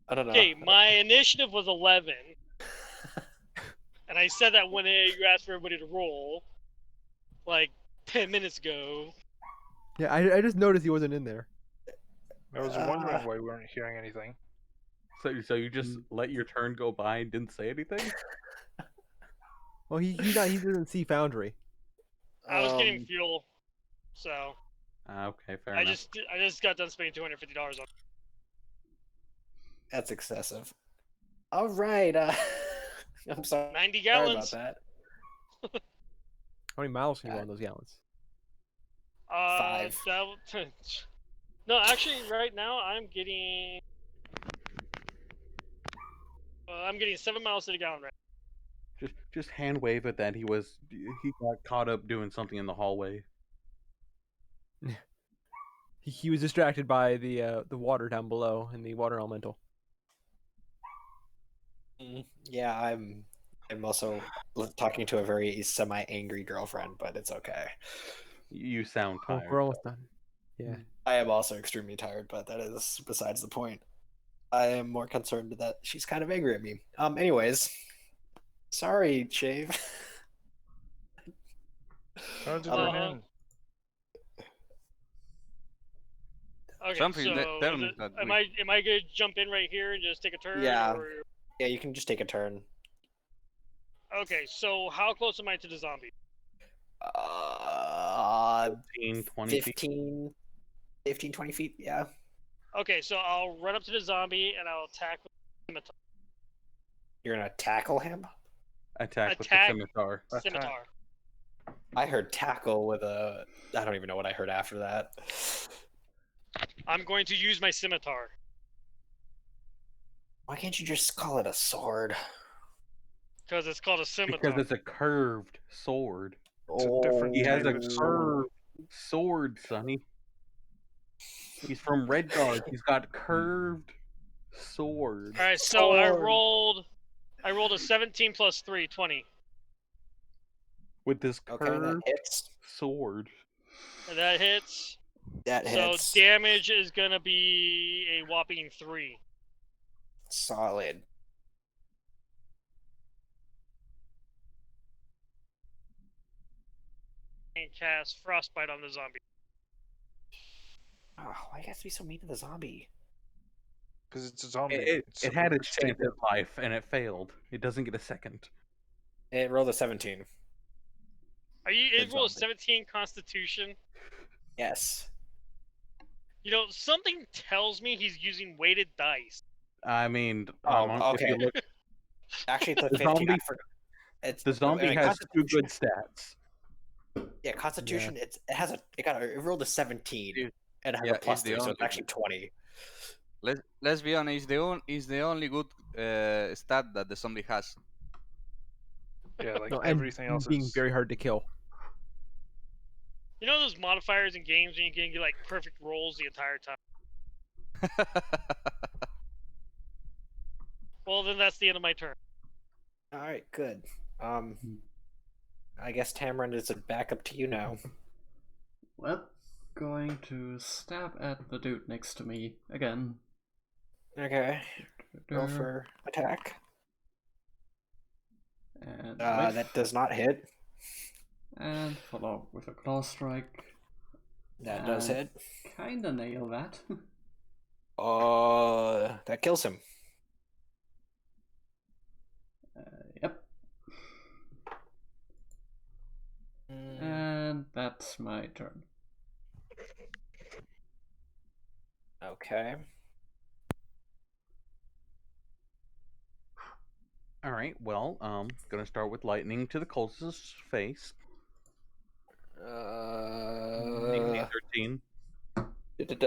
I don't know. Okay, my initiative was 11, and I said that when you asked for everybody to roll, like 10 minutes ago. Yeah, I just noticed he wasn't in there. I was wondering why we weren't hearing anything. So you just let your turn go by and didn't say anything? Well, he doesn't see Foundry. I was getting fuel, so Okay, fair enough. I just got done spending $250 on. That's excessive. All right. I'm sorry. 90 Sorry about gallons. that. How many miles can you go on those gallons? 5. No, actually, right now I'm getting 7 miles to the gallon right. Just hand wave at that. He got caught up doing something in the hallway. He was distracted by the water down below and the water elemental. Yeah, I'm also talking to a very semi-angry girlfriend, but it's okay. You sound Oh, tired. we're almost done. Yeah. I am also extremely tired, but that is besides the point. I am more concerned that she's kind of angry at me. Anyways, sorry, Shave. How did you run in? Okay, Something so that tells me that am I gonna jump in right here and just take a turn? Yeah. Or... Yeah, you can just take a turn. Okay, so how close am I to the zombie? 15, 20 feet. 15, 20 feet, yeah. Okay, so I'll run up to the zombie and I'll attack with the scimitar. You're gonna tackle him? Attack with the scimitar. Scimitar. I heard tackle with a... I don't even know what I heard after that. I'm going to use my scimitar. Why can't you just call it a sword? Because it's called a scimitar. Because it's a curved sword. It's a different He has type a of curved sword, Sonny. He's from Redguard. He's got curved sword. Alright, so I rolled a 17 plus 3, 20. With this Okay, that curved hits. sword. And that hits. That hits. So damage is gonna be a whopping 3. Solid. And cast frostbite on the zombie. Oh, why you have to be so mean to the zombie? Because it's a zombie. It had its chance at life, and it failed. It doesn't get a second. It rolled a 17. It rolled a 17 Constitution. Yes. You know, something tells me he's using weighted dice. I mean, okay. if you look, Actually, it's a The 15. zombie- the zombie has 2 good stats. Yeah, Constitution. It rolled a 17, and it has Yeah, a plus it's the 3, so only it's actually 20. Let's be honest. It's the only good stat that the zombie has. Yeah, like No, and everything else being is very hard to kill. You know those modifiers in games when you can get like perfect rolls the entire time? Well, then that's the end of my turn. All right, good. I guess Tamron, is it back up to you now? Well, going to stab at the dude next to me again. Okay. Roll for attack. And That does not hit. And follow with a claw strike. That does hit. Kinda nail that. That kills him. Yep. And that's my turn. Okay. All right. Well, gonna start with lightning to the cultist's face. DC 13.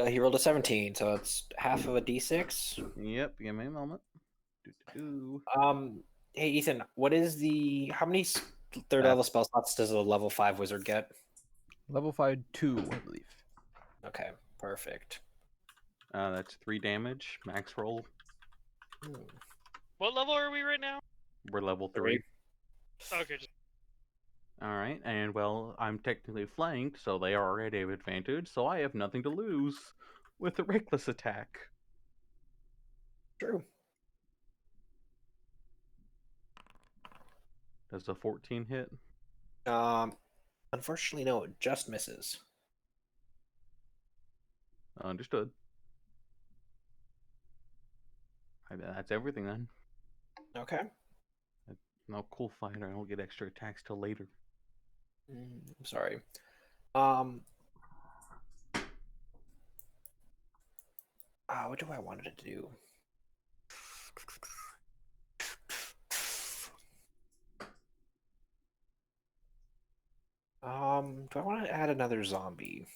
He rolled a 17, so it's half of a d6. Yep. Give me a moment. Hey Ethan, how many third level spell slots does a level 5 wizard get? Level 5 2, I believe. Okay, perfect. That's 3 damage, max roll. What level are we right now? We're level 3. Okay. All right, and well, I'm technically flanked, so they already have advantage, so I have nothing to lose with a reckless attack. True. Does the 14 hit? Unfortunately, no, it just misses. Understood. That's everything then. Okay. No cool fighter. I don't get extra attacks till later. I'm sorry. What do I want to do? Do I want to add another zombie?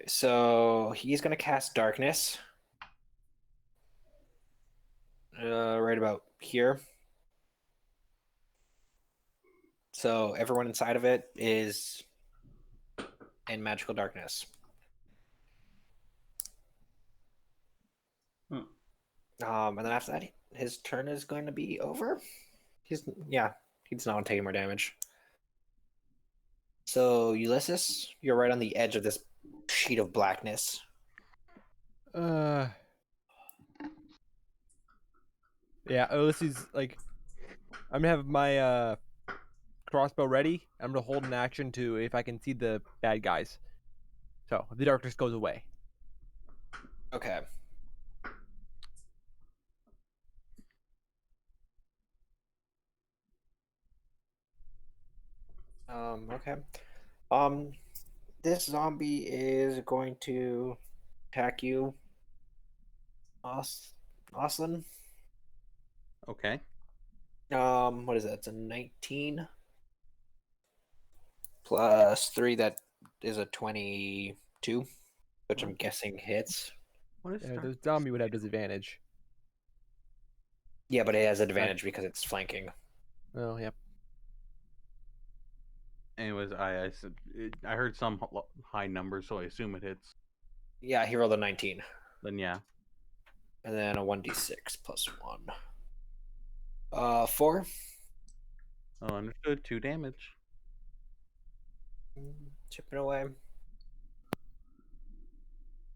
So he's gonna cast darkness. Right about here. So everyone inside of it is in magical darkness. And then after that, his turn is going to be over. He's not taking more damage. So Ulysses, you're right on the edge of this sheet of blackness. Yeah, Ulysses, like, I'm gonna have my crossbow ready. I'm gonna hold an action to if I can see the bad guys. So if the darkness goes away. Okay. Okay. This zombie is going to attack you, Oslin. Okay. What is that? It's a 19 plus 3. That is a 22, which I'm guessing hits. What is The zombie would have disadvantage. Yeah, but it has advantage because it's flanking. Oh, yep. Anyways, I heard some high numbers, so I assume it hits. Yeah, he rolled a 19. Then yeah. And then a 1d6 plus 1. 4. Oh, understood. 2 damage. Chipping away.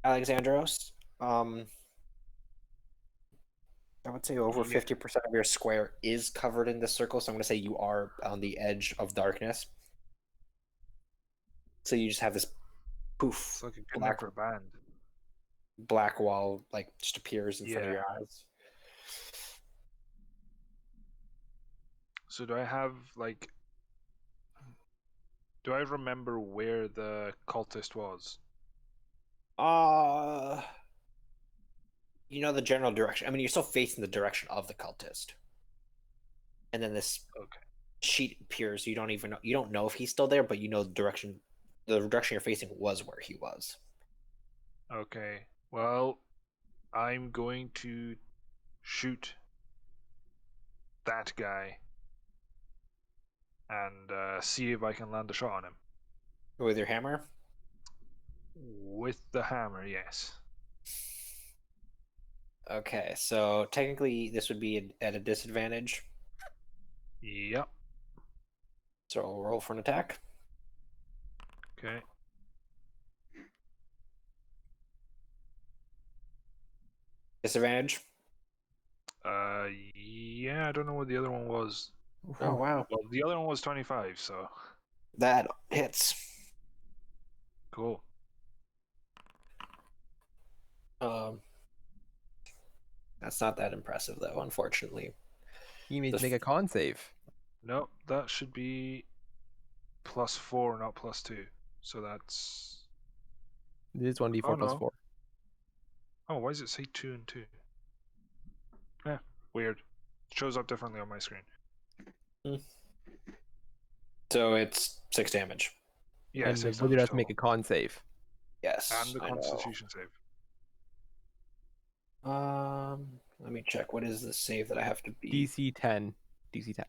Alexandros, I would say over 50% of your square is covered in this circle, so I'm going to say you are on the edge of darkness. So you just have this poof, It's like a good name for a band. black wall, like, just appears in front of your eyes. So do I have, like... Do I remember where the cultist was? You know the general direction. I mean, you're still facing the direction of the cultist. And then this sheet appears. You don't know if he's still there, but you know the direction you're facing was where he was. Okay. Well, I'm going to shoot that guy and see if I can land a shot on him. With your hammer? With the hammer, yes. Okay, so technically this would be at a disadvantage. Yep. So I'll roll for an attack. Okay. Disadvantage? Yeah, I don't know what the other one was. Oh, wow. Well, the other one was 25, so... That hits. Cool. That's not that impressive, though, unfortunately. You need to make a con save. Nope, that should be +4, not +2. So that's... It is 1d4 Oh, plus no. 4. Oh, why does it say 2 and 2? Yeah, weird. It shows up differently on my screen. So it's 6 damage. Yeah, And 6 the wizard damage has to make a total. con save. Yes. And the I know. Constitution save. Let me check. What is the save that I have to beat? DC 10. DC 10.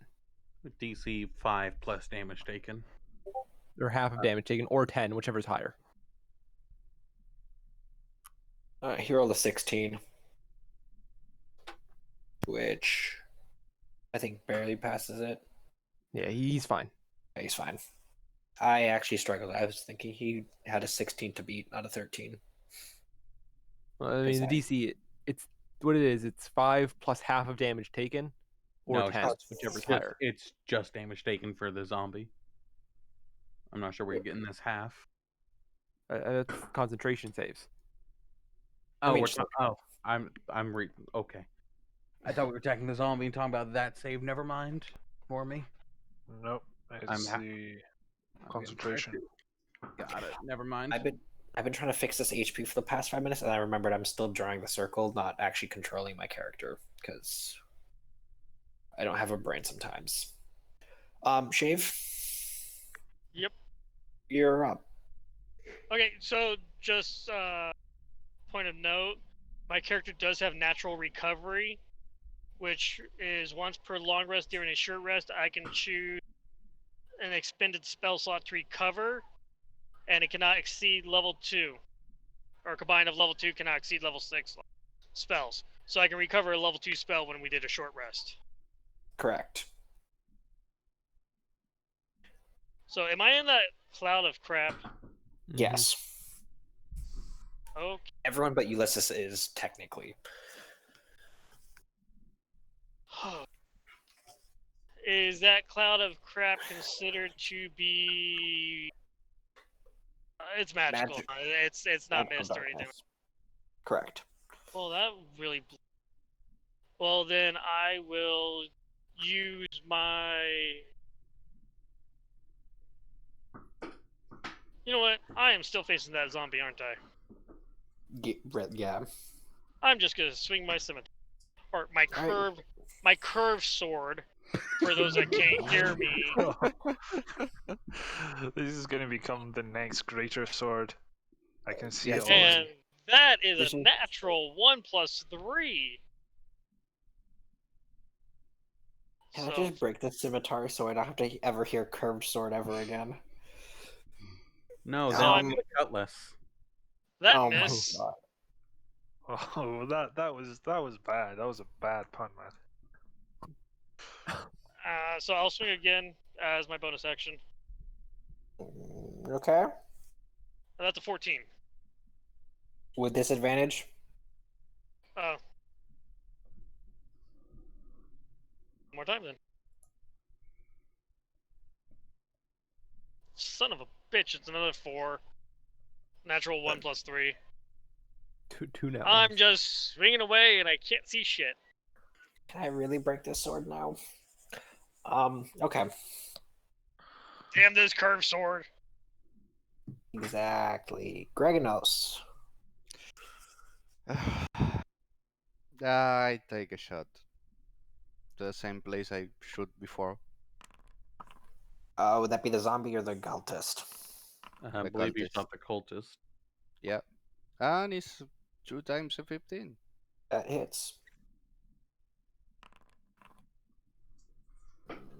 DC 5 plus damage taken. Or half of damage taken, or 10, whichever is higher. He rolled a 16. Which I think barely passes it. Yeah, he's fine. Yeah, he's fine. I actually struggled. I was thinking he had a 16 to beat, not a 13. Well, I mean, the DC, it's what it is. It's 5 plus half of damage taken. or No, 10, whichever's higher. It's just damage taken for the zombie. I'm not sure where you're getting this half. That's concentration saves. Oh, mean, we're just- I'm okay. I thought we were attacking the zombie and talking about that save. Never mind. For me. Nope. It's I'm the I'm concentration. getting tired. Got it. Never mind. I've been trying to fix this HP for the past 5 minutes, and I remembered I'm still drawing the circle, not actually controlling my character, because I don't have a brain sometimes. Shave. Yep. You're up. Okay, so just point of note, my character does have natural recovery, which is once per long rest during a short rest, I can choose an expended spell slot to recover, and it cannot exceed level 2. Or combined of level 2 cannot exceed level 6 spells. So I can recover a level 2 spell when we did a short rest. Correct. So am I in that cloud of crap? Yes. Okay. Everyone but Ulysses is technically. Is that cloud of crap considered to be? It's magical. Magic. It's not Magical mist or anything. darkness. Correct. Well, that really. Well, then I will use my. You know what? I am still facing that zombie, aren't I? Yeah. I'm just gonna swing my scimitar, or my Alright. curve sword. For those that can't hear me, This is going to become the next greater sword. I can see Yes, it already. and that is This a is- natural 1+3. Can I So, just break the scimitar so I don't have to ever hear curved sword ever again? No, So then I'm- the cutlass. that Oh my miss. god. Oh, that was bad. That was a bad pun, man. So I'll swing again as my bonus action. Okay. And that's a 14. With disadvantage? Oh. One more time then. Son of a bitch, it's another 4. Natural 1+3. Two now. I'm just swinging away and I can't see shit. Can I really break this sword now? Okay. Damn this curved sword. Exactly. Greganos. I take a shot. The same place I shoot before. Would that be the zombie or the cultist? I The believe you cultist. shot the cultist. Yeah. And it's 2 times a 15. That hits.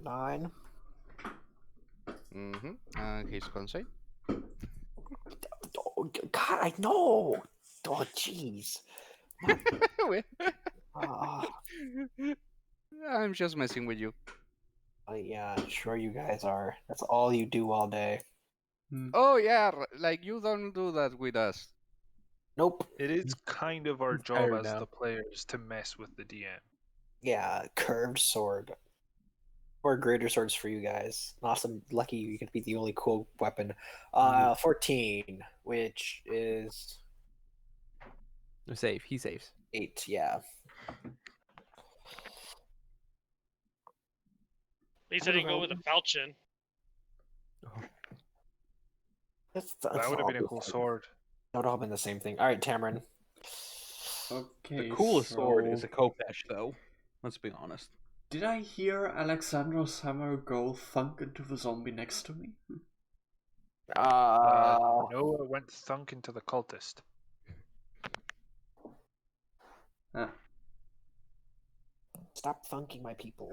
9. Mm-hmm. And his conceit. Oh, God, I know. Oh, jeez. I'm just messing with you. Yeah, sure you guys are. That's all you do all day. Oh yeah, like you don't do that with us. Nope. It is kind of our He's job tired as now. the players to mess with the DM. Yeah, curved sword. Or greater swords for you guys. Awesome. Lucky you could be the only cool weapon. 14, which is Save. He saves. 8, yeah. At least I didn't go with a falchion. That would have been a cool sword. That would all been the same thing. Alright, Tamarin. Okay. The coolest sword is so a Kopesh, though. Let's be honest. Did I hear Alexandra's hammer go thunk into the zombie next to me? No, it went thunk into the cultist. Stop thunking my people.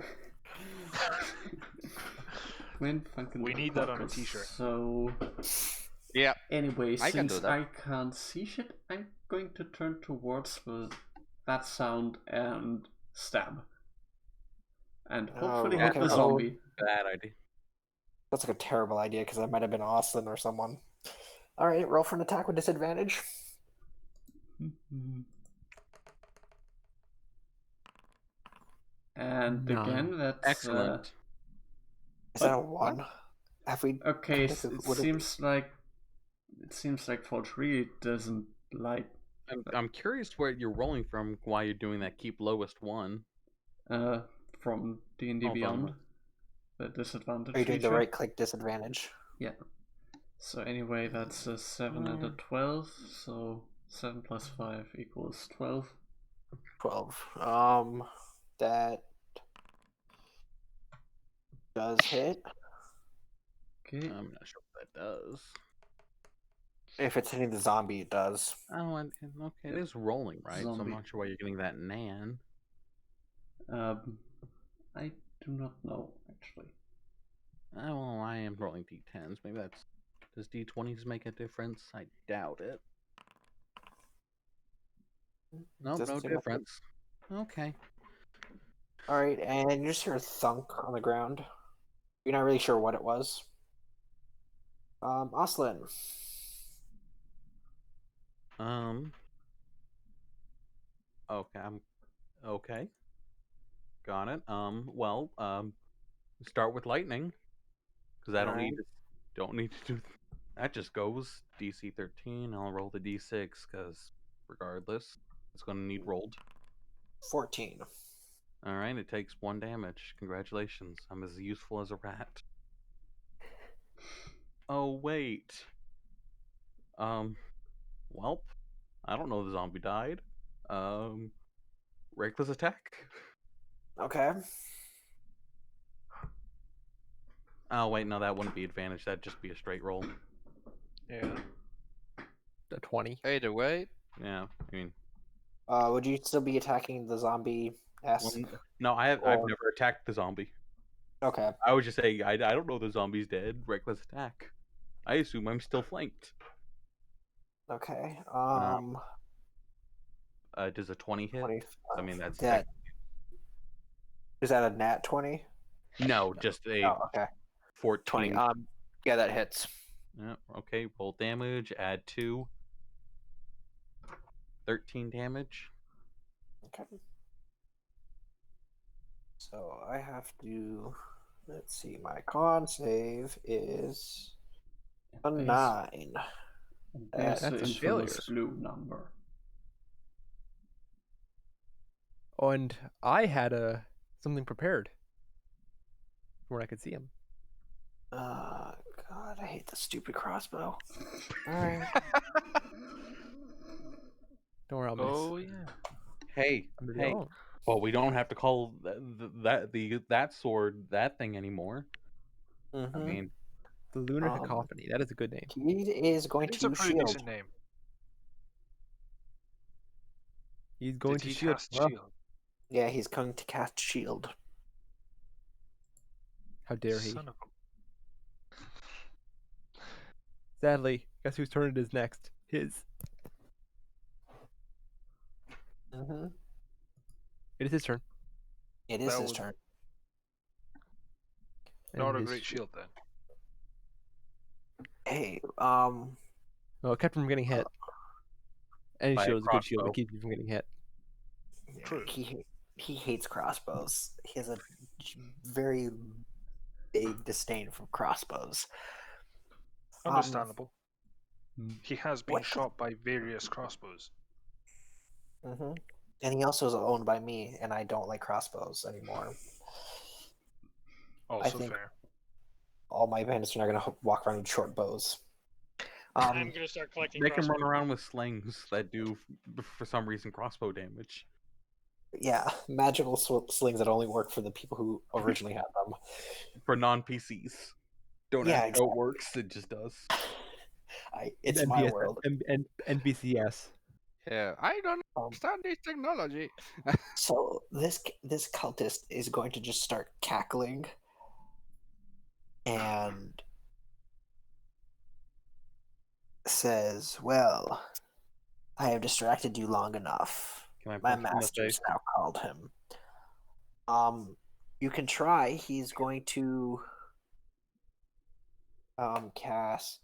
Went thunk into We the need that on a carcass. t-shirt. So Yeah. anyway, I can since do that. I can't see shit, I'm going to turn towards that sound and stab. And hopefully hit okay. the zombie. Bad idea. That's like a terrible idea because that might have been Austin or someone. Alright, roll for an attack with disadvantage. And 9. again, that's Excellent. Is that a 1? Have we? Okay, This is- it would it be- seems like Forge really doesn't like I'm curious where you're rolling from, why you're doing that keep lowest 1. from D&D Oh, from Beyond, what? the disadvantage Are you doing the feature. right click disadvantage? Yeah. So anyway, that's a 7 and a 12. So 7 plus 5 equals 12. 12. That does hit. Okay. I'm not sure what that does. If it's hitting the zombie, it does. Oh, okay, it is rolling, right? So I'm Zombie. not sure why you're getting that nan. I do not know actually. Well, I am rolling d10s. Maybe that's... Does d20s make a difference? I doubt it. Nope, Doesn't no seem like it. difference. Okay. All right, and you just hear a thunk on the ground. You're not really sure what it was. Oslin. Okay, okay. Got it. Well, start with lightning, because I don't need to do that. Just goes DC 13. I'll roll the D6 because regardless, it's going to need rolled. 14. All right, it takes 1 damage. Congratulations, I'm as useful as a rat. Oh wait. Welp. I don't know the zombie died. Reckless attack. Okay. Oh wait, no, that wouldn't be advantage. That'd just be a straight roll. Yeah. A 20. Either way, Yeah, I mean, Would you still be attacking the zombie S? no, I've Or- never attacked the zombie. Okay. I was just saying, I don't know the zombie's dead. Reckless attack. I assume I'm still flanked. Okay. Does a 20 hit? 20, I mean, that's that. Is that a nat 20? no, just a Oh, okay. 14. 20. Yeah, that hits. Yeah, okay, roll damage, add 2. 13 damage. Okay. So I have to. Let's see. My con save is a 9. There's That's the a infamous failure. blue number. Oh, and I had something prepared for when I could see him. God, I hate the stupid crossbow. All right. Don't worry, I'll miss. Oh yeah. Hey, I'm gonna be hey. alone. Well, we don't have to call that sword that thing anymore. Mm-hmm. I mean, The Lunar Um, Cacophony. That is a good name. He is going It's a to pretty shield. decent name. He's going Did to he shield. cast Well, shield? Yeah, he's going to cast shield. how dare he? Son of a... Sadly, guess whose turn it is next? His. Mm-hmm. It is his turn. It is That his was- turn. Not And a his great shield then. Hey, Well, it kept him from getting hit. Any By a shield is a good shield crossbow. to keep you from getting hit. True. He hates crossbows. He has a very big disdain for crossbows. Understandable. Hmm. He has been what- shot by various crossbows. Mm-hmm. And he also is owned by me, and I don't like crossbows anymore. Also think- fair. All my bandits are not going to walk around with short bows. I'm gonna start collecting make him run crossbows. around with slings that do, for some reason, crossbow damage. Yeah, magical slings that only work for the people who originally had them. For non-PCs. Don't Yeah, ask how it works, it just does. It's my NPS world. and NPCS. yeah, I don't Um, understand this technology. So this cultist is going to just start cackling, and says, "Well, I have distracted you long enough. Can I My punch him in the master's face? now called him. You can try. He's going to cast.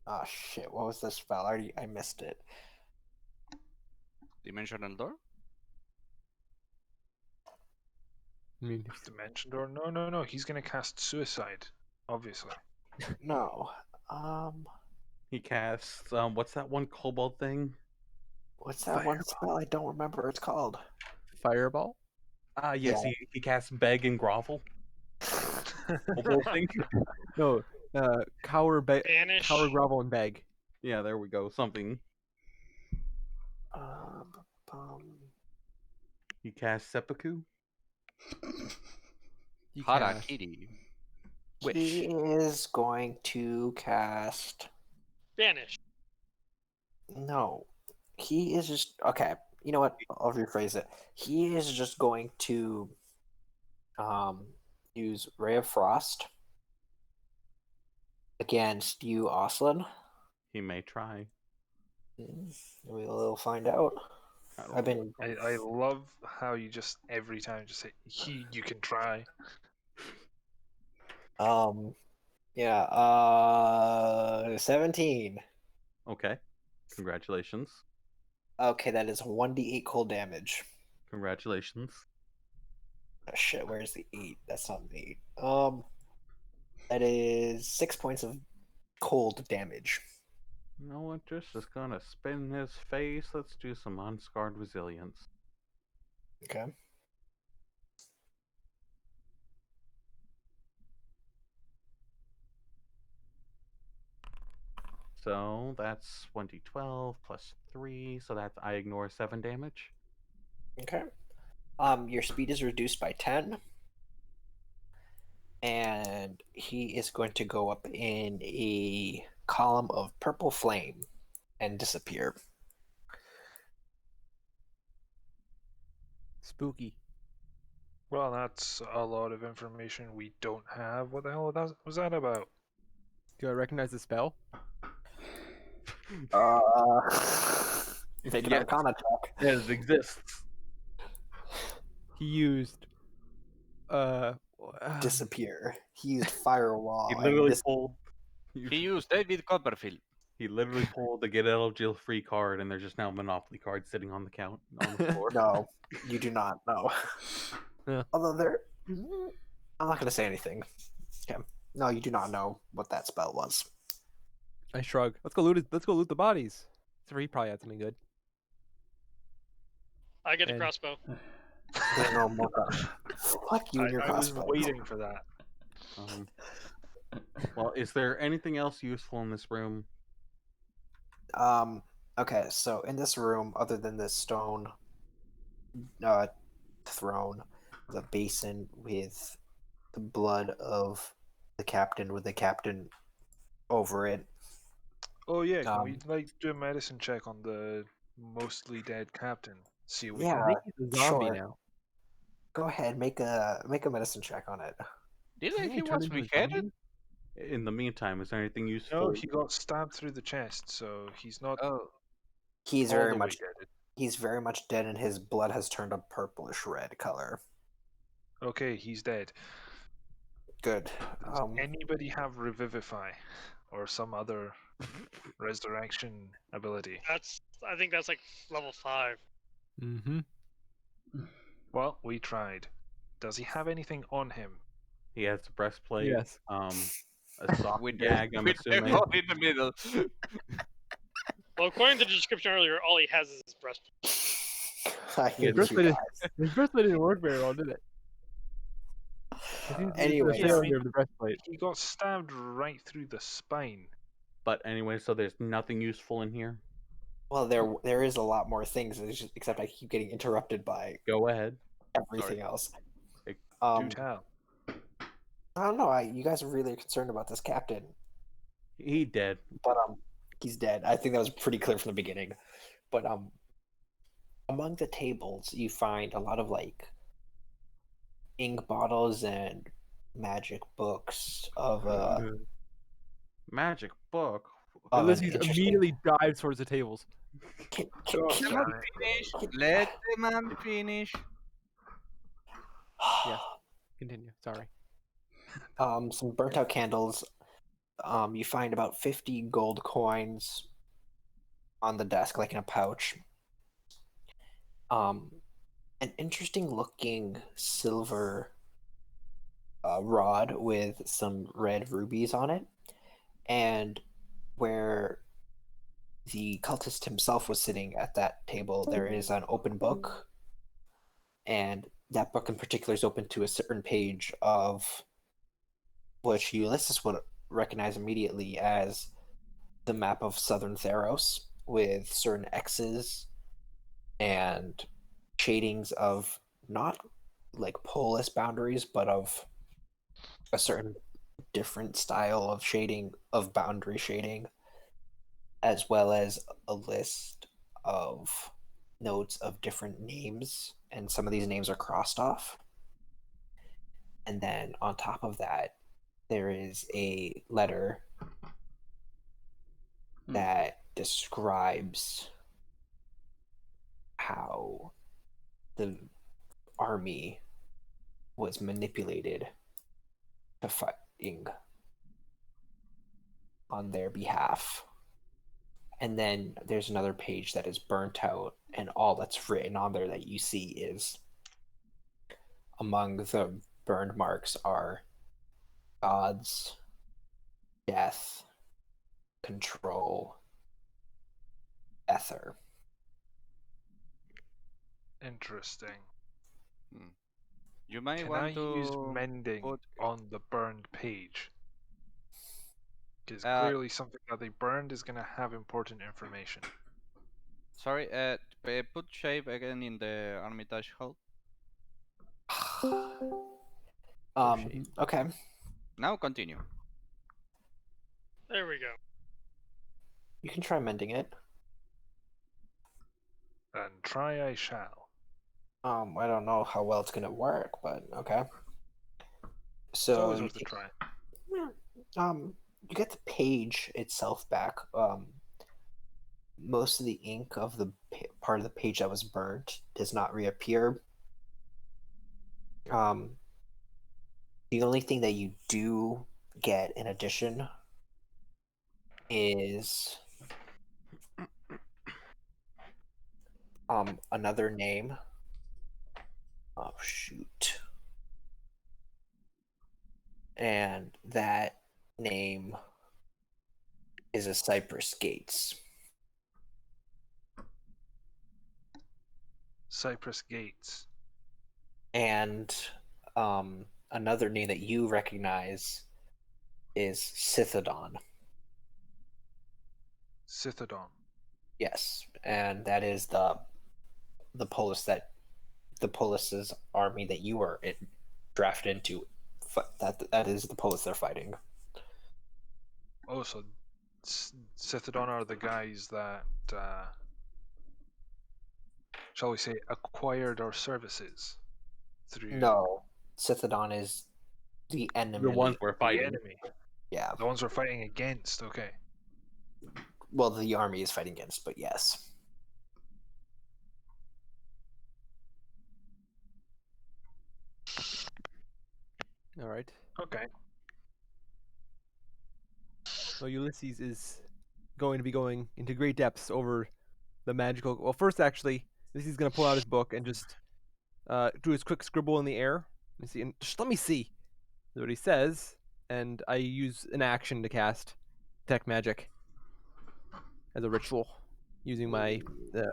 Oh shit! What was this spell? I missed it. Dimensional door? I mean, Dimension door? No. He's gonna cast suicide, obviously. No. He casts what's that one kobold thing? What's that one spell? I don't remember what it's called. fireball. Yes, Yeah. he casts beg and grovel. Kobold thing. No, cower, Banish. cower, grovel, and beg. Yeah, there we go. Something. Um, He casts seppuku. You cast Harakiri. wish. he is going to cast. Banish. No, he is just okay. You know what? I'll rephrase it. He is just going to use Ray of Frost against you, Oslin. He may try. We'll find out. I don't I've know. been I love how you just every time just say you can try. yeah, 17. Okay. Congratulations. Okay, that is 1d8 cold damage. Congratulations. Oh, shit, where's the 8? That's not an 8. That is 6 points of cold damage. You know what? Just is gonna spin his face. Let's do some unscarred resilience. Okay. So that's 2012 plus 3. So that's I ignore 7 damage. Okay. Your speed is reduced by 10. And he is going to go up in a column of purple flame and disappear. Spooky. Well, that's a lot of information we don't have. What the hell was that about? Do I recognize the spell? Make an Yes. Arcana check. Yes, it exists. He used Disappear. He used firewall. He and literally pulled. He used David Copperfield. He literally pulled the get out of jail free card, and there's just now Monopoly cards sitting on the floor. No, you do not know. Yeah. Although I'm not going to say anything. Okay. No, you do not know what that spell was. I shrug. Let's go loot it. Let's go loot the bodies. So he probably had something good. I get the And- crossbow. There's no more. Fuck you and your I was crossbow. waiting for that. Well, is there anything else useful in this room? Okay, so in this room, other than this stone throne, the basin with the blood of the captain with the captain over it. Oh yeah, can we Um, do a medicine check on the mostly dead captain? See if we Yeah, I think he's a zombie sure. now. Go ahead, make a medicine check on it. Didn't he turn was into a beheaded? zombie? In the meantime, is there anything useful? No, he got stabbed through the chest, so he's not Oh, He's all very the way much dead. he's very much dead, and his blood has turned a purplish red color. Okay, he's dead. Good. Does anybody have Revivify or some other resurrection ability? I think that's like level 5. Mm-hmm. Well, we tried. Does he have anything on him? He has a breastplate. Yes. A soft with gag. I'm with the assuming. hole in the middle. Well, according to the description earlier, all he has is his breastplate. I His hate you breastplate, guys. his breastplate didn't work very well, did it? It seems to be the Anyways, Yeah, I failure mean- of the breastplate. He got stabbed right through the spine. But anyway, so there's nothing useful in here. well, there is a lot more things, except I keep getting interrupted by Go ahead. everything else. Hey, Do tell. I don't know. You guys are really concerned about this captain, He dead. but he's dead. I think that was pretty clear from the beginning. But among the tables, you find a lot of like ink bottles and magic books of Magic book. of an Ulysses interesting- immediately dives towards the tables. Can, Oh, can- damn man it. finish. Let the man finish. Yes. Continue. Sorry. some burnt out candles. You find about 50 gold coins on the desk, like in a pouch. an interesting looking silver rod with some red rubies on it, and where the cultist himself was sitting at that table, there is an open book, and that book in particular is open to a certain page of which Ulysses would recognize immediately as the map of southern Theros with certain X's and shadings of not like polis boundaries, but of a certain different style of shading, of boundary shading, as well as a list of notes of different names, and some of these names are crossed off. And then on top of that, there is a letter that describes how the army was manipulated to fighting on their behalf. And then there's another page that is burnt out, and all that's written on there that you see is among the burned marks are gods, death, control, ether. Interesting. You might Can want I to use mending put- on the burned page? Because Uh, clearly something that they burned is going to have important information. Sorry, put shape again in the Armitage Hall. Okay. Now continue. There we go. You can try mending it. And try I shall. I don't know how well it's gonna work, but okay. It's So always you worth a try. you get the page itself back. Most of the ink of the part of the page that was burnt does not reappear. The only thing that you do get in addition is another name. Oh shoot. And that name is a Cypress Gates. Cypress Gates. And another name that you recognize is Scythedon. Scythedon. Yes, and that is the Polis's army that you were drafted into. That is the Polis they're fighting. Oh, so Scythedon are the guys that, shall we say, acquired our services through No, Scythedon is the enemy. The ones we're the fighting. enemy. Yeah. The ones we're fighting against. Okay. Well, the army is fighting against, but yes. All right. Okay. So Ulysses is going to be going into great depths over the magical. Well, first, actually, Ulysses is going to pull out his book and just do his quick scribble in the air. Let me see. And just let me see. That's what he says. And I use an action to cast Detect Magic as a ritual using my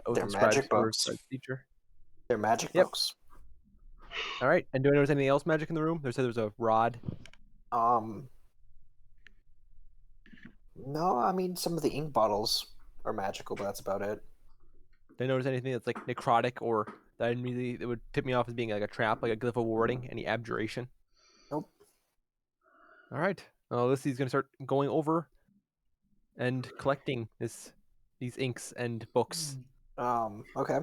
Oath They're and Scribe magic books. feature. They're magic Yep. books. All right. And do I notice anything else magic in the room? There said there was a rod. No, I mean some of the ink bottles are magical, but that's about it. Did I notice anything that's like necrotic or that immediately that would tip me off as being like a trap, like a glyph of warding, any abjuration? Nope. All right. Ulysses is going to start going over and collecting these inks and books. Okay.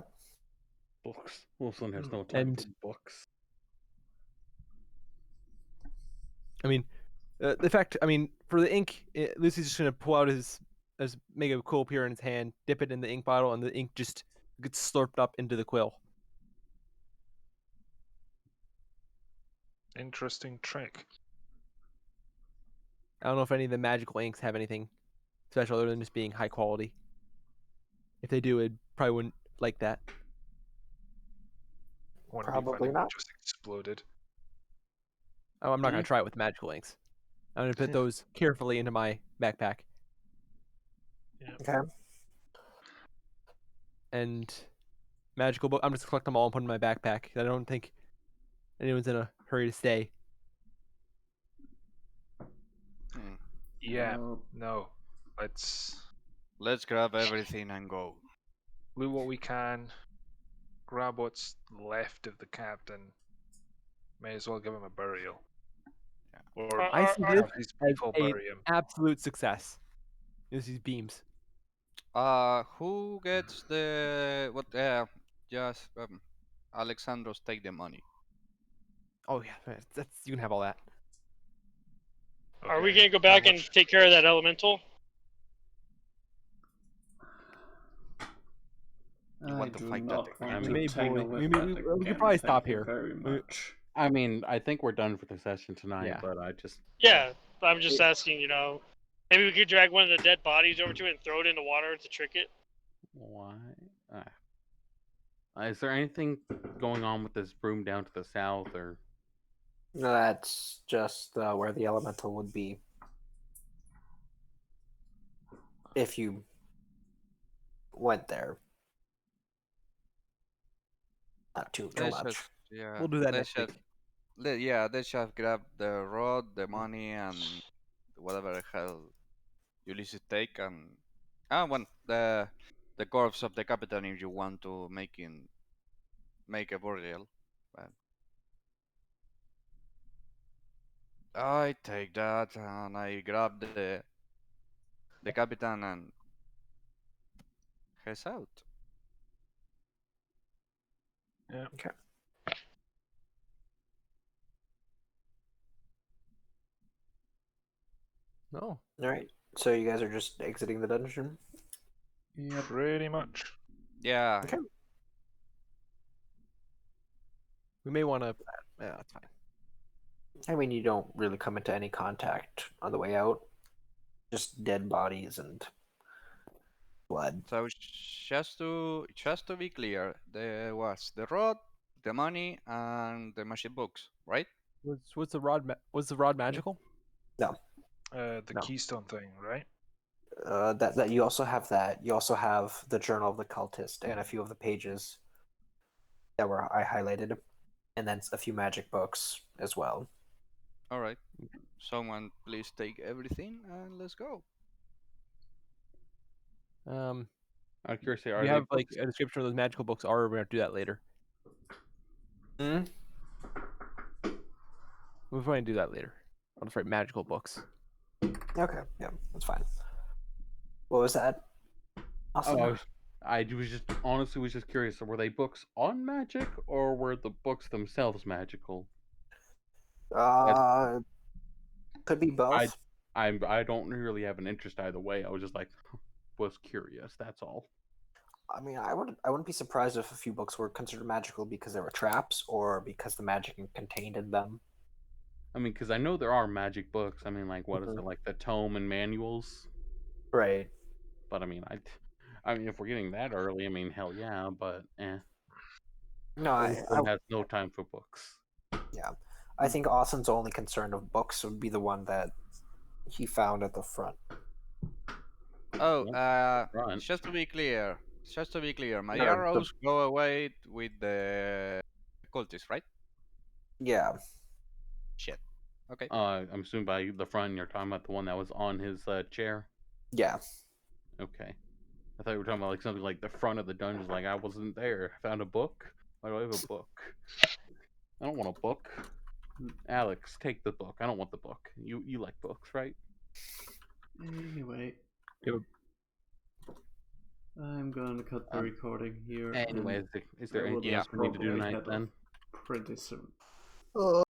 Books. Wilson has no time And- for books. I mean, the fact, I mean, for the ink, Lucy's just going to pull out make a quill appear in his hand, dip it in the ink bottle, and the ink just gets slurped up into the quill. Interesting trick. I don't know if any of the magical inks have anything special other than just being high quality. If they do, it probably wouldn't like that. want to be Probably funny, not. just exploded. Oh, I'm not gonna try it with magical inks. I'm gonna put those carefully into my backpack. Okay. And magical book. I'm just collect them all and put them in my backpack. I don't think anyone's in a hurry to stay. Yeah, no. Let's grab everything and go. loot what we can, grab what's left of the captain. May as well give him a burial. Or I see this have these as people an bury him. absolute success. Use these beams. Who gets the what? Just Alexandros take the money. Oh yeah, that's you can have all that. Are we Okay, gonna go how back and much? take care of that elemental? You I want to do fight that not again? want We to may, tangle we, with we, that we, again. we could probably stop Thank you here. very much. I mean, I think we're done for the session tonight, Yeah. but I just Yeah, I'm just asking. Maybe we could drag one of the dead bodies over to it and throw it in the water to trick it. why? Is there anything going on with this room down to the south, or No, that's just where the elemental would be. If you went there. Not too Let's much. just We'll do that next week. Let's just grab the rod, the money, and whatever the hell Ulysses take, and the corpse of the captain if you want to make a burial. But I take that and I grab the captain and heads out. Yeah. Okay. No. All right. So you guys are just exiting the dungeon. Yep. Pretty much. Yeah. Okay. We may want to. Yeah, that's fine. I mean, you don't really come into any contact on the way out. Just dead bodies and blood. So just to be clear, there was the rod, the money, and the magic books, right? Was the rod? Was the rod magical? No. The No. keystone thing, right? That you also have that. You also have the Journal of the Cultist and a few of the pages that I highlighted, and then a few magic books as well. All right. Someone please take everything and let's go. Um, out of curiosity, do are you they have like books? a description of those magical books, or we're gonna do that later? Hmm? We're going to do that later. I'll just write magical books. Okay, yeah, that's fine. What was that? Awesome. Oh, I was just honestly was just curious. Were they books on magic, or were the books themselves magical? Could be both. I don't really have an interest either way. I was just like, was curious. That's all. I mean, I wouldn't be surprised if a few books were considered magical because they were traps or because the magic contained in them. I mean, because I know there are magic books. I mean, like what is Mhm. it, like the tome and manuals? Right. But I mean, I mean, if we're getting that early, I mean, hell yeah. But No, Austin has no time for books. yeah. I think Austin's only concern of books would be the one that he found at the front. Oh, Front. just to be clear, my No, arrows go away with the cultists, right? Yeah. Shit. Okay. I'm assuming by the front you're talking about the one that was on his chair. Yeah. Okay. I thought you were talking about like something like the front of the dungeon. Like I wasn't there. I found a book. Why do I have a book? I don't want a book. Alex, take the book. I don't want the book. You like books, right? Anyway, Yep. I'm gonna cut the recording here. Anyway, is there I will anything else we need to do probably tonight head off then? pretty soon.